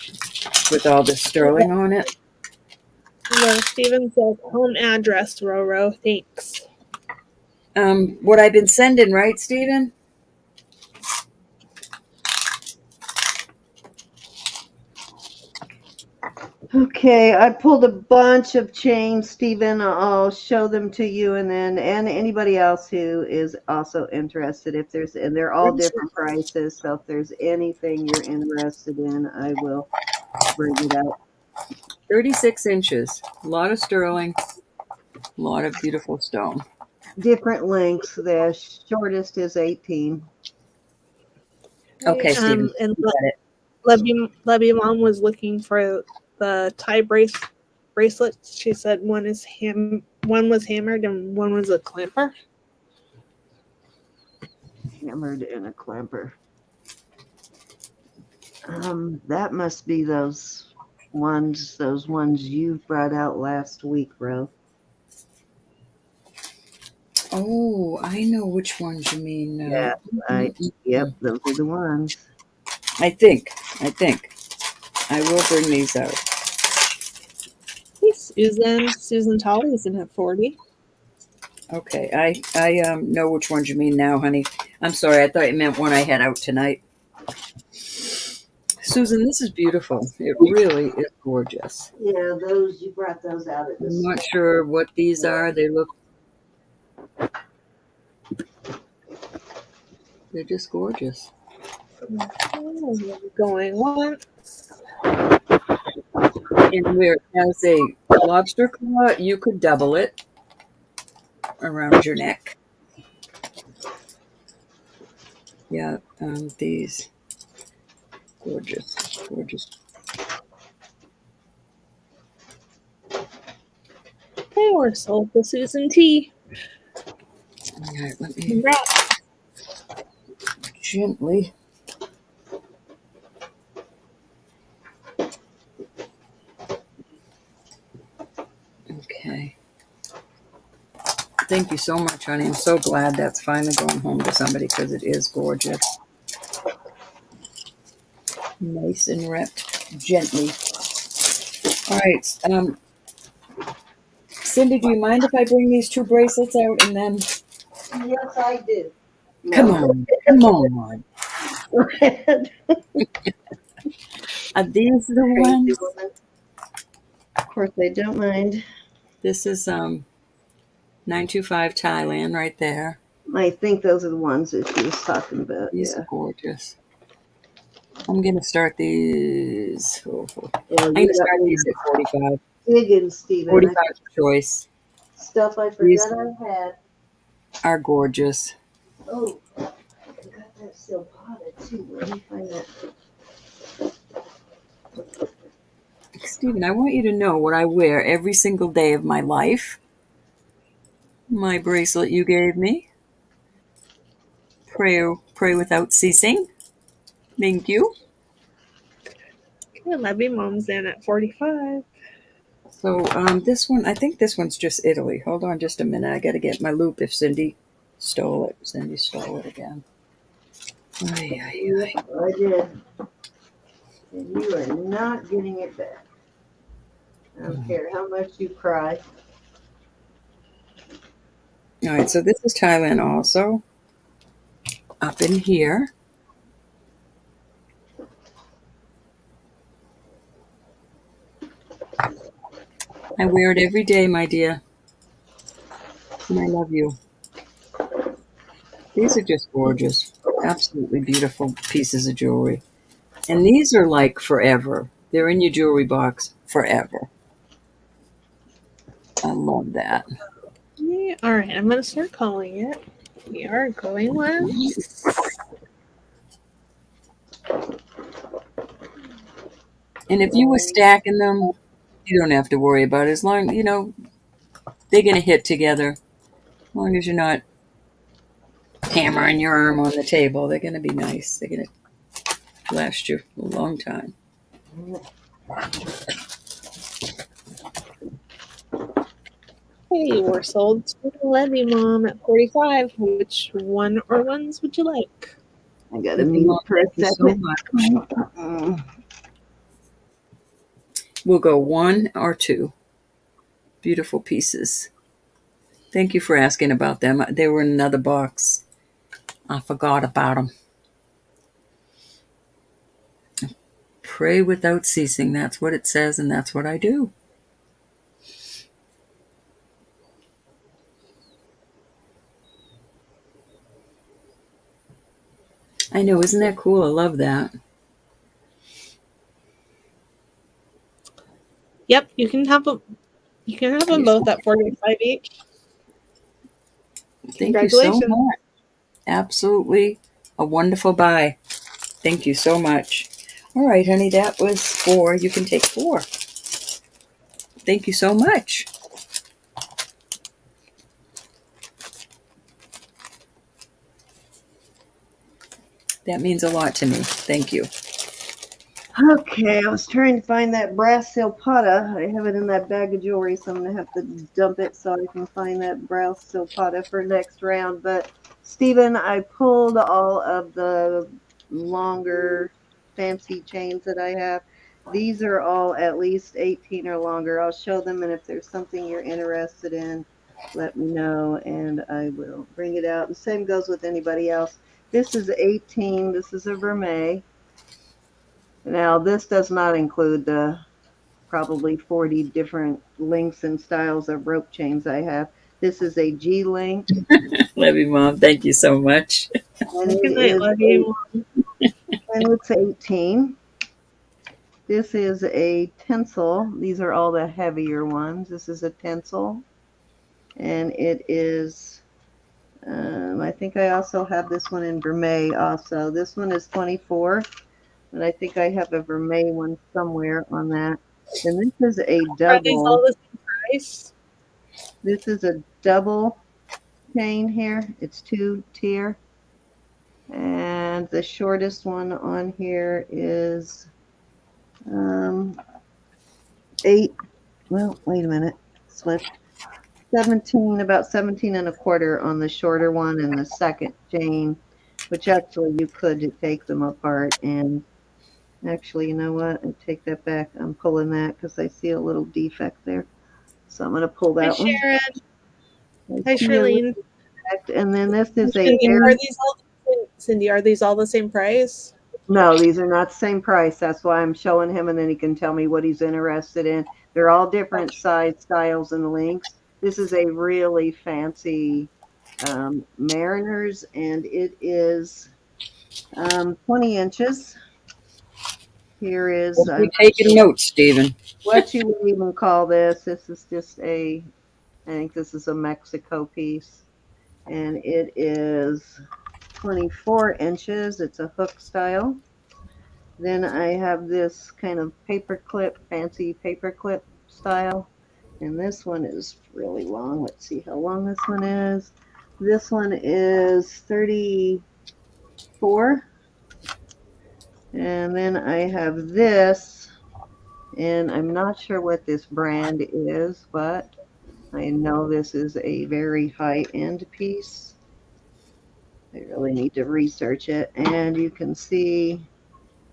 with all this sterling on it. Well, Steven says home address, Roro. Thanks. What I've been sending, right, Steven? Okay, I pulled a bunch of chains, Stephen. I'll show them to you, and anybody else who is also interested. And they're all different prices. So if there's anything you're interested in, I will bring it out. 36 inches. A lot of sterling. A lot of beautiful stone. Different lengths. The shortest is 18. Okay, Steven. And You got it. Lebby Mom was looking for the tie bracelets. She said one was hammered and one was a clamper. Hammered and a clamper. That must be those ones you brought out last week, Ro. Oh, I know which ones you mean. Yeah, yep, those are the ones. I think. I will bring these out. Hey, Susan Tolley is in at 40. Okay, I know which ones you mean now, honey. I'm sorry, I thought you meant one I had out tonight. Susan, this is beautiful. It really is gorgeous. Yeah, you brought those out at I'm not sure what these are. They're just gorgeous. Going once. And where it has a lobster claw, you could double it around your neck. Yeah, these gorgeous. Okay, we're sold to Susan T. All right, let me Congrats. gently. Okay. Thank you so much, honey. I'm so glad that's finally going home to somebody because it is gorgeous. Nice and wrapped gently. All right. Cindy, do you mind if I bring these two bracelets out and then? Yes, I do. Come on. Are these the ones? Of course, they don't mind. This is 925 Thailand right there. I think those are the ones that she was talking about. These are gorgeous. I'm gonna start these. I'm gonna start these at 45. Digging, Stephen. 45 choice. Stuff I forgot I had. Are gorgeous. Oh, I got that still potted too. Let me find that. Stephen, I want you to know what I wear every single day of my life. My bracelet you gave me. Pray without ceasing. Thank you. Okay, Lebby Mom's in at 45. So this one, I think this one's just Italy. Hold on just a minute. I got to get my loop if Cindy stole it. Cindy stole it again. Ay, ay, ay. Yep, I did. And you are not getting it back. I don't care how much you cry. All right, so this is Thailand also. Up in here. I wear it every day, my dear. And I love you. These are just gorgeous. Absolutely beautiful pieces of jewelry. And these are like forever. They're in your jewelry box forever. I love that. Yeah, all right, I'm going to start calling it. We are going once. And if you were stacking them, you don't have to worry about it. As long, they're going to hit together. As long as you're not hammering your arm on the table, they're going to be nice. They're going to last you a long time. Hey, we're sold to the Levy Mom at 45. Which one or ones would you like? I gotta mute for a Thank you so second. much. We'll go 1 or 2. Beautiful pieces. Thank you for asking about them. They were in another box. I forgot about them. Pray without ceasing. That's what it says, and that's what I do. I know, isn't that cool? I love that. Yep, you can have them. You can have them both at 45 each. Thank you so Congratulations. much. Absolutely a wonderful buy. Thank you so much. All right, honey, that was 4. You can take 4. Thank you so much. That means a lot to me. Thank you. Okay, I was trying to find that brass silpata. I have it in that bag of jewelry, so I'm gonna have to dump it so I can find that brass silpata for next round. But Stephen, I pulled all of the longer fancy chains that I have. These are all at least 18 or longer. I'll show them, and if there's something you're interested in, let me know, and I will bring it out. The same goes with anybody else. This is 18. This is a vermeil. Now, this does not include the probably 40 different lengths and styles of rope chains I have. This is a G link, Love you, Mom. Thank you so much. and it Good night, is Levy. and it's 18. This is a tinsel. These are all the heavier ones. This is a tinsel, and it is. I think I also have this one in vermeil. Also, this one is 24. And I think I have a vermeil one somewhere on that. And this is a Are these all double. the same price? This is a double chain here. It's 2-tier. And the shortest one on here is 8. Well, wait a minute. Slipped. 17, about 17 and a quarter on the shorter one and the second chain, which actually you could take them apart and actually, you know what? I take that back. I'm pulling that because I see a little defect there. So I'm going to pull Hi, that one. Sharon. I Hi, see a little Charlene. defect. And then this is a Cindy, air. are these all Cindy, are these all the same price? No, these are not the same price. That's why I'm showing him, and then he can tell me what he's interested in. They're all different size, styles, and lengths. This is a really fancy Mariners, and it is 20 inches. Here is We're taking notes, Stephen. what you would even call this. This is just a, I think this is a Mexico piece, and it is 24 inches. It's a hook style. Then I have this kind of paper clip, fancy paper clip style. And this one is really long. Let's see how long this one is. This one is 34. And then I have this And I'm not sure what this brand is, but I know this is a very high-end piece. I really need to research it. And you can see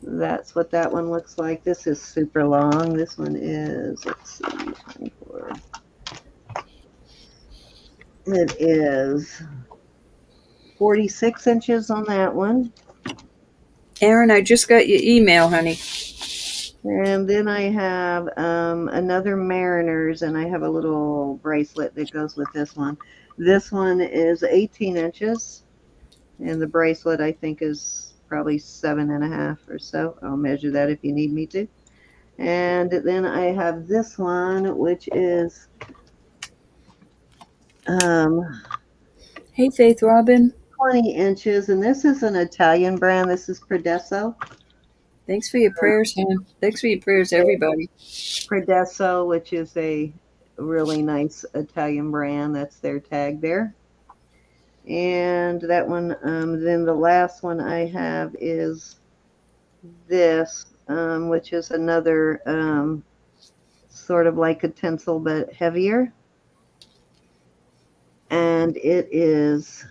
that's what that one looks like. This is super long. This one is, let's see, 24. It is 46 inches on that one. Aaron, I just got your email, honey. And then I have another Mariners, and I have a little bracelet that goes with this one. This one is 18 inches, and the bracelet I think is probably 7.5 or so. I'll measure that if you need me to. And then I have this one, which is Hey, Faith Robin. 20 inches, and this is an Italian brand. This is Predesso. Thanks for your prayers, hon. Thanks for your prayers, everybody. Predesso, which is a really nice Italian brand. That's their tag there. And that one, then the last one I have is this, which is another sort of like a tinsel but heavier. And it is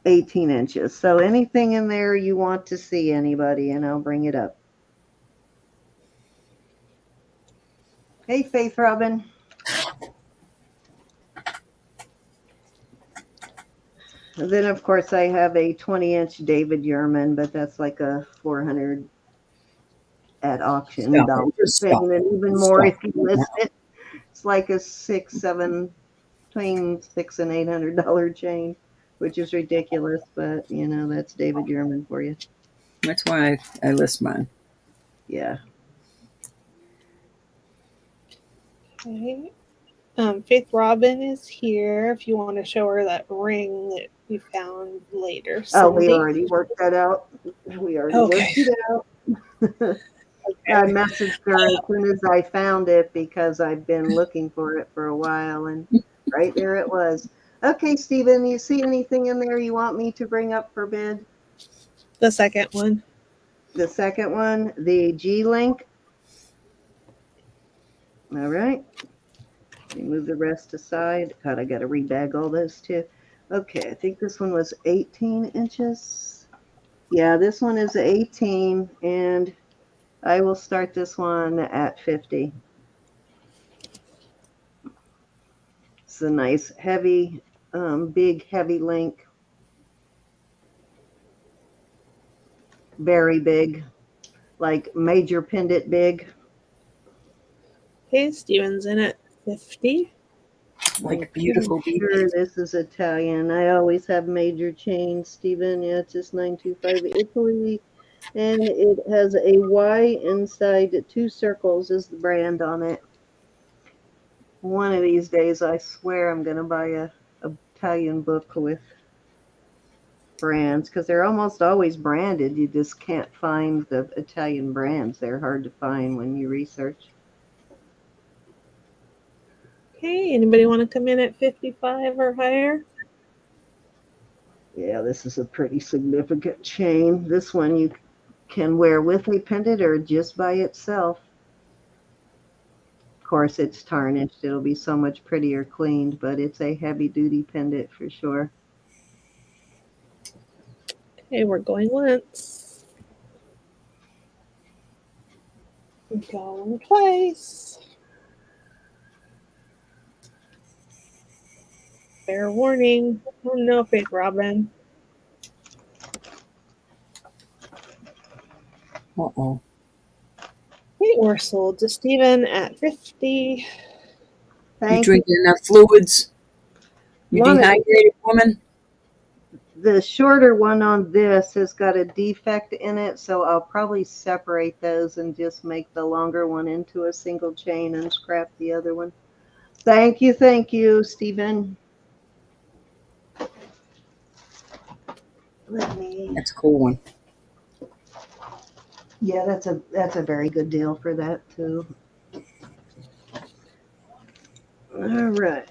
18 inches. So anything in there you want to see, anybody, and I'll bring it up. Hey, Faith Robin. And then, of course, I have a 20-inch David Yurman, but that's like a 400 at auction dollar thing, and even more if you list it. It's like a between $600 and $800 chain, which is ridiculous, but you know that's David Yurman for you. That's why I list mine. Yeah. Okay. Faith Robin is here if you want to show her that ring that you found later. Oh, we Cindy. already worked that out. We already worked it out. I messaged her as soon as I found it because I've been looking for it for a while, and right there it was. Okay, Stephen, you see anything in there you want me to bring up for bid? The second one. The second one, the G-Link. All right. Let me move the rest aside. God, I got to rebag all this too. Okay, I think this one was 18 inches. Yeah, this one is 18, and I will start this one at 50. It's a nice, heavy, big, heavy link. Very big, like major pendant big. Okay, Steven's in at 50. Like beautiful Sure, this is Italian. I always have major chains, Stephen. Yeah, it's just 925 Italy. And it has a Y inside, 2 circles is the brand on it. One of these days, I swear I'm going to buy a Italian book with brands because they're almost always branded. You just can't find the Italian brands. They're hard to find when you research. Okay, anybody want to come in at 55 or higher? Yeah, this is a pretty significant chain. This one you can wear with a pendant or just by itself. Of course, it's tarnished. It'll be so much prettier cleaned, but it's a heavy-duty pendant for sure. Okay, we're going once. Going twice. Fair warning. Oh no, Faith Robin. Uh-oh. Okay, we're sold to Steven at 50. You drinking enough fluids? You dehydrated, woman? The shorter one on this has got a defect in it, so I'll probably separate those and just make the longer one into a single chain and scrap the other one. Thank you, Stephen. That's a cool one. Yeah, that's a very good deal for that too. All right.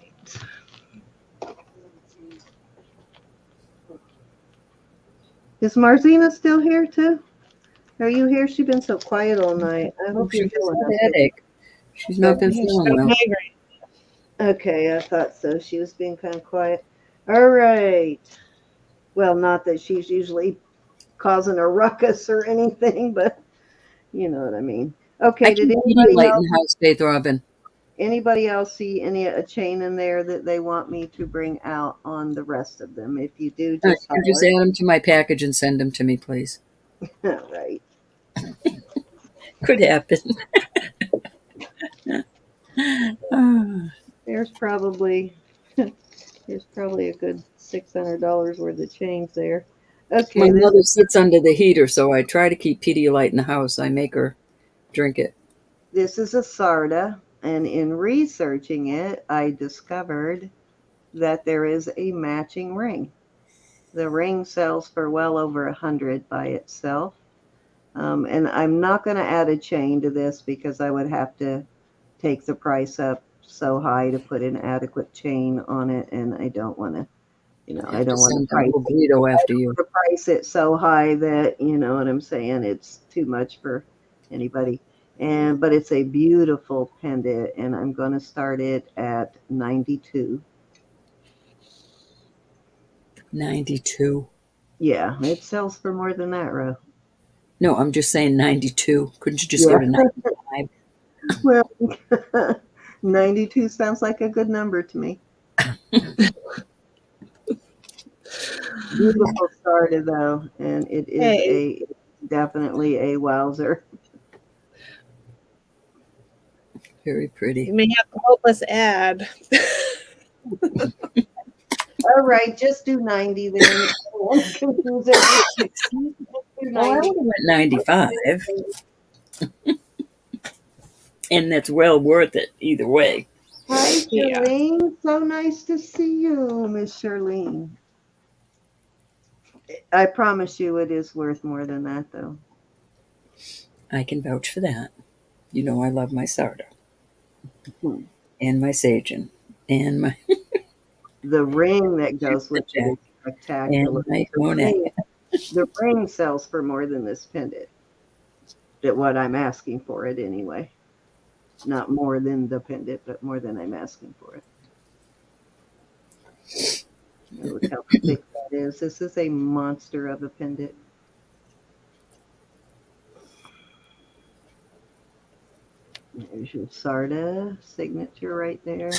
Is Marzina still here too? Are you here? She's been so quiet all night. I hope She you're just feeling had a okay. headache. She's not been Yeah, she's feeling got a well. migraine. Okay, I thought so. She was being kind of quiet. All right. Well, not that she's usually causing a ruckus or anything, but you know what I mean. I Okay, did keep anybody Pedialyte in else the house, Faith Robin. see any a chain in there that they want me to bring out on the rest of them? If you do, You just can just holler. add them to my package and send them to me, please. All right. Could happen. Ah, There's probably there's probably a good $600 worth of change there. my Okay, mother sits under the heater, so I try to keep Pedialyte in the house. I make her drink it. this is a Sarda, and in researching it, I discovered that there is a matching ring. The ring sells for well over 100 by itself. And I'm not going to add a chain to this because I would have to take the price up so high to put an adequate chain on it, and I don't want to, I I have to don't want to send price Uncle it. Guido I after don't you. want to price it so high that you know what I'm saying. It's too much for anybody. And but it's a beautiful pendant, and I'm going to start it at 92. 92. Yeah, it sells for more than that, Ro. No, I'm just saying 92. Couldn't you just go Yeah. to 95? Well, 92 sounds like a good number to me. Beautiful starter though, and it is Hey, a definitely a wowzer. Very pretty. you may have to help us add. All right, just do 90 then. I don't want to confuse everybody. Just do Well, I 90. would have went 95, and that's well worth it either way. Hi, Yeah. Charlene. So nice to see you, Miss Charlene. I promise you it is worth more than that though. I can vouch for that. You know I love my Sarda Hmm. and my Sagen and my The ring that goes with it Jack is spectacular. and my The Monet. ring, the ring sells for more than this pendant. That what I'm asking for it anyway. Not more than the pendant, but more than I'm asking for it. Look how thick that is. This is a monster of a pendant. There's your Sarda signature right there.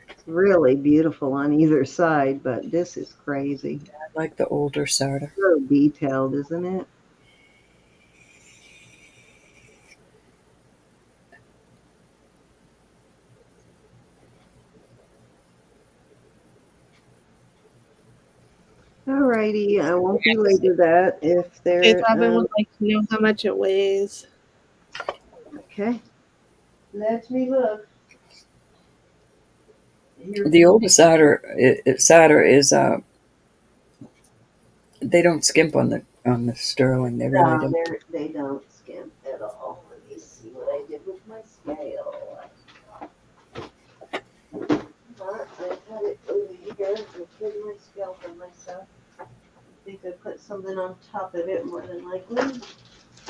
It's really beautiful on either side, but this is crazy. I like the older Sarda. So detailed, isn't it? Alrighty, I won't belabor that if Faith they're Robin would like to know how much it weighs. okay. Let me look. Here, The older Sarda is they don't skimp on the sterling. They really no, don't. they don't skimp at all. Let me see what I did with my scale. I had it over here. I put my scale for myself. I think I put something on top of it more than likely.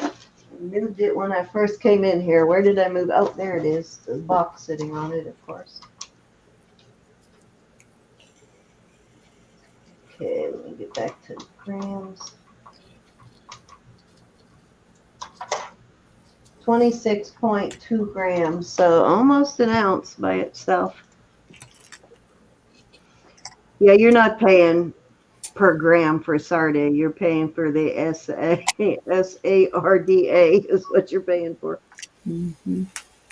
I moved it when I first came in here. Where did I move? Oh, there it is. The box sitting on it, of course. Okay, let me get back to grams. 26.2 grams, so almost an ounce by itself. Yeah, you're not paying per gram for Sarda. You're paying for the SARDA is what you're paying for. Mm-hmm.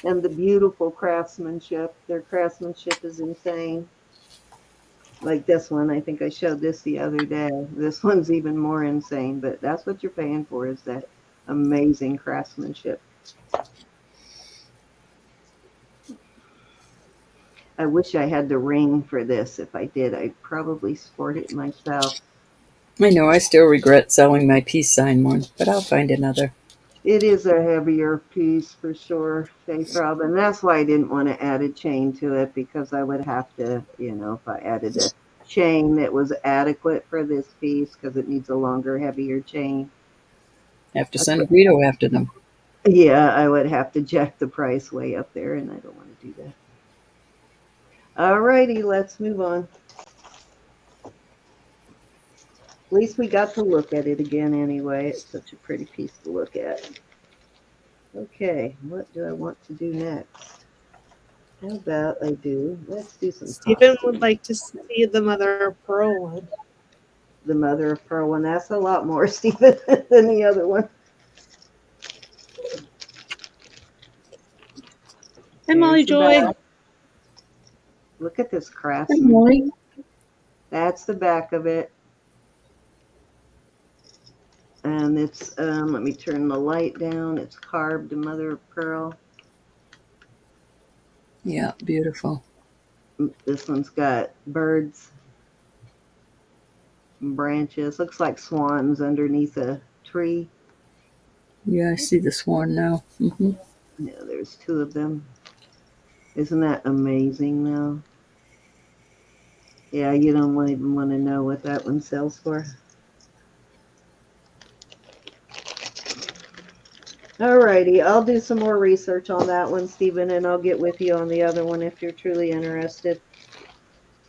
And the beautiful craftsmanship. Their craftsmanship is insane. Like this one, I think I showed this the other day. This one's even more insane, but that's what you're paying for is that amazing craftsmanship. I wish I had the ring for this. If I did, I'd probably sport it myself. I know. I still regret selling my peace sign one, but I'll find another. It is a heavier piece for sure, Faith Robin. That's why I didn't want to add a chain to it because I would have to, if I added a chain that was adequate for this piece because it needs a longer, heavier chain. Have to send Guido after them. Yeah, I would have to jack the price way up there, and I don't want to do that. Alrighty, let's move on. At least we got to look at it again anyway. It's such a pretty piece to look at. Okay, what do I want to do next? How about let's do some Stephen costumes. would like to see the mother of pearl one. The mother of pearl one, that's a lot more, Stephen, than the other one. And Molly There's the Joy. back. Look at this Hi, craftsman. Molly. That's the back of it. And it's, let me turn the light down. It's carved mother of pearl. Yeah, beautiful. This one's got birds, and branches. Looks like swans underneath a tree. Yeah, I see the swan now. Mm-hmm. Yeah, there's two of them. Isn't that amazing though? Yeah, you don't even want to know what that one sells for. Alrighty, I'll do some more research on that one, Stephen, and I'll get with you on the other one if you're truly interested.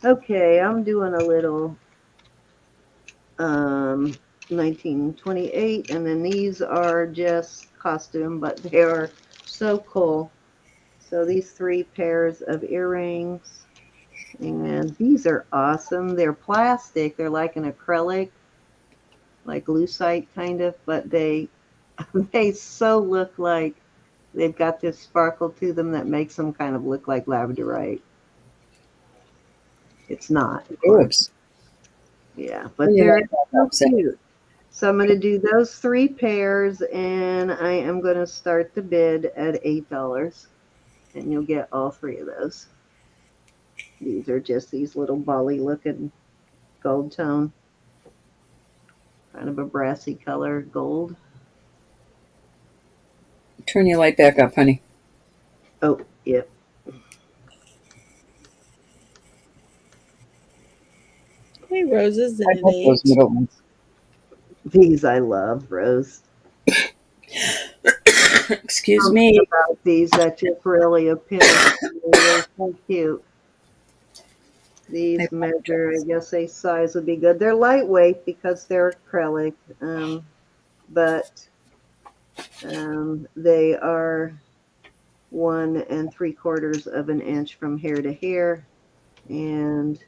Okay, I'm doing a little 1928, and then these are just costume, but they are so cool. So these 3 pairs of earrings, and these are awesome. They're plastic. They're like an acrylic, like lucite kind of, but they they so look like they've got this sparkle to them that makes them kind of look like labradorite. It's not, of course. Oops. Yeah, but Yeah, they're so that's it. cute. So I'm going to do those 3 pairs, and I am going to start the bid at $8, and you'll get all 3 of those. These are just these little bally-looking gold tone, kind of a brassy color gold. Turn your light back up, honey. Oh, yep. Okay, roses I in at love those 8. middle ones. These I love, Rose. Excuse Something me. about these that just really appeals to me. They're so cute. These measure, I guess a size would be good. They're lightweight because they're acrylic, but they are 1 3/4 of an inch from hair to hair, and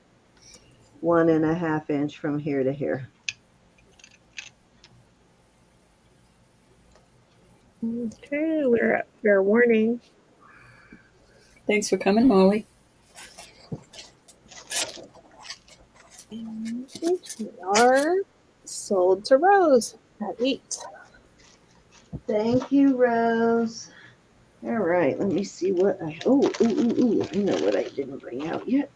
1 1/2 inch from hair to hair. Okay, we're at fair warning. Thanks for coming, Molly. And we are sold to Rose at 8. Thank you, Rose. All right, let me see what I. I know what I didn't bring out yet.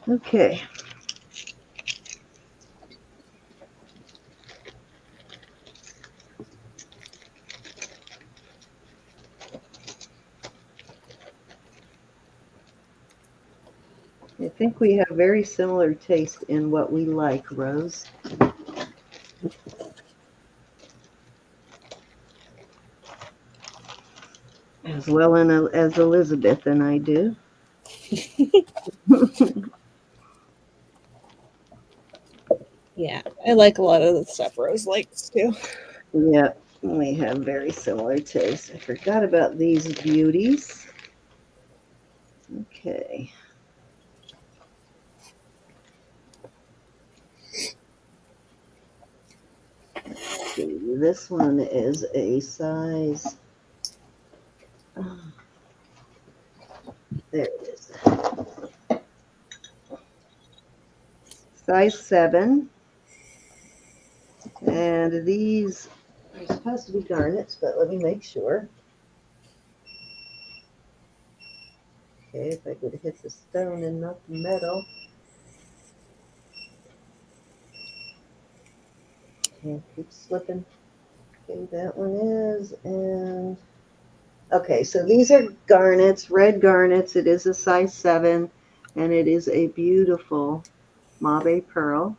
Okay. I think we have very similar taste in what we like, Rose. As well as Elizabeth and I do. Yeah, I like a lot of the stuff Rose likes too. Yeah, we have very similar tastes. I forgot about these beauties. Okay. Let's see. This one is a size. There it is. Size 7. And these are supposed to be garnets, but let me make sure. Okay, if I could hit the stone and not the metal. Okay, keep slipping. Okay, that one is, and okay, so these are garnets, red garnets. It is a size 7, and it is a beautiful mauve pearl.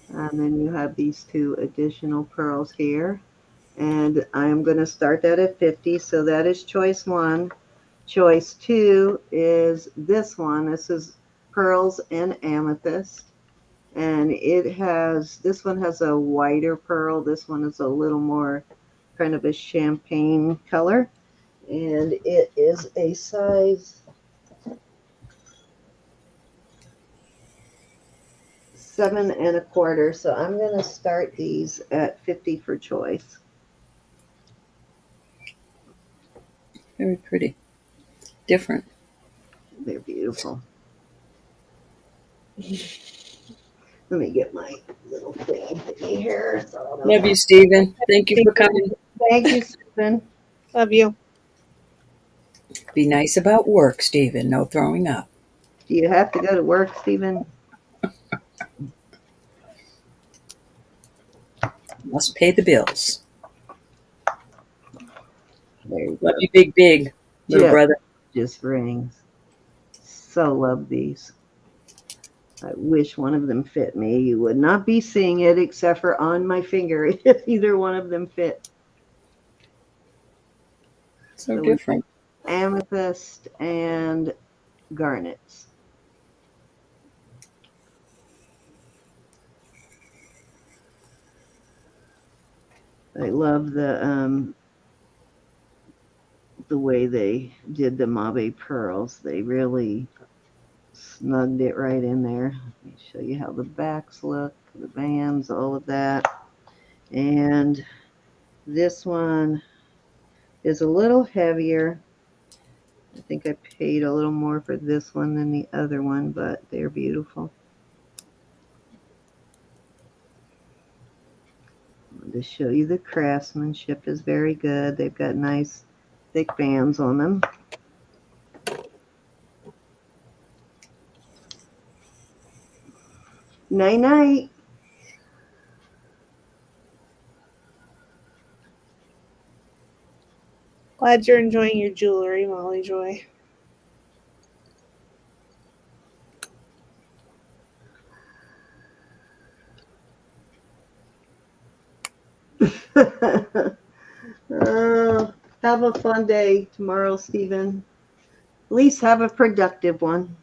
And then you have these two additional pearls here. And I'm going to start that at 50. So that is choice one. Choice two is this one. This is pearls and amethyst. And this one has a whiter pearl. This one is a little more kind of a champagne color. And it is a size 7 1/4. So I'm going to start these at 50 for choice. Very pretty. Different. They're beautiful. Let me get my little thingy here. So Love you, Stephen. Thank you for coming. Thank you, Stephen. Love you. Be nice about work, Stephen. No throwing up. Do you have to go to work, Stephen? Must pay the bills. There you Love go. you, big, little Yeah. brother. Just rings. So love these. I wish one of them fit me. You would not be seeing it except for on my finger if either one of them fit. So different. Amethyst and garnets. I love the way they did the Mauve pearls. They really snugged it right in there. Let me show you how the backs look, the bands, all of that. And this one is a little heavier. I think I paid a little more for this one than the other one, but they're beautiful. To show you the craftsmanship is very good. They've got nice thick bands on them. Night night. Glad you're enjoying your jewelry, Molly Joy. Have a fun day tomorrow, Stephen. At least have a productive one.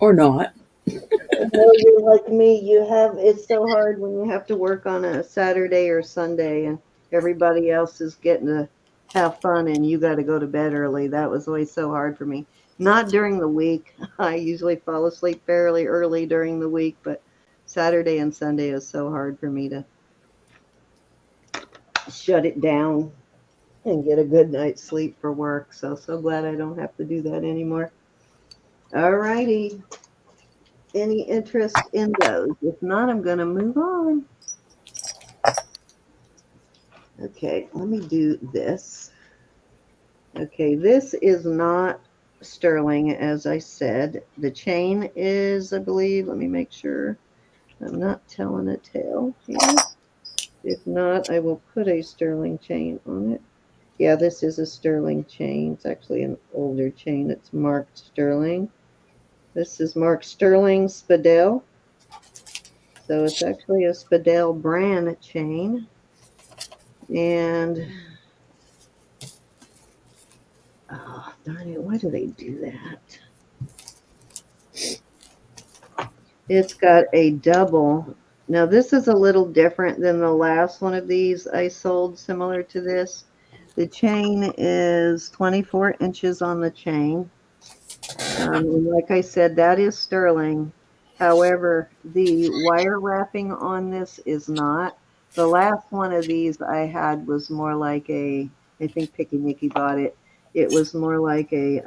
Or not. I know you're like me. It's so hard when you have to work on a Saturday or Sunday and everybody else is getting to have fun and you got to go to bed early. That was always so hard for me. Not during the week. I usually fall asleep fairly early during the week, but Saturday and Sunday is so hard for me to shut it down and get a good night's sleep for work. So glad I don't have to do that anymore. All righty. Any interest in those? If not, I'm going to move on. Okay, let me do this. Okay, this is not sterling, as I said. The chain is, I believe, let me make sure I'm not telling a tale here. If not, I will put a sterling chain on it. Yeah, this is a sterling chain. It's actually an older chain. It's marked sterling. This is marked sterling Spadell. So it's actually a Spadell brand chain. And, oh, darn it, why do they do that? It's got a double. Now, this is a little different than the last one of these I sold similar to this. The chain is 24 inches on the chain. Like I said, that is sterling. However, the wire wrapping on this is not. The last one of these I had was more like I think Picky Nicky bought it. It was more like a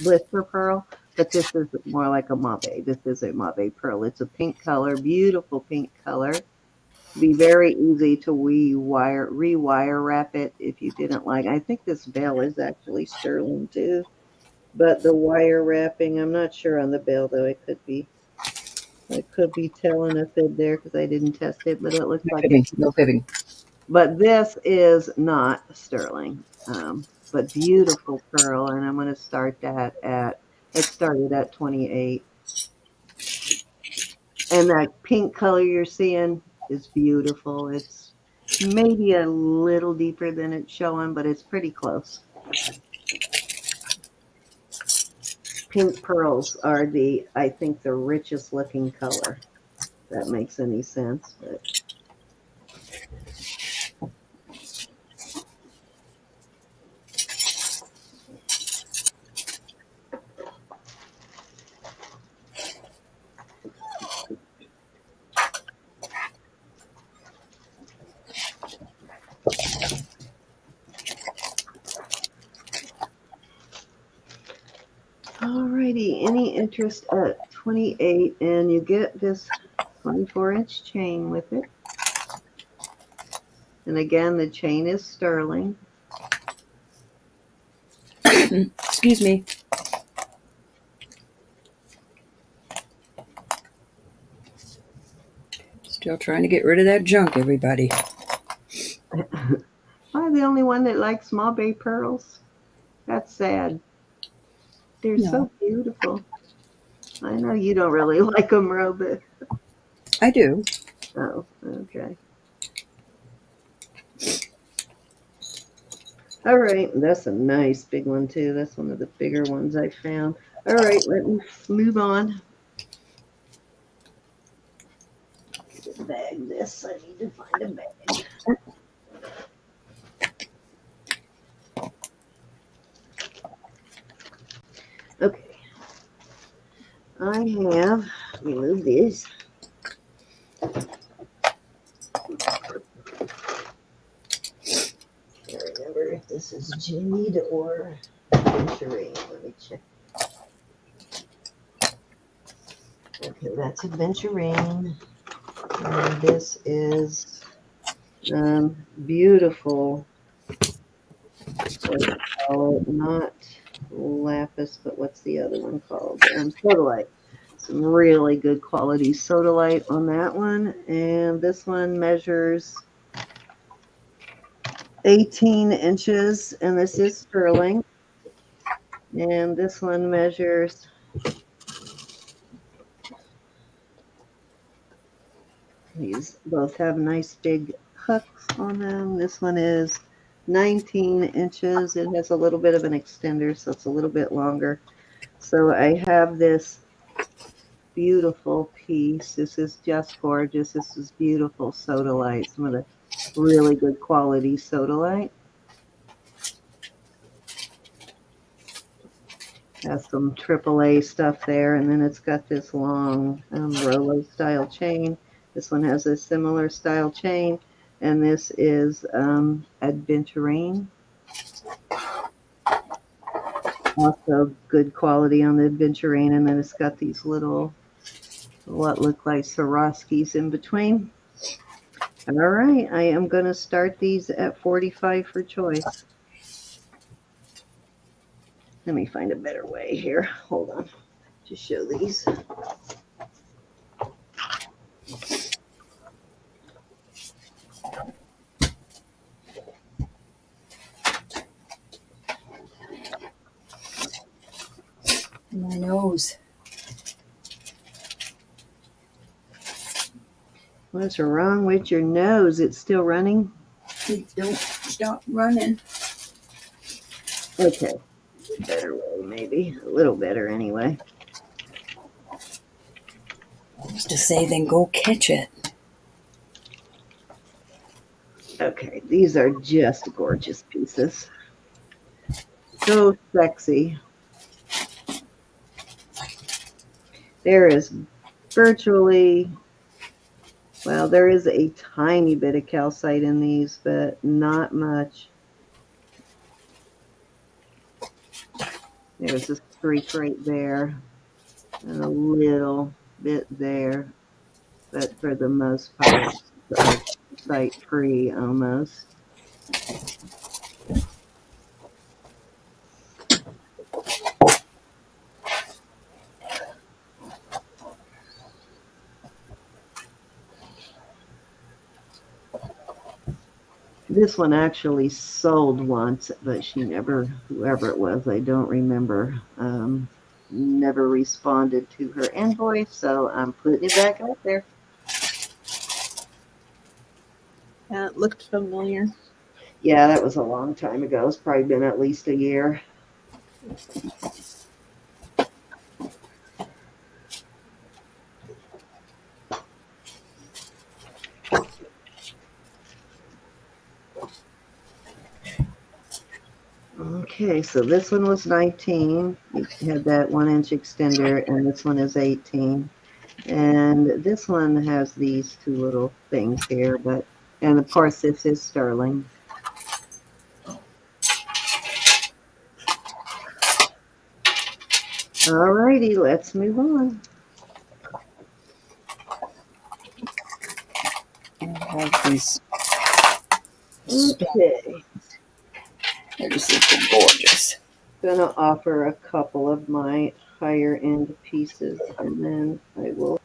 blister pearl, but this is more like a mauve. This is a mauve pearl. It's a pink color, beautiful pink color. Be very easy to rewire wrap it if you didn't like. I think this bell is actually sterling too. But the wire wrapping, I'm not sure on the bell though. I could be telling a fib there because I didn't test it, but it looks No like fibbing. it. No fibbing. But this is not sterling, but beautiful pearl, and I'm going to start that at. It started at 28. And that pink color you're seeing is beautiful. It's maybe a little deeper than it's showing, but it's pretty close. Pink pearls are I think, the richest looking color. If that makes any sense. But alrighty, any interest at 28, and you get this 24-inch chain with it. And again, the chain is sterling. Excuse me. Still trying to get rid of that junk, everybody. Am I the only one that likes small bay pearls? That's sad. They're so beautiful. I know you don't really like them, Robert. I do. Oh, okay. All right, that's a nice big one too. That's one of the bigger ones I found. All right, let me move on. Bag this. I need to find a bag. Okay. I have removed these. Can't remember if this is jade or adventurine. Let me check. Okay, that's adventurine. And this is beautiful. Not lapis, but what's the other one called? Sodalite. Some really good quality sodalite on that one. And this one measures 18 inches, and this is sterling. And this one measures these both have nice big hooks on them. This one is 19 inches. It has a little bit of an extender, so it's a little bit longer. So I have this beautiful piece. This is just gorgeous. This is beautiful sodalite. Some of the really good quality sodalite. Has some AAA stuff there, and then it's got this long Rolo style chain. This one has a similar style chain, and this is adventurine. Also good quality on the adventurine, and then it's got these little, what look like Swarovskis in between. All right, I am going to start these at 45 for choice. Let me find a better way here. Hold on to show these. My nose. What's wrong with your nose? It's still running? Don't stop running. Okay. Better way, maybe. A little better, anyway. Just to say, then go catch it. Okay, these are just gorgeous pieces. So sexy. There is virtually, well, there is a tiny bit of calcite in these, but not much. There's a streak right there, and a little bit there, but for the most part, it's calcite free almost. This one actually sold once, but she never, whoever it was, I don't remember, never responded to her invoice, so I'm putting it back out there. That looked familiar. Yeah, that was a long time ago. It's probably been at least a year. Okay, so this one was 19. You had that 1-inch extender, and this one is 18. And this one has these two little things here, and of course this is sterling. Alrighty, let's move on. I have these. Okay. They're just gorgeous. Gonna offer a couple of my higher end pieces, and then I will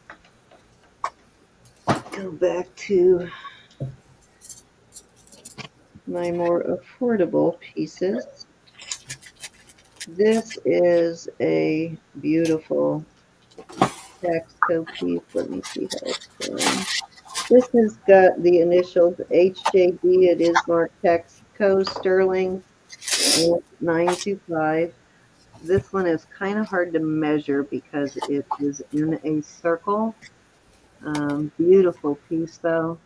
go back to my more affordable pieces. This is a beautiful Texco piece. Let me see how it's going. This has got the initials HJD. It is marked Texco Sterling 925. This one is kind of hard to measure because it is in a circle. Beautiful piece though.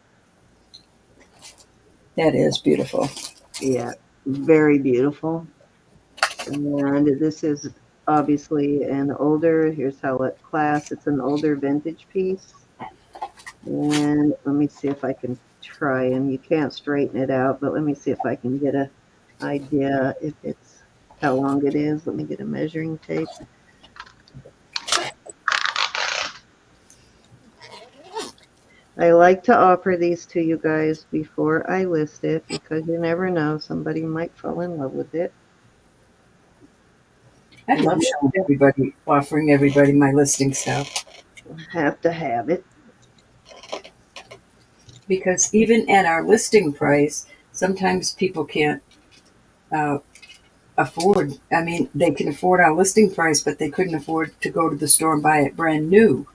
That is beautiful. Yeah, very beautiful. And this is obviously an older, here's how it class, it's an older vintage piece. And let me see if I can try, and you can't straighten it out, but let me see if I can get an idea if it's how long it is. Let me get a measuring tape. I like to offer these to you guys before I list it because you never know, somebody might fall in love with it. I love showing everybody, offering everybody my listing stuff. Have to have it. Because even at our listing price, sometimes people can't afford. I mean, they can afford our listing price, but they couldn't afford to go to the store and buy it brand new.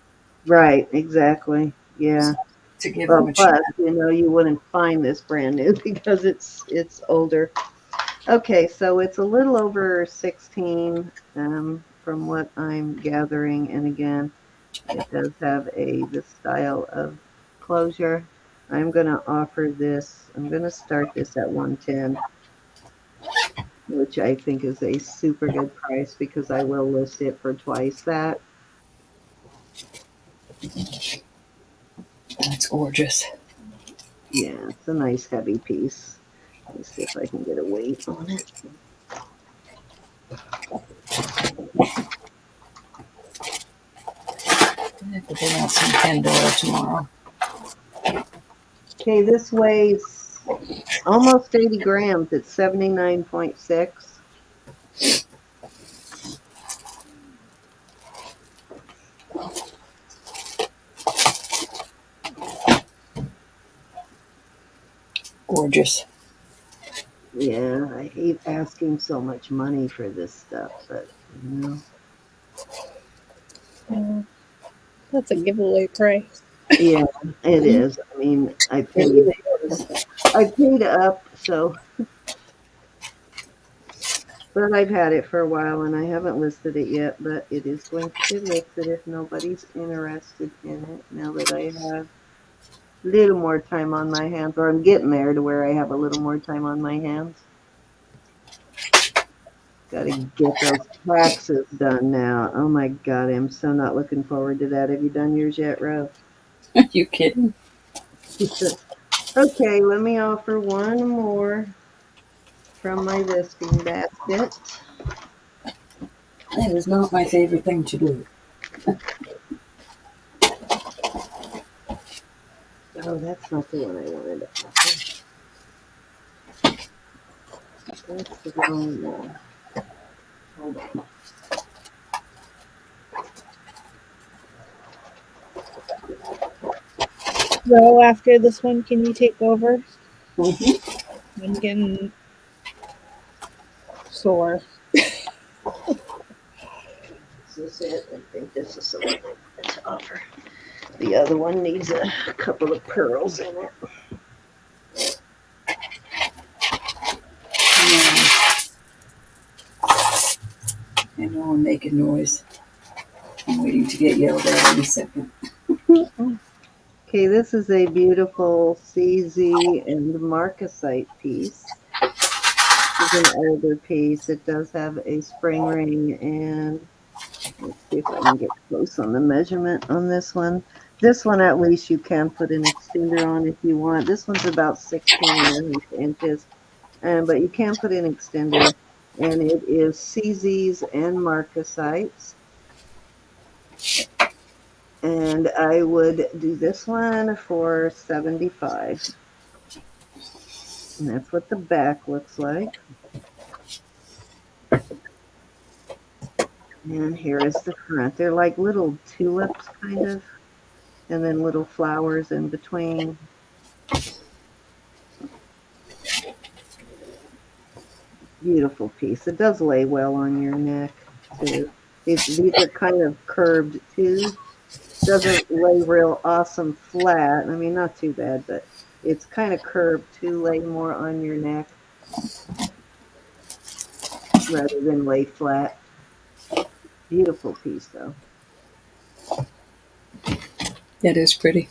Right, exactly. Yeah. So, to give them Well, a chance. plus, you wouldn't find this brand new because it's older. Okay, so it's a little over 16 from what I'm gathering, and again, it does have this style of closure. I'm going to offer this. I'm going to start this at 110, which I think is a super good price because I will list it for twice that. That's gorgeous. Yeah, it's a nice heavy piece. Let me see if I can get a weight on it. I have to bring out some Pandora tomorrow. Okay, this weighs almost 80 grams. It's 79.6. Gorgeous. Yeah, I hate asking so much money for this stuff, but That's a giveaway price. yeah, it is. I mean, I paid up, so, but I've had it for a while and I haven't listed it yet, but it is going to be listed if nobody's interested in it now that I have a little more time on my hands, or I'm getting there to where I have a little more time on my hands. Got to get those taxes done now. Oh my God, I'm so not looking forward to that. Have you done yours yet, Rev? Are you kidding? Okay, let me offer one more from my listing basket. That is not my favorite thing to do. Oh, that's not the one I wanted to offer. That's the wrong one. Hold on. So after this one, can you take over? Mm-hmm. I'm getting sore. this it? I think this is the one I wanted to offer. The other one needs a couple of pearls in it. I know I'm making noise. I'm waiting to get yelled at any second. Okay, this is a beautiful CZ and marcasite piece. This is an older piece. It does have a spring ring, and let's see if I can get close on the measurement on this one. This one, at least, you can put an extender on if you want. This one's about 16.5 inches, but you can put an extender, and it is CZs and marcasites. And I would do this one for $75. And that's what the back looks like. And here is the front. They're like little tulips, kind of, and then little flowers in between. Beautiful piece. It does lay well on your neck, too. These are kind of curved, too. Doesn't lay real awesome flat. I mean, not too bad, but it's kind of curved to lay more on your neck rather than lay flat. Beautiful piece, though. That is pretty.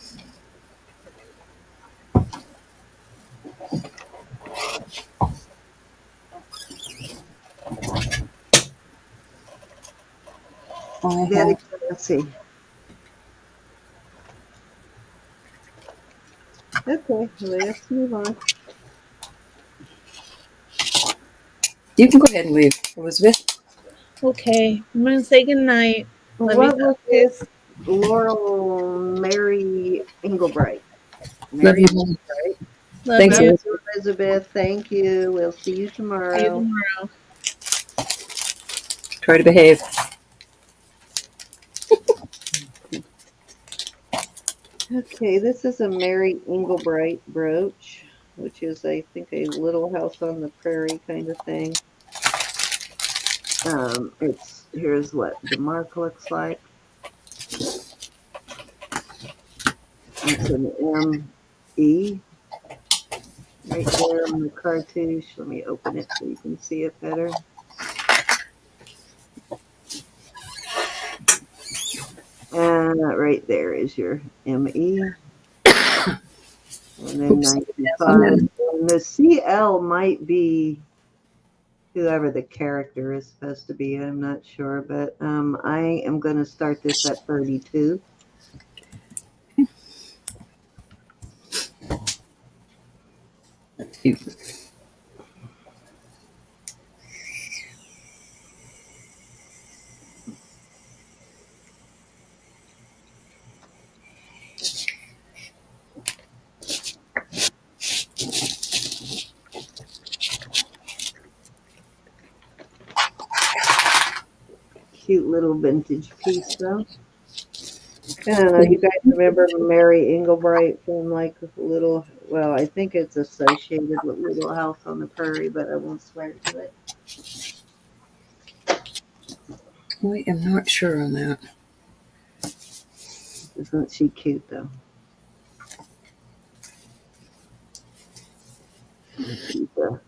Very fancy. Okay, let's move on. You can go ahead and leave, Elizabeth. Okay, I'm gonna say goodnight. Love you What was guys. this? Laurel Mary Engelbright. Love Mary you. Engelbright. Love Thanks, you. Love Elizabeth. you, Elizabeth. Thank you. We'll see you See you tomorrow. tomorrow. Try to behave. Okay, this is a Mary Engelbright brooch, which is, I think, a Little House on the Prairie kind of thing. Here's what the mark looks like. It's an M-E right there on the cartouche. Let me open it so you can see it better. And right there is your ME. And then Oops. 95. And the CL might be whoever the character is supposed to be. I'm not sure, but I am going to start this at 32. That's cute. Cute little vintage piece, though. I don't know. You guys remember Mary Engelbright from like Little? Well, I think it's associated with Little House on the Prairie, but I won't swear to it. I am not sure on that. Isn't she cute though?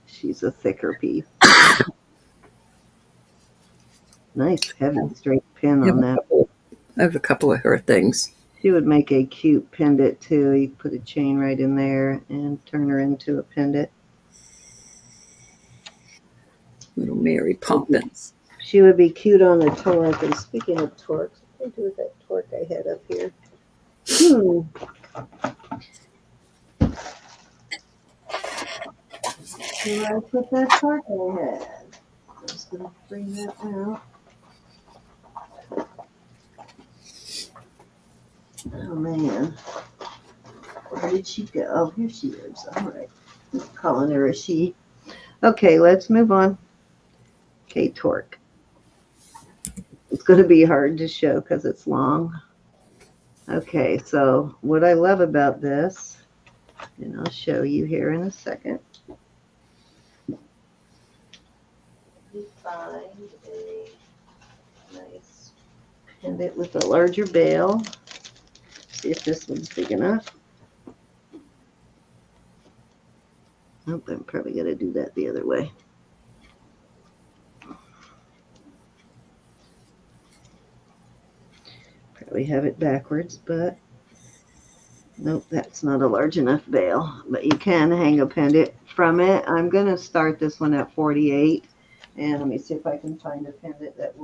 She's a thicker piece. Nice heavy straight pin on that. I have a couple of her things. She would make a cute pendant too. You put a chain right in there and turn her into a pendant. Little Mary Poppins. She would be cute on a torque. And speaking of torques, what do I do with that torque I had up here? Where I put that torque I had. I'm just going to bring that out. Oh man. Where did she go? Oh, here she is. All right. I'm calling her a she. Okay, let's move on. Okay, torque. It's going to be hard to show because it's long. Okay, so what I love about this, and I'll show you here in a second. Let me find a nice And it with a larger bail. See if this one's big enough. Nope, I'm probably going to do that the other way. Probably have it backwards, but nope, that's not a large enough bail. But you can hang a pendant from it. I'm going to start this one at 48. And let me see if I can find a pendant that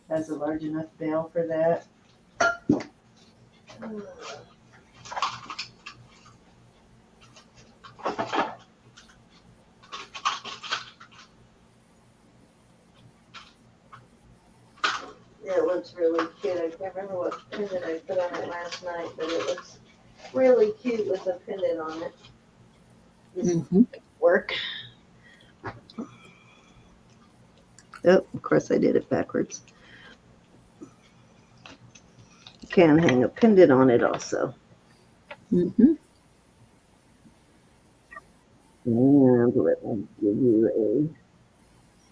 has a large enough bail for that. Yeah, it looks really cute. I can't remember what pendant I put on it last night, but it looks really cute with a pendant on it. Mm-hmm. Work. Oh, of course I did it backwards. You can hang a pendant on it also. Mm-hmm. And let me give you a.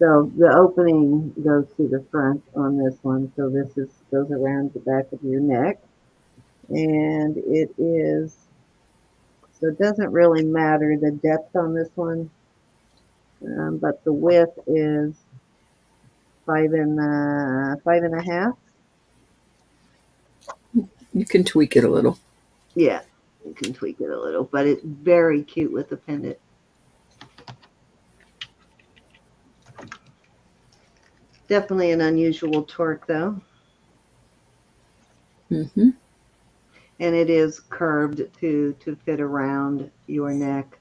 So the opening goes to the front on this one. So this goes around the back of your neck. And it is, so it doesn't really matter the depth on this one, but the width is 5.5. You can tweak it a little. Yeah, you can tweak it a little, but it's very cute with the pendant. Definitely an unusual torque though. Mm-hmm. And it is curved to fit around your neck.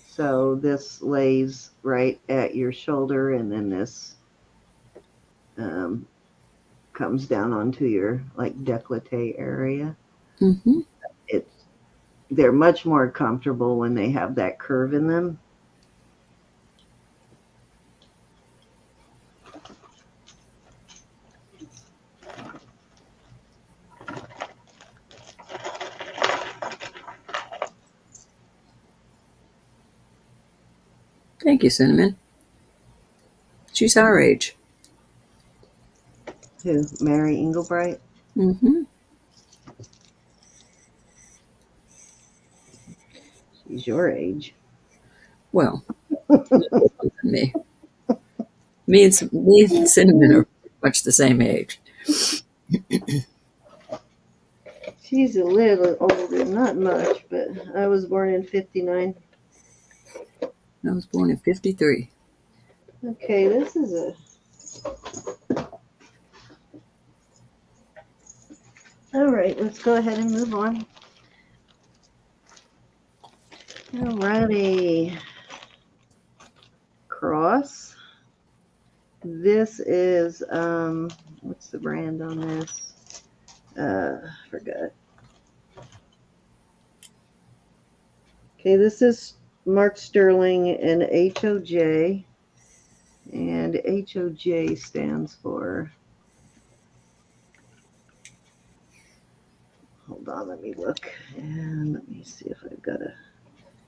So this lays right at your shoulder, and then this comes down onto your like décolleté area. Mm-hmm. They're much more comfortable when they have that curve in them. Thank you, Cinnamon. She's our age. Who? Mary Engelbright? Mm-hmm. She's your age. Well, me. Me and Cinnamon are much the same age. She's a little older, not much, but I was born in 59. I was born in 53. Okay, this is a. All right, let's go ahead and move on. Alrighty. Cross. This is, what's the brand on this? Forgot. Okay, this is Mark Sterling and HOJ. And HOJ stands for, hold on, let me look. And let me see if I've got a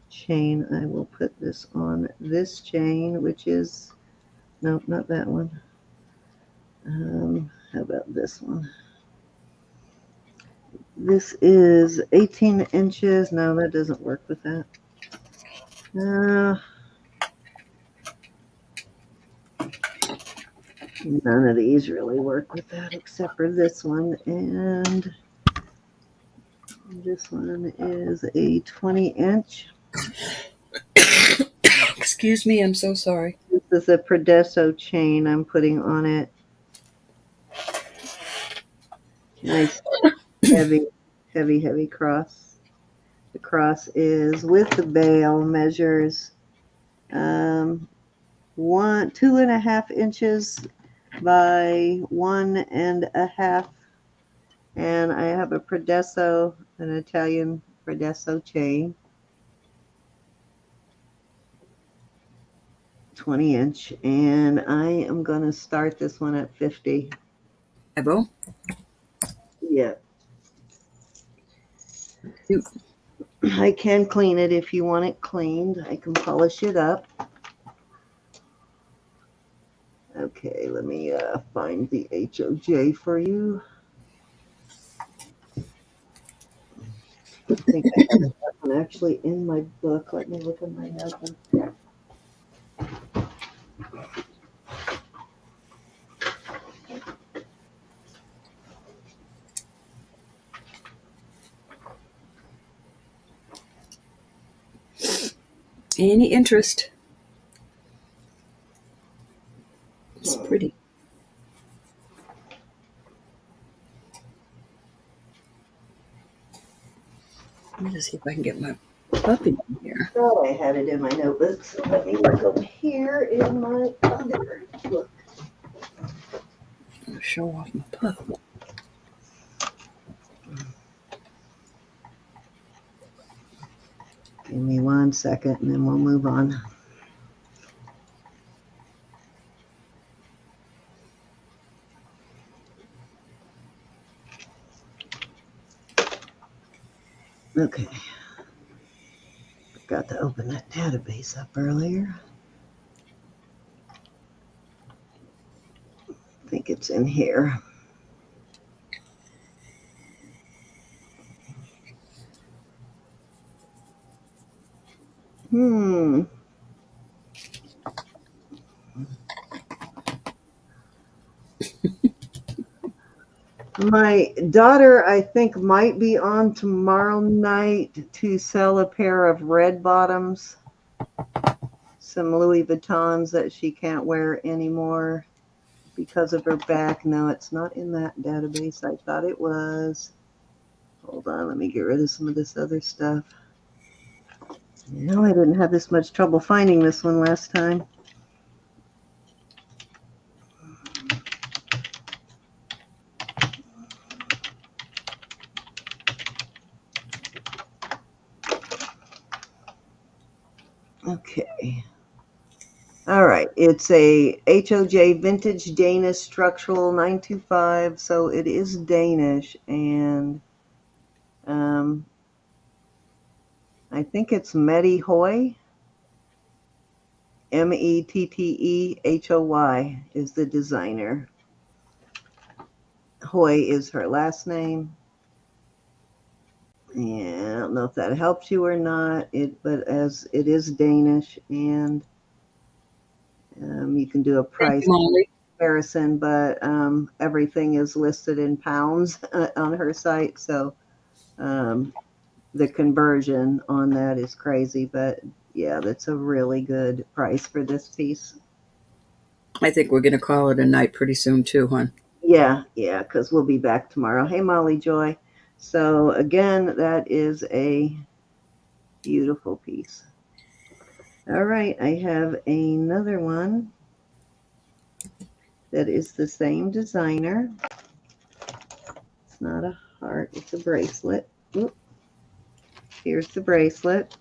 chain. I will put this on this chain, which is, nope, not that one. How about this one? This is 18 inches. No, that doesn't work with that. None of these really work with that except for this one. And this one is a 20-inch. Excuse me, I'm so sorry. This is a Predesso chain I'm putting on it. Nice, heavy, heavy, heavy cross. The cross is with the bail, measures 2.5 inches by 1.5. And I have a Predesso, an Italian Predesso chain. 20-inch, and I am going to start this one at 50. Ebo? Yeah. Cute. I can clean it if you want it cleaned. I can polish it up. Okay, let me find the HOJ for you. I think I have that one actually in my book. Let me look in my notebook. Any interest? It's pretty. Let me just see if I can get my puppy in here. I thought I had it in my notebook, so let me look over here in my other book. I'll show off my pup. Give me 1 second and then we'll move on. Okay. Forgot to open that database up earlier. I think it's in here. My daughter, I think, might be on tomorrow night to sell a pair of red bottoms. Some Louis Vuittons that she can't wear anymore because of her back. No, it's not in that database. I thought it was. Hold on, let me get rid of some of this other stuff. I didn't have this much trouble finding this one last time. Okay. All right. It's a HOJ Vintage Danish Structural 925. So it is Danish. And I think it's Mette Hoy. Metteehoy is the designer. Hoy is her last name. Yeah, I don't know if that helps you or not. But as it is Danish, and you can do a price comparison, but everything is listed in pounds on her site. So the conversion on that is crazy, but yeah, that's a really good price for this piece. I think we're going to call it a night pretty soon too, hon. Yeah, because we'll be back tomorrow. Hey, Molly Joy. So again, that is a beautiful piece. All right, I have another one that is the same designer. It's not a heart, it's a bracelet. Oop. Here's the bracelet.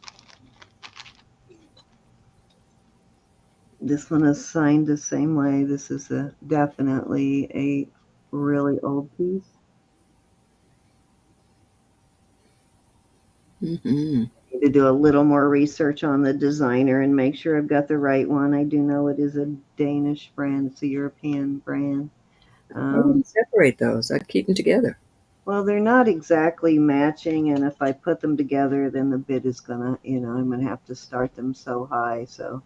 This one is signed the same way. This is definitely a really old piece. Mm-hmm. Need to do a little more research on the designer and make sure I've got the right one. I do know it is a Danish brand. It's a European brand. I wouldn't separate those. I'd keep them together. Well, they're not exactly matching, and if I put them together, then the bid is gonna, I'm gonna have to start them so high. So,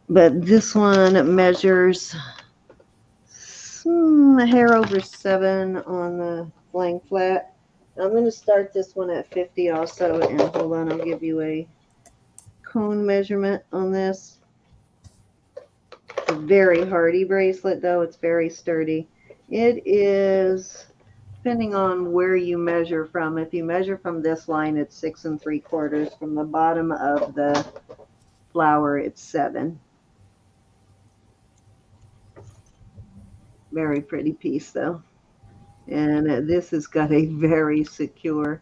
But this one measures a hair over 7 on the flang flat. I'm going to start this one at 50 also, and hold on, I'll give you a cone measurement on this. It's a very hardy bracelet, though. It's very sturdy. It is, depending on where you measure from, if you measure from this line, it's 6 3/4. From the bottom of the flower, it's 7. Very pretty piece, though. And this has got a very secure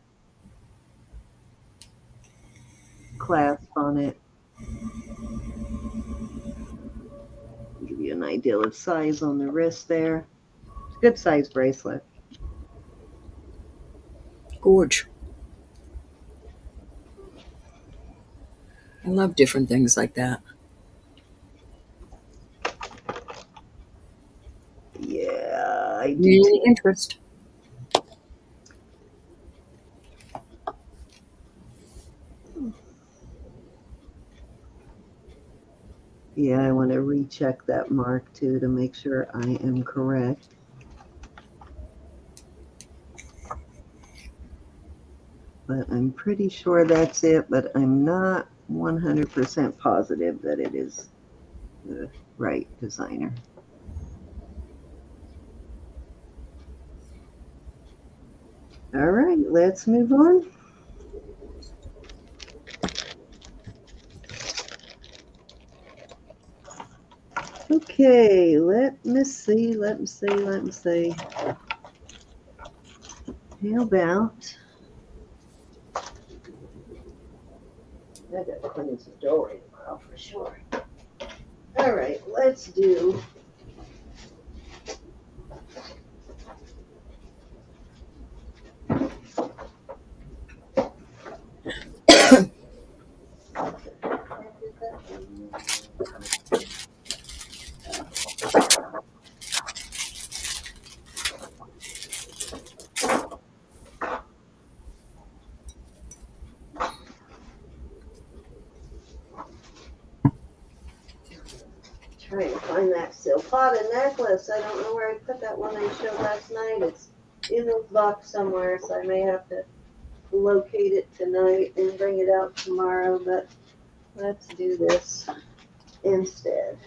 clasp on it. Give you an idea of size on the wrist there. It's a good size bracelet. Gorge. I love different things like that. Yeah, I do. Any interest? Yeah, I want to recheck that mark too to make sure I am correct. But I'm pretty sure that's it, but I'm not 100% positive that it is the right designer. All right, let's move on. Okay, let me see. How about, I gotta clean some jewelry tomorrow for sure. All right, let's do trying to find that Silpata necklace. I don't know where I put that one I showed last night. It's in this box somewhere, so I may have to locate it tonight and bring it out tomorrow, but let's do this instead.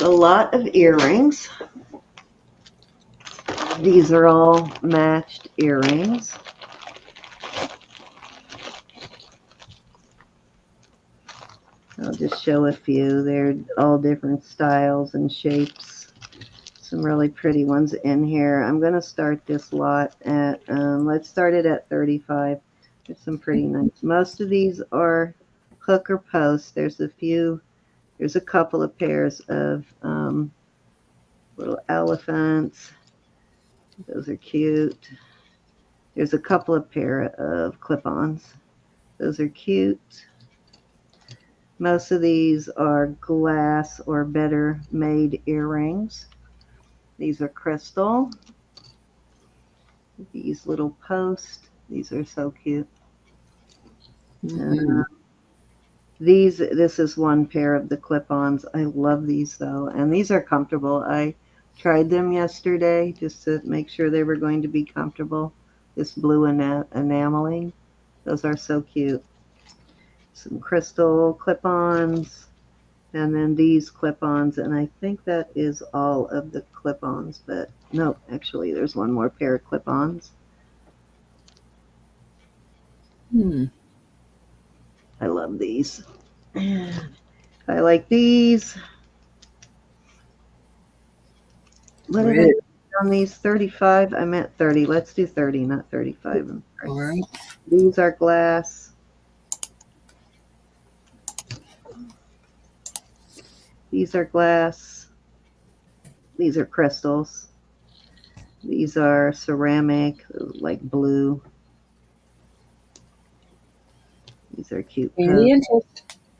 A lot of earrings. These are all matched earrings. I'll just show a few. They're all different styles and shapes. Some really pretty ones in here. I'm going to start this lot at, let's start it at 35. There's some pretty nice. Most of these are hook or post. There's a couple of pairs of little elephants. Those are cute. There's a couple of pair of clip-ons. Those are cute. Most of these are glass or better made earrings. These are crystal. These little posts. These are so cute. This is one pair of the clip-ons. I love these though, and these are comfortable. I tried them yesterday just to make sure they were going to be comfortable. This blue enameling. Those are so cute. Some crystal clip-ons, and then these clip-ons, and I think that is all of the clip-ons, but no, actually there's one more pair of clip-ons. I love these. I like these. What did I do on these? 35? I meant 30. Let's do 30, not 35. All right. These are glass. These are glass. These are crystals. These are ceramic, like blue. These are cute.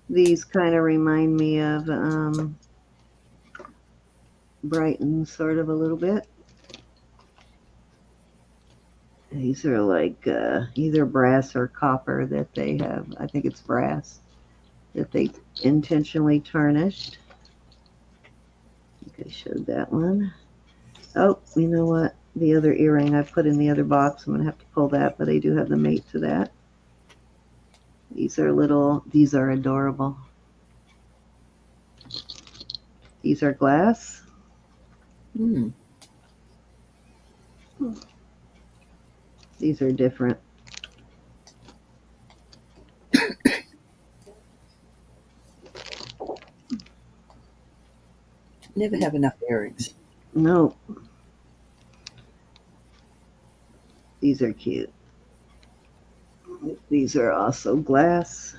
These kind of remind me of Bryant, sort of a little bit. These are like either brass or copper that they have. I think it's brass that they intentionally tarnished. I think I showed that one. Oh, you know what? The other earring I put in the other box. I'm going to have to pull that, but I do have the mate to that. These are little, these are adorable. These are glass. These are different. Never have enough earrings. No. These are cute. These are also glass.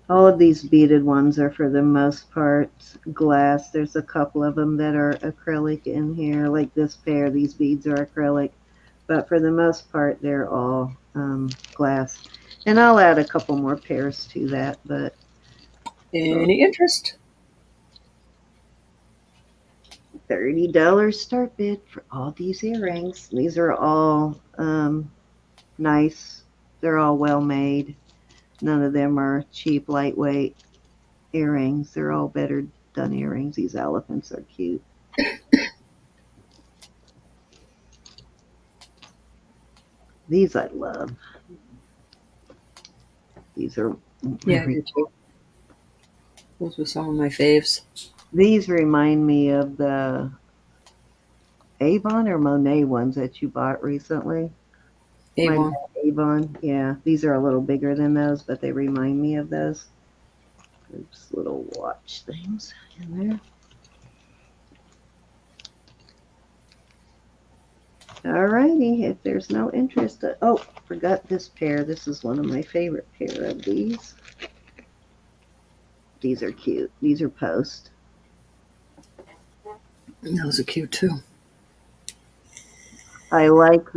All of these beaded ones are for the most part glass. There's a couple of them that are acrylic in here, like this pair. These beads are acrylic, but for the most part, they're all glass. And I'll add a couple more pairs to that, but Any interest? $30 start bid for all these earrings. These are all nice. They're all well made. None of them are cheap, lightweight earrings. They're all better done earrings. These elephants are cute. These I love. These are Yeah, I do too. Those were some of my faves. These remind me of the Avon or Monet ones that you bought recently. Avon. Avon, yeah. These are a little bigger than those, but they remind me of those. There's little watch things in there. Alrighty, if there's no interest. Oh, forgot this pair. This is one of my favorite pair of these. These are cute. These are post. Those are cute too. I like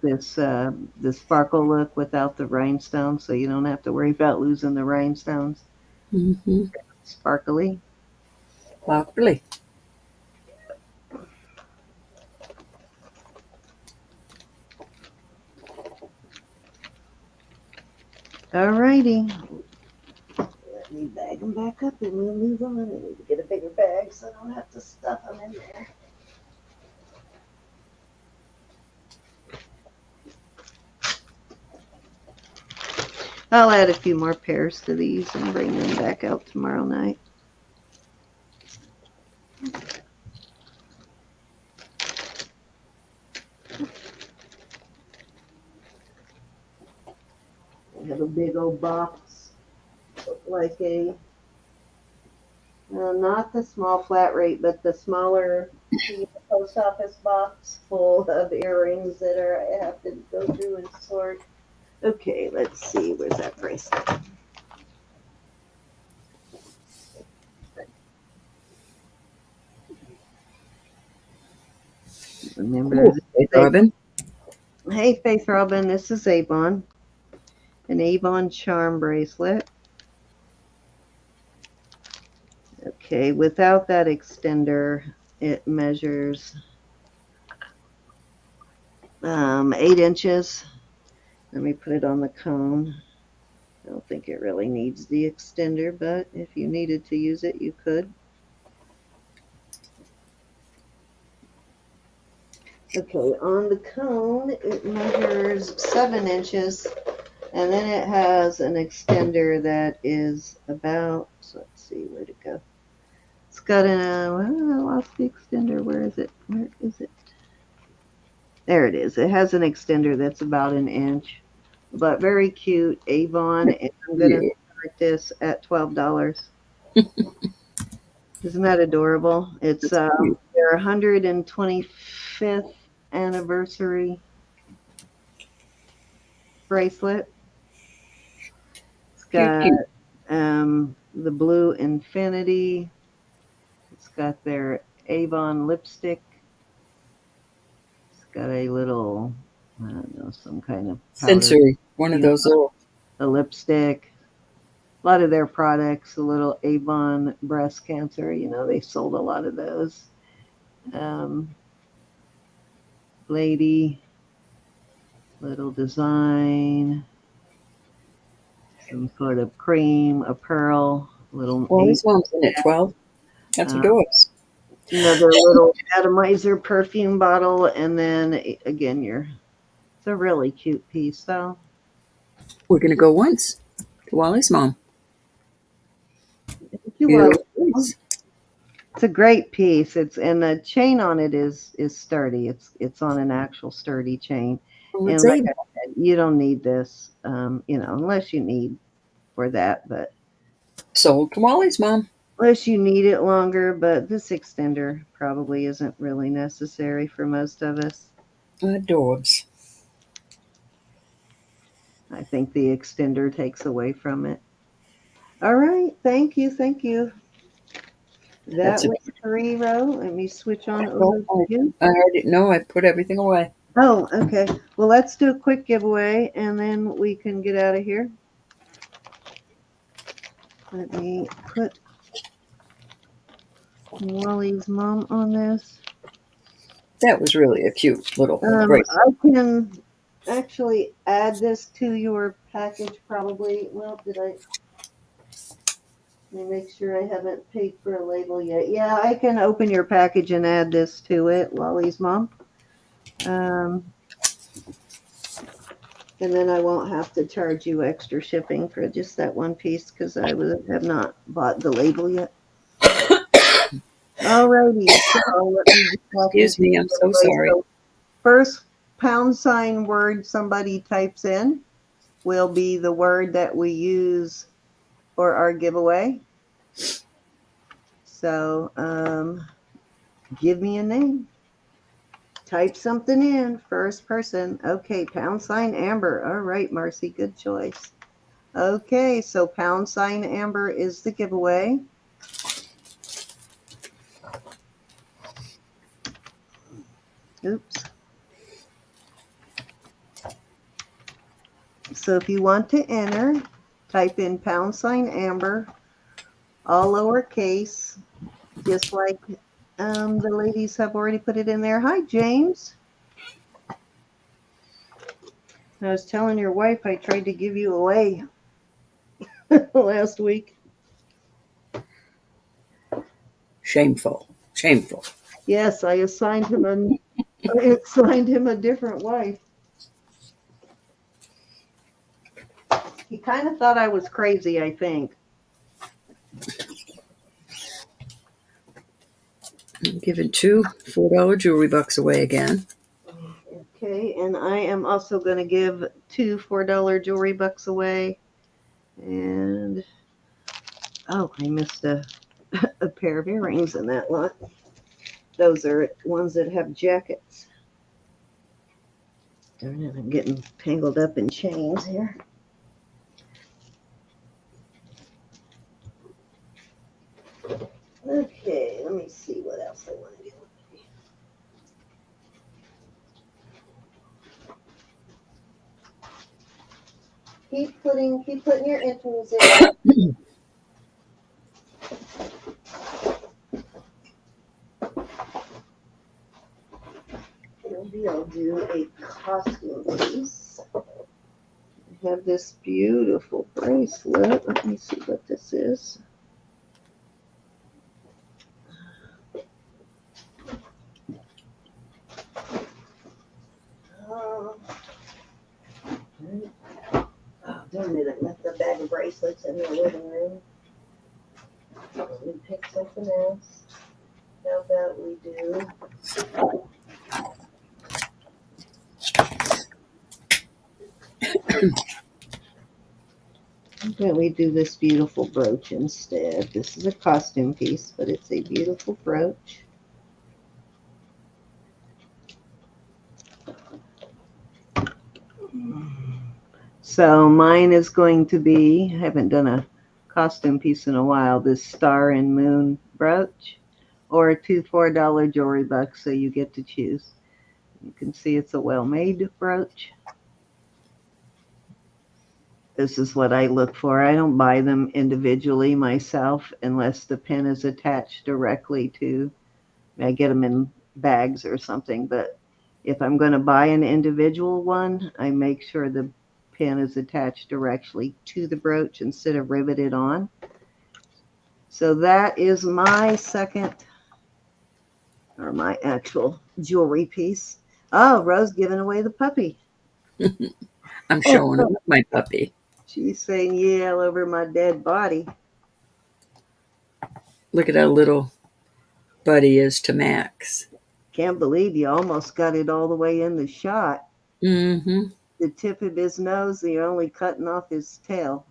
this the sparkle look without the rhinestones, so you don't have to worry about losing the rhinestones. Mm-hmm. Sparkly. Sparkly. Alrighty. Let me bag them back up and we'll move on. I need to get a bigger bag so I don't have to stuff them in there. I'll add a few more pairs to these and bring them back out tomorrow night. I have a big old box, like a, not the small flat rate, but the smaller post office box full of earrings that I have to go through and sort. Okay, let's see, where's that bracelet? Remember, Hey, Robin. Hey, Faith Robin, this is Avon. An Avon charm bracelet. Okay, without that extender, it measures 8 inches. Let me put it on the cone. I don't think it really needs the extender, but if you needed to use it, you could. Okay, on the cone, it measures 7 inches, and then it has an extender that is about, so let's see, where'd it go? It's got I lost the extender. Where is it? Where is it? There it is. It has an extender that's about 1 inch, but very cute. Avon, and I'm going to start this at $12. Isn't that adorable? It's their 125th anniversary bracelet. It's got the blue infinity. It's got their Avon lipstick. It's got a little, I don't know, some kind of powder. Sensory. One of those little. A lipstick. A lot of their products, a little Avon breast cancer, they sold a lot of those. Lady, little design, some sort of cream, a pearl, little. Well, this one's in at 12. That's adorable. Another little atomizer perfume bottle, and then again, it's a really cute piece, though. We're gonna go once to Wally's mom. Thank you, Wally. It's a great piece. And the chain on it is sturdy. It's on an actual sturdy chain. Well, and like I said, you don't need this, unless you need for that. But sold to Wally's mom. Unless you need it longer, but this extender probably isn't really necessary for most of us. Adorbs. I think the extender takes away from it. All right, thank you. That was 3 row. Let me switch on over to you. I already know. I put everything away. Oh, okay. Well, let's do a quick giveaway, and then we can get out of here. Let me put Wally's mom on this. That was really a cute little bracelet. I can actually add this to your package probably. Well, did I? Let me make sure I haven't paid for a label yet. Yeah, I can open your package and add this to it, Wally's mom. And then I won't have to charge you extra shipping for just that one piece because I have not bought the label yet. Alrighty, so let me just walk Excuse me, I'm so sorry. So first # word somebody types in will be the word that we use for our giveaway. So give me a name. Type something in, first person. Okay, # Amber. All right, Marcy, good choice. Okay, so # Amber is the giveaway. Oops. So if you want to enter, type in # Amber, all lowercase, just like the ladies have already put it in there. Hi, James. I was telling your wife I tried to give you away last week. Shameful. Shameful. Yes, I assigned him a different wife. He kind of thought I was crazy, I think. I'm giving 2 $4 jewelry bucks away again. Okay, and I am also going to give 2 $4 jewelry bucks away. And, oh, I missed a pair of earrings in that lot. Those are ones that have jackets. Darn it, I'm getting tangled up in chains here. Okay, let me see what else I want to do. Keep putting your entries in. Maybe I'll do a costume piece. I have this beautiful bracelet. Let me see what this is. Oh, darn it, I left the bag of bracelets in the living room. Let me pick something else. How about we do... How about we do this beautiful brooch instead? This is a costume piece, but it's a beautiful brooch. So mine is going to be, I haven't done a costume piece in a while, this star and moon brooch, or 2 $4 jewelry bucks, so you get to choose. You can see it's a well-made brooch. This is what I look for. I don't buy them individually myself unless the pin is attached directly to, I get them in bags or something, but if I'm going to buy an individual one, I make sure the pin is attached directly to the brooch instead of riveted on. So that is my second, or my actual jewelry piece. Oh, Rose giving away the puppy. I'm showing off my puppy. She's saying yeah all over my dead body. Look at how little Buddy is to Max. Can't believe you almost got it all the way in the shot. Mm-hmm. The tip of his nose, you're only cutting off his tail.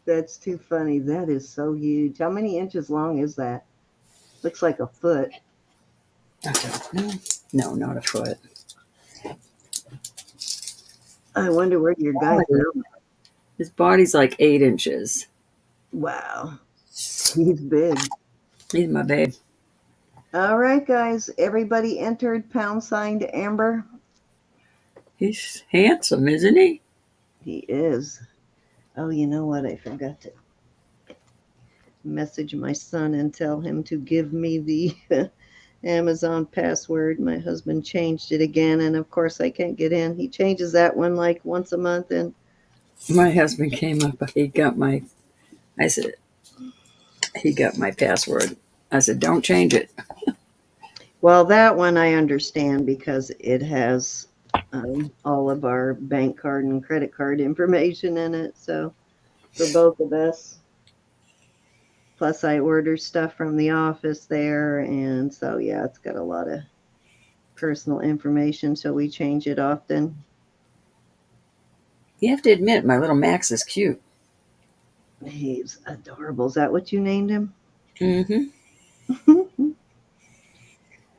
That's too funny. That is so huge. How many inches long is that? Looks like a foot. I don't know. No, not a foot. I wonder where your guy found that. His body's like 8 inches. Wow. He's big. He's my babe. All right, guys. Everybody entered # Amber. He's handsome, isn't he? He is. Oh, you know what? I forgot to message my son and tell him to give me the Amazon password. My husband changed it again, and of course I can't get in. He changes that one like once a month, and My husband came up. I said, he got my password. I said, don't change it. well, that one I understand because it has all of our bank card and credit card information in it. So for both of us, plus I order stuff from the office there, and so yeah, it's got a lot of personal information. So we change it often. You have to admit, my little Max is cute. He's adorable. Is that what you named him? Mm-hmm.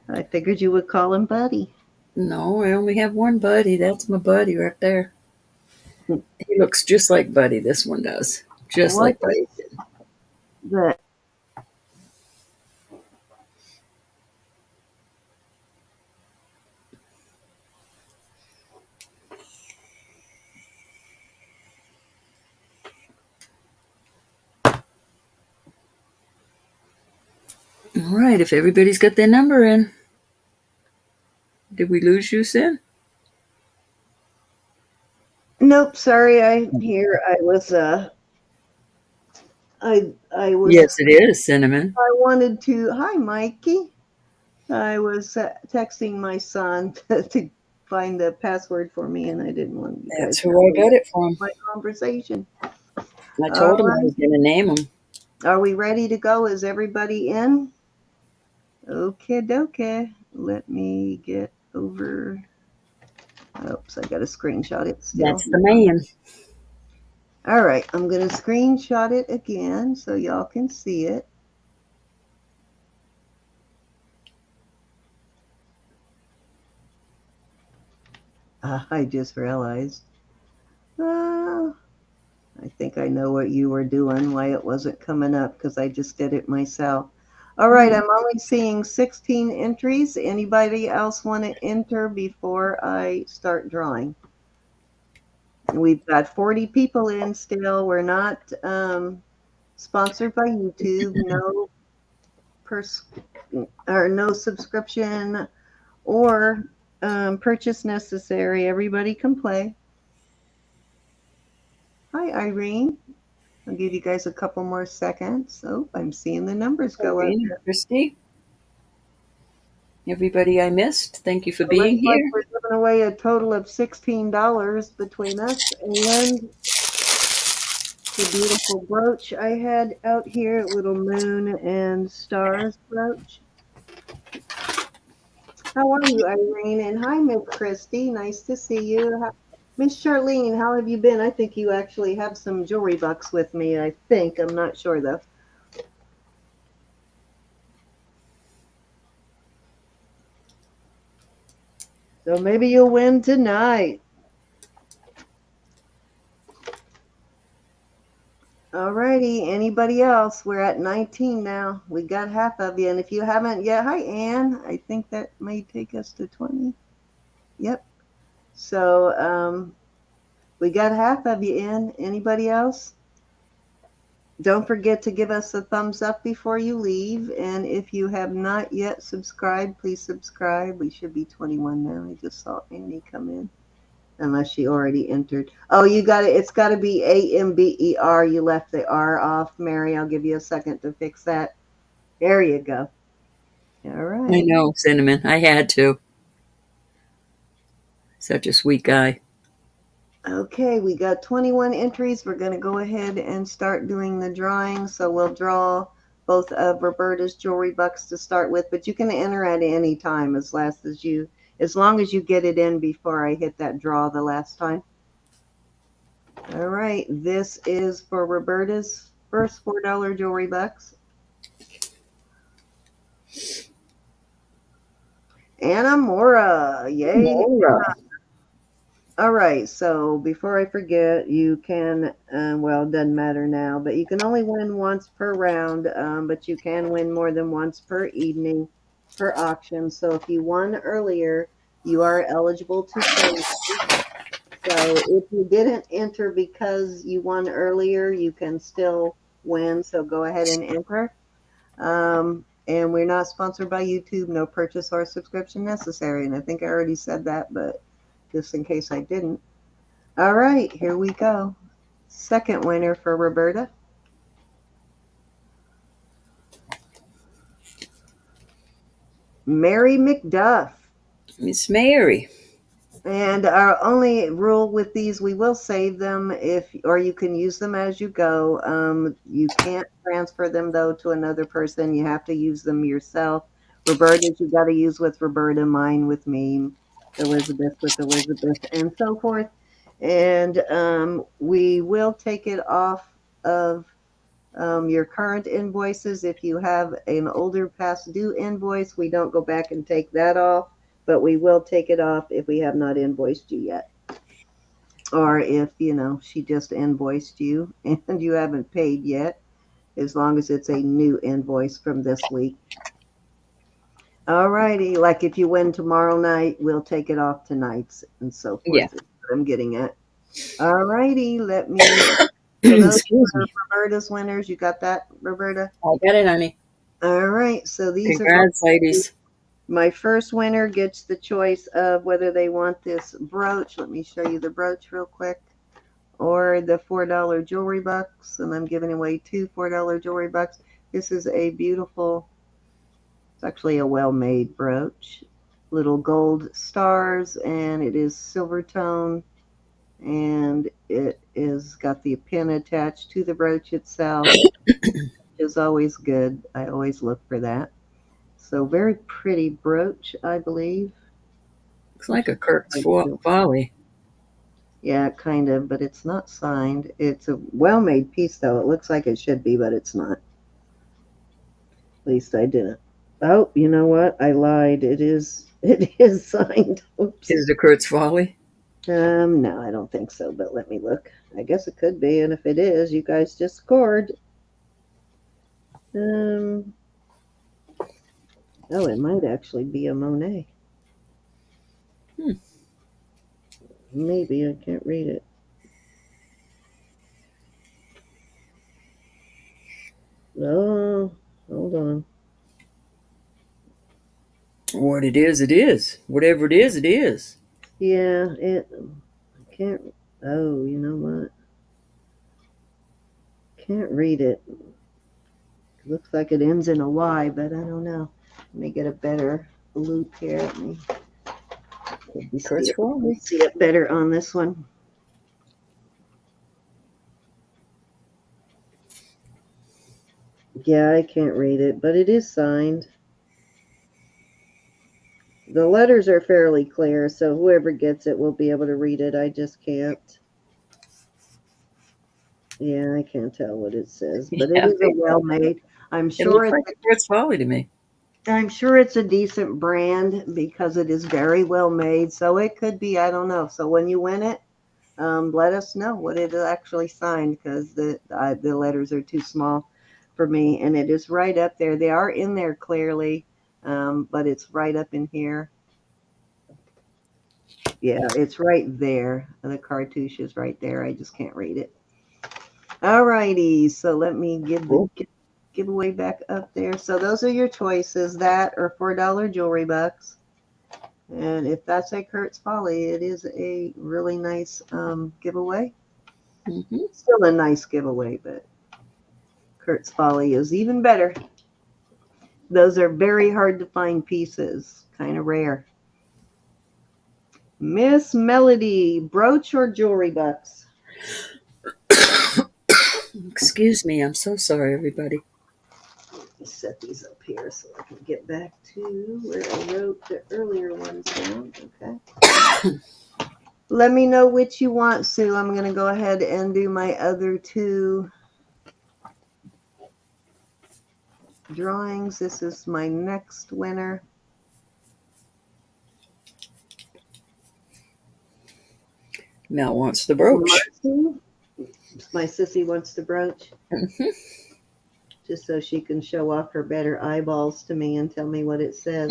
I figured you would call him Buddy. No, I only have one buddy. That's my buddy right there. He looks just like Buddy. This one does. Just What like Buddy. is that? All right, if everybody's got their number in. Did we lose you, Sin? Nope, sorry, I'm here. I was Yes, it is, Cinnamon. I wanted to. Hi, Mikey. I was texting my son to find the password for me, and I didn't want you That's guys who to I lose got it from. my conversation. I All told him I right, was going to name him. are we ready to go? Is everybody in? Okay, dokie. Let me get over. Oops, I got to screenshot it still. That's the man. All right, I'm going to screenshot it again so y'all can see it. I just realized. I think I know what you were doing, why it wasn't coming up, because I just did it myself. All right, I'm only seeing 16 entries. Anybody else want to enter before I start drawing? We've got 40 people in still. We're not sponsored by YouTube. No no subscription or purchase necessary. Everybody can play. Hi, Irene. I'll give you guys a couple more seconds. Oh, I'm seeing the numbers go up. Irene and Christy, everybody I missed, thank you for It looks being like here. we're giving away a total of $16 between us and the beautiful brooch I had out here, little moon and stars brooch. How are you, Irene? And hi, Miss Christy. Nice to see you. Miss Charlene, how have you been? I think you actually have some jewelry bucks with me. I think. I'm not sure though. So maybe you'll win tonight. Alrighty, anybody else? We're at 19 now. We got half of you. And if you haven't yet, hi, Ann. I think that may take us to 20. Yep. So we got half of you in. Anybody else? Don't forget to give us a thumbs up before you leave. And if you have not yet subscribed, please subscribe. We should be 21 now. I just saw Annie come in. Unless she already entered. Oh, you got it. It's got to be AMBER. You left the R off, Mary. I'll give you a second to fix that. There you go. All I right. know, Cinnamon. I had to. Such a sweet guy. Okay, we got 21 entries. We're going to go ahead and start doing the drawing. So we'll draw both of Roberta's jewelry bucks to start with, but you can enter at any time as long as you get it in before I hit that draw the last time. All right, this is for Roberta's first $4 jewelry bucks. Anna Mora, yay. Laura. All right, so before I forget, you can, well, it doesn't matter now, but you can only win once per round, but you can win more than once per evening per auction. So if you won earlier, you are eligible to play. So if you didn't enter because you won earlier, you can still win. So go ahead and enter. And we're not sponsored by YouTube. No purchase or subscription necessary. And I think I already said that, but just in case I didn't. All right, here we go. Second winner for Roberta. Mary McDuff. Miss Mary. And our only rule with these, we will save them or you can use them as you go. You can't transfer them though to another person. You have to use them yourself. Roberta's you got to use with Roberta, mine with me, Elizabeth with Elizabeth, and so forth. And we will take it off of your current invoices. If you have an older past due invoice, we don't go back and take that off, but we will take it off if we have not invoiced you yet. Or if, she just invoiced you and you haven't paid yet, as long as it's a new invoice from this week. All righty. Like if you win tomorrow night, we'll take it off tonight and so forth. Yeah. Is what I'm getting at. All righty. Let me. So those Excuse are me. Roberta's winners. You got that, Roberta? I got it, honey. All right. So these are Congrats, ladies. my first winner gets the choice of whether they want this brooch. Let me show you the brooch real quick. Or the $4 jewelry bucks. And I'm giving away two $4 jewelry bucks. This is a beautiful, it's actually a well-made brooch. Little gold stars, and it is silver tone. And it is got the pin attached to the brooch itself. Is always good. I always look for that. So very pretty brooch, I believe. Looks like a Kurt's Folly. Yeah, kind of, but it's not signed. It's a well-made piece, though. It looks like it should be, but it's not. At least I didn't. Oh, you know what? I lied. It is signed. Oops. Is it Kurt's Folly? No, I don't think so, but let me look. I guess it could be, and if it is, you guys just scored. Oh, it might actually be a Monet. Maybe, I can't read it. Oh, hold on. What it is, it is. Whatever it is, it is. Yeah, I can't. Oh, you know what? Can't read it. It looks like it ends in a Y, but I don't know. Let me get a better loop here. Let me Kurt's Folly. see it better on this one. Yeah, I can't read it, but it is signed. The letters are fairly clear, so whoever gets it will be able to read it. I just can't. Yeah, I can't tell what it says, but it is a well-made. I'm It sure looks like a Kurt's Folly to me. I'm sure it's a decent brand because it is very well made. So it could be, I don't know. So when you win it, let us know what it is actually signed, because the letters are too small for me, and it is right up there. They are in there clearly, but it's right up in here. Yeah, it's right there. The cartouche is right there. I just can't read it. All righty. So let me give the giveaway back up there. So those are your choices, that or $4 jewelry bucks. And if that's a Kurt's Folly, it is a really nice giveaway. Still a nice giveaway, but Kurt's Folly is even better. Those are very hard to find pieces, kind of rare. Miss Melody, brooch or jewelry bucks? Excuse me, I'm so sorry, everybody. Let me set these up here so I can get back to where I wrote the earlier ones down. Okay. Let me know which you want, Sue. I'm going to go ahead and do my other two drawings. This is my next winner. Mel wants the brooch. Marcy, my sissy wants the brooch. Just so she can show off her better eyeballs to me and tell me what it says.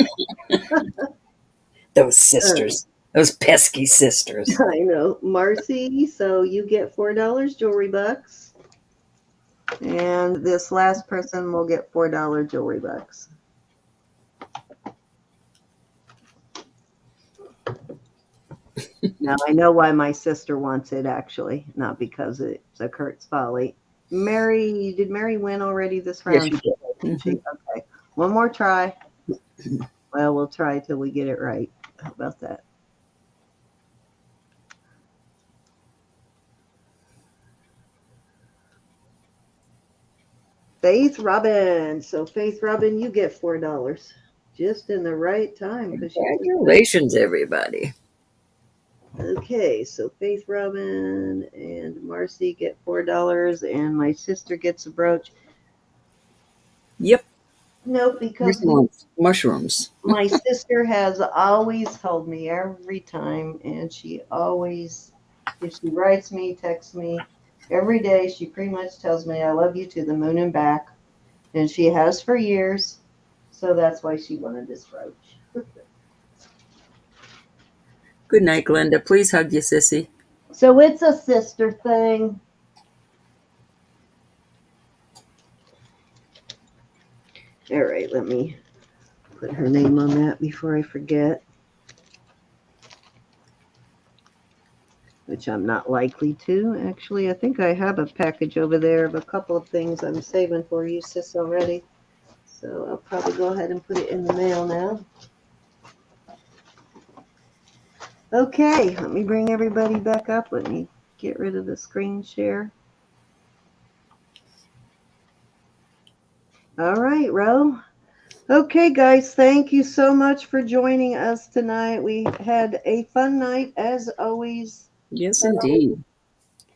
Those sisters. Those pesky sisters. I know. Marcy, so you get $4 jewelry bucks. And this last person will get $4 jewelry bucks. Now I know why my sister wants it, actually, not because it's a Kurt's Folly. Mary, did Mary win already this Yes, round? she did. She, okay. One more try. Well, we'll try till we get it right. How about that? Faith Robin. So Faith Robin, you get $4. Just in the right time. Congratulations, everybody. Okay, so Faith Robin and Marcy get $4, and my sister gets a brooch. Yep. Nope, because mushrooms. my sister has always told me every time, and she always, if she writes me, texts me, every day she pretty much tells me I love you to the moon and back, and she has for years, so that's why she wanted this brooch. Good night, Glenda. Please hug your sissy. So it's a sister thing. All right, let me put her name on that before I forget. Which I'm not likely to. Actually, I think I have a package over there of a couple of things I'm saving for you, sis, already. So I'll probably go ahead and put it in the mail now. Okay, let me bring everybody back up. Let me get rid of the screen share. All right, Ro. Okay, guys, thank you so much for joining us tonight. We had a fun night, as always. Yes, indeed.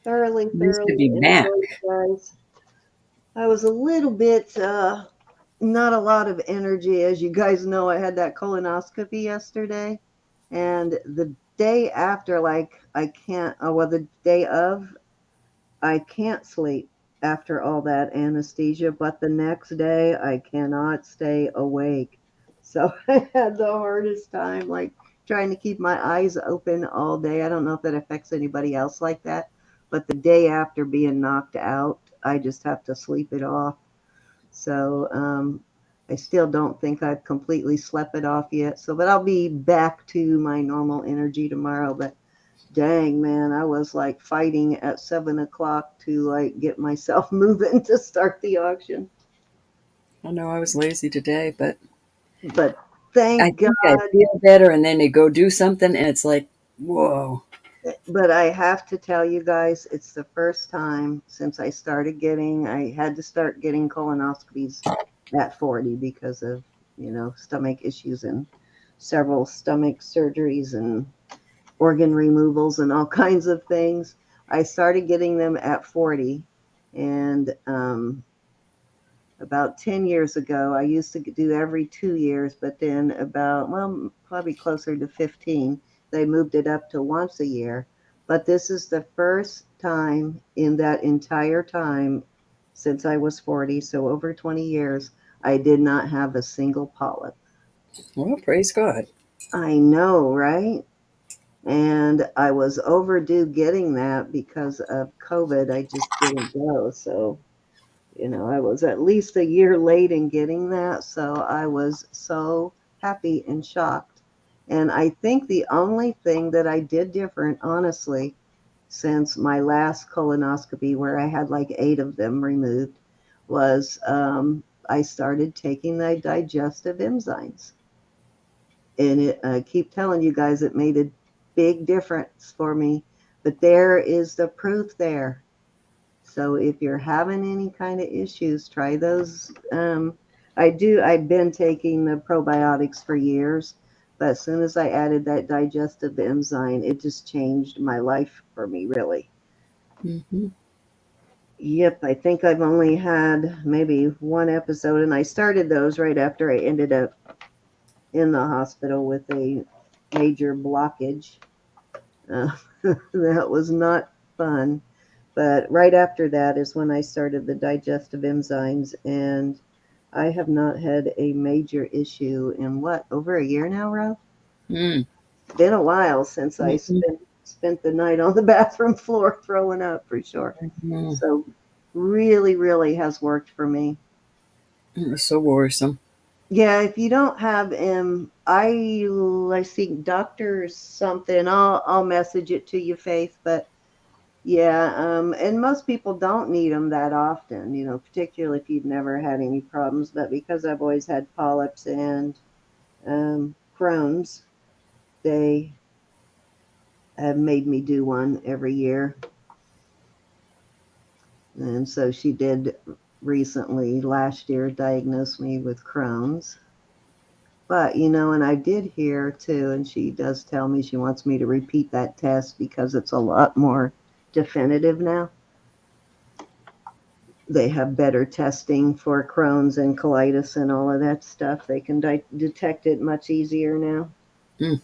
Thoroughly Nice to be back. enjoyed, guys. I was a little bit, not a lot of energy. As you guys know, I had that colonoscopy yesterday. And the day after, like, I can't, the day of, I can't sleep after all that anesthesia, but the next day I cannot stay awake. So I had the hardest time, like trying to keep my eyes open all day. I don't know if that affects anybody else like that, but the day after being knocked out, I just have to sleep it off. So I still don't think I've completely slept it off yet. So, but I'll be back to my normal energy tomorrow. But dang, man, I was like fighting at 7 o'clock to like get myself moving to start the auction. I know I was lazy today, but thank I God. think I feel better, and then they go do something, and it's like, whoa. But I have to tell you guys, it's the first time since I started I had to start getting colonoscopies at 40 because of, stomach issues and several stomach surgeries and organ removals and all kinds of things. I started getting them at 40, and about 10 years ago, I used to do every 2 years, but then probably closer to 15, they moved it up to once a year. But this is the first time in that entire time since I was 40, so over 20 years, I did not have a single polyp. Well, praise God. I know, right? And I was overdue getting that because of COVID. I just didn't go. So, I was at least a year late in getting that. So I was so happy and shocked. And I think the only thing that I did different, honestly, since my last colonoscopy, where I had like 8 of them removed, was I started taking the digestive enzymes. And I keep telling you guys, it made a big difference for me. But there is the proof there. So if you're having any kind of issues, try those. I've been taking the probiotics for years, but as soon as I added that digestive enzyme, it just changed my life for me, really. Mm-hmm. Yep, I think I've only had maybe one episode, and I started those right after I ended up in the hospital with a major blockage. That was not fun. But right after that is when I started the digestive enzymes, and I have not had a major issue in over a year now, Ralph? Mm. been a while since I spent the night on the bathroom floor throwing up for sure. So really, really has worked for me. It's so worrisome. Yeah, if you don't have I see doctors something. I'll message it to you, Faith. But yeah, and most people don't need them that often. You know, particularly if you've never had any problems. But because I've always had polyps and Crohn's, they have made me do one every year. And so she did recently, last year, diagnose me with Crohn's. But, you know, and I did hear too, and she does tell me she wants me to repeat that test because it's a lot more definitive now. They have better testing for Crohn's and colitis and all of that stuff. They can detect it much easier now. Mm.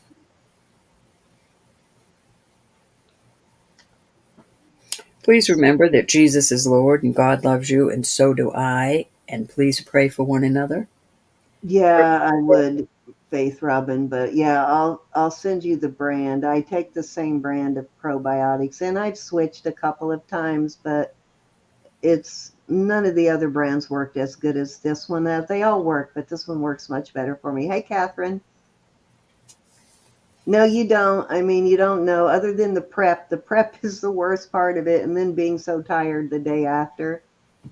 Please remember that Jesus is Lord and God loves you, and so do I. And please pray for one another. Yeah, I would, Faith Robin, but yeah, I'll send you the brand. I take the same brand of probiotics, and I've switched a couple of times, but it's none of the other brands worked as good as this one. They all work, but this one works much better for me. Hey, Catherine. No, you don't. I mean, you don't know. Other than the prep, is the worst part of it, and then being so tired the day after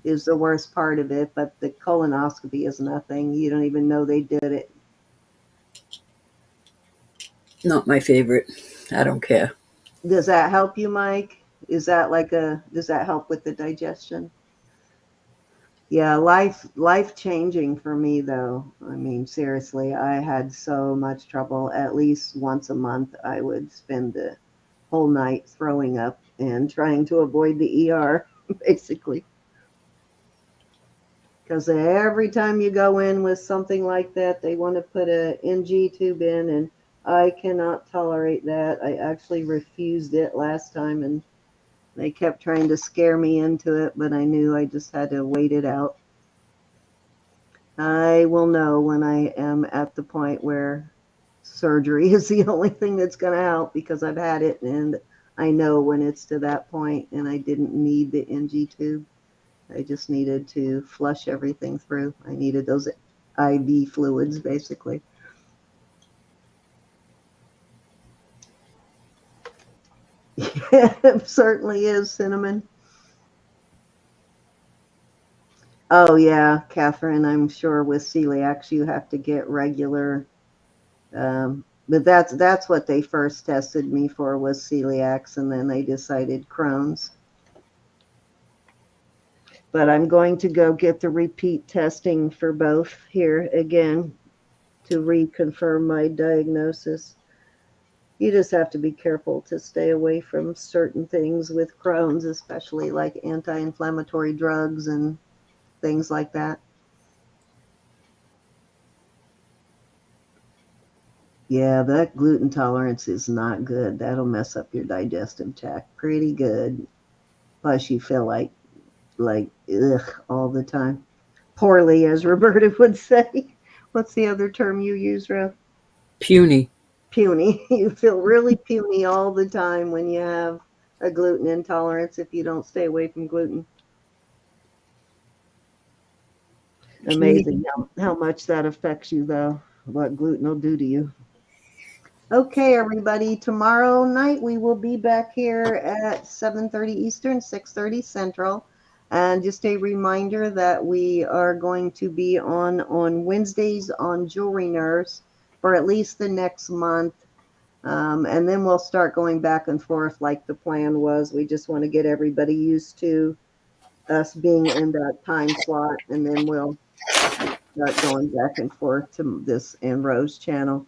is the worst part of it. But the colonoscopy is nothing. You don't even know they did it. Not my favorite. I don't care. Does that help you, Mike? Is that does that help with the digestion? Yeah, life changing for me though. I mean, seriously, I had so much trouble. At least once a month, I would spend the whole night throwing up and trying to avoid the ER, basically. Because every time you go in with something like that, they want to put a NG tube in, and I cannot tolerate that. I actually refused it last time, and they kept trying to scare me into it, but I knew I just had to wait it out. I will know when I am at the point where surgery is the only thing that's going to help because I've had it and I know when it's to that point and I didn't need the NG tube. I just needed to flush everything through. I needed those IV fluids basically. It certainly is, Cinnamon. Oh yeah, Catherine, I'm sure with celiacs you have to get regular but that's what they first tested me for was celiacs, and then they decided Crohn's. But I'm going to go get the repeat testing for both here again to reconfirm my diagnosis. You just have to be careful to stay away from certain things with Crohn's, especially like anti-inflammatory drugs and things like that. Yeah, that gluten tolerance is not good. That'll mess up your digestive tract pretty good. Plus, you feel like ugh all the time. Poorly, as Roberta would say. What's the other term you use, Ro? Puny. Puny. You feel really puny all the time when you have a gluten intolerance if you don't stay away from gluten. Amazing how much that affects you, though, what gluten will do to you. Okay, everybody. Tomorrow night we will be back here at 7:30 Eastern, 6:30 Central. And just a reminder that we are going to be on Wednesdays on Jewelry Nurse for at least the next month. And then we'll start going back and forth like the plan was. We just want to get everybody used to us being in that time slot, and then we'll start going back and forth to this and Rose channel.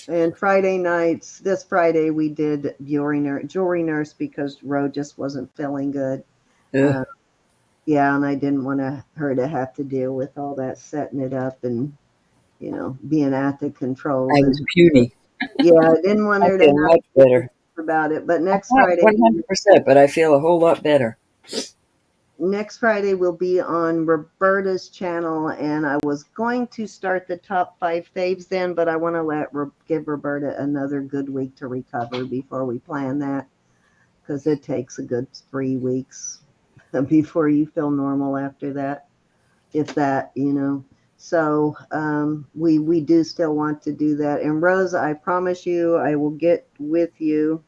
And Friday nights, this Friday we did Jewelry Nurse because Ro just wasn't feeling good. Ugh. Yeah, and I didn't want her to have to deal with all that setting it up and being at the controls. I was puny. Yeah, I didn't want I her to feel have much to better. think about it. But next Not Friday, 100%, but I feel a whole lot better. next Friday will be on Roberta's channel, and I was going to start the top 5 faves then, but I want to give Roberta another good week to recover before we plan that, because it takes a good 3 weeks before you feel normal after that, if that, you know. So we do still want to do that. And Rose, I promise you, I will get with you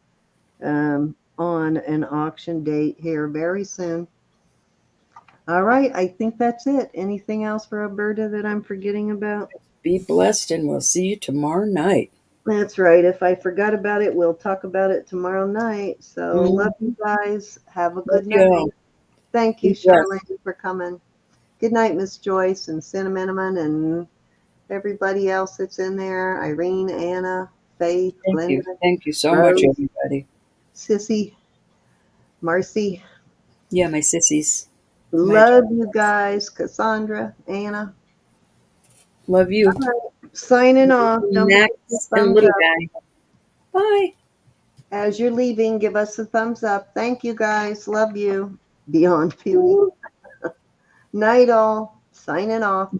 on an auction date here very soon. All right, I think that's it. Anything else for Roberta that I'm forgetting about? Be blessed, and we'll see you tomorrow night. That's right. If I forgot about it, we'll talk about it tomorrow night. So love you guys. Have a good Love you night. all. Thank you, Be blessed. Charlene, for coming. Good night, Miss Joyce and Cinnamon and everybody else that's in there. Irene, Anna, Faith, Thank Glenda, you. Thank you so much, Rose, everybody. Sissy, Marcy. Yeah, my sissies. Love you guys. Cassandra, Anna. Love you. All right. Signing off. Don't forget the Max and thumbs little up. guy. Bye. As you're leaving, give us a thumbs up. Thank you guys. Love you. Beyond Beauty. Night all. Signing off.